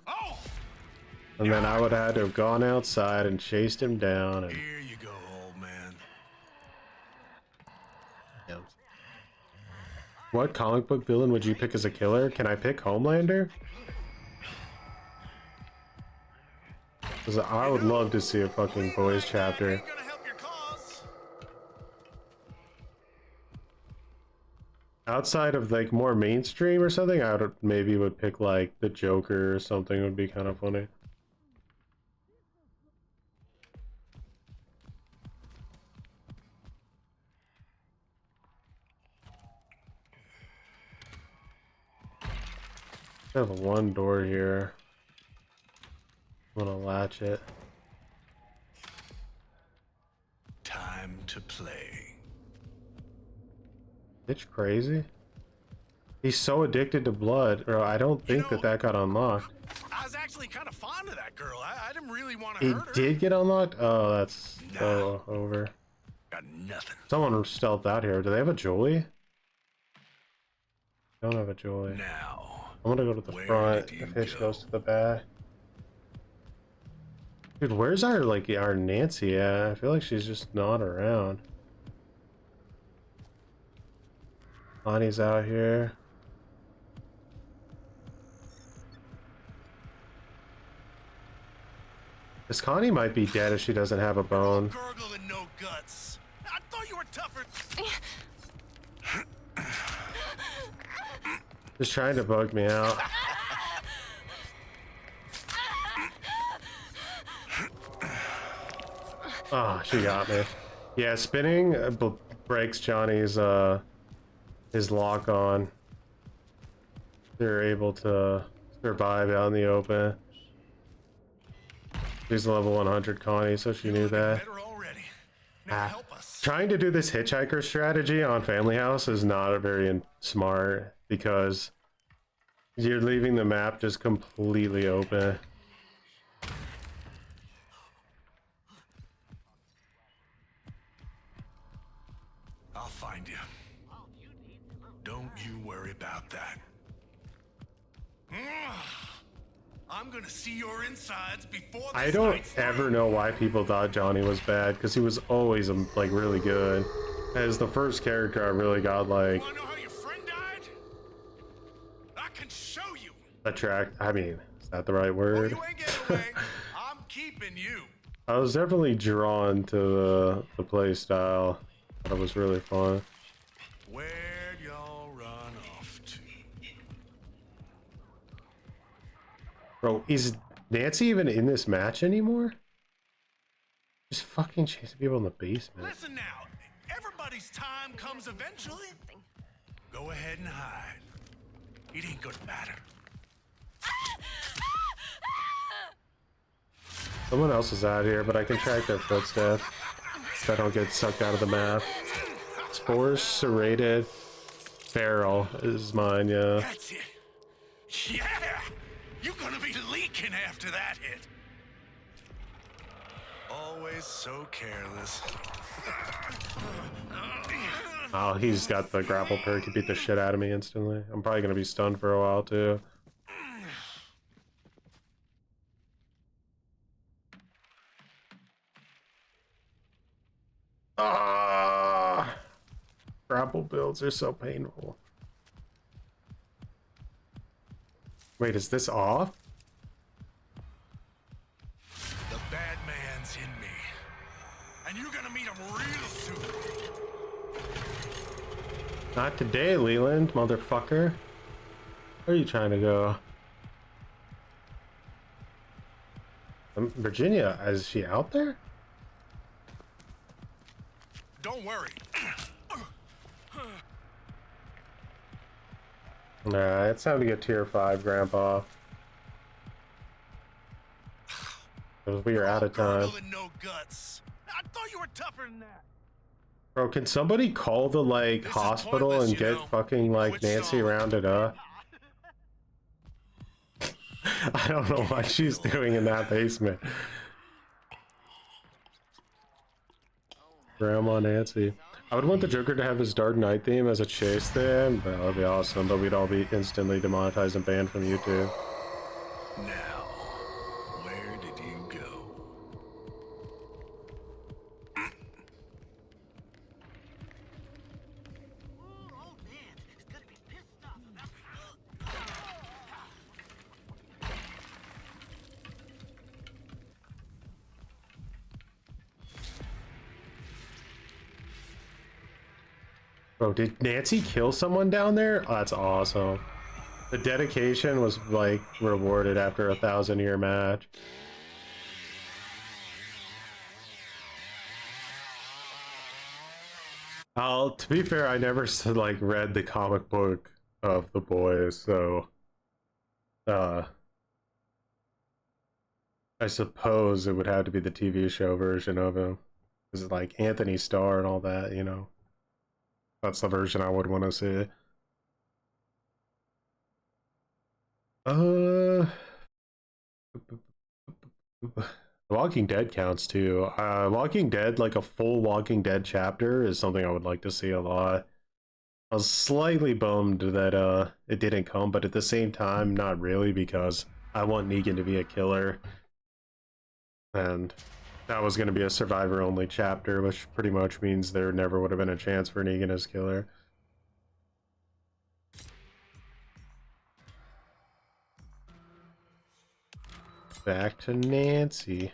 Speaker 1: And then I would have had to have gone outside and chased him down. And...
Speaker 5: Here you go, old man.
Speaker 1: Yeah. What comic book villain would you pick as a killer? Can I pick Homelander? Because I would love to see a fucking boys chapter. Outside of like more mainstream or something, I would maybe would pick like the Joker or something. Would be kind of funny. I have one door here. I'm gonna latch it.
Speaker 5: Time to play.
Speaker 1: It's crazy. He's so addicted to blood, bro. I don't think that got unlocked.
Speaker 5: I was actually kind of fond of that girl. I didn't really want to
Speaker 1: He
Speaker 5: hurt her.
Speaker 1: did get unlocked? Oh, that's so over.
Speaker 5: Got nothing.
Speaker 1: Someone stealthed out here. Do they have a Jolie? Don't have a Jolie.
Speaker 5: Now,
Speaker 1: I'm gonna go to the front. The fish goes to the back. Dude, where's our Nancy at? I feel like she's just not around. Bonnie's out here. This Connie might be dead if she doesn't have a bone.
Speaker 5: gurgle and no guts. I thought you were tougher.
Speaker 1: Just trying to bug me out. Ah, she got me. Yeah, spinning breaks Johnny's his lock on. They're able to survive out in the open. She's level 100 Connie, so she knew that. Trying to do this hitchhiker strategy on Family House is not very smart because you're leaving the map just completely open.
Speaker 5: I'll find you. Don't you worry about that. I'm gonna see your insides before
Speaker 1: I don't ever know why people thought Johnny was bad, because he was always like really good. As the first character, I really got like
Speaker 5: wanna know how your friend died? I can show you.
Speaker 1: I mean, is that the right word?
Speaker 5: You ain't getting away. I'm keeping you.
Speaker 1: I was definitely drawn to the play style. That was really fun.
Speaker 5: Where'd y'all run off to?
Speaker 1: Bro, is Nancy even in this match anymore? Just fucking chasing people in the basement.
Speaker 5: Listen now. Everybody's time comes eventually. Go ahead and hide. It ain't gonna matter.
Speaker 1: Someone else is out here, but I can track their footsteps so I don't get sucked out of the map. Spores, serrated, barrel is mine, yeah.
Speaker 5: That's it. Yeah! You're gonna be leaking after that hit. Always so careless.
Speaker 1: Oh, he's got the grapple perk. He beat the shit out of me instantly. I'm probably gonna be stunned for a while too. Ah, grapple builds are so painful. Wait, is this off?
Speaker 5: The bad man's in me. And you're gonna meet him real soon.
Speaker 1: Not today, Leland, motherfucker. Where are you trying to go? Virginia, is she out there?
Speaker 5: Don't worry.
Speaker 1: Nah, it's time to get tier 5, Grandpa. Because we are out of time.
Speaker 5: No guts. I thought you were tougher than that.
Speaker 1: Bro, can somebody call the, like, hospital and get fucking, like, Nancy rounded up? I don't know what she's doing in that basement. Grandma Nancy. I would want the Joker to have his Dark Knight theme as a chase theme. That would be awesome, but we'd all be instantly demonetized and banned from YouTube.
Speaker 5: Now, where did you go?
Speaker 1: Bro, did Nancy kill someone there? Oh, that's awesome. The dedication was, like, rewarded after a 1,000-year match. To be fair, I never, like, read the comic book of The Boys, so... I suppose it would have to be the TV show version of him. Because, like, Anthony Starr and all that, you know. That's the version I would want to see. Walking Dead counts too. Walking Dead, like a full Walking Dead chapter, is something I would like to see a lot. I was slightly bummed that it didn't come, but at the same time, not really, because I want Negan to be a killer. And that was going to be a survivor-only chapter, which pretty much means there never would have been a chance for Negan as killer. Back to Nancy.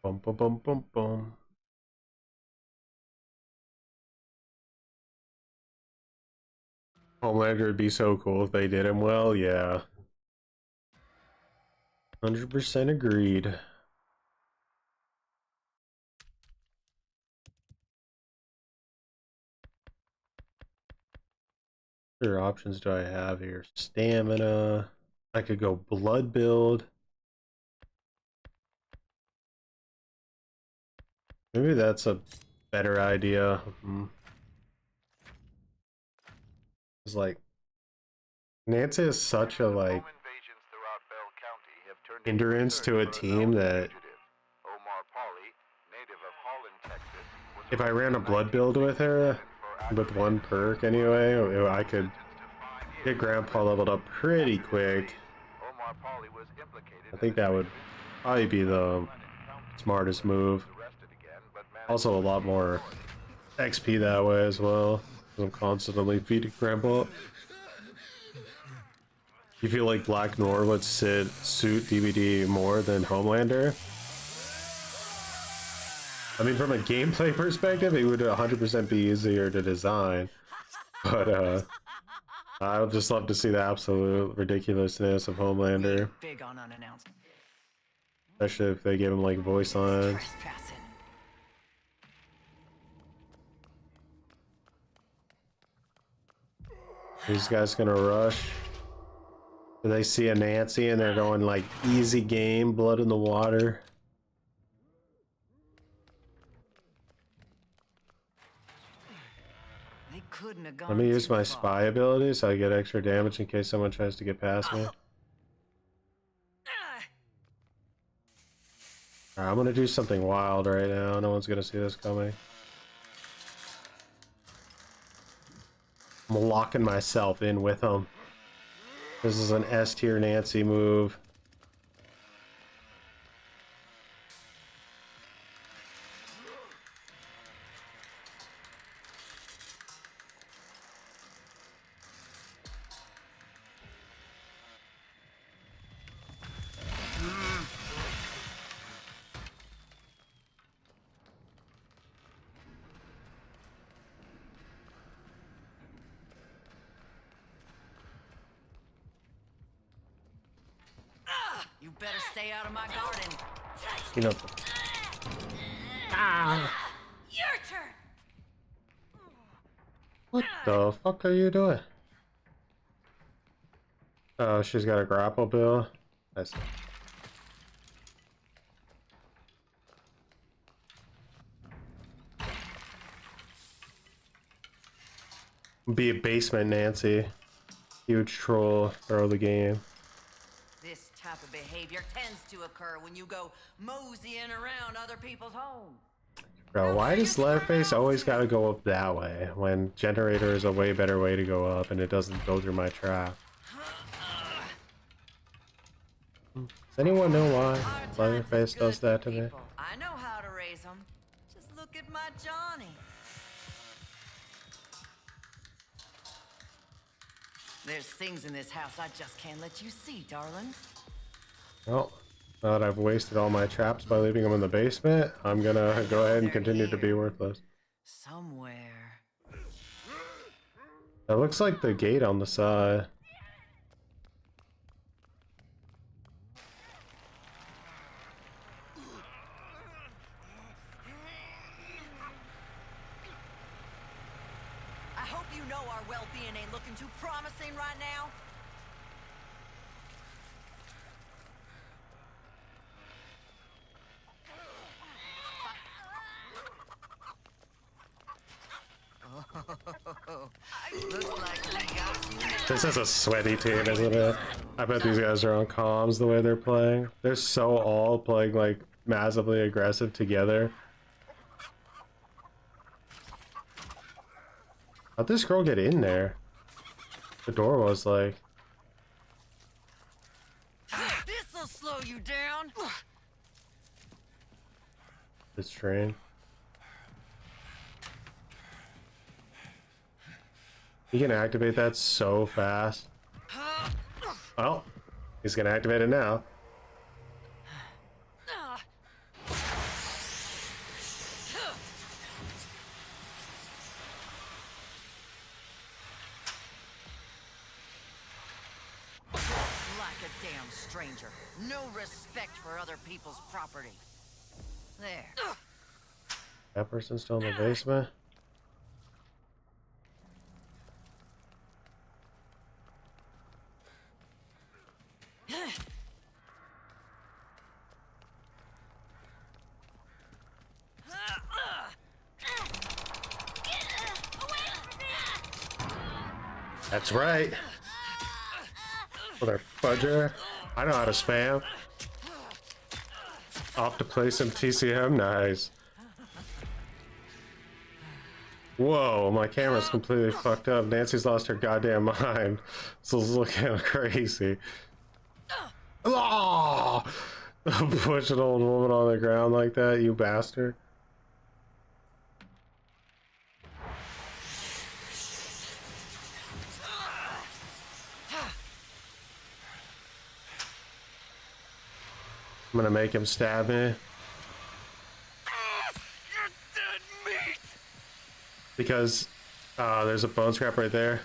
Speaker 1: Boom, boom, boom, boom, boom. Homelander would be so cool if they did him well, yeah. 100% agreed. What other options do I have here? Stamina. I could go blood build. Maybe that's a better idea. It's like Nancy is such a like hindrance to a team that if I ran a blood build with her with one perk anyway, I could get Grandpa leveled up pretty quick. I think that would probably be the smartest move. Also a lot more XP that way as well. I'm constantly feeding Grandpa. You feel like Black Noir would suit DVD more than Homelander? I mean, from a gameplay perspective, it would 100% be easier to design. But, I would just love to see the absolute ridiculousness of Homelander.
Speaker 2: Big on unannounced.
Speaker 1: Especially if they give him, like, voice lines. These guys gonna rush. They see a Nancy and they're going like easy game, blood in the water.
Speaker 2: They couldn't have gone.
Speaker 1: Let me use my spy ability so I get extra damage in case someone tries to get past me. Alright, I'm gonna do something wild right now. No one's gonna see this coming. I'm locking myself in with them. This is an S tier Nancy move.
Speaker 2: You better stay out of my garden.
Speaker 1: You know.
Speaker 3: Your turn.
Speaker 1: What the fuck are you doing? Oh, she's got a grapple bill. I see. Be a basement Nancy. Huge troll, throw the game.
Speaker 2: This type of behavior tends to occur when you go moseying around other people's homes.
Speaker 1: Bro, why does Leatherface always gotta go up that way when Generator is a way better way to go up and it doesn't go through my trap? Does anyone know why Leatherface does that to me?
Speaker 2: I know how to raise them. Just look at my Johnny. There's things in this house I just can't let you see, darling.
Speaker 1: Well, now that I've wasted all my traps by leaving them in the basement, I'm gonna go ahead and continue to be worthless.
Speaker 2: Somewhere.
Speaker 1: That looks like the gate on the side.
Speaker 2: I hope you know our well-being ain't looking too promising right now.
Speaker 1: This is a sweaty team, isn't it? I bet these guys are on comms the way they're playing. They're so all playing like massively aggressive together. How'd this girl get in there? The door was like...
Speaker 2: This'll slow you down.
Speaker 1: This train. He can activate that so fast. Well, he's gonna activate it now.
Speaker 2: damn stranger. No respect for other people's property. There.
Speaker 1: That person's still in the basement. That's right. Mother fudger. I know how to spam. Off to play some TCM. Nice. Whoa, my camera's completely fucked up. Nancy's lost her goddamn mind. This is looking crazy. Oh! Push an old woman on the ground like that, you bastard. I'm gonna make him stab me. Because there's a bone scrap right there.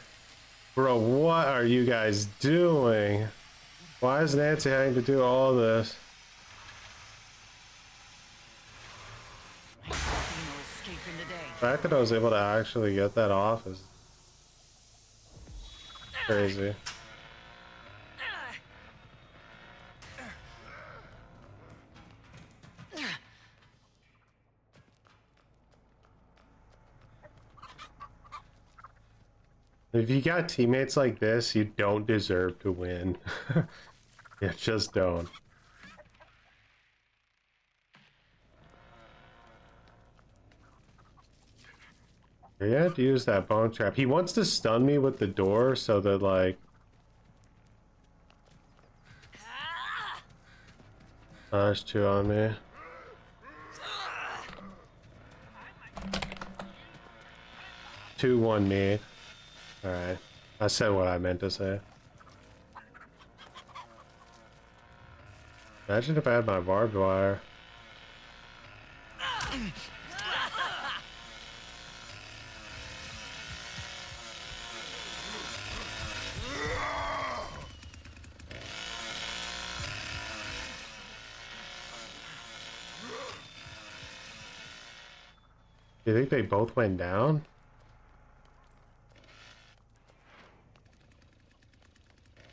Speaker 1: Bro, what are you guys doing? Why is Nancy having to do all this? The fact that I was able to actually get that off is crazy. If you got teammates like this, you don't deserve to win. You just don't. You have to use that bone trap. He wants to stun me with the door so that, like... Oh, there's two on me. Two, one me. Alright. I said what I meant to say. Imagine if I had my barbed wire. Do you think they both went down?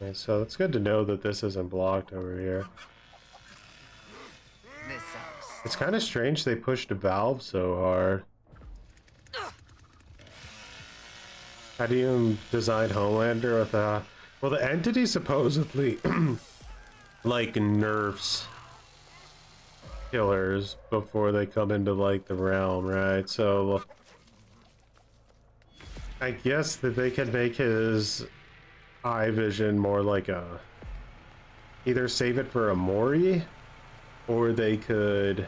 Speaker 1: Okay, so it's good to know that this isn't blocked over here. It's kind of strange they pushed a valve so hard. How do you design Homelander with a... Well, the entity supposedly like nerfs killers before they come into like the realm, right? So I guess that they could make his eye vision more like a... Either save it for a Mori, or they could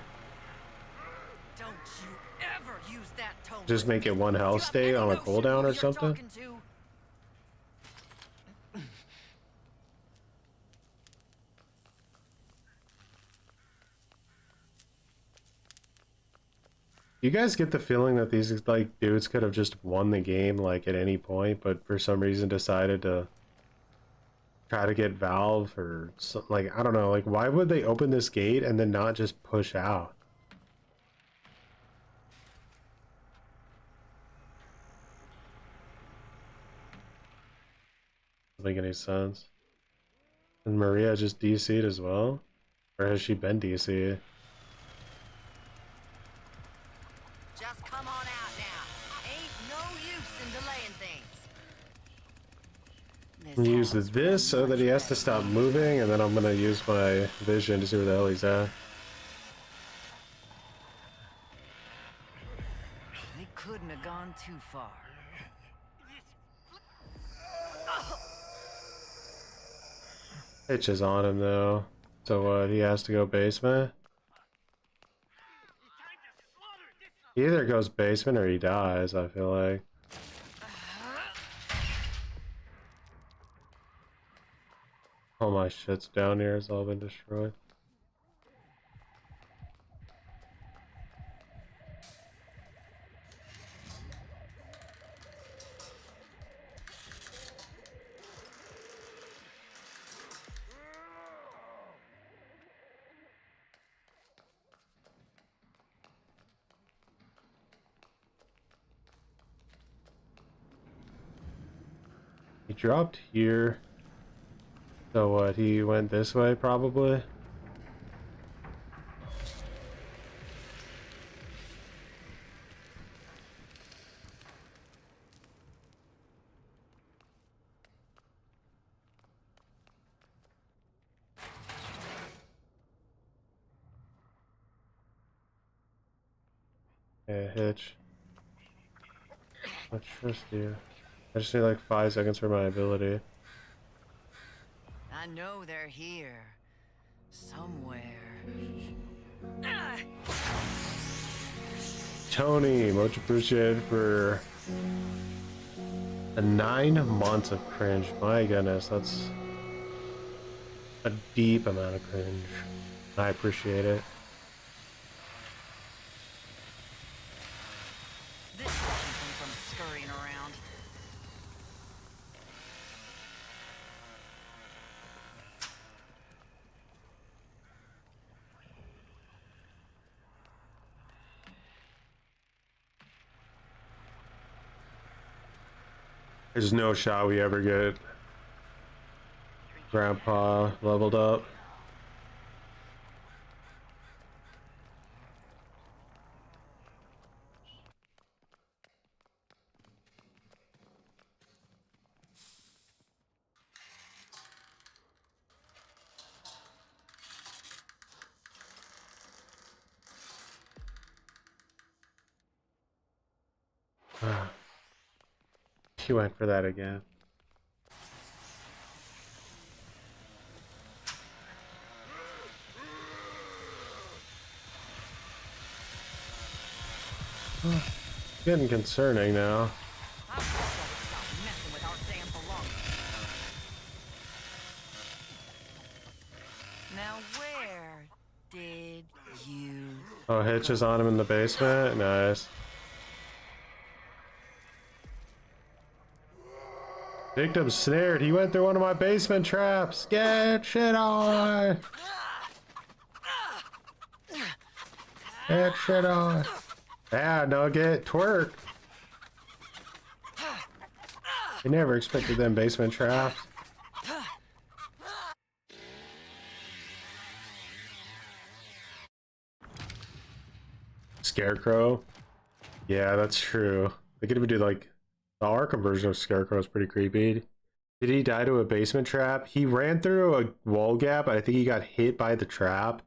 Speaker 1: just make it one health state on a cooldown or something. You guys get the feeling that these like dudes could have just won the game like at any point, but for some reason decided to try to get Valve or something? Like, I don't know, like why would they open this gate and then not just push out? Doesn't make any sense. And Maria just DC'd as well? Or has she been DC'd?
Speaker 2: Just come on out now. Ain't no use in delaying things.
Speaker 1: I'm gonna use this so that he has to stop moving, and then I'm gonna use my vision to see where the hell he's at.
Speaker 2: They couldn't have gone too far.
Speaker 1: Hitch is on him though. So what, he has to go basement? He either goes basement or he dies, I feel like. All my shit's down here has all been destroyed. He dropped here. So what, he went this way probably? Yeah, Hitch. I trust you. I just need like 5 seconds for my ability.
Speaker 2: I know they're here. Somewhere.
Speaker 1: Tony, much appreciated for 9 months of cringe. My goodness, that's a deep amount of cringe. I appreciate it.
Speaker 2: This keeps them from scurrying around.
Speaker 1: There's no shot we ever get Grandpa leveled up. He went for that again. Getting concerning now.
Speaker 2: Now where did you...
Speaker 1: Oh, Hitch is on him in the basement? Nice. Victim snared. He went through one of my basement traps. Get shit on. Get shit on. Yeah, nugget. Twerk. I never expected them basement traps. Scarecrow. Yeah, that's true. They could even do like the Arkham version of Scarecrow is pretty creepy. Did he die to a basement trap? He ran through a wall gap. I think he got hit by the trap.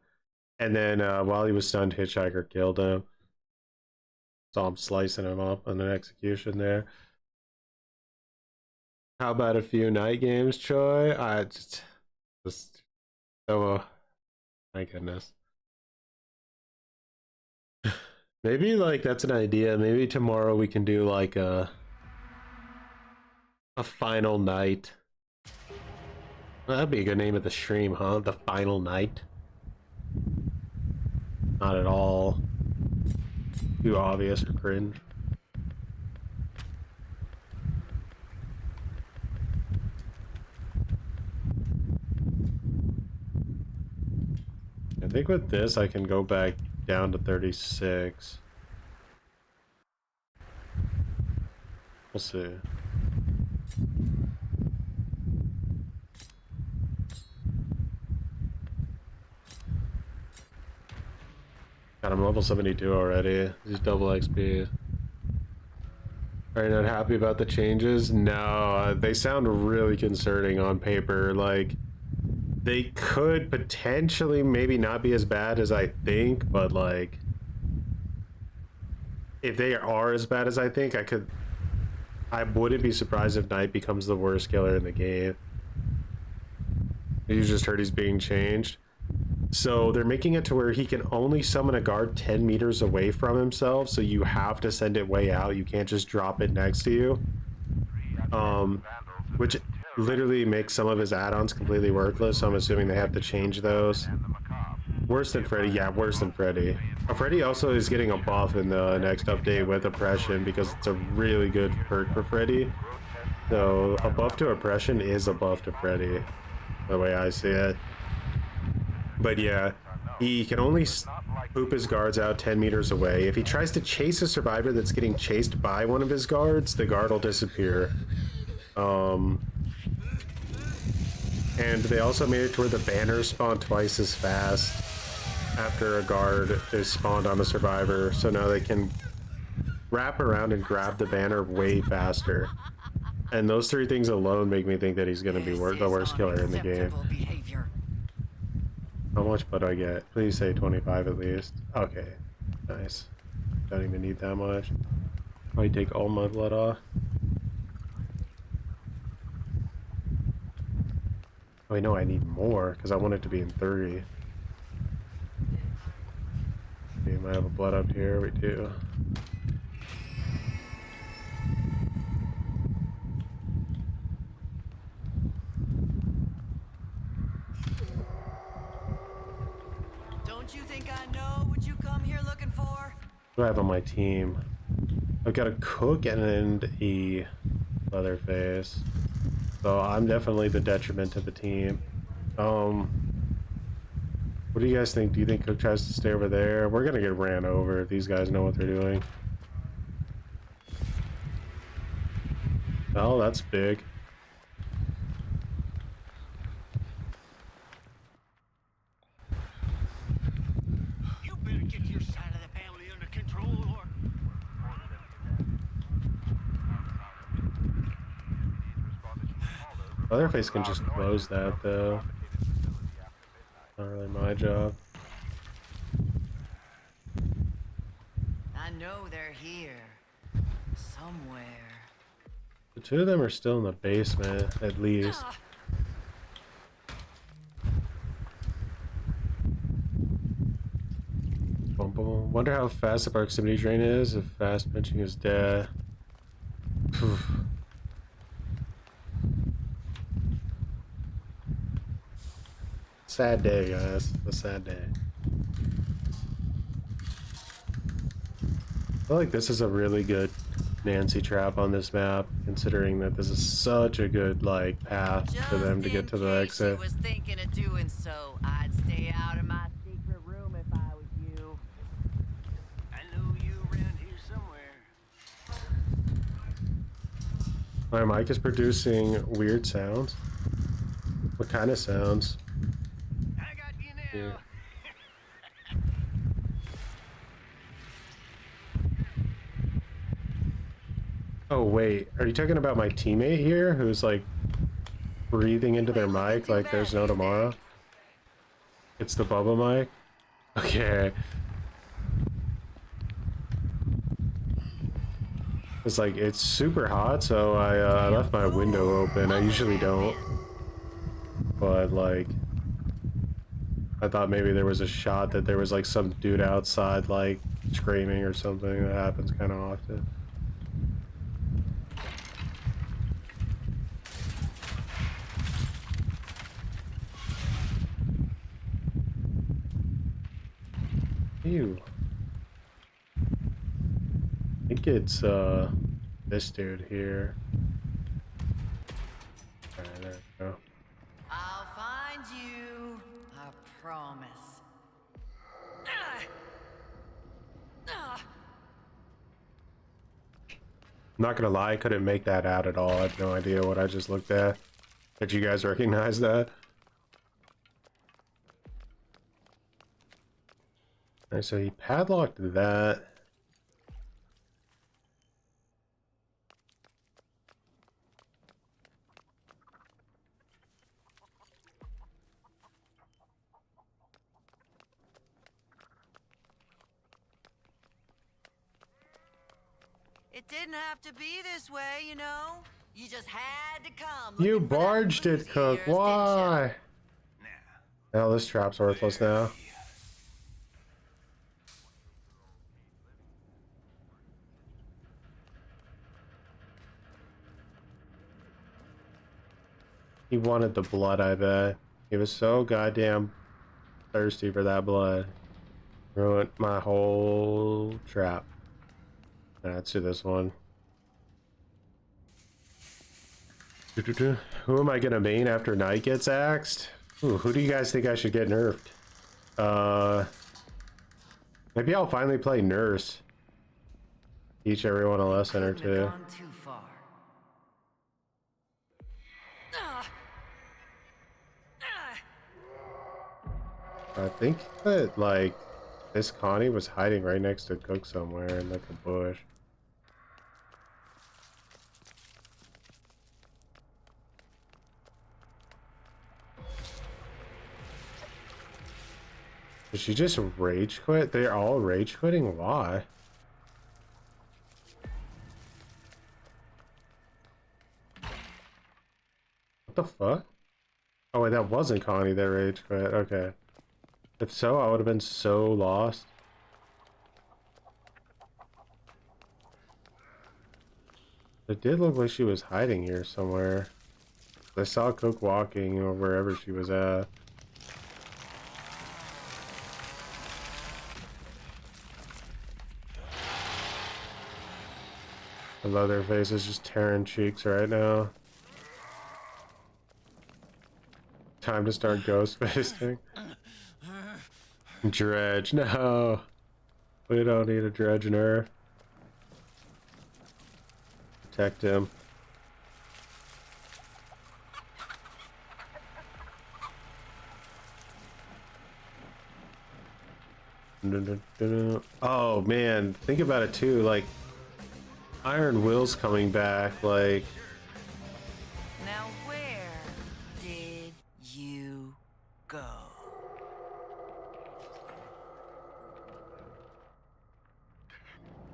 Speaker 1: And then while he was stunned, Hitchhiker killed him. Saw him slicing him up on an execution there. How about a few night games, Choy? I just so my goodness. Maybe like that's an idea. Maybe tomorrow we can do like a final night. Well, that'd be a good name of the stream, huh? The final night. Not at all too obvious or cringe. I think with this I can go back down to 36. We'll see. God, I'm level 72 already. These double XP. Are you not happy about the changes? No, they sound really concerning on paper. Like, they could potentially maybe not be as bad as I think, but like, if they are as bad as I think, I wouldn't be surprised if Knight becomes the worst killer in the game. You just heard he's being changed. So they're making it to where he can only summon a guard 10 meters away from himself, so you have to send it way out. You can't just drop it next to you. Which literally makes some of his add-ons completely worthless, so I'm assuming they have to change those. Worse than Freddy, yeah, worse than Freddy. Freddy also is getting a buff in the next update with Oppression because it's a really good perk for Freddy. So a buff to Oppression is a buff to Freddy, the way I see it. But yeah, he can only poop his guards out 10 meters away. If he tries to chase a survivor that's getting chased by one of his guards, the guard will disappear. And they also made it to where the banners spawn twice as fast after a guard is spawned on a survivor, so now they can wrap around and grab the banner way faster. And those three things alone make me think that he's going to be the worst killer in the game.
Speaker 2: Behavior.
Speaker 1: How much blood do I get? Please say 25 at least. Okay, nice. Don't even need that much. I take all my blood off. Oh, I know I need more because I want it to be in 30. We might have a blood up here. We do.
Speaker 2: Don't you think I know what you come here looking for?
Speaker 1: What do I have on my team? I've got a cook and a Leatherface. So I'm definitely the detriment to the team. What do you guys think? Do you think Cook tries to stay over there? We're gonna get ran over if these guys know what they're doing. Oh, that's big.
Speaker 5: You better get your side of the family under control, or
Speaker 1: Leatherface can just close that though. Not really my job.
Speaker 2: I know they're here. Somewhere.
Speaker 1: The two of them are still in the basement, at least. Boom, boom. Wonder how fast the proximity drain is if fast pinching is dead. Phew. Sad day, guys. A sad day. I feel like this is a really good Nancy trap on this map, considering that this is such a good like path for them to get to the exit.
Speaker 2: Was thinking of doing so, I'd stay out of my secret room if I was you.
Speaker 5: I know you around here somewhere.
Speaker 1: My mic is producing weird sounds. What kind of sounds?
Speaker 5: I got you now.
Speaker 1: Yeah. Oh wait, are you talking about my teammate here who's like breathing into their mic like there's no tomorrow? It's the Bubba mic? Okay. It's like, it's super hot, so I left my window open. I usually don't. But like, I thought maybe there was a shot that there was like some dude outside like screaming or something. That happens kind of often. Ew. I think it's this dude here. Alright, there we go.
Speaker 2: I'll find you. I promise.
Speaker 1: I'm not gonna lie, I couldn't make that out at all. I have no idea what I just looked at. Did you guys recognize that? Alright, so he padlocked that.
Speaker 2: It didn't have to be this way, you know? You just had to come.
Speaker 1: You
Speaker 2: looking for that
Speaker 1: barged
Speaker 2: blues
Speaker 1: it, Cook.
Speaker 2: ears, didn't ya?
Speaker 1: Why? Now this trap's worthless now. He wanted the blood, I bet. He was so goddamn thirsty for that blood. Ruined my whole trap. Let's do this one. Who am I gonna main after Knight gets axed? Ooh, who do you guys think I should get nerfed? Maybe I'll finally play Nurse. Teach everyone a lesson or two.
Speaker 2: Gone too far.
Speaker 1: I think that, like, Miss Connie was hiding right next to Cook somewhere in, like, a bush. Did she just rage quit? They're all rage quitting? Why? What the fuck? Oh wait, that wasn't Connie that rage quit. Okay. If so, I would have been so lost. It did look like she was hiding here somewhere. I saw Cook walking or wherever she was at. The Leatherface is just tearing cheeks right now. Time to start ghost facing. Dredge, no. We don't need a dredge nerf. Protect him. Oh man, think about it too, like Iron Will's coming back, like
Speaker 2: Now where did you go?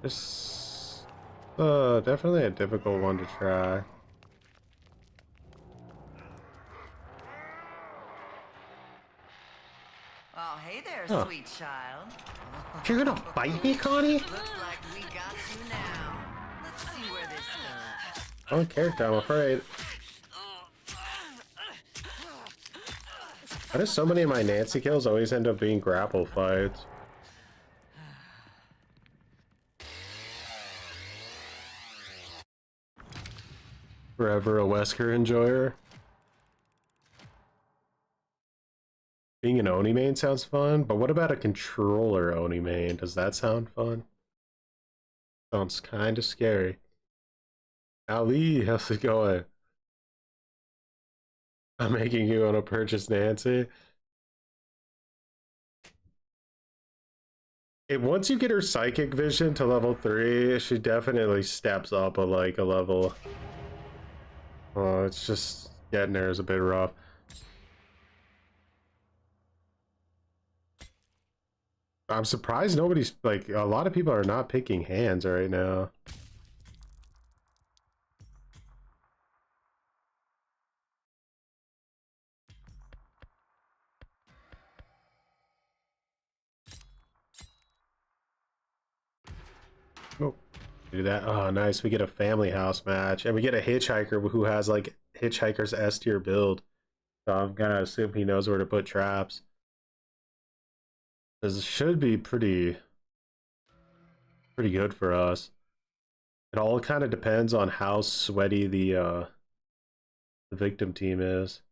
Speaker 1: this definitely a difficult one to try.
Speaker 2: Oh, hey there,
Speaker 1: Huh.
Speaker 2: sweet child.
Speaker 1: You're gonna fight me, Connie?
Speaker 2: Looks like we got you now. Let's see where this goes.
Speaker 1: On character, I'm afraid. Why do so many of my Nancy kills always end up being grapple fights? Forever a Wesker enjoyer. Being an Oni main sounds fun, but what about a controller Oni main? Does that sound fun? Sounds kind of scary. Ali, how's it going? I'm making you want to purchase Nancy. Once you get her psychic vision to level 3, she definitely steps up a level. Oh, it's just getting there is a bit rough. I'm surprised nobody's, like, a lot of people are not picking hands right now. Oh, do that. Oh, nice. We get a family house match, and we get a hitchhiker who has, like, hitchhiker's S tier build. So I'm gonna assume he knows where to put traps. This should be pretty good for us. It all kind of depends on how sweaty the victim team is.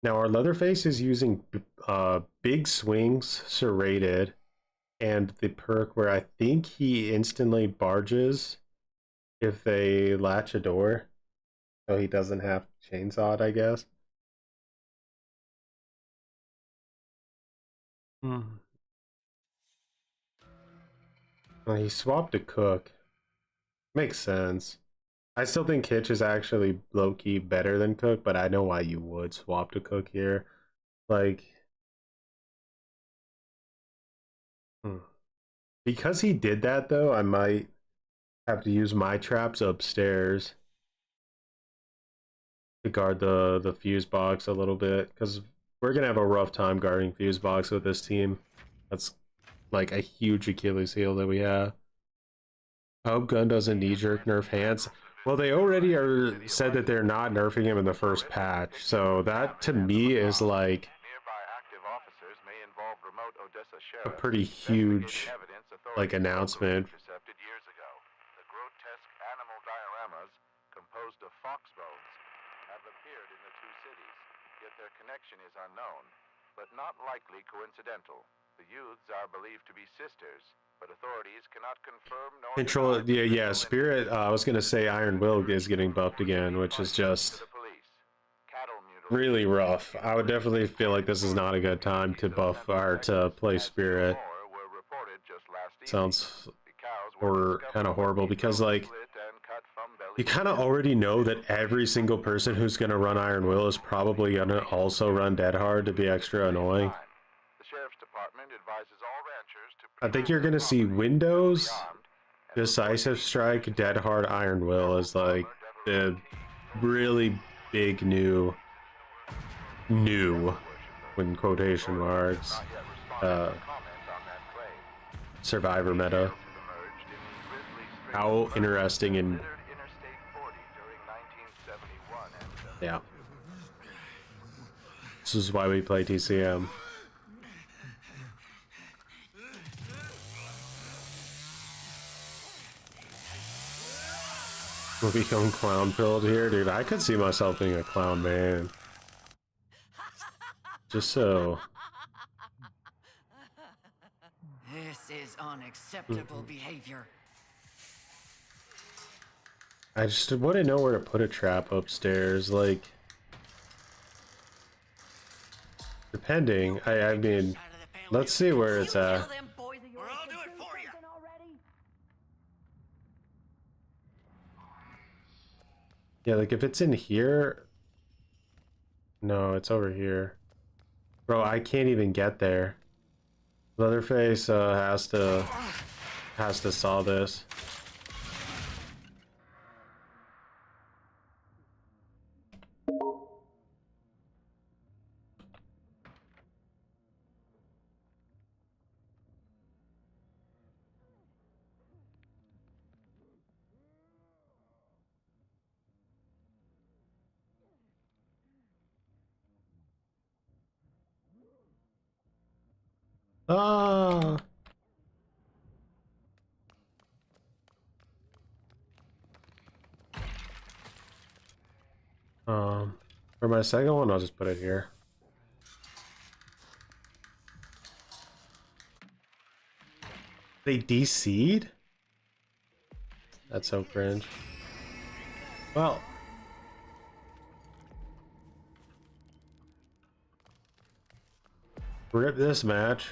Speaker 1: Now our Leatherface is using big swings serrated, and the perk where I think he instantly barges if they latch a door, so he doesn't have chainsawed, I guess. Well, he swapped to Cook. Makes sense. I still think Hitch is actually low-key better than Cook, but I know why you would swap to Cook here. Like, because he did that, though, I might have to use my traps upstairs to guard the fuse box a little bit, because we're going to have a rough time guarding fuse box with this team. That's like a huge Achilles heel that we have. I hope Gun doesn't knee-jerk nerf hands. Well, they already said that they're not nerfing him in the first patch, so that to me is like a pretty huge like announcement.
Speaker 4: The grotesque animal dioramas composed of fox bones have appeared in the two cities, yet their connection is unknown, but not likely coincidental. The youths are believed to be sisters, but authorities cannot confirm nor
Speaker 1: Control, yeah, Spirit, I was gonna say Iron Will is getting buffed again, which is just...
Speaker 4: Cattle
Speaker 1: really rough. I would definitely feel like this is not a good time to buff or to play Spirit. Sounds kind of horrible because like you kind of already know that every single person who's going to run Iron Will is probably going to also run Dead Hard to be extra annoying. I think you're going to see Windows, Decisive Strike, Dead Hard, Iron Will as like the really big new in quotation marks Survivor meta. How interesting and yeah, this is why we play TCM. We'll become clown pilled here, dude. I could see myself being a clown man. Just so.
Speaker 2: This is unacceptable behavior.
Speaker 1: I just wouldn't know where to put a trap upstairs, like depending. I mean, let's see where it's at. Yeah, like if it's in here. No, it's over here. Bro, I can't even get there. Leatherface has to saw this. Ah. For my second one, I'll just put it here. They DC'd? That's so cringe. Well. Rip this match.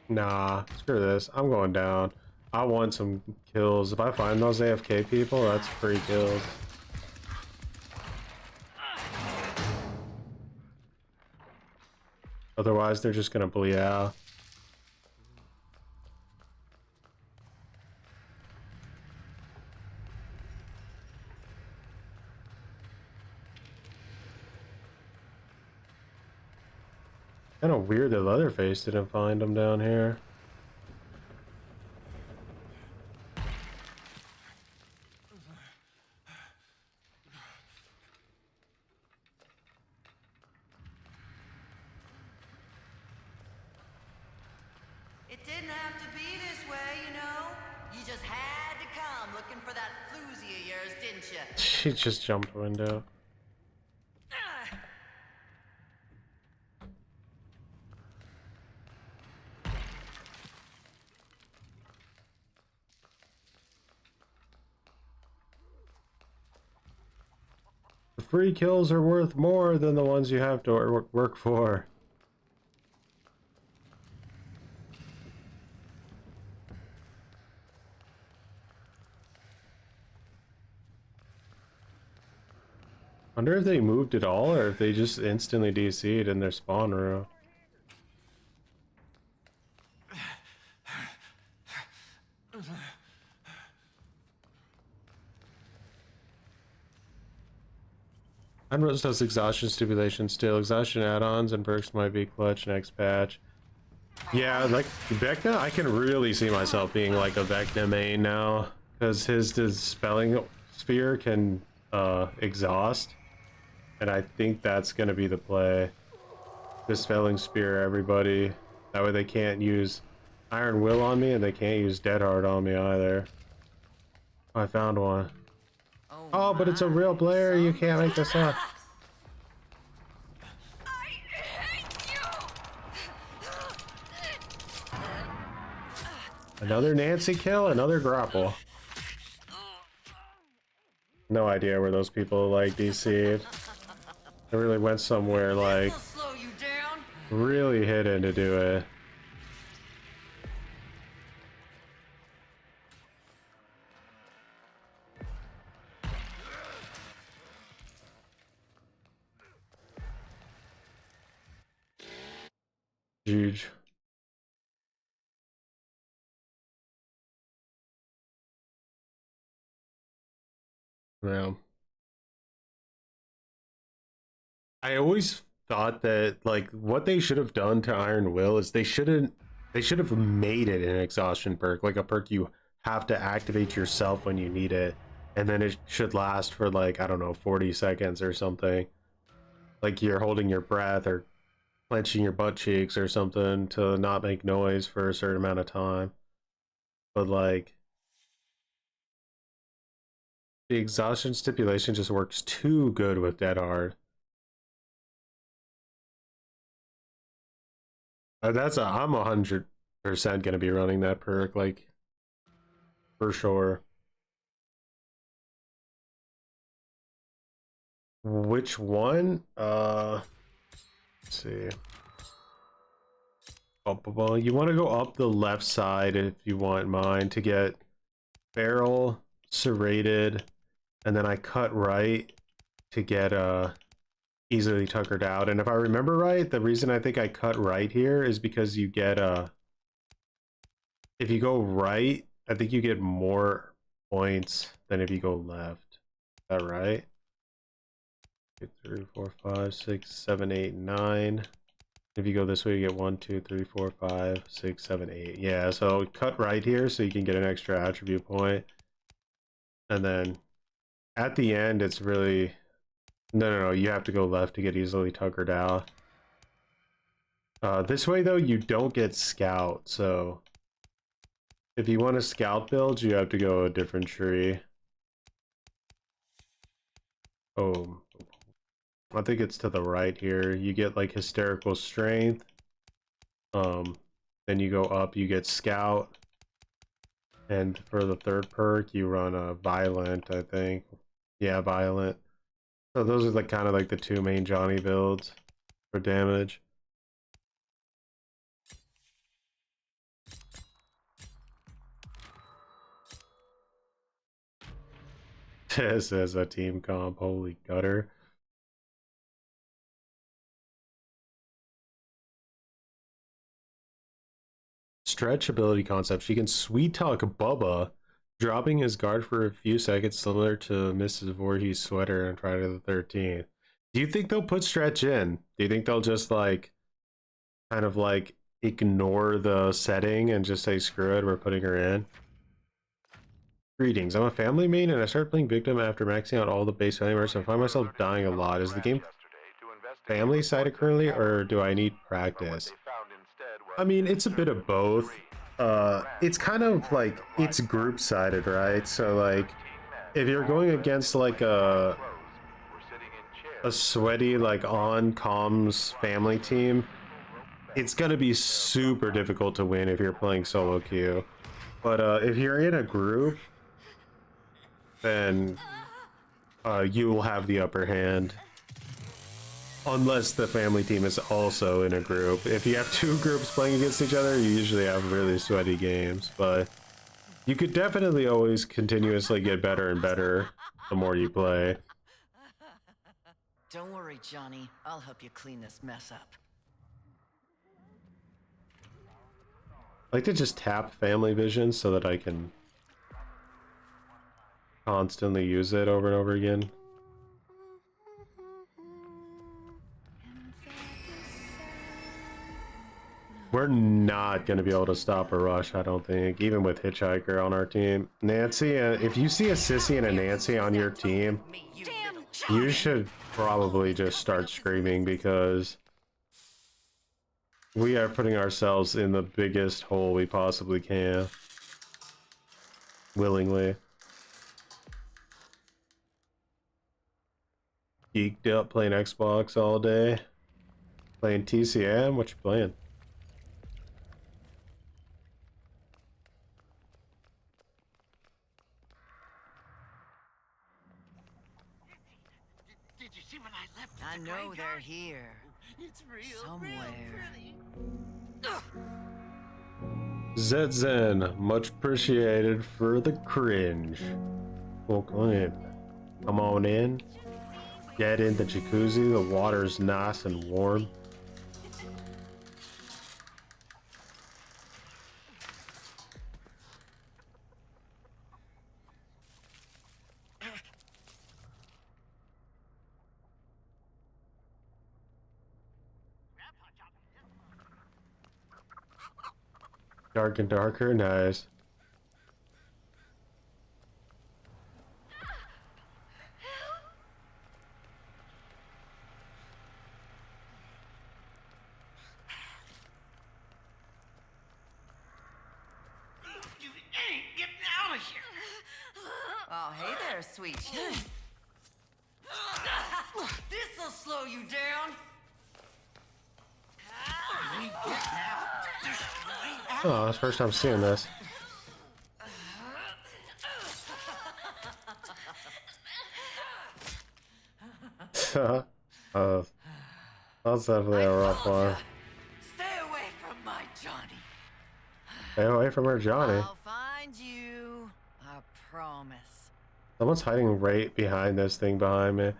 Speaker 1: Nah, screw this. I'm going down. I want some kills. If I find those AFK people, that's free kills. Otherwise, they're just gonna bleed out. Kind of weird that Leatherface didn't find him down here.
Speaker 2: It didn't have to be this way, you know? You just had to come looking for that floozy of yours, didn't you?
Speaker 1: She just jumped the window. The free kills are worth more than the ones you have to work for. Wonder if they moved at all or if they just instantly DC'd in their spawn room. Unrose does exhaustion stipulation still. Exhaustion add-ons and perks might be clutch next patch. Yeah, like Vecna, I can really see myself being like a Vecna main now. Because his dispelling sphere can exhaust. And I think that's going to be the play. Dispelling Spear, everybody. That way they can't use Iron Will on me, and they can't use Dead Hard on me either. Oh, I found one. Oh, but it's a real player. You can't make this up. Another Nancy kill, another grapple. No idea where those people like DC'd. They really went somewhere like
Speaker 2: Slow you down.
Speaker 1: really hidden to do it. Huge. Yeah. I always thought that like what they should have done to Iron Will is they should have made it an exhaustion perk, like a perk you have to activate yourself when you need it, and then it should last for like, I don't know, 40 seconds or something. Like you're holding your breath or clenching your butt cheeks or something to not make noise for a certain amount of time. But like the exhaustion stipulation just works too good with Dead Hard. I'm 100% gonna be running that perk, like for sure. Which one? Let's see. Well, you want to go up the left side if you want mine to get barrel, serrated, and then I cut right to get easily tuckered out. And if I remember right, the reason I think I cut right here is because you get if you go right, I think you get more points than if you go left. Is that right? 2, 3, 4, 5, 6, 7, 8, 9. If you go this way, you get 1, 2, 3, 4, 5, 6, 7, 8. Yeah, so cut right here so you can get an extra attribute point. And then at the end, it's really... No, you have to go left to get easily tuckered out. This way, though, you don't get scout, so... If you want a scout build, you have to go a different tree. Oh, I think it's to the right here. You get like hysterical strength. Then you go up, you get scout. And for the third perk, you run a violent, I think. Yeah, violent. So those are like kind of like the two main Johnny builds for damage. This is a team comp, holy gutter. Stretch ability concept. She can sweet talk Bubba, dropping his guard for a few seconds, similar to Mrs. Voorhees' sweater on Friday the 13th. Do you think they'll put Stretch in? Do you think they'll just like kind of like ignore the setting and just say screw it, we're putting her in? Greetings, I'm a family main and I started playing victim after maxing out all the base family members, so I find myself dying a lot. Is the game family sided currently, or do I need practice? I mean, it's a bit of both. It's kind of like, it's group sided, right? So like, if you're going against like a sweaty like on comms family team, it's gonna be super difficult to win if you're playing solo queue. But if you're in a group, then you will have the upper hand. Unless the family team is also in a group. If you have two groups playing against each other, you usually have really sweaty games. But you could definitely always continuously get better and better the more you play.
Speaker 2: Don't worry, Johnny. I'll help you clean this mess up.
Speaker 1: I like to just tap family vision so that I can constantly use it over and over again. We're not going to be able to stop a rush, I don't think, even with Hitchhiker on our team. Nancy, if you see a Sissy and a Nancy on your team, you should probably just start screaming, because we are putting ourselves in the biggest hole we possibly can. Willingly. Geeked up playing Xbox all day. Playing TCM? What you playing?
Speaker 5: you see when I left?
Speaker 2: I know they're here.
Speaker 5: It's real,
Speaker 2: Somewhere.
Speaker 1: Zen, much appreciated for the cringe. Well, come on in. Come on in. Get in the jacuzzi. The water's nice and warm. Dark and darker, nice.
Speaker 5: You ain't getting out of here.
Speaker 2: Oh, hey there, sweet. This'll slow you down.
Speaker 5: You ain't getting out. There's no way out.
Speaker 1: Oh, that's the first time seeing this. That's definitely a rough one.
Speaker 2: Stay away from my Johnny.
Speaker 1: Stay away from her, Johnny.
Speaker 2: I'll find you. I promise.
Speaker 1: Someone's hiding right behind this thing behind me.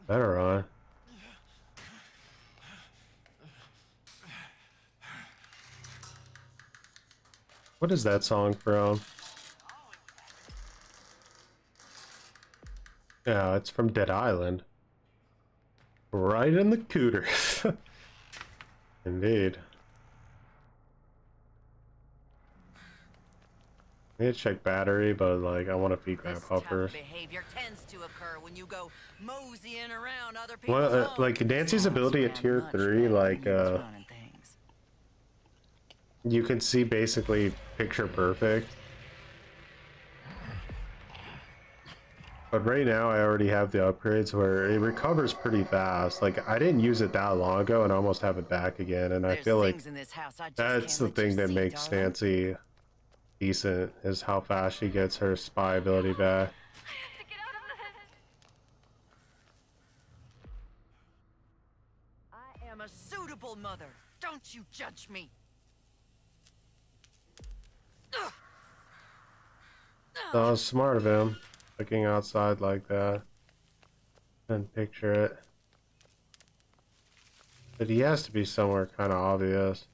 Speaker 1: Better on. What is that song from? Yeah, it's from Dead Island. Right in the cooter. Indeed. I need to check battery, but like I want to feed Grandpa first.
Speaker 2: Behavior tends to occur when you go moseying around other people's
Speaker 1: Well,
Speaker 2: homes.
Speaker 1: like Nancy's ability at tier 3, like you can see basically picture perfect. But right now I already have the upgrades where it recovers pretty fast. Like I didn't use it that long ago and I almost have it back again, and I feel like that's the thing that makes Nancy decent, is how fast she gets her spy ability back.
Speaker 2: I am a suitable mother. Don't you judge me.
Speaker 1: That was smart of him, looking outside like that. And picture it. But he has to be somewhere kind of obvious.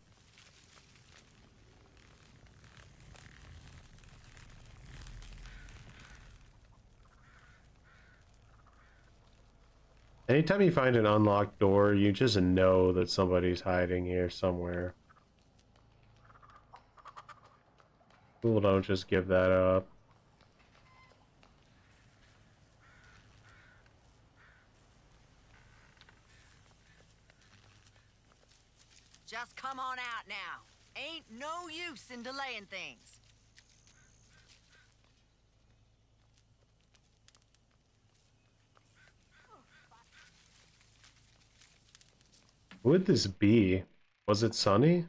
Speaker 1: Anytime you find an unlocked door, you just know that somebody's hiding here somewhere. People don't just give that up.
Speaker 2: Just come on out now. Ain't no use in delaying things.
Speaker 1: Who would this be? Was it Sunny?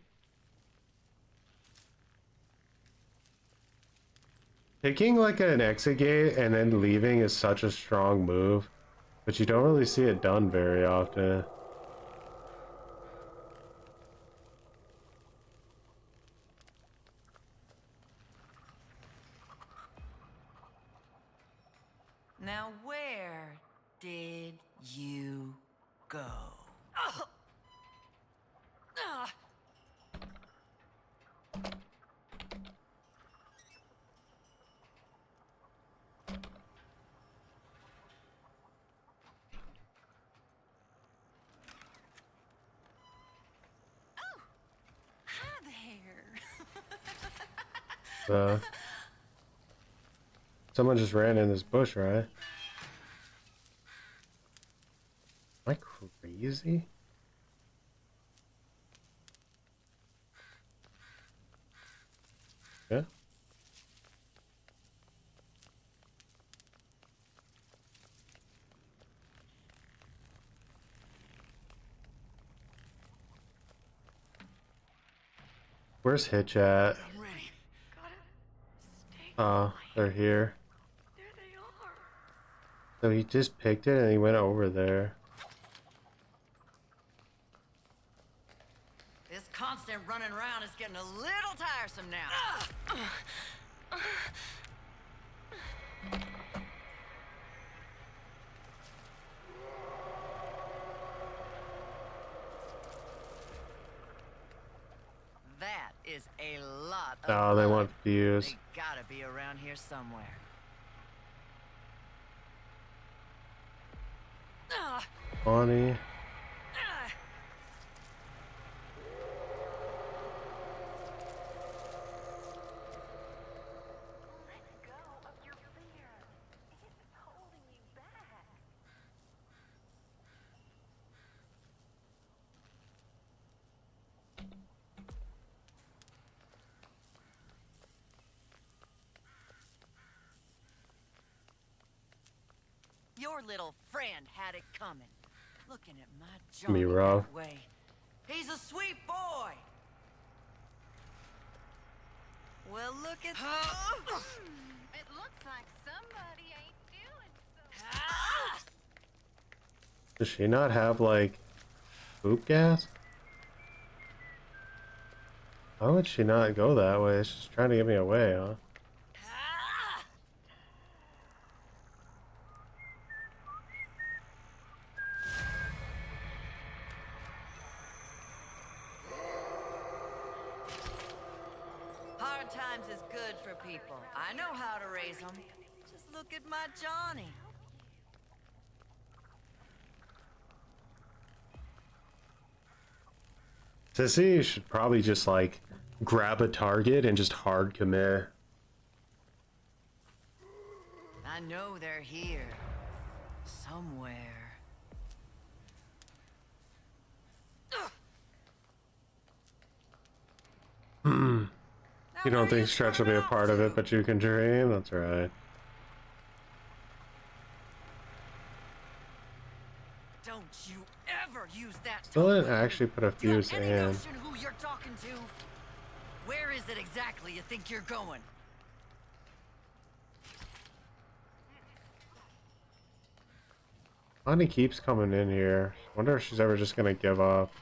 Speaker 1: Picking like an exit gate and then leaving is such a strong move, but you don't really see it done very often.
Speaker 2: Now where did you go?
Speaker 1: Someone just ran in this bush, right? Am I crazy? Yeah. Where's Hitch at?
Speaker 5: I'm ready.
Speaker 1: Oh, they're here.
Speaker 11: There they are.
Speaker 1: So he just picked it and he went over there.
Speaker 2: This constant running around is getting a little tiresome now. That is a lot of
Speaker 1: Oh, they
Speaker 2: blood.
Speaker 1: want views.
Speaker 2: They gotta be around here somewhere.
Speaker 1: Funny.
Speaker 2: Your little friend had it coming. Looking at my
Speaker 1: Me
Speaker 2: Johnny
Speaker 1: rough.
Speaker 2: that way. He's a sweet boy. Well, look at
Speaker 3: It looks like somebody ain't doing so.
Speaker 1: Does she not have, like, poop gas? Why would she not go that way? She's trying to get me away, huh?
Speaker 2: Hard times is good for people. I know how to raise them. Just look at my Johnny.
Speaker 1: Sissy should probably just, like, grab a target and just hard commit.
Speaker 2: I know they're here. Somewhere.
Speaker 1: You don't think Stretch will be a part of it, but you can dream? That's right.
Speaker 2: Don't you ever use that
Speaker 1: Still
Speaker 2: tone.
Speaker 1: didn't actually put a
Speaker 2: Do you have
Speaker 1: fuse
Speaker 2: any
Speaker 1: in.
Speaker 2: notion who you're talking to? Where is it exactly you think you're going?
Speaker 1: Bonnie keeps coming in here. Wonder if she's ever just gonna give up.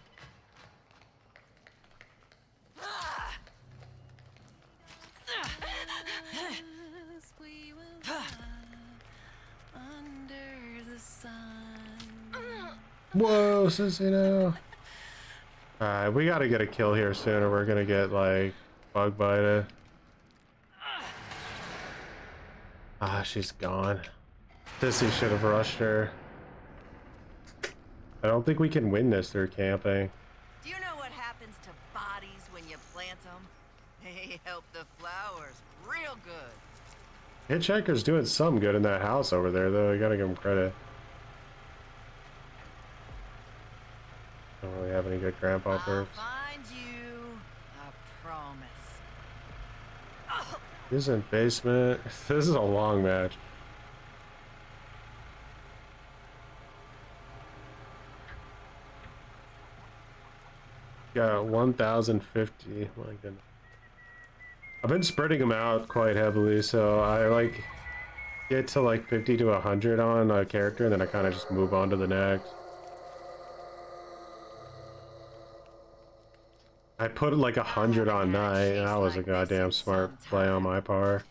Speaker 3: We will lie under the sun.
Speaker 1: Whoa, Sissy, no. Alright, we gotta get a kill here soon or we're gonna get, like, bug bited. Ah, she's gone. Sissy should have rushed her. I don't think we can win this through camping.
Speaker 2: Do you know what happens to bodies when you plant them? They help the flowers real good.
Speaker 1: Hitchhiker's doing some good in that house over there, though. I gotta give him credit. Don't really have any good grandpa
Speaker 2: I'll
Speaker 1: perks.
Speaker 2: find you. I promise.
Speaker 1: He's in basement. This is a long match. Got 1,050. My goodness. I've been spreading them out quite heavily, so I like get to like 50 to 100 on a character, and then I kind of just move on to the next. I put like 100 on Night, and that was a goddamn smart play on my part.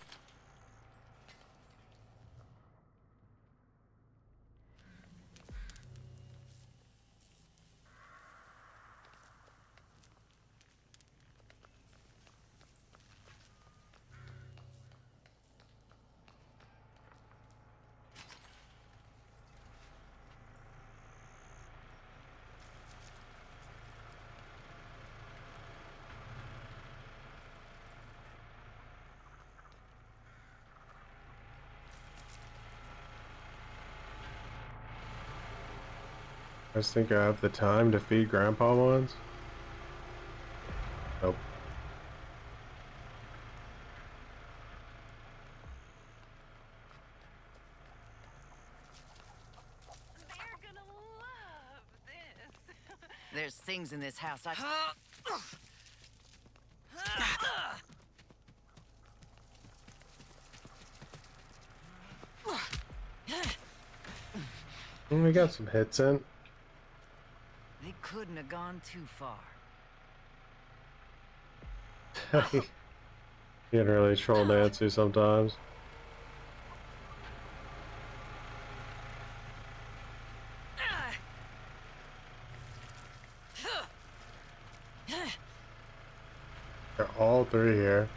Speaker 1: I just think I have the time to feed Grandpa once. Nope.
Speaker 3: They're gonna love this.
Speaker 2: There's things in this house I...
Speaker 1: We got some hits in.
Speaker 2: They couldn't have gone too far.
Speaker 1: You can really troll Nancy sometimes. They're all three here.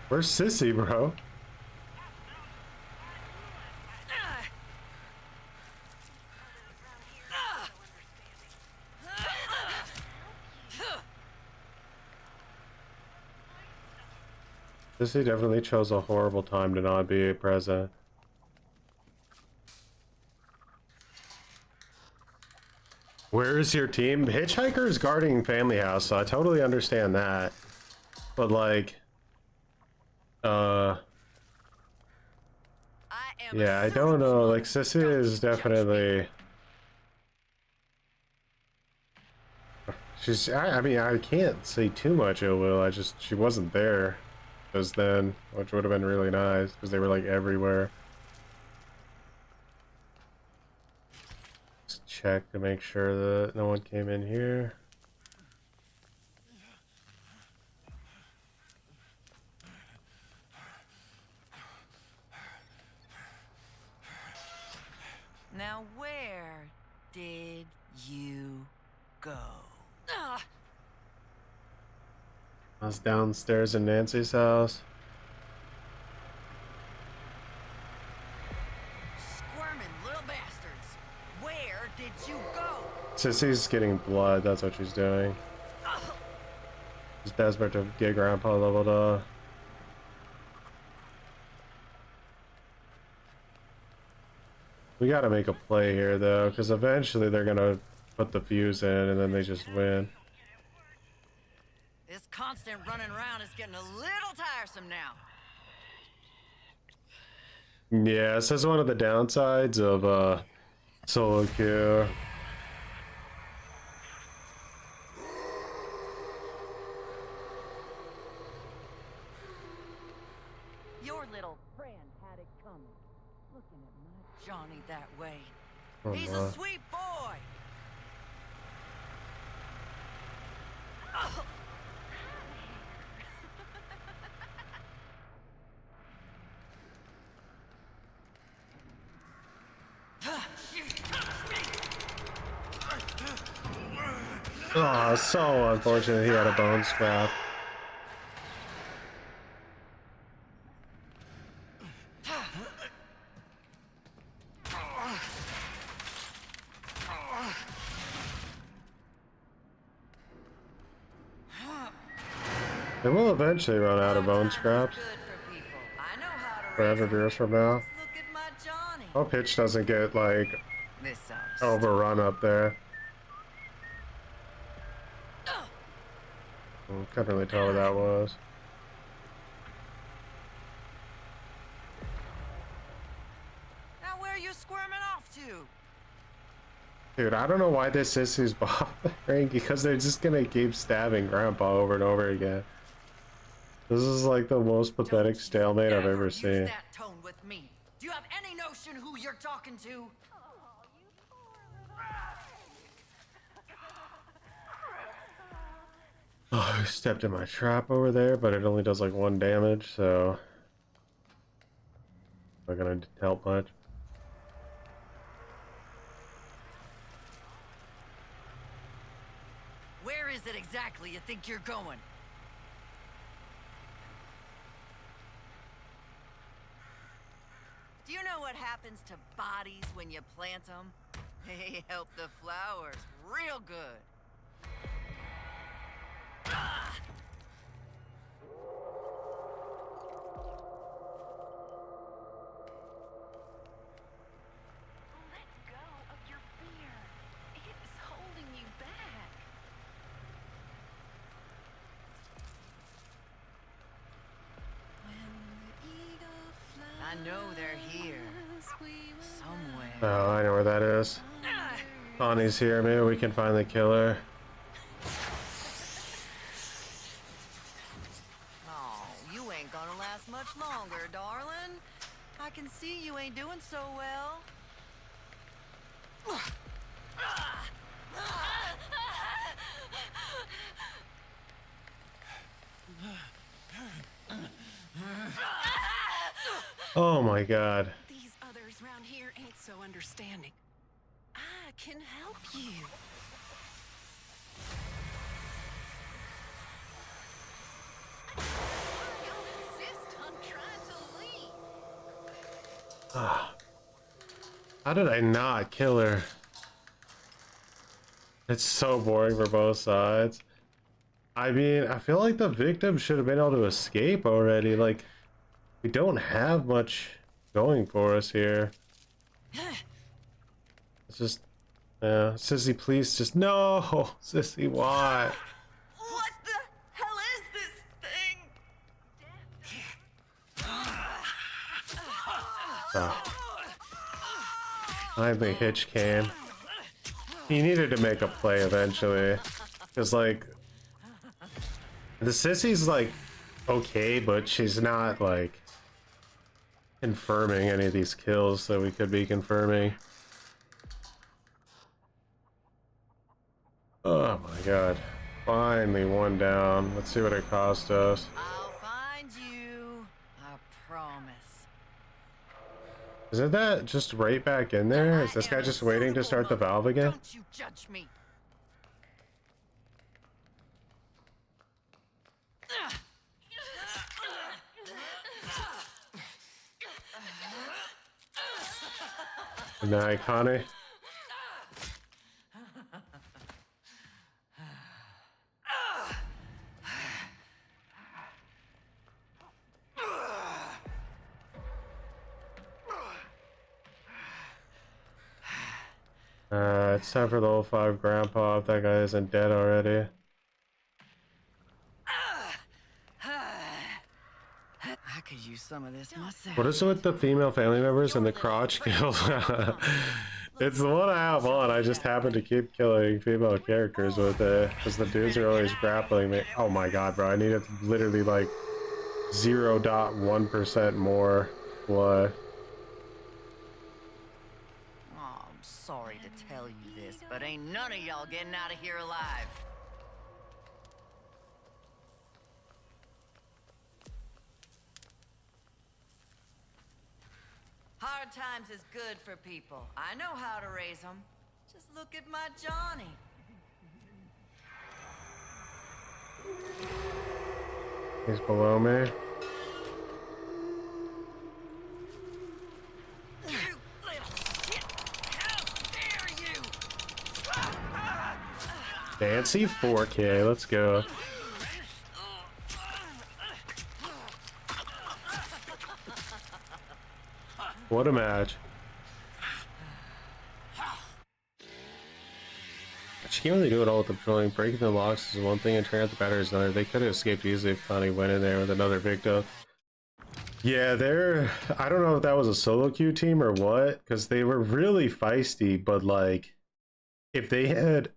Speaker 1: Where's Sissy, bro? Sissy definitely chose a horrible time to not be present. Where is your team? Hitchhiker's guarding family house, so I totally understand that. But like, yeah, I don't know. Like, Sissy is definitely. She's. I mean, I can't say too much ill will. She wasn't there, just then, which would have been really nice because they were like everywhere. Just check to make sure that no one came in here.
Speaker 2: Now where did you go?
Speaker 1: I was downstairs in Nancy's house.
Speaker 2: Squirming little bastards. Where did you go?
Speaker 1: Sissy's getting blood, that's what she's doing. She's desperate to get Grandpa leveled up. We gotta make a play here though, because eventually they're gonna put the fuse in and then they just win.
Speaker 2: This constant running around is getting a little tiresome now.
Speaker 1: Yeah, this is one of the downsides of solo queue.
Speaker 2: Your little friend had it coming. Looking at my Johnny that way.
Speaker 1: Oh,
Speaker 2: He's
Speaker 1: my.
Speaker 2: a sweet boy.
Speaker 1: Oh, so unfortunate he had a bone scrap. They will eventually run out of bone scraps. Forever years from now. Hope Hitch doesn't get like overrun up there. Couldn't really tell what that was.
Speaker 2: Now where are you squirming off to?
Speaker 1: Dude, I don't know why this is bothering, because they're just gonna keep stabbing Grandpa over and over again. This is like the most pathetic stalemate I've ever seen.
Speaker 2: Use that tone with me. Do you have any notion who you're talking to?
Speaker 1: Oh, I stepped in my trap over there, but it only does like 1 damage, so not gonna help much.
Speaker 2: Where is it exactly you think you're going? Do you know what happens to bodies when you plant them? They help the flowers real good.
Speaker 3: Let go of your fear. It's holding you back.
Speaker 2: I know they're here. Somewhere.
Speaker 1: Oh, I know where that is. Bonnie's here. Maybe we can finally kill her.
Speaker 2: Oh, you ain't gonna last much longer, darling. I can see you ain't doing so well.
Speaker 1: Oh my god.
Speaker 3: These others round here ain't so understanding. I can help you. Y'all insist on trying to leave.
Speaker 1: How did I not kill her? It's so boring for both sides. I mean, I feel like the victim should have been able to escape already. Like, we don't have much going for us here. It's just, yeah. Sissy, please just, no! Sissy, why?
Speaker 2: What the hell is this thing?
Speaker 1: I'm a hitch can. He needed to make a play eventually. Because, like, the Sissy's, like, okay, but she's not, like, confirming any of these kills that we could be confirming. Oh my god. Finally one down. Let's see what it cost us.
Speaker 2: I'll find you. I promise.
Speaker 1: Isn't that just right back in there? Is this guy just waiting to start the valve again?
Speaker 2: Don't you judge me.
Speaker 1: Good night, Connie. It's time for the old 5 grandpa if that guy isn't dead already.
Speaker 2: I could use some of this myself.
Speaker 1: What is it with the female family members and the crotch kill? It's the one I have on. I just happen to keep killing female characters with it because the dudes are always grappling me. Oh my god, bro. I needed literally like 0.1% more blood.
Speaker 2: Oh, I'm sorry to tell you this, but ain't none of y'all getting out of here alive. Hard times is good for people. I know how to raise them. Just look at my Johnny.
Speaker 1: He's below me.
Speaker 2: You little shit! How dare you!
Speaker 1: Fancy 4K, let's go. What a match. She can't really do it all with the patrolling. Breaking the locks is one thing and turning out the battery is another. They could have escaped easily if Connie went in there with another victim. Yeah, I don't know if that was a solo queue team or what, because they were really feisty, but like if they had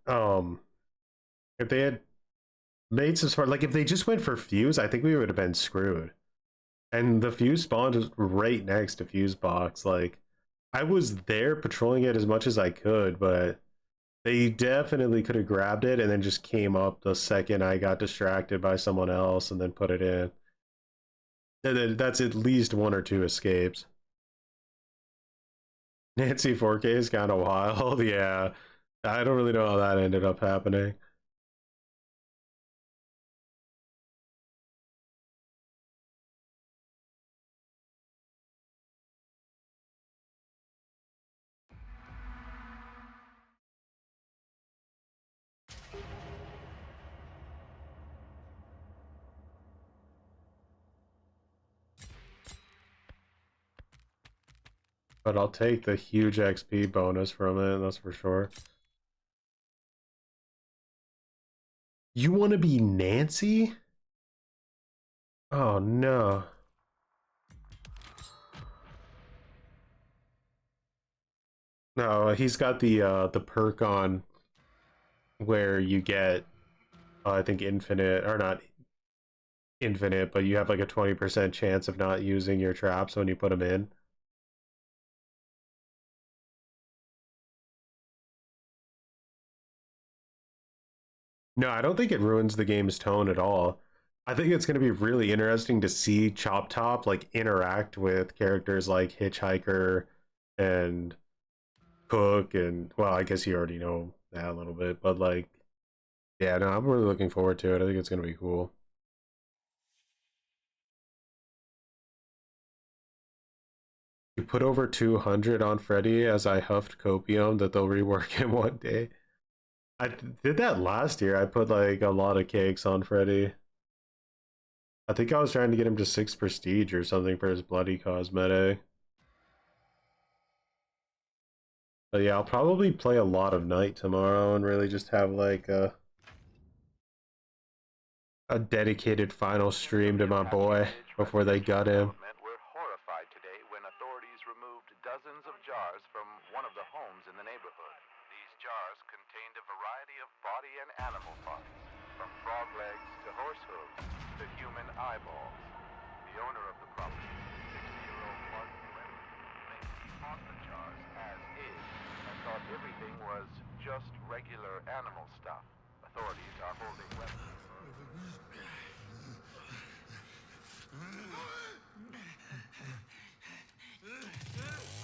Speaker 1: made some sort, like if they just went for fuse, I think we would have been screwed. And the fuse spawned was right next to fuse box. Like, I was there patrolling it as much as I could, but they definitely could have grabbed it and then just came up the second I got distracted by someone else and then put it in. That's at least 1 or 2 escapes. Nancy 4K is kind of wild. Yeah, I don't really know how that ended up happening. But I'll take the huge XP bonus from it, that's for sure. You want to be Nancy? Oh no. No, he's got the perk on where you get I think infinite, or not infinite, but you have like a 20% chance of not using your traps when you put them in. No, I don't think it ruins the game's tone at all. I think it's going to be really interesting to see Chop Top like interact with characters like Hitchhiker and Cook, and well, I guess you already know that a little bit, but like, yeah, no, I'm really looking forward to it. I think it's going to be cool. You put over 200 on Freddy as I huffed copium that they'll rework him one day. I did that last year. I put like a lot of cakes on Freddy. I think I was trying to get him to 6 prestige or something for his bloody cosmetic. But yeah, I'll probably play a lot of Night tomorrow and really just have like a dedicated final stream to my boy before they gut him.
Speaker 4: Were horrified today when authorities removed dozens of jars from one of the homes in the neighborhood. These jars contained a variety of body and animal parts, from frog legs to horse hooves to human eyeballs. The owner of the property, 60-year-old Martin Renner, claimed he bought the jars as is and thought everything was just regular animal stuff. Authorities are holding weapons.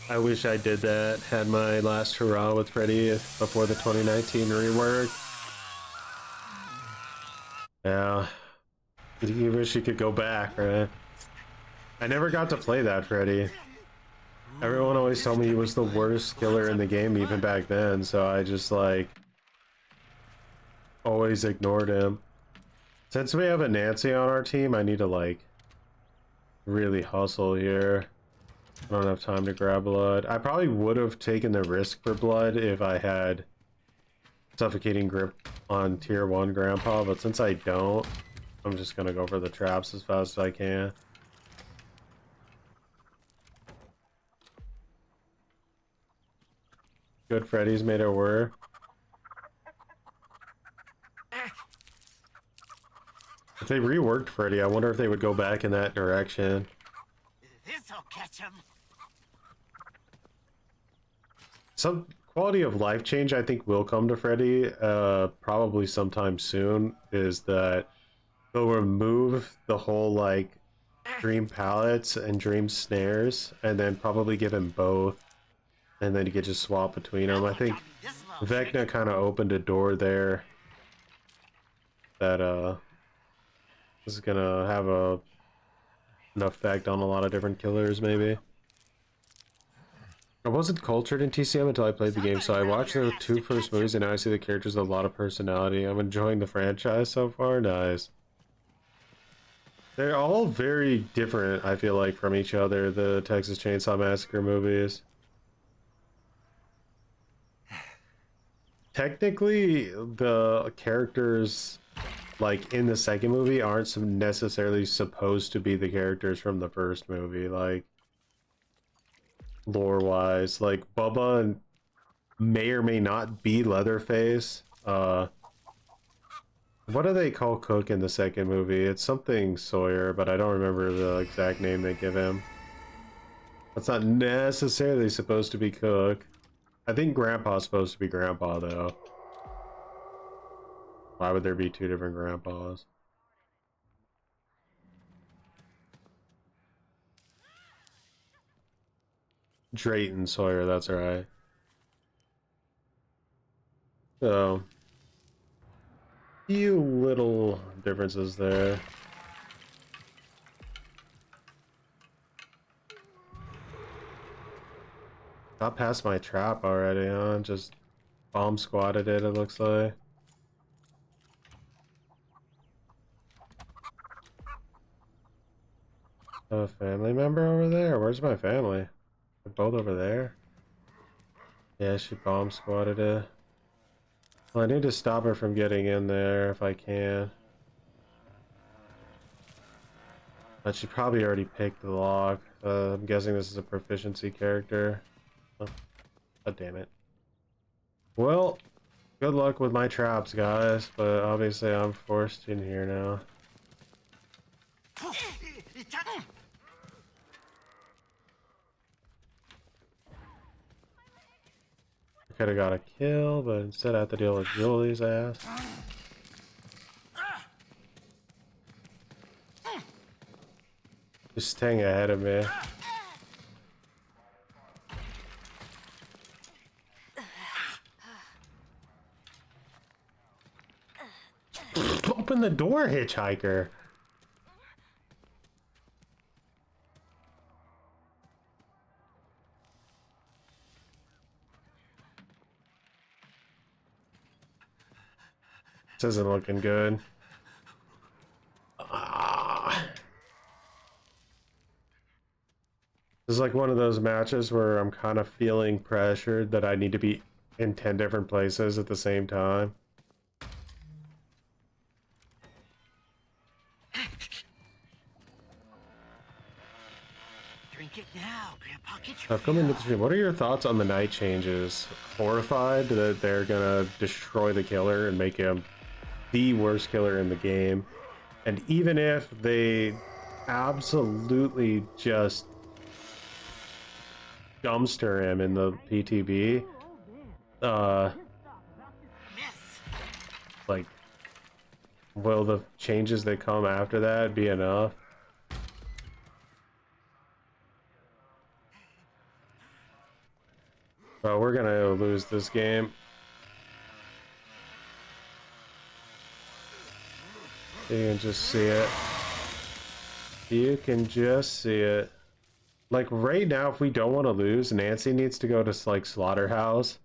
Speaker 1: I wish I did that, had my last hurrah with Freddy before the 2019 rework. Yeah. You wish you could go back, right? I never got to play that Freddy. Everyone always told me he was the worst killer in the game even back then, so I just like always ignored him. Since we have a Nancy on our team, I need to like really hustle here. I don't have time to grab blood. I probably would have taken the risk for blood if I had suffocating grip on tier 1 grandpa, but since I don't, I'm just gonna go for the traps as fast as I can. Good Freddy's made it work. If they reworked Freddy, I wonder if they would go back in that direction.
Speaker 5: This'll catch him.
Speaker 1: Some quality of life change I think will come to Freddy, probably sometime soon, is that they'll remove the whole like dream palettes and dream snares and then probably give him both, and then you could just swap between them. I think Vecna kind of opened a door there that is gonna have an effect on a lot of different killers maybe. I wasn't cultured in TCM until I played the game, so I watched the 2 first movies and now I see the characters with a lot of personality. I'm enjoying the franchise so far. Nice. They're all very different, I feel like, from each other, the Texas Chainsaw Massacre movies. Technically, the characters like in the second movie aren't necessarily supposed to be the characters from the first movie, like lore wise. Like Bubba may or may not be Leatherface. What do they call Cook in the second movie? It's something Sawyer, but I don't remember the exact name they give him. That's not necessarily supposed to be Cook. I think Grandpa's supposed to be Grandpa though. Why would there be 2 different grandpas? Drayton Sawyer, that's right. So, few little differences there. Got past my trap already, huh? Just bomb squatted it looks like. A family member over there? Where's my family? They're both over there. Yeah, she bomb squatted it. Well, I need to stop her from getting in there if I can. But she probably already picked the lock. I'm guessing this is a proficiency character. Oh, God damn it. Well, good luck with my traps, guys. But obviously I'm forced in here now. Could have got a kill, but instead I have to deal with Julie's ass. Just staying ahead of me. Open the door, hitchhiker. This isn't looking good. This is like one of those matches where I'm kind of feeling pressured that I need to be in 10 different places at the same time.
Speaker 5: Drink it now, Grandpa. Get your
Speaker 1: Come into the stream. What are your thoughts on the night changes? Horrified that they're gonna destroy the killer and make him the worst killer in the game. And even if they absolutely just dumpster him in the PTB, like, will the changes that come after that be enough? Bro, we're gonna lose this game. You can just see it. You can just see it. Like, right now, if we don't want to lose, Nancy needs to go to, like, Slaughterhouse,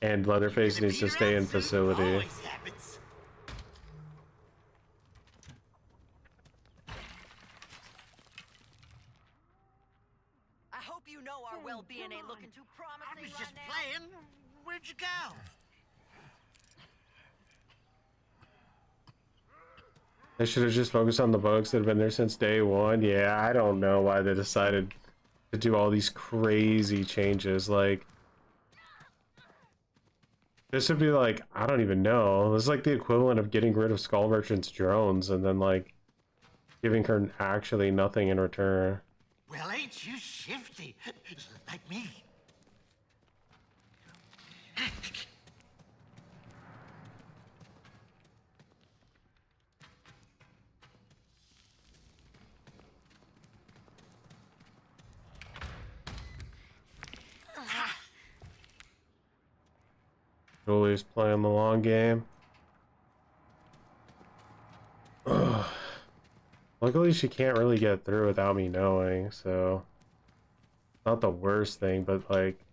Speaker 1: and Leatherface needs to stay in facility.
Speaker 2: I hope you know our well-being ain't looking too promising.
Speaker 5: I was just playing. Where'd you go?
Speaker 1: They should have just focused on the bugs that have been there since day one. Yeah, I don't know why they decided to do all these crazy changes. Like, this would be like, I don't even know. This is like the equivalent of getting rid of Skull Merchant's drones and then, like, giving her actually nothing in return.
Speaker 5: Well, ain't you shifty? Like me.
Speaker 1: Julie's playing the long game. Ugh. Luckily, she can't really get through without me knowing, so not the worst thing, but like,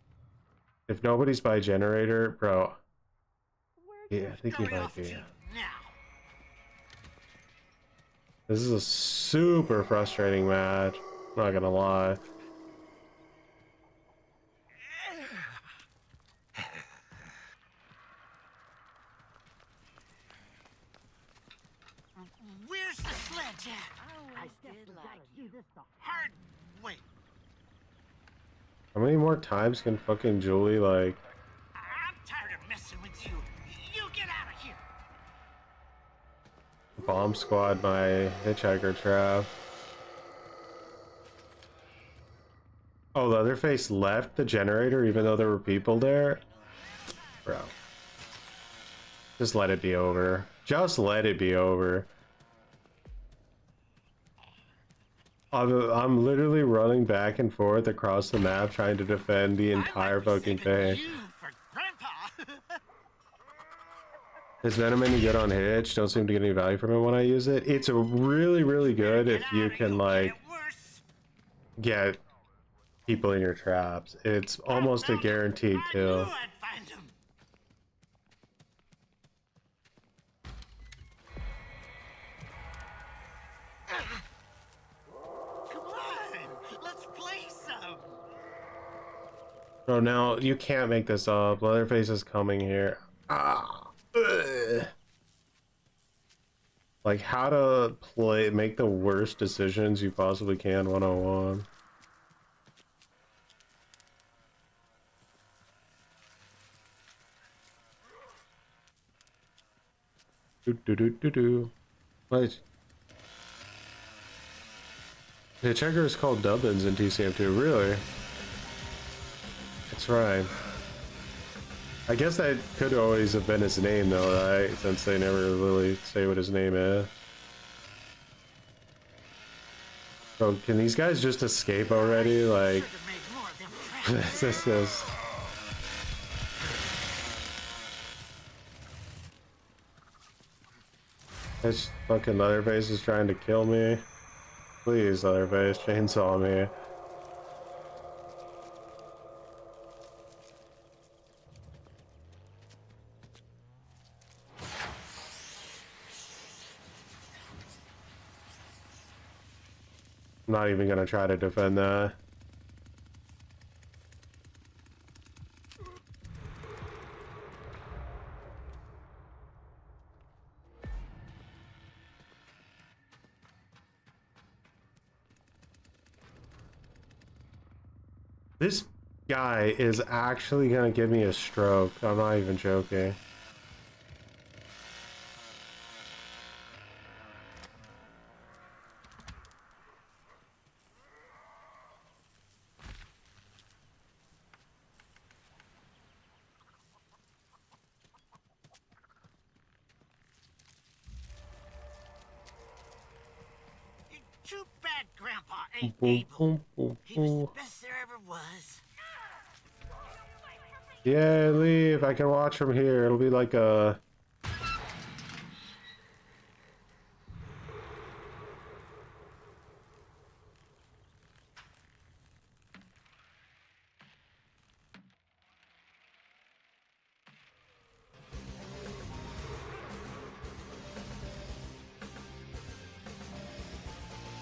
Speaker 1: if nobody's by generator, bro. Yeah, I think he might be. This is a super frustrating match. I'm not gonna lie.
Speaker 5: Where's the sledge at?
Speaker 2: I did like you.
Speaker 5: Hard. Wait.
Speaker 1: How many more times can fucking Julie, like...
Speaker 5: I'm tired of messing with you. You get out of here.
Speaker 1: bomb squad my hitchhiker trap? Oh, Leatherface left the generator even though there were people there? Bro. Just let it be over. Just let it be over. I'm literally running back and forth across the map trying to defend the entire fucking thing. Is Venom any good on Hitch? Don't seem to get any value from it when I use it. It's a really, really good if you can, like, get people in your traps. It's almost a guaranteed kill. So now you can't make this up. Leatherface is coming here. Ugh. Like how to make the worst decisions you possibly can 101. What? The checker is called Dubbins in TCM 2, really? That's right. I guess that could always have been his name though, right? Since they never really say what his name is. Bro, can these guys just escape already? Like, this is... This fucking Leatherface is trying to kill me. Please, Leatherface, chainsaw me. I'm not even gonna try to defend that. This guy is actually gonna give me a stroke. I'm not even joking.
Speaker 5: Too bad Grandpa ain't able. He was the best there ever was.
Speaker 1: Yeah, leave. I can watch from here. It'll be like a...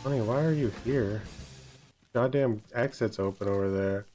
Speaker 1: Honey, why are you here? Goddamn exit's open over there.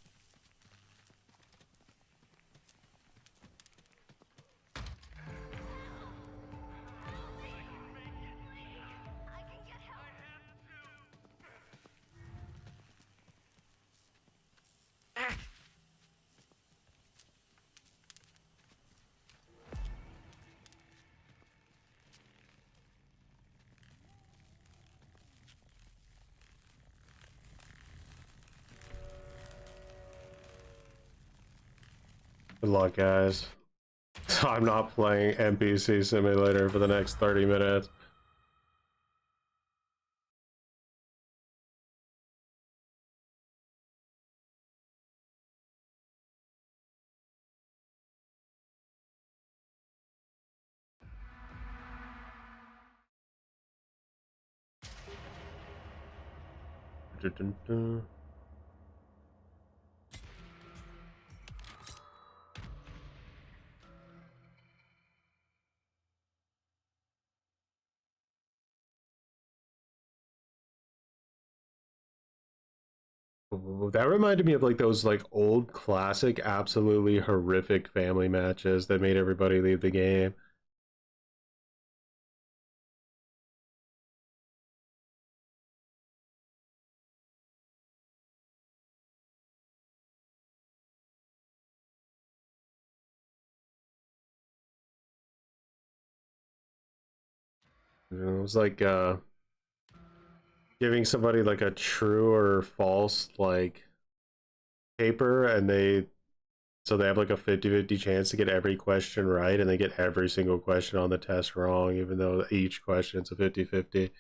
Speaker 1: Good luck, guys. I'm not playing NPC Simulator for the next 30 minutes. Dun-dun-dun. That reminded me of like those like old classic absolutely horrific family matches that made everybody leave the game. It was like giving somebody like a true or false like paper, and they have like a 50-50 chance to get every question right, and they get every single question on the test wrong, even though each question is a 50-50.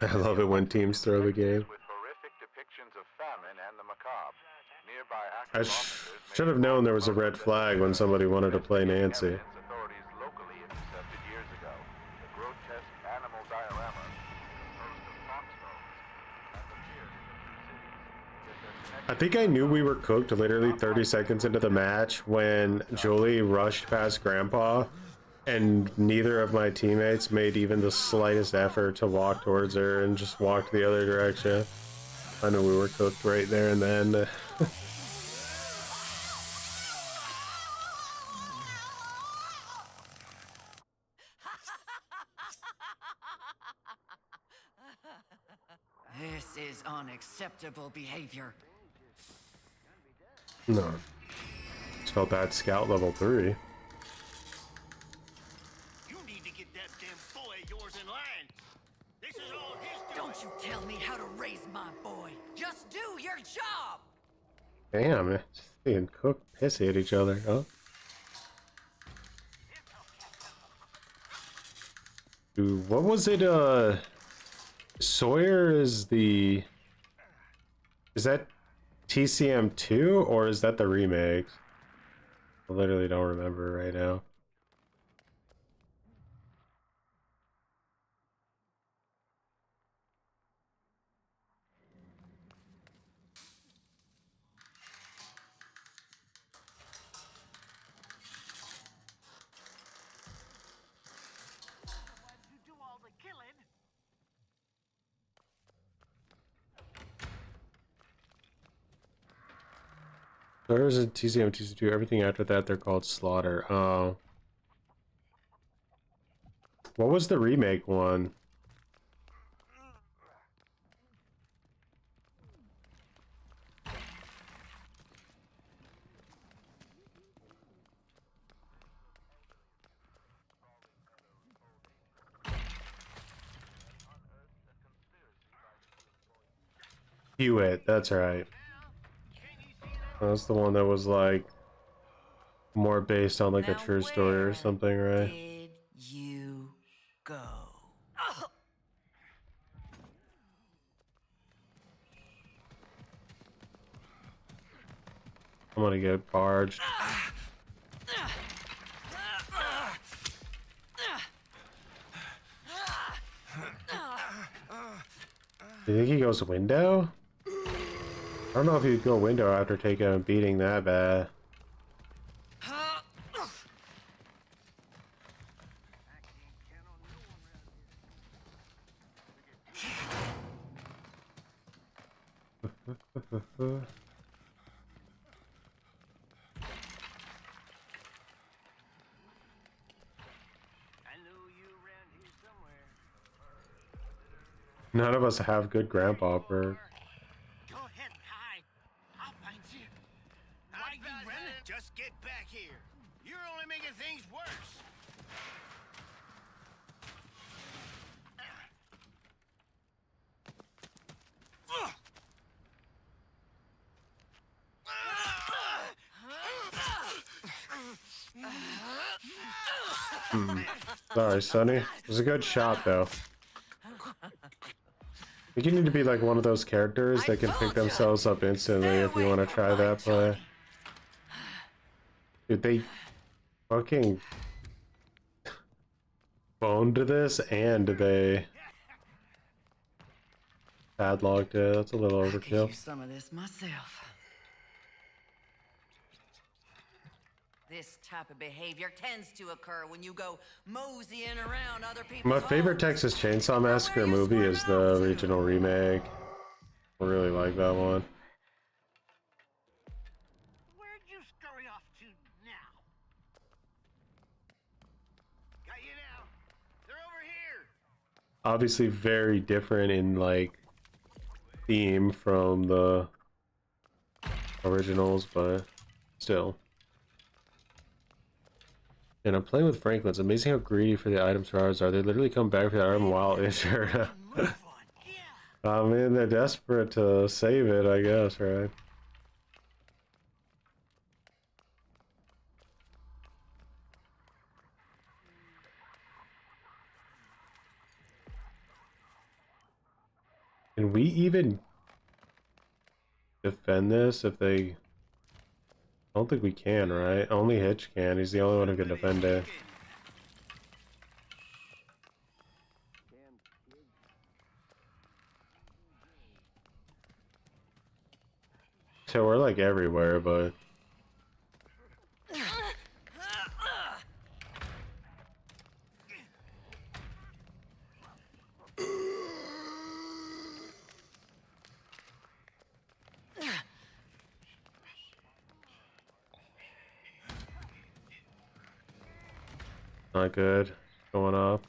Speaker 1: I love it when teams throw the game. I should have known there was a red flag when somebody wanted to play Nancy. I think I knew we were cooked literally 30 seconds into the match when Julie rushed past Grandpa, and neither of my teammates made even the slightest effort to walk towards her and just walked the other direction. I knew we were cooked right there and then.
Speaker 2: This is unacceptable behavior.
Speaker 1: No. Just felt that scout level 3.
Speaker 5: You need to get that damn boy of yours in line. This is all his
Speaker 2: Don't you tell me how to raise my boy. Just do your job.
Speaker 1: Damn, they can cook pissy at each other, huh? Dude, what was it? Sawyer is the. Is that TCM 2 or is that the remake? I literally don't remember right now. There's a TCM, TCM2, everything after that they're called Slaughter. What was the remake one? Hewitt, that's right. That's the one that was like more based on like a true story or something, right?
Speaker 2: Did you go?
Speaker 1: I'm gonna get barged. You think he goes window? I don't know if he'd go window after taking a beating that bad. None of us have good grandpa perks.
Speaker 5: Go ahead and hide. I'll find you. Why you running? Just get back here. You're only making things worse.
Speaker 1: Sorry, Sonny. It was a good shot, though. I think you need to be like one of those characters that can pick themselves up instantly if you want to try that play. Dude, they fucking boned this and they padlocked it. That's a little
Speaker 2: I could
Speaker 1: overkill.
Speaker 2: use some of this myself. This type of behavior tends to occur when you go moseying around other people's
Speaker 1: My favorite
Speaker 2: homes.
Speaker 1: Texas Chainsaw Massacre movie is the original remake. I really like that one.
Speaker 5: Where'd you scurry off to now? Got you now. They're over here.
Speaker 1: Obviously very different in like theme from the originals, but still. And I'm playing with Franklin. It's amazing how greedy for the items Ferraris are. They literally come back for the item while injured. I mean, they're desperate to save it, I guess, right? Can we even defend this if they... I don't think we can, right? Only Hitch can. He's the only one who can defend it. So we're like everywhere, but... Not good. Going up.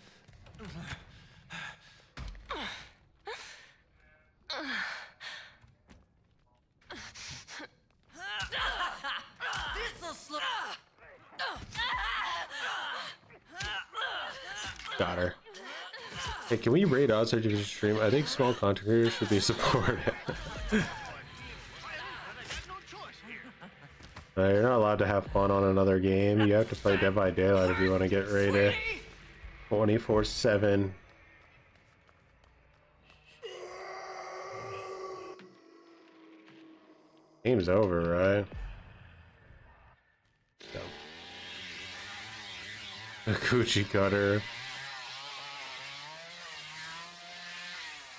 Speaker 1: Got her. Hey, can we rate odds or division stream? I think small content creators should be supported. You're not allowed to have fun on another game. You have to play Dead by Daylight if you want to get rated 24/7. Game's over, right? No. The coochie cutter.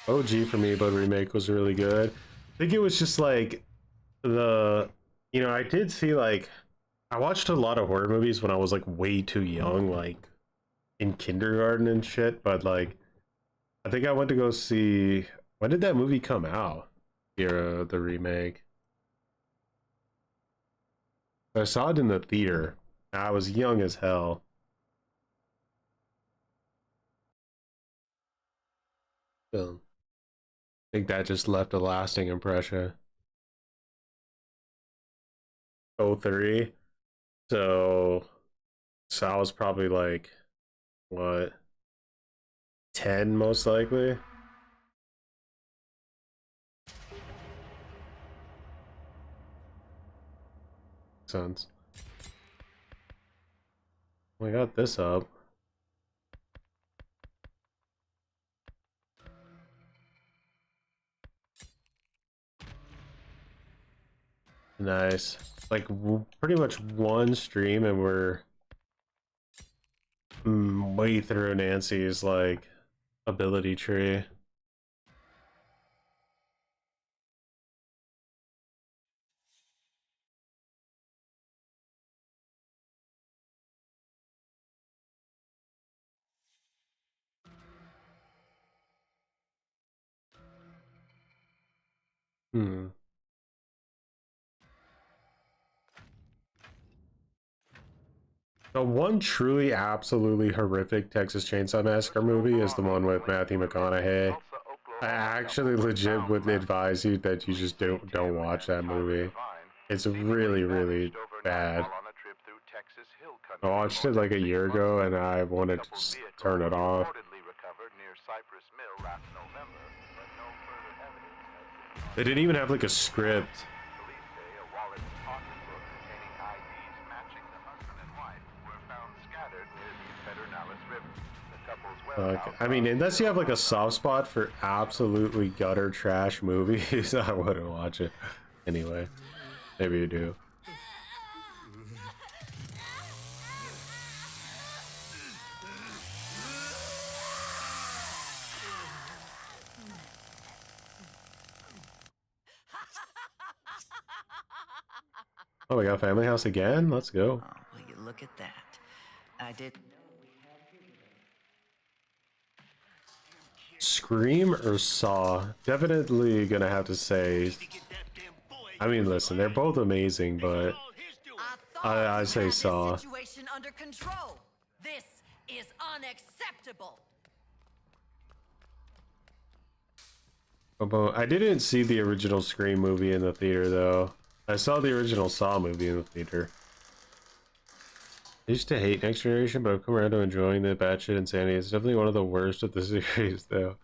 Speaker 1: OG for me, but remake was really good. I think it was just like you know, I did see like I watched a lot of horror movies when I was like way too young, like in kindergarten and shit, but like I think I went to go see, when did that movie come out? The remake. I saw it in the theater. I was young as hell. So I think that just left a lasting impression. 03. So I was probably like, what, 10 most likely? Sense. We got this up. Nice. Like pretty much one stream and we're way through Nancy's like ability tree. The one truly absolutely horrific Texas Chainsaw Massacre movie is the one with Matthew McConaughey. I actually legit would advise you that you just don't watch that movie. It's really, really bad. I watched it like a year ago and I wanted to just turn it off. They didn't even have like a script. I mean, unless you have like a soft spot for absolutely gutter trash movies, I wouldn't watch it. Anyway, maybe you do. Oh, we got Family House again? Let's go.
Speaker 2: Oh, will you look at that? I did.
Speaker 1: Scream or Saw? Definitely gonna have to say. I mean, listen, they're both amazing, but I say Saw.
Speaker 2: Situation under control. This is unacceptable.
Speaker 1: I didn't see the original Scream movie in the theater though. I saw the original Saw movie in the theater. I used to hate Next Generation, but I've come around to enjoying the batshit insanity. It's definitely one of the worst of the series, though.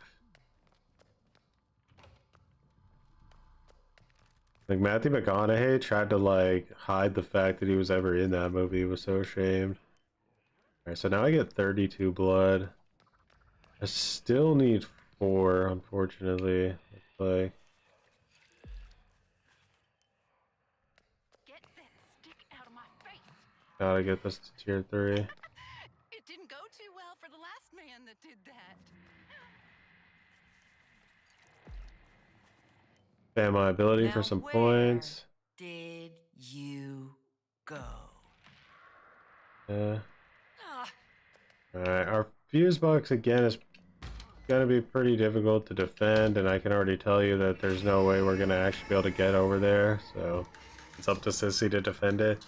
Speaker 1: Like, Matthew McConaughey tried to, like, hide the fact that he was ever in that movie. He was so ashamed. Alright, so now I get 32 blood. I still need 4, unfortunately. Like, gotta get this to tier 3.
Speaker 3: It didn't go too well for the last man that did that.
Speaker 1: Fan my ability for some points.
Speaker 2: Did you go?
Speaker 1: Alright, our fuse box again is gonna be pretty difficult to defend, and I can already tell you that there's no way we're gonna actually be able to get over there, so it's up to Sissy to defend it.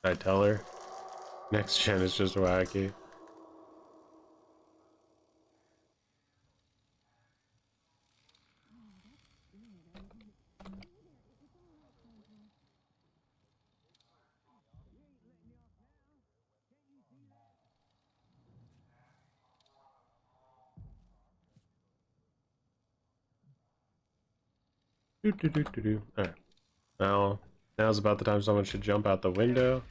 Speaker 1: I tell her. Next gen is just wacky. Alright. Now's about the time someone should jump out the window.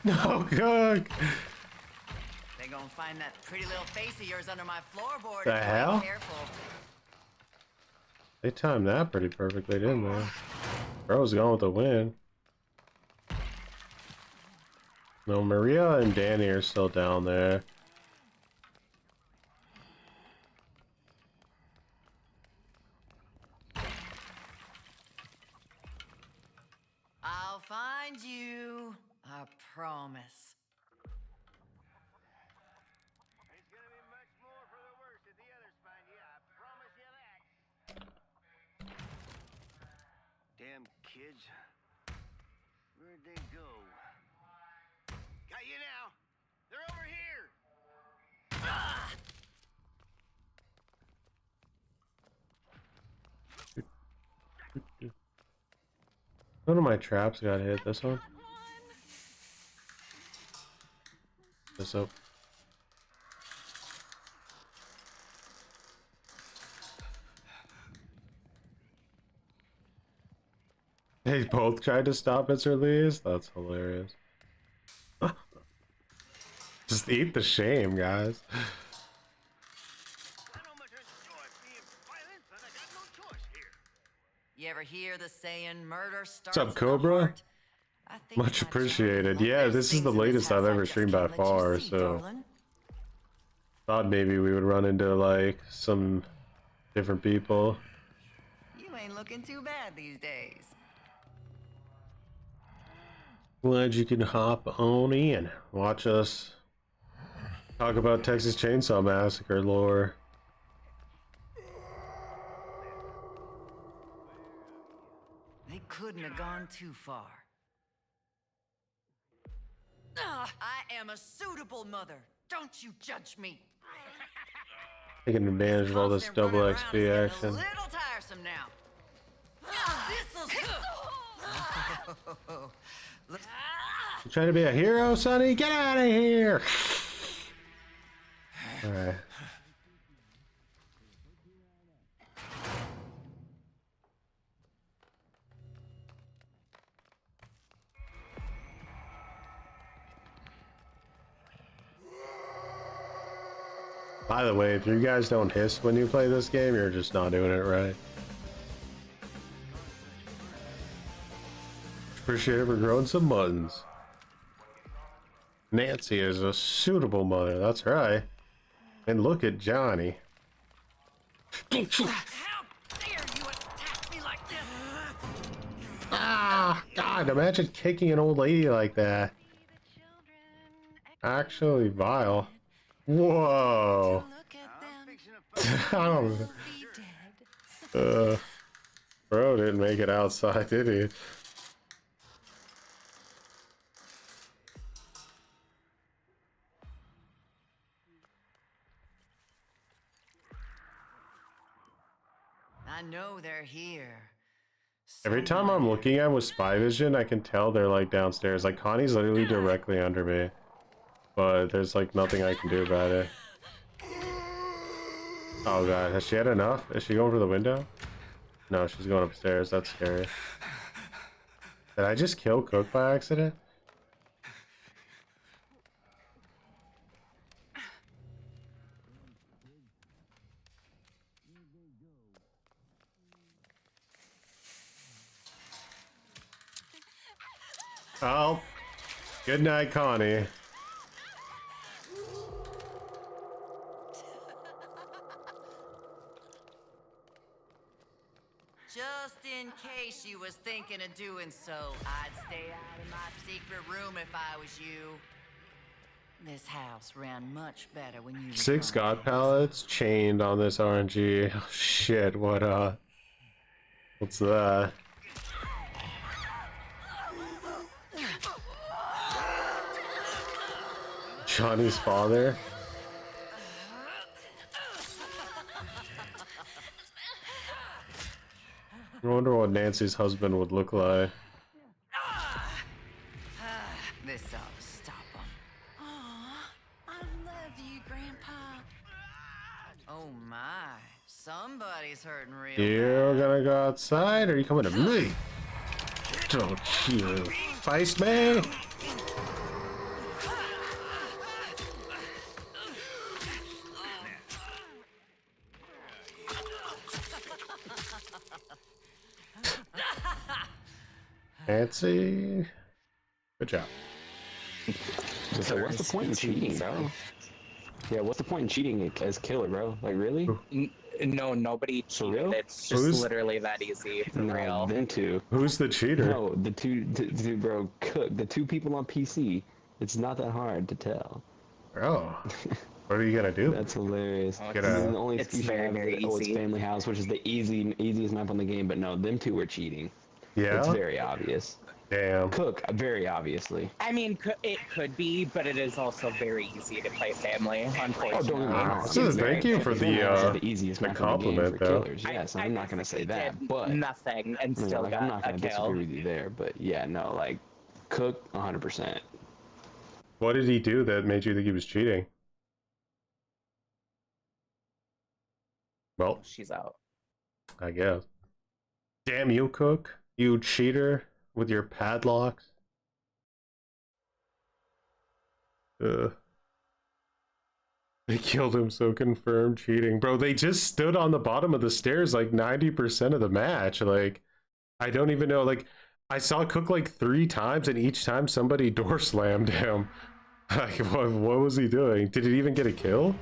Speaker 1: No, good.
Speaker 2: They gonna find that pretty little face of yours under my floorboard.
Speaker 1: The
Speaker 2: if you
Speaker 1: hell?
Speaker 2: ain't careful.
Speaker 1: They timed that pretty perfectly, didn't they? Bro's going with the win. No, Maria and Danny are still down there.
Speaker 2: I'll find you. I promise.
Speaker 5: It's gonna be much more for the worse if the others find you. I promise you that. Damn kids. Where'd they go? Got you now. They're over here.
Speaker 1: None of my traps got hit. This one? This up. They both tried to stop its release? That's hilarious. Just eat the shame, guys.
Speaker 5: I don't much enjoy being violent, but I got no choice here.
Speaker 2: You ever hear the saying, murder starts
Speaker 1: What's up,
Speaker 2: in the
Speaker 1: Cobra?
Speaker 2: heart? I think
Speaker 1: Much
Speaker 2: my
Speaker 1: appreciated.
Speaker 2: Johnny,
Speaker 1: Yeah,
Speaker 2: there's
Speaker 1: this is
Speaker 2: things
Speaker 1: the
Speaker 2: in this
Speaker 1: latest I've
Speaker 2: house I
Speaker 1: ever
Speaker 2: just
Speaker 1: streamed by
Speaker 2: can't let you
Speaker 1: far,
Speaker 2: see,
Speaker 1: so
Speaker 2: darling.
Speaker 1: thought maybe we would run into like some different people.
Speaker 2: You ain't looking too bad these days.
Speaker 1: Glad you can hop on in. Watch us talk about Texas Chainsaw Massacre lore.
Speaker 2: They couldn't have gone too far. I am a suitable mother. Don't you judge me.
Speaker 1: Taking advantage of all this
Speaker 2: Constant
Speaker 1: double
Speaker 2: running
Speaker 1: XP
Speaker 2: around is getting
Speaker 1: action.
Speaker 2: a little tiresome now. This'll
Speaker 1: You trying to be a hero, Sonny? Get out of here! Alright. By the way, if you guys don't hiss when you play this game, you're just not doing it right. Appreciate it for growing some muttons. Nancy is a suitable mother, that's right. And look at Johnny.
Speaker 2: How dare you attack me like this?
Speaker 1: Ah, God, imagine kicking an old lady like that. Actually vile. Whoa. I don't know. Bro didn't make it outside, did he?
Speaker 2: I know they're here.
Speaker 1: Every time I'm looking at with spy vision, I can tell they're like downstairs. Like Connie's literally directly under me. But there's like nothing I can do about it. Oh god, has she had enough? Is she going for the window? No, she's going upstairs. That's scary. Did I just kill Cook by accident? Oh, good night, Connie.
Speaker 2: Just in case you was thinking of doing so, I'd stay out in my secret room if I was you. This house ran much better when you
Speaker 1: 6 god pallets chained on this RNG. Oh, shit, what's that? Johnny's father? I wonder what Nancy's husband would look like.
Speaker 2: This ought to stop them.
Speaker 3: Aw, I love you, Grandpa.
Speaker 2: Oh my. Somebody's hurting real
Speaker 1: You're
Speaker 2: bad.
Speaker 1: gonna go outside, or are you coming to me? Don't you feist me? Fancy. Good job.
Speaker 12: So what's the point in cheating, bro? Yeah, what's the point in cheating as killer, bro? Like, really?
Speaker 8: No, nobody cheated.
Speaker 12: real?
Speaker 8: It's just
Speaker 1: Who's-
Speaker 8: literally that easy. For
Speaker 12: No,
Speaker 8: real.
Speaker 12: them two.
Speaker 1: Who's the cheater?
Speaker 12: No, the two, bro, Cook. The two people on PC. It's not that hard to tell.
Speaker 1: Oh. What are you gonna do?
Speaker 12: That's hilarious.
Speaker 8: Oh,
Speaker 1: Get
Speaker 12: And
Speaker 1: out.
Speaker 12: then the only
Speaker 8: It's
Speaker 12: excuse you
Speaker 8: very,
Speaker 12: have
Speaker 8: very
Speaker 12: is, oh, it's
Speaker 8: easy.
Speaker 12: Family House, which is the easiest map on the game. But no, them two were cheating.
Speaker 1: Yeah?
Speaker 12: It's very obvious.
Speaker 1: Damn.
Speaker 12: Cook, very obviously.
Speaker 8: I mean, it could be, but it is also very easy to play family,
Speaker 12: Oh,
Speaker 8: unfortunately.
Speaker 12: don't get me wrong.
Speaker 1: So thank you for
Speaker 12: Family House is
Speaker 1: the
Speaker 12: easiest
Speaker 1: the
Speaker 12: map on the game
Speaker 1: compliment,
Speaker 12: for
Speaker 1: though.
Speaker 12: killers. Yes,
Speaker 8: I
Speaker 12: I'm not gonna say
Speaker 8: basically
Speaker 12: that,
Speaker 8: did
Speaker 12: but
Speaker 8: nothing and
Speaker 12: you know,
Speaker 8: still
Speaker 12: like,
Speaker 8: got
Speaker 12: I'm not
Speaker 8: a
Speaker 12: gonna
Speaker 8: kill.
Speaker 12: disagree with you there. But yeah, no, like Cook, 100%.
Speaker 1: What did he do that made you think he was cheating? Well,
Speaker 8: She's out.
Speaker 1: I guess. Damn you, Cook. You cheater with your padlocks. They killed him, so confirmed cheating. Bro, they just stood on the bottom of the stairs like 90% of the match. Like, I don't even know. Like, I saw Cook like 3 times, and each time somebody door slammed him. Like, what was he doing? Did he even get a kill?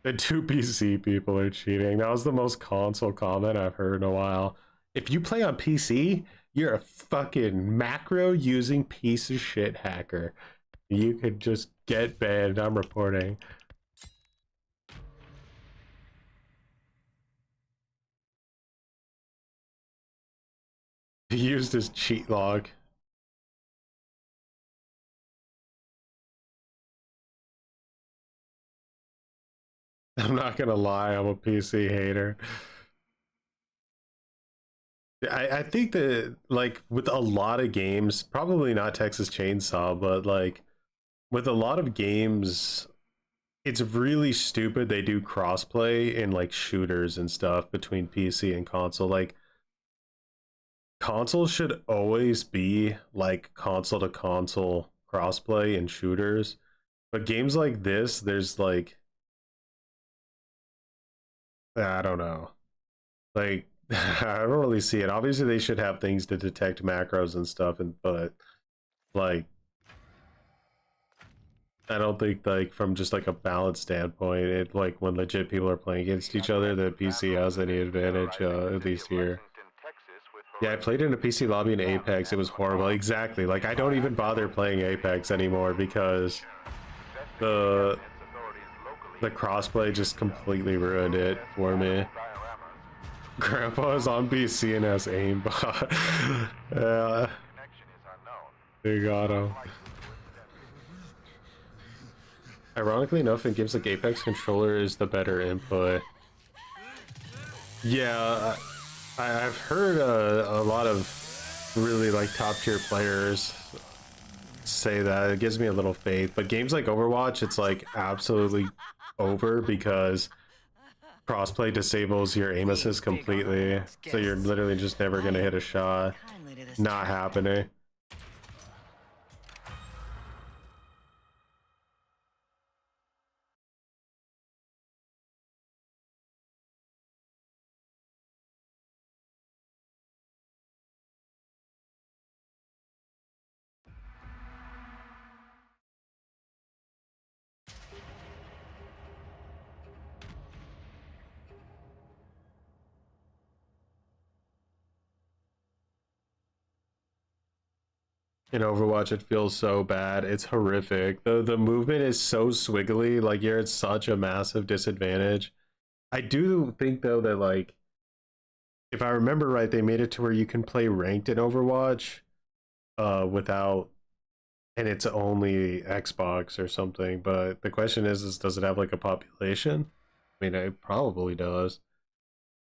Speaker 1: The 2 PC people are cheating. That was the most console comment I've heard in a while. If you play on PC, you're a fucking macro using piece of shit hacker. You could just get banned. I'm reporting. He used his cheat log. I'm not gonna lie, I'm a PC hater. I think that, like, with a lot of games, probably not Texas Chainsaw, but like with a lot of games, it's really stupid they do crossplay in like shooters and stuff between PC and console. Like, consoles should always be like console to console crossplay in shooters, but games like this, there's like, I don't know, like I don't really see it. Obviously they should have things to detect macros and stuff, and but like I don't think, like, from just like a balance standpoint, it, like, when legit people are playing against each other, the PC has any advantage, at least here. Yeah, I played in a PC lobby in Apex. It was horrible. Exactly. Like, I don't even bother playing Apex anymore because the crossplay just completely ruined it for me. Grandpa is on PC and has aimbot. Yeah. They got him. Ironically enough, in games like Apex, controller is the better input. Yeah, I've heard a lot of really like top tier players say that. It gives me a little faith, but games like Overwatch, it's like absolutely over because crossplay disables your aim assist completely, so you're literally just never gonna hit a shot. Not happening. In Overwatch, it feels so bad. It's horrific. The movement is so swiggly. Like, you're at such a massive disadvantage. I do think, though, that, like, if I remember right, they made it to where you can play ranked in Overwatch without, and it's only Xbox or something. But the question is does it have, like, a population? I mean, it probably does.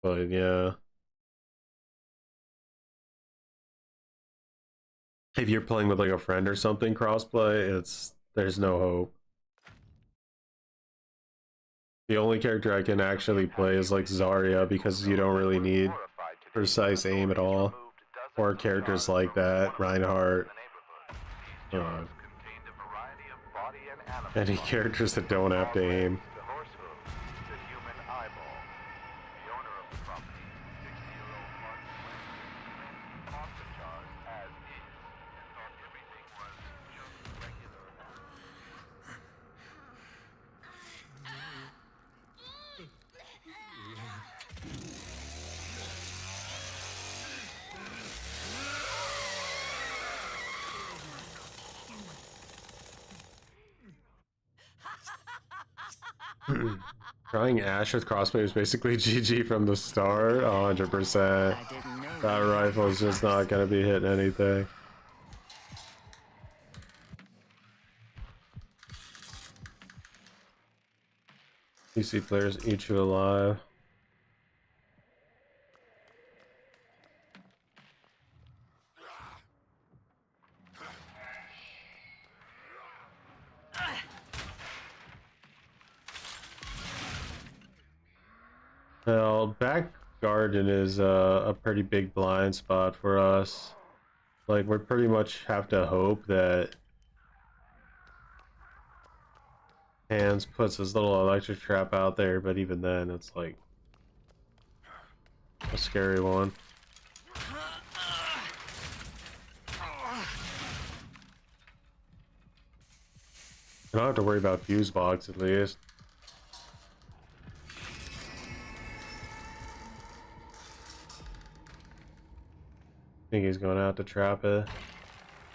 Speaker 1: But, yeah. If you're playing with like a friend or something crossplay, there's no hope. The only character I can actually play is like Zarya because you don't really need precise aim at all. Or characters like that, Reinhardt. Any characters that don't have to aim. Trying Ash with crossbow is basically GG from the start. 100%. That rifle is just not gonna be hitting anything. PC players eat you alive. Well, back garden is a pretty big blind spot for us. Like, we pretty much have to hope that Hands puts his little electric trap out there, but even then, it's like a scary one. I don't have to worry about fuse box at least. I think he's going out to trap it.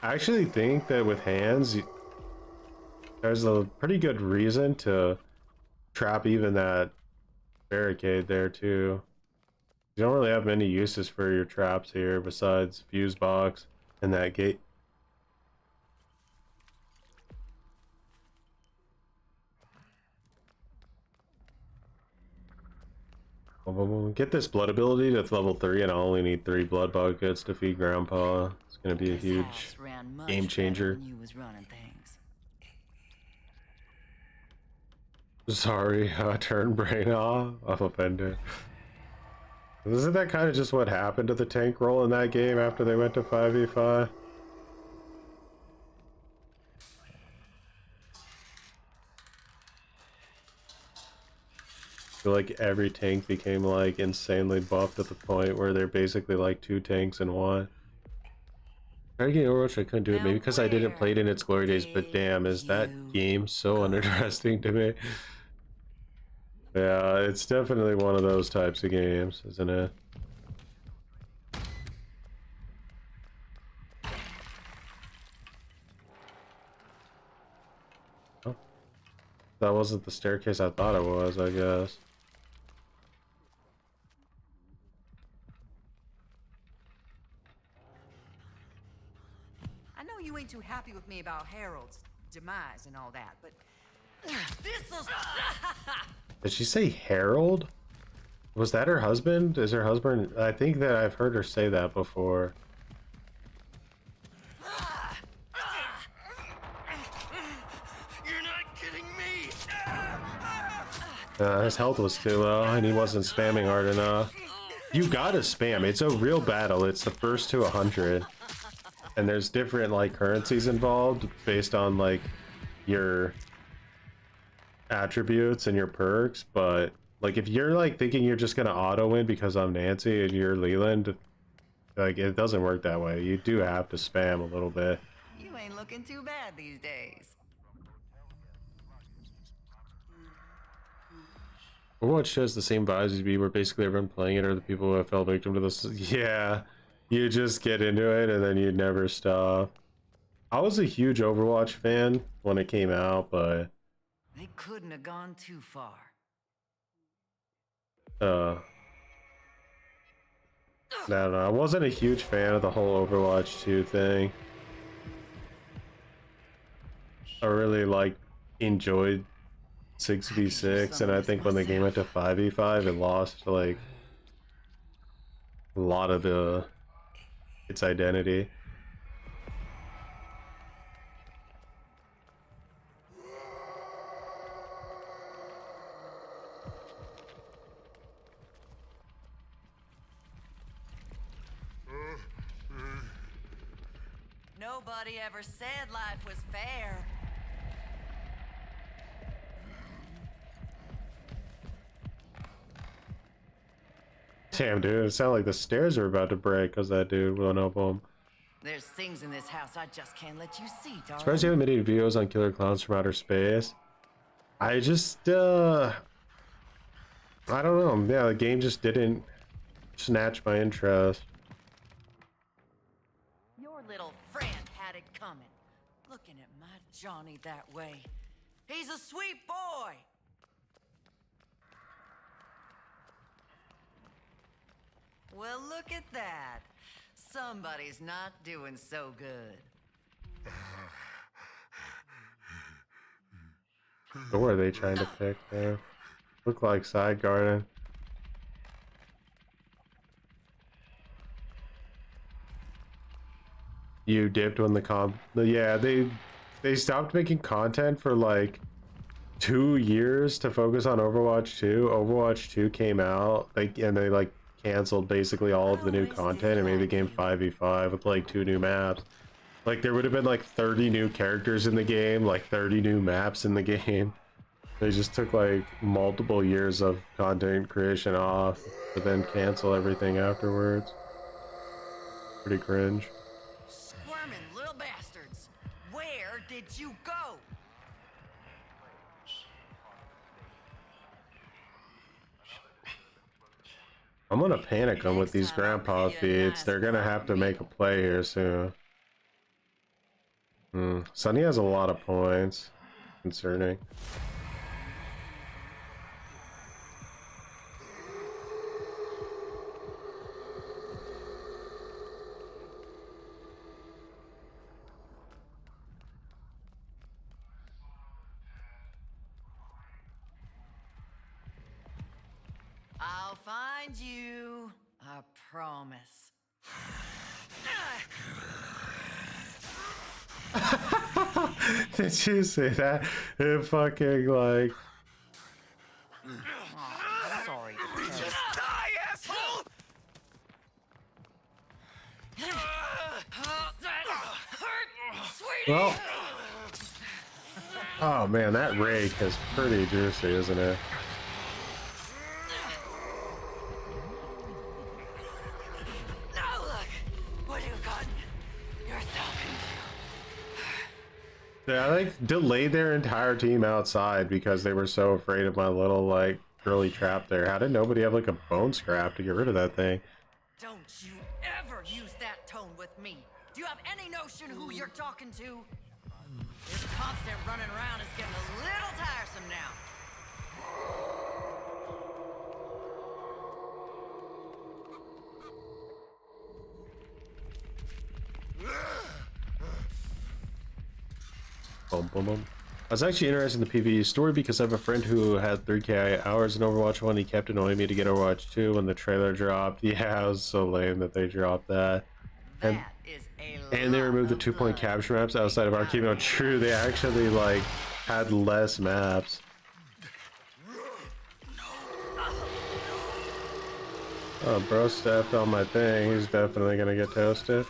Speaker 1: I actually think that with Hands, there's a pretty good reason to trap even that barricade there too. You don't really have many uses for your traps here besides fuse box and that gate. Get this blood ability to level 3 and I'll only need 3 blood buckets to feed Grandpa. It's gonna be a huge game changer. Sorry, I turned brain off. I'm offended. Isn't that kind of just what happened to the tank roll in that game after they went to 5v5? I feel like every tank became like insanely buffed at the point where they're basically like 2 tanks in one. Trying to get Overwatch, I couldn't do it, maybe because I didn't play it in its glory days, but damn, is that game so uninteresting to me. Yeah, it's definitely one of those types of games, isn't it? Oh. That wasn't the staircase I thought it was, I guess.
Speaker 2: I know you ain't too happy with me about Harold's demise and all that, but this'll...
Speaker 1: Did she say Harold? Was that her husband? Is her husband? I think that I've heard her say that before.
Speaker 5: You're not kidding me.
Speaker 1: His health was too low and he wasn't spamming hard enough. You gotta spam. It's a real battle. It's the first to 100. And there's different like currencies involved based on like your attributes and your perks, but like if you're like thinking you're just gonna auto win because I'm Nancy and you're Leland, like it doesn't work that way. You do have to spam a little bit.
Speaker 2: You ain't looking too bad these days.
Speaker 1: Overwatch shows the same vibes as me, where basically everyone playing it are the people who have fell victim to this. Yeah, you just get into it and then you never stop. I was a huge Overwatch fan when it came out, but
Speaker 2: They couldn't have gone too far.
Speaker 1: I don't know. I wasn't a huge fan of the whole Overwatch 2 thing. I really enjoyed 6v6, and I think when the game went to 5v5, it lost like a lot of its identity.
Speaker 2: Nobody ever said life was fair.
Speaker 1: Damn, dude, it sounded like the stairs were about to break because that dude went up them.
Speaker 2: There's things in this house I just can't let you see, darling.
Speaker 1: Surprised you haven't made any videos on killer clowns from outer space. I just, I don't know. Yeah, the game just didn't snatch my interest.
Speaker 2: Your little friend had it coming. Looking at my Johnny that way. He's a sweet boy. Well, look at that. Somebody's not doing so good.
Speaker 1: What are they trying to pick there? Look like side garden. You dipped when yeah, they stopped making content for like 2 years to focus on Overwatch 2. Overwatch 2 came out and they like canceled basically all of the new content and made the game 5v5 with like 2 new maps. Like there would have been like 30 new characters in the game, like 30 new maps in the game. They just took like multiple years of content creation off, but then cancel everything afterwards. Pretty cringe.
Speaker 2: Squirming little bastards. Where did you go?
Speaker 1: I'm gonna panic them with these grandpa feeds. They're gonna have to make a play here soon. Sunny has a lot of points. Concerning.
Speaker 2: I'll find you. I promise.
Speaker 1: Did you say that? It fucking like.
Speaker 2: Oh, sorry.
Speaker 5: Just die, asshole!
Speaker 1: Well. Oh man, that rake is pretty juicy, isn't it?
Speaker 2: Now look, what you've gotten yourself into.
Speaker 1: Yeah, I like delayed their entire team outside because they were so afraid of my little like girly trap there. How did nobody have like a bone scrap to get rid of that thing?
Speaker 2: Don't you ever use that tone with me. Do you have any notion who you're talking to? This constant running around is getting a little tiresome now.
Speaker 1: Boom, boom, boom. I was actually interested in the PvE story because I have a friend who had 3k hours in Overwatch 1. He kept annoying me to get Overwatch 2 when the trailer dropped. Yeah, it was so lame that they dropped that. And they removed the 2-point capture maps outside of Arcade mode. True, they actually like had less maps. Oh, bro stepped on my thing. He's definitely gonna get toasted.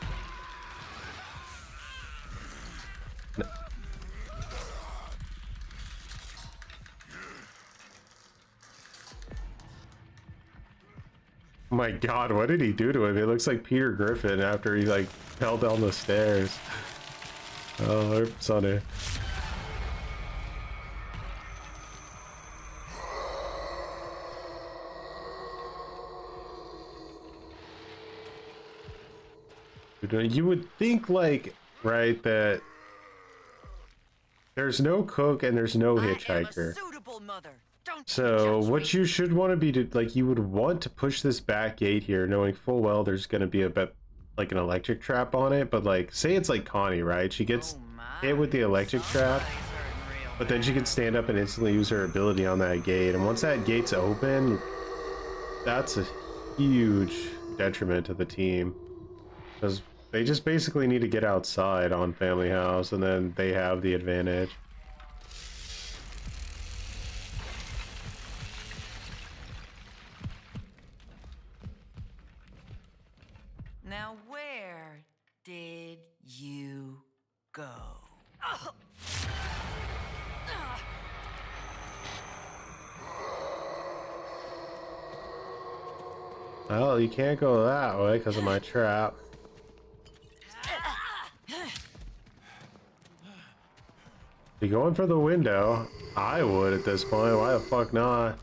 Speaker 1: Oh my god, what did he do to him? He looks like Peter Griffin after he like fell down the stairs. Oh, Sonny. You would think like, right, that there's no cook and there's no hitchhiker. So what you should want to be like, you would want to push this back gate here knowing full well there's going to be a bit like an electric trap on it, but like say it's like Connie, right? She gets hit with the electric trap, but then she can stand up and instantly use her ability on that gate, and once that gate's open, that's a huge detriment to the team because they just basically need to get outside on Family House and then they have the advantage.
Speaker 2: Now where did you Go.
Speaker 1: Well, you can't go that way because of my trap. You going for the window? I would at this point. Why the fuck not?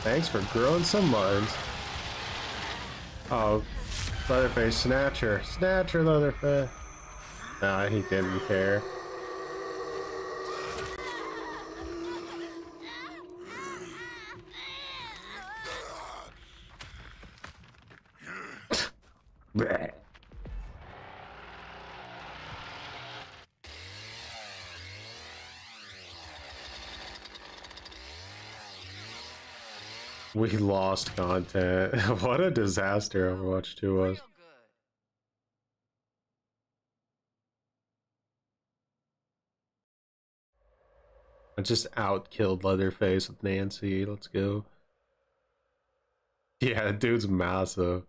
Speaker 1: Thanks for growing some muttons. Oh, Leatherface, Snatcher. Snatcher, Leatherface. Nah, he didn't care. Bleh. We lost content. What a disaster Overwatch 2 was. I just out-killed Leatherface with Nancy. Let's go. Yeah, dude's massive.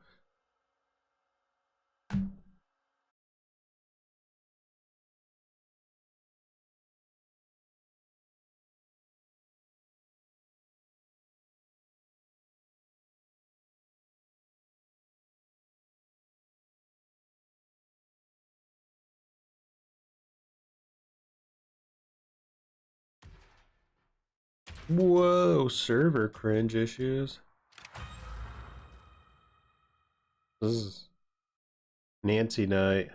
Speaker 1: Whoa, server cringe issues. This is Nancy night.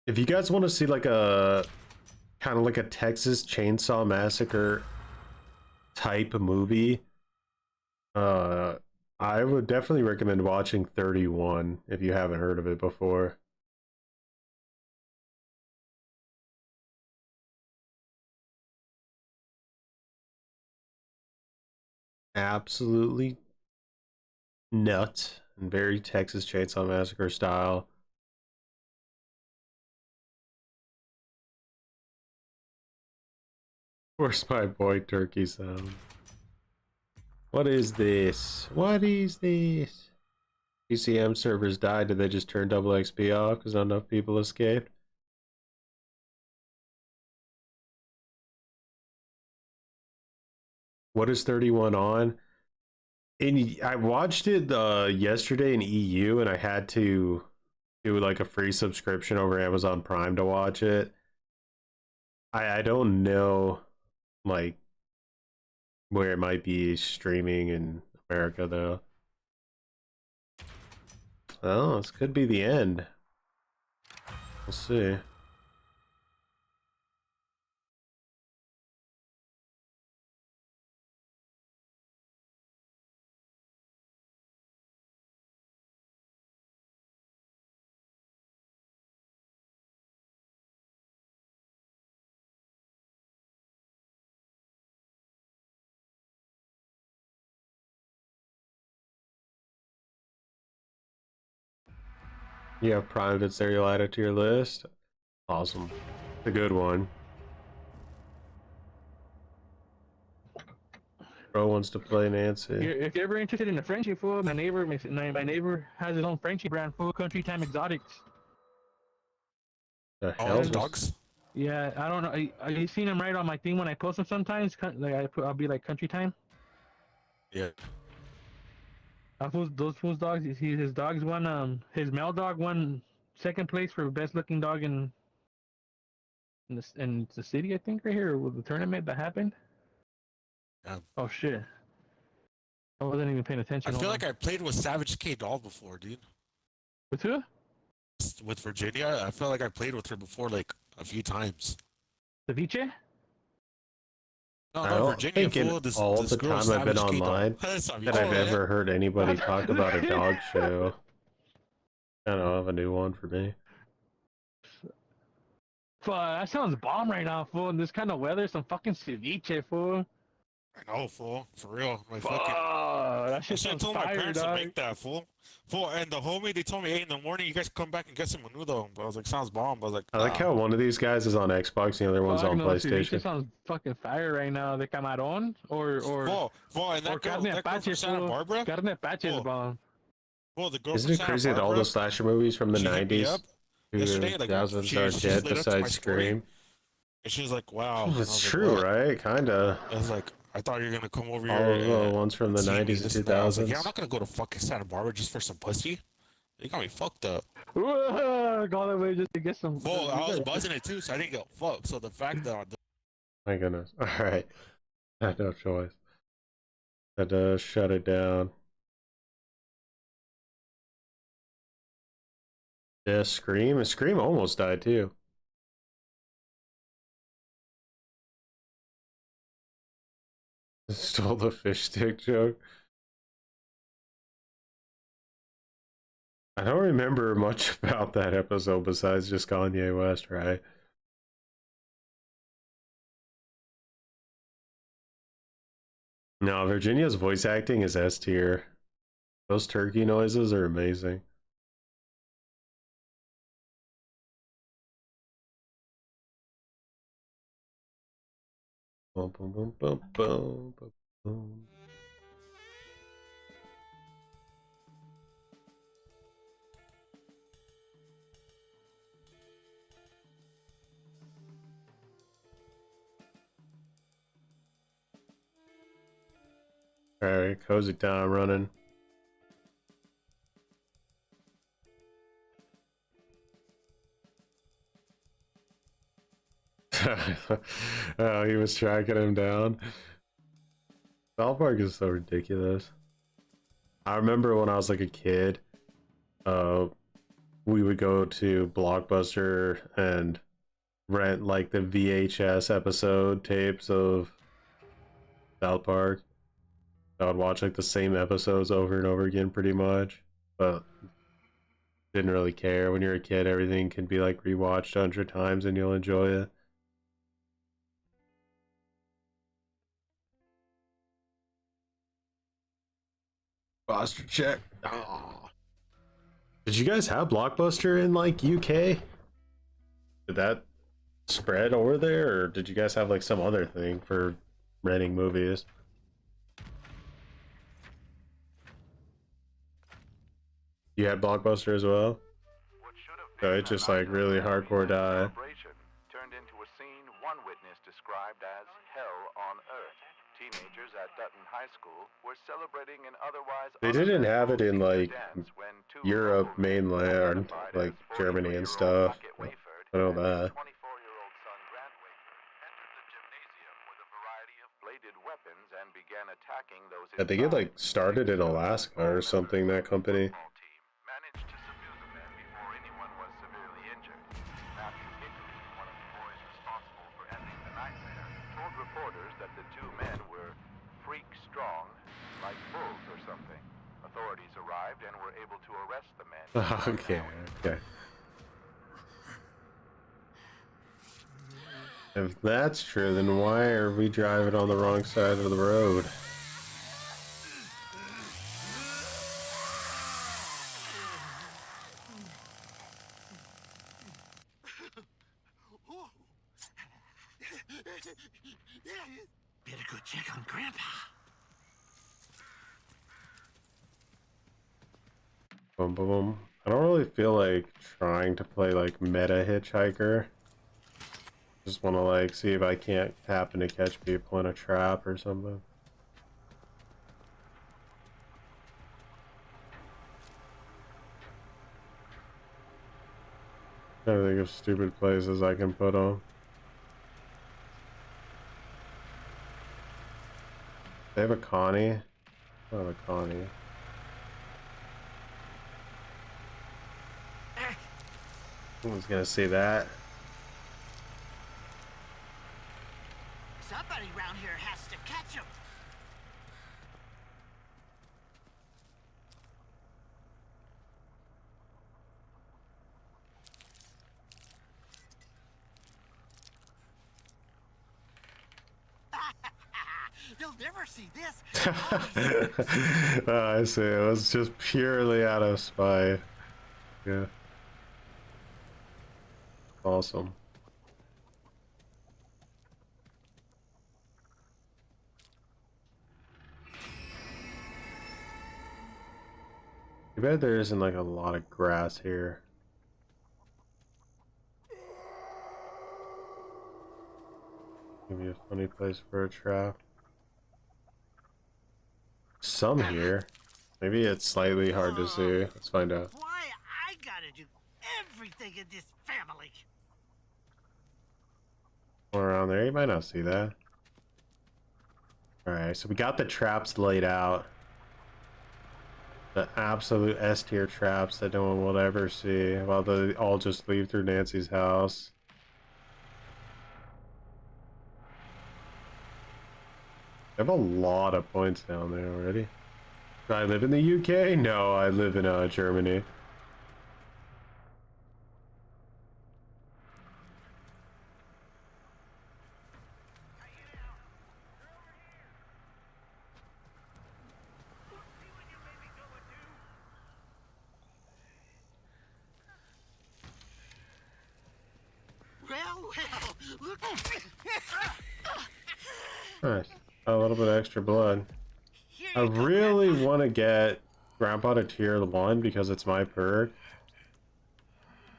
Speaker 1: If you guys want to see like a kind of like a Texas Chainsaw Massacre type movie, I would definitely recommend watching 31 if you haven't heard of it before. Absolutely nuts and very Texas Chainsaw Massacre style. Where's my boy Turkey sound? What is this? What is this? TCM servers died. Did they just turn double XP off because not enough people escaped? What is 31 on? I watched it yesterday in EU, and I had to do like a free subscription over Amazon Prime to watch it. I don't know like where it might be streaming in America though. Oh, this could be the end. We'll see. You have Prime that's there, you'll add it to your list. Awesome. It's a good one. Bro wants to play Nancy.
Speaker 6: If you're ever interested in a Frenchie food, my neighbor has his own Frenchie brand, Full Country Time Exotics.
Speaker 1: The hell?
Speaker 13: Dogs?
Speaker 6: Yeah, I don't know. You seen him right on my thing when I post them sometimes? Like I'll be like Country Time.
Speaker 13: Yeah.
Speaker 6: Those fools dogs. His dogs won. His male dog won second place for best looking dog in the city. I think right here with the tournament that happened.
Speaker 13: Yeah.
Speaker 6: Oh shit! I wasn't even paying attention.
Speaker 13: I feel like I played with Savage K Doll before, dude.
Speaker 6: With who?
Speaker 13: With Virginia, I feel like I played with her before, like a few times.
Speaker 6: Ceviche?
Speaker 13: No,
Speaker 1: I
Speaker 13: no,
Speaker 1: don't
Speaker 13: Virginia.
Speaker 1: think in
Speaker 13: This
Speaker 1: all
Speaker 13: this
Speaker 1: the
Speaker 13: girl,
Speaker 1: time I've been
Speaker 13: Savage K Doll.
Speaker 1: online that I've ever heard anybody talk about a dog show. I don't know, I have a new one for me.
Speaker 14: Fuck, that sounds bomb right now, fool. In this kind of weather, some fucking ceviche, fool.
Speaker 13: I know, fool. For real. My
Speaker 14: Fuck,
Speaker 13: fucking.
Speaker 14: that
Speaker 13: I
Speaker 14: shit
Speaker 13: should have
Speaker 14: sounds
Speaker 13: told my
Speaker 14: fire,
Speaker 13: parents to
Speaker 14: dog.
Speaker 13: make that, fool. Fool, and the homie, they told me, hey, in the morning, you guys come back and get some menudo. But I was like, sounds bomb. But I was like,
Speaker 1: I like how one of these guys is on Xbox, the other one's
Speaker 14: Fuck,
Speaker 1: on
Speaker 14: no, ceviche
Speaker 1: PlayStation.
Speaker 14: sounds fucking fire right now. De camarón or
Speaker 13: Fool, and
Speaker 14: or
Speaker 13: that girl
Speaker 14: apache,
Speaker 13: from Santa
Speaker 14: fool.
Speaker 13: Barbara?
Speaker 14: Carne apache is
Speaker 13: Fool.
Speaker 14: bomb.
Speaker 13: Well, the girl
Speaker 1: Isn't
Speaker 13: from
Speaker 1: it
Speaker 13: Santa
Speaker 1: crazy that all
Speaker 13: Barbara,
Speaker 1: the slasher movies from the
Speaker 13: she hit me
Speaker 1: 90s,
Speaker 13: up yesterday, like,
Speaker 1: 2000s
Speaker 13: she
Speaker 1: are
Speaker 13: slid
Speaker 1: dead
Speaker 13: up to my
Speaker 1: besides
Speaker 13: story,
Speaker 1: Scream?
Speaker 13: and she was like, wow. And I
Speaker 1: It's
Speaker 13: was
Speaker 1: true,
Speaker 13: like, what?
Speaker 1: right? Kinda.
Speaker 13: I was like, I thought you were gonna come over
Speaker 1: All
Speaker 13: here
Speaker 1: of the ones from the
Speaker 13: see me,
Speaker 1: 90s
Speaker 13: this
Speaker 1: and
Speaker 13: and that. I was like, yeah, I'm
Speaker 1: 2000s.
Speaker 13: not gonna go to fucking Santa Barbara just for some pussy. You got me fucked up.
Speaker 14: Go all the way just to get some.
Speaker 13: Well, I was buzzing it too, so I didn't get fucked. So the fact that
Speaker 1: My goodness. Alright. I had no choice. Had to shut it down. Yeah, Scream. Scream almost died too. Stole the fish stick joke. I don't remember much about that episode besides just Kanye West, right? No, Virginia's voice acting is S tier. Those turkey noises are amazing. Boom, boom, boom, boom, boom, boom, boom. Alright, cozy time running. Oh, he was tracking him down. South Park is so ridiculous. I remember when I was like a kid, we would go to Blockbuster and rent like the VHS episode tapes of South Park. I would watch like the same episodes over and over again pretty much, but didn't really care. When you're a kid, everything can be like rewatched 100 times and you'll enjoy it. Foster check. Oh. Did you guys have Blockbuster in like UK? Did that spread over there, or did you guys have like some other thing for renting movies? You had Blockbuster as well? So it just like really hardcore die.
Speaker 4: Turned into a scene one witness described as hell on earth. Teenagers at Dutton High School were celebrating an otherwise
Speaker 1: They didn't have it in like Europe mainland, like Germany and stuff. I know that. I think it like started in Alaska or something, that company.
Speaker 4: Reporters that the two men were freak strong, like bulls or something. Authorities arrived and were able to arrest the men.
Speaker 1: Okay. If that's true, then why are we driving on the wrong side of the road?
Speaker 5: Better go check on Grandpa.
Speaker 1: Boom, boom, boom. I don't really feel like trying to play like meta hitchhiker. Just want to like see if I can't happen to catch people in a trap or something. Trying to think of stupid places I can put them. They have a Connie. Not a Connie. I was gonna say that.
Speaker 5: Somebody around here has to catch him. You'll never see this.
Speaker 1: I see. It was just purely out of spite. Yeah. Awesome. Too bad there isn't like a lot of grass here. Maybe a funny place for a trap. Some here. Maybe it's slightly hard to see. Let's find out.
Speaker 5: Why I gotta do everything in this family?
Speaker 1: Around there, you might not see that. Alright, so we got the traps laid out. The absolute S tier traps that no one will ever see while they all just leave through Nancy's house. I have a lot of points down there already. Do I live in the UK? No, I live in Germany.
Speaker 5: Well, look.
Speaker 1: Nice. A little bit of extra blood. I really want to get Grandpa to tier 1 because it's my perk.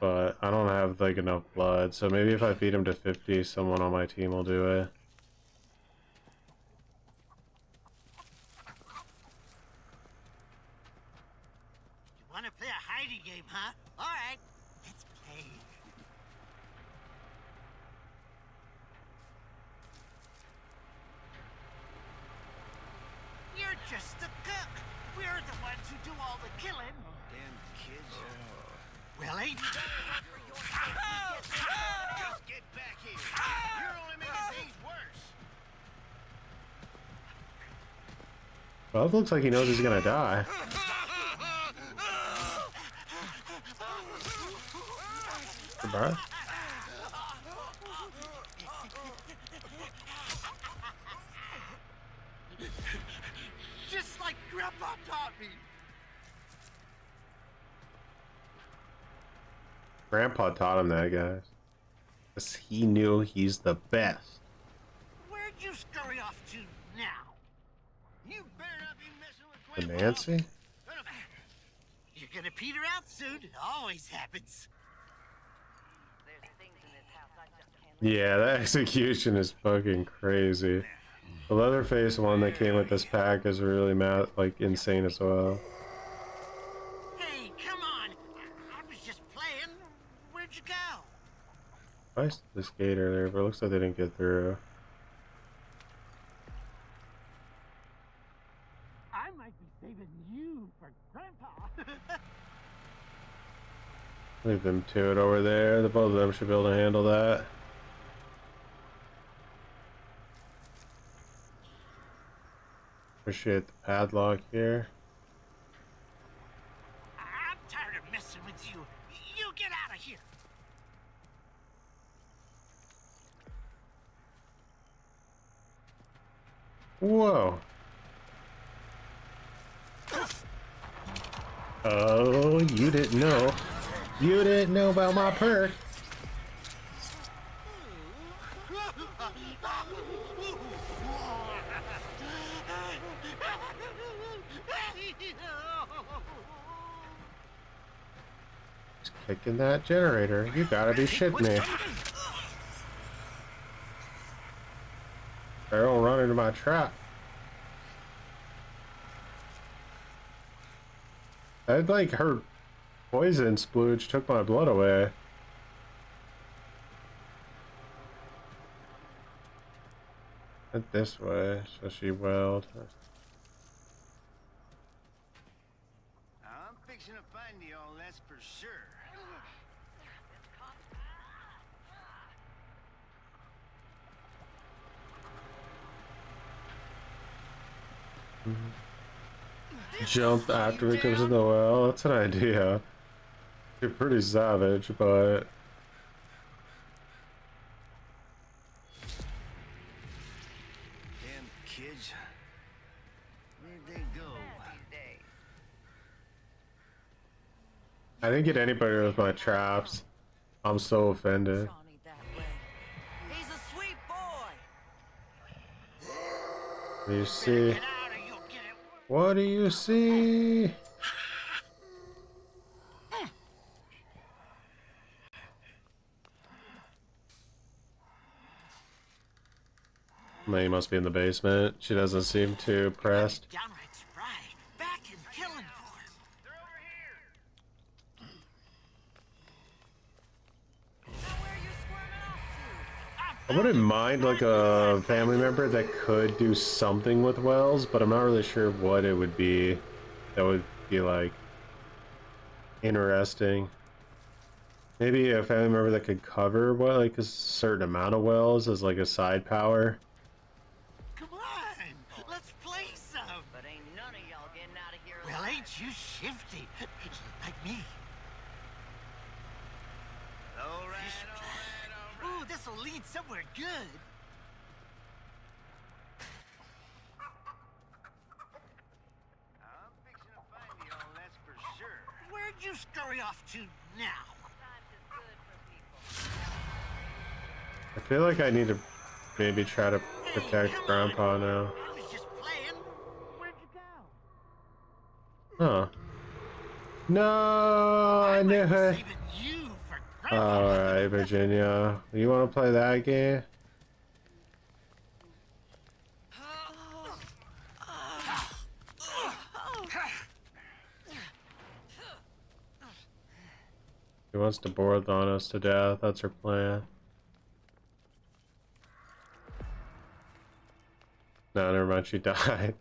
Speaker 1: But I don't have like enough blood, so maybe if I feed him to 50, someone on my team will do it.
Speaker 5: You want to play a hiding game, huh? All right, let's play. You're just the cook. We're the ones who do all the killing. Damn kids. Well, ain't you? Just get back here. You're only making things worse.
Speaker 1: Well, it looks like he knows he's gonna die. Goodbye.
Speaker 5: Just like Grandpa taught me.
Speaker 1: Grandpa taught him that, guys. 'Cause he knew he's the best.
Speaker 5: Where'd you scurry off to now? You better not be messing with
Speaker 1: The
Speaker 5: Grandpa.
Speaker 1: Nancy?
Speaker 5: You're gonna peter out soon. It always happens.
Speaker 1: Yeah, that execution is fucking crazy. The Leatherface one that came with this pack is really like insane as well.
Speaker 5: Hey, come on. I was just playing. Where'd you go?
Speaker 1: I saw this gate earlier, but it looks like they didn't get through.
Speaker 5: I might be saving you for Grandpa.
Speaker 1: Leave them to it over there. The both of them should be able to handle that. Appreciate the padlock here.
Speaker 5: I'm tired of messing with you. You get out of here.
Speaker 1: Whoa. Oh, you didn't know. You didn't know about my perk. Just kicking that generator. You gotta be shitting me. I don't run into my trap. I'd like her poison splooge took my blood away. Went this way, so she wailed.
Speaker 5: I'm fixing to find you all, that's for sure.
Speaker 1: Jump after it comes in the well. That's an idea. You're pretty savage, but
Speaker 5: Damn kids. Where'd they go?
Speaker 1: I didn't get anybody with my traps. I'm so offended.
Speaker 2: He's a sweet boy.
Speaker 1: What do you see? What do you see? May must be in the basement. She doesn't seem too pressed.
Speaker 5: Downright spry. Back and killing for him. They're over here.
Speaker 1: I wouldn't mind like a family member that could do something with wells, but I'm not really sure what it would be that would be like interesting. Maybe a family member that could cover what like a certain amount of wells as like a side power.
Speaker 5: Come on, let's play some.
Speaker 2: But ain't none of y'all getting out of here alive.
Speaker 5: Well, ain't you shifty? Like me. All right. Ooh, this'll lead somewhere good. I'm fixing to find you all, that's for sure. Where'd you scurry off to now?
Speaker 1: I feel like I need to maybe try to protect Grandpa now.
Speaker 5: I was just playing. Where'd you go?
Speaker 1: Huh. No, I knew it.
Speaker 5: Saving you for Grandpa.
Speaker 1: Alright, Virginia. You want to play that game? She wants to board on us to death. That's her plan. No, never mind. She died.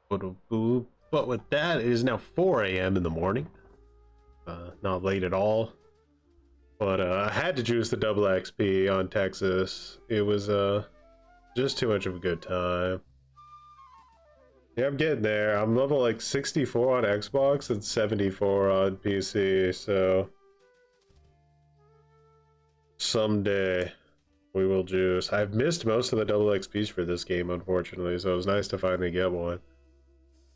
Speaker 1: But with that, it is now 4 a.m. in the morning. Not late at all. But I had to juice the double XP on Texas. It was just too much of a good time. Yeah, I'm getting there. I'm level like 64 on Xbox and 74 on PC, so someday we will juice. I've missed most of the double XPs for this game, unfortunately, so it was nice to finally get one.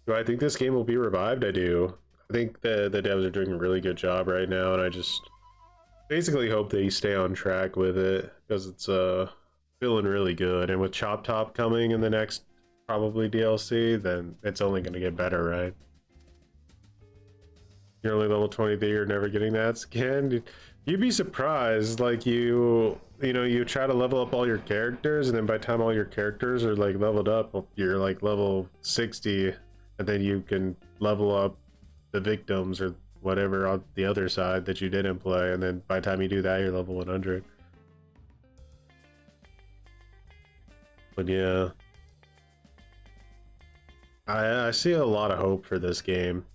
Speaker 1: Do I think this game will be revived? I do. I think the devs are doing a really good job right now, and I just basically hope they stay on track with it, because it's feeling really good. And with Chop Top coming in the next probably DLC, then it's only going to get better, right? You're only level 23, you're never getting that skin. You'd be surprised, like you know, you try to level up all your characters, and then by the time all your characters are like leveled up, you're like level 60, and then you can level up the victims or whatever on the other side that you didn't play, and then by the time you do that, you're level 100. But yeah, I see a lot of hope for this game,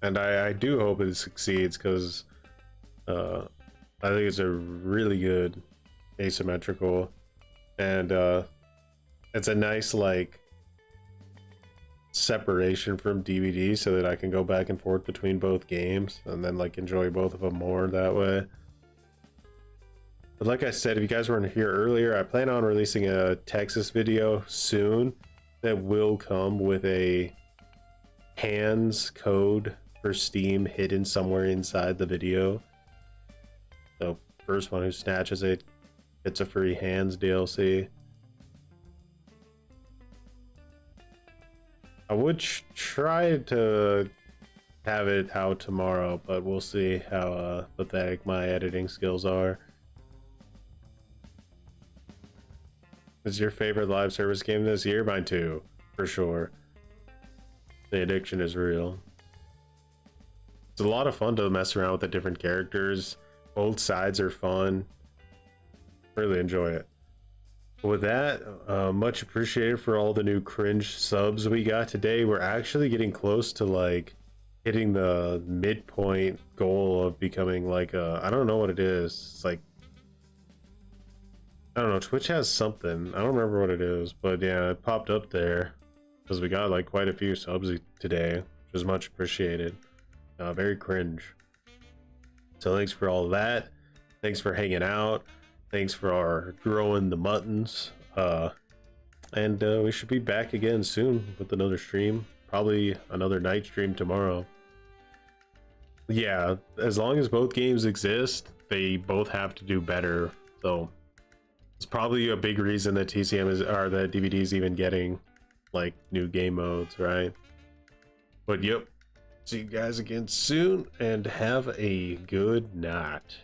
Speaker 1: and I do hope it succeeds, because I think it's a really good asymmetrical, and it's a nice like separation from DVD, so that I can go back and forth between both games and then like enjoy both of them more that way. But like I said, if you guys weren't here earlier, I plan on releasing a Texas video soon that will come with a hands code for Steam hidden somewhere inside the video. So first one who snatches it gets a free hands DLC. I would try to have it out tomorrow, but we'll see how pathetic my editing skills are. Is your favorite live service game this year? Mine too, for sure. The addiction is real. It's a lot of fun to mess around with the different characters. Both sides are fun. Really enjoy it. With that, much appreciated for all the new cringe subs we got today. We're actually getting close to like hitting the midpoint goal of becoming like a, I don't know what it is. It's like, I don't know, Twitch has something. I don't remember what it is, but yeah, it popped up there. because we got like quite a few subs today, which is much appreciated. Very cringe. So thanks for all that. Thanks for hanging out. Thanks for our growing the muttons. And we should be back again soon with another stream. Probably another night stream tomorrow. Yeah, as long as both games exist, they both have to do better. So it's probably a big reason that TCM is, or that DVD is even getting like new game modes, right? But yep, see you guys again soon and have a good night.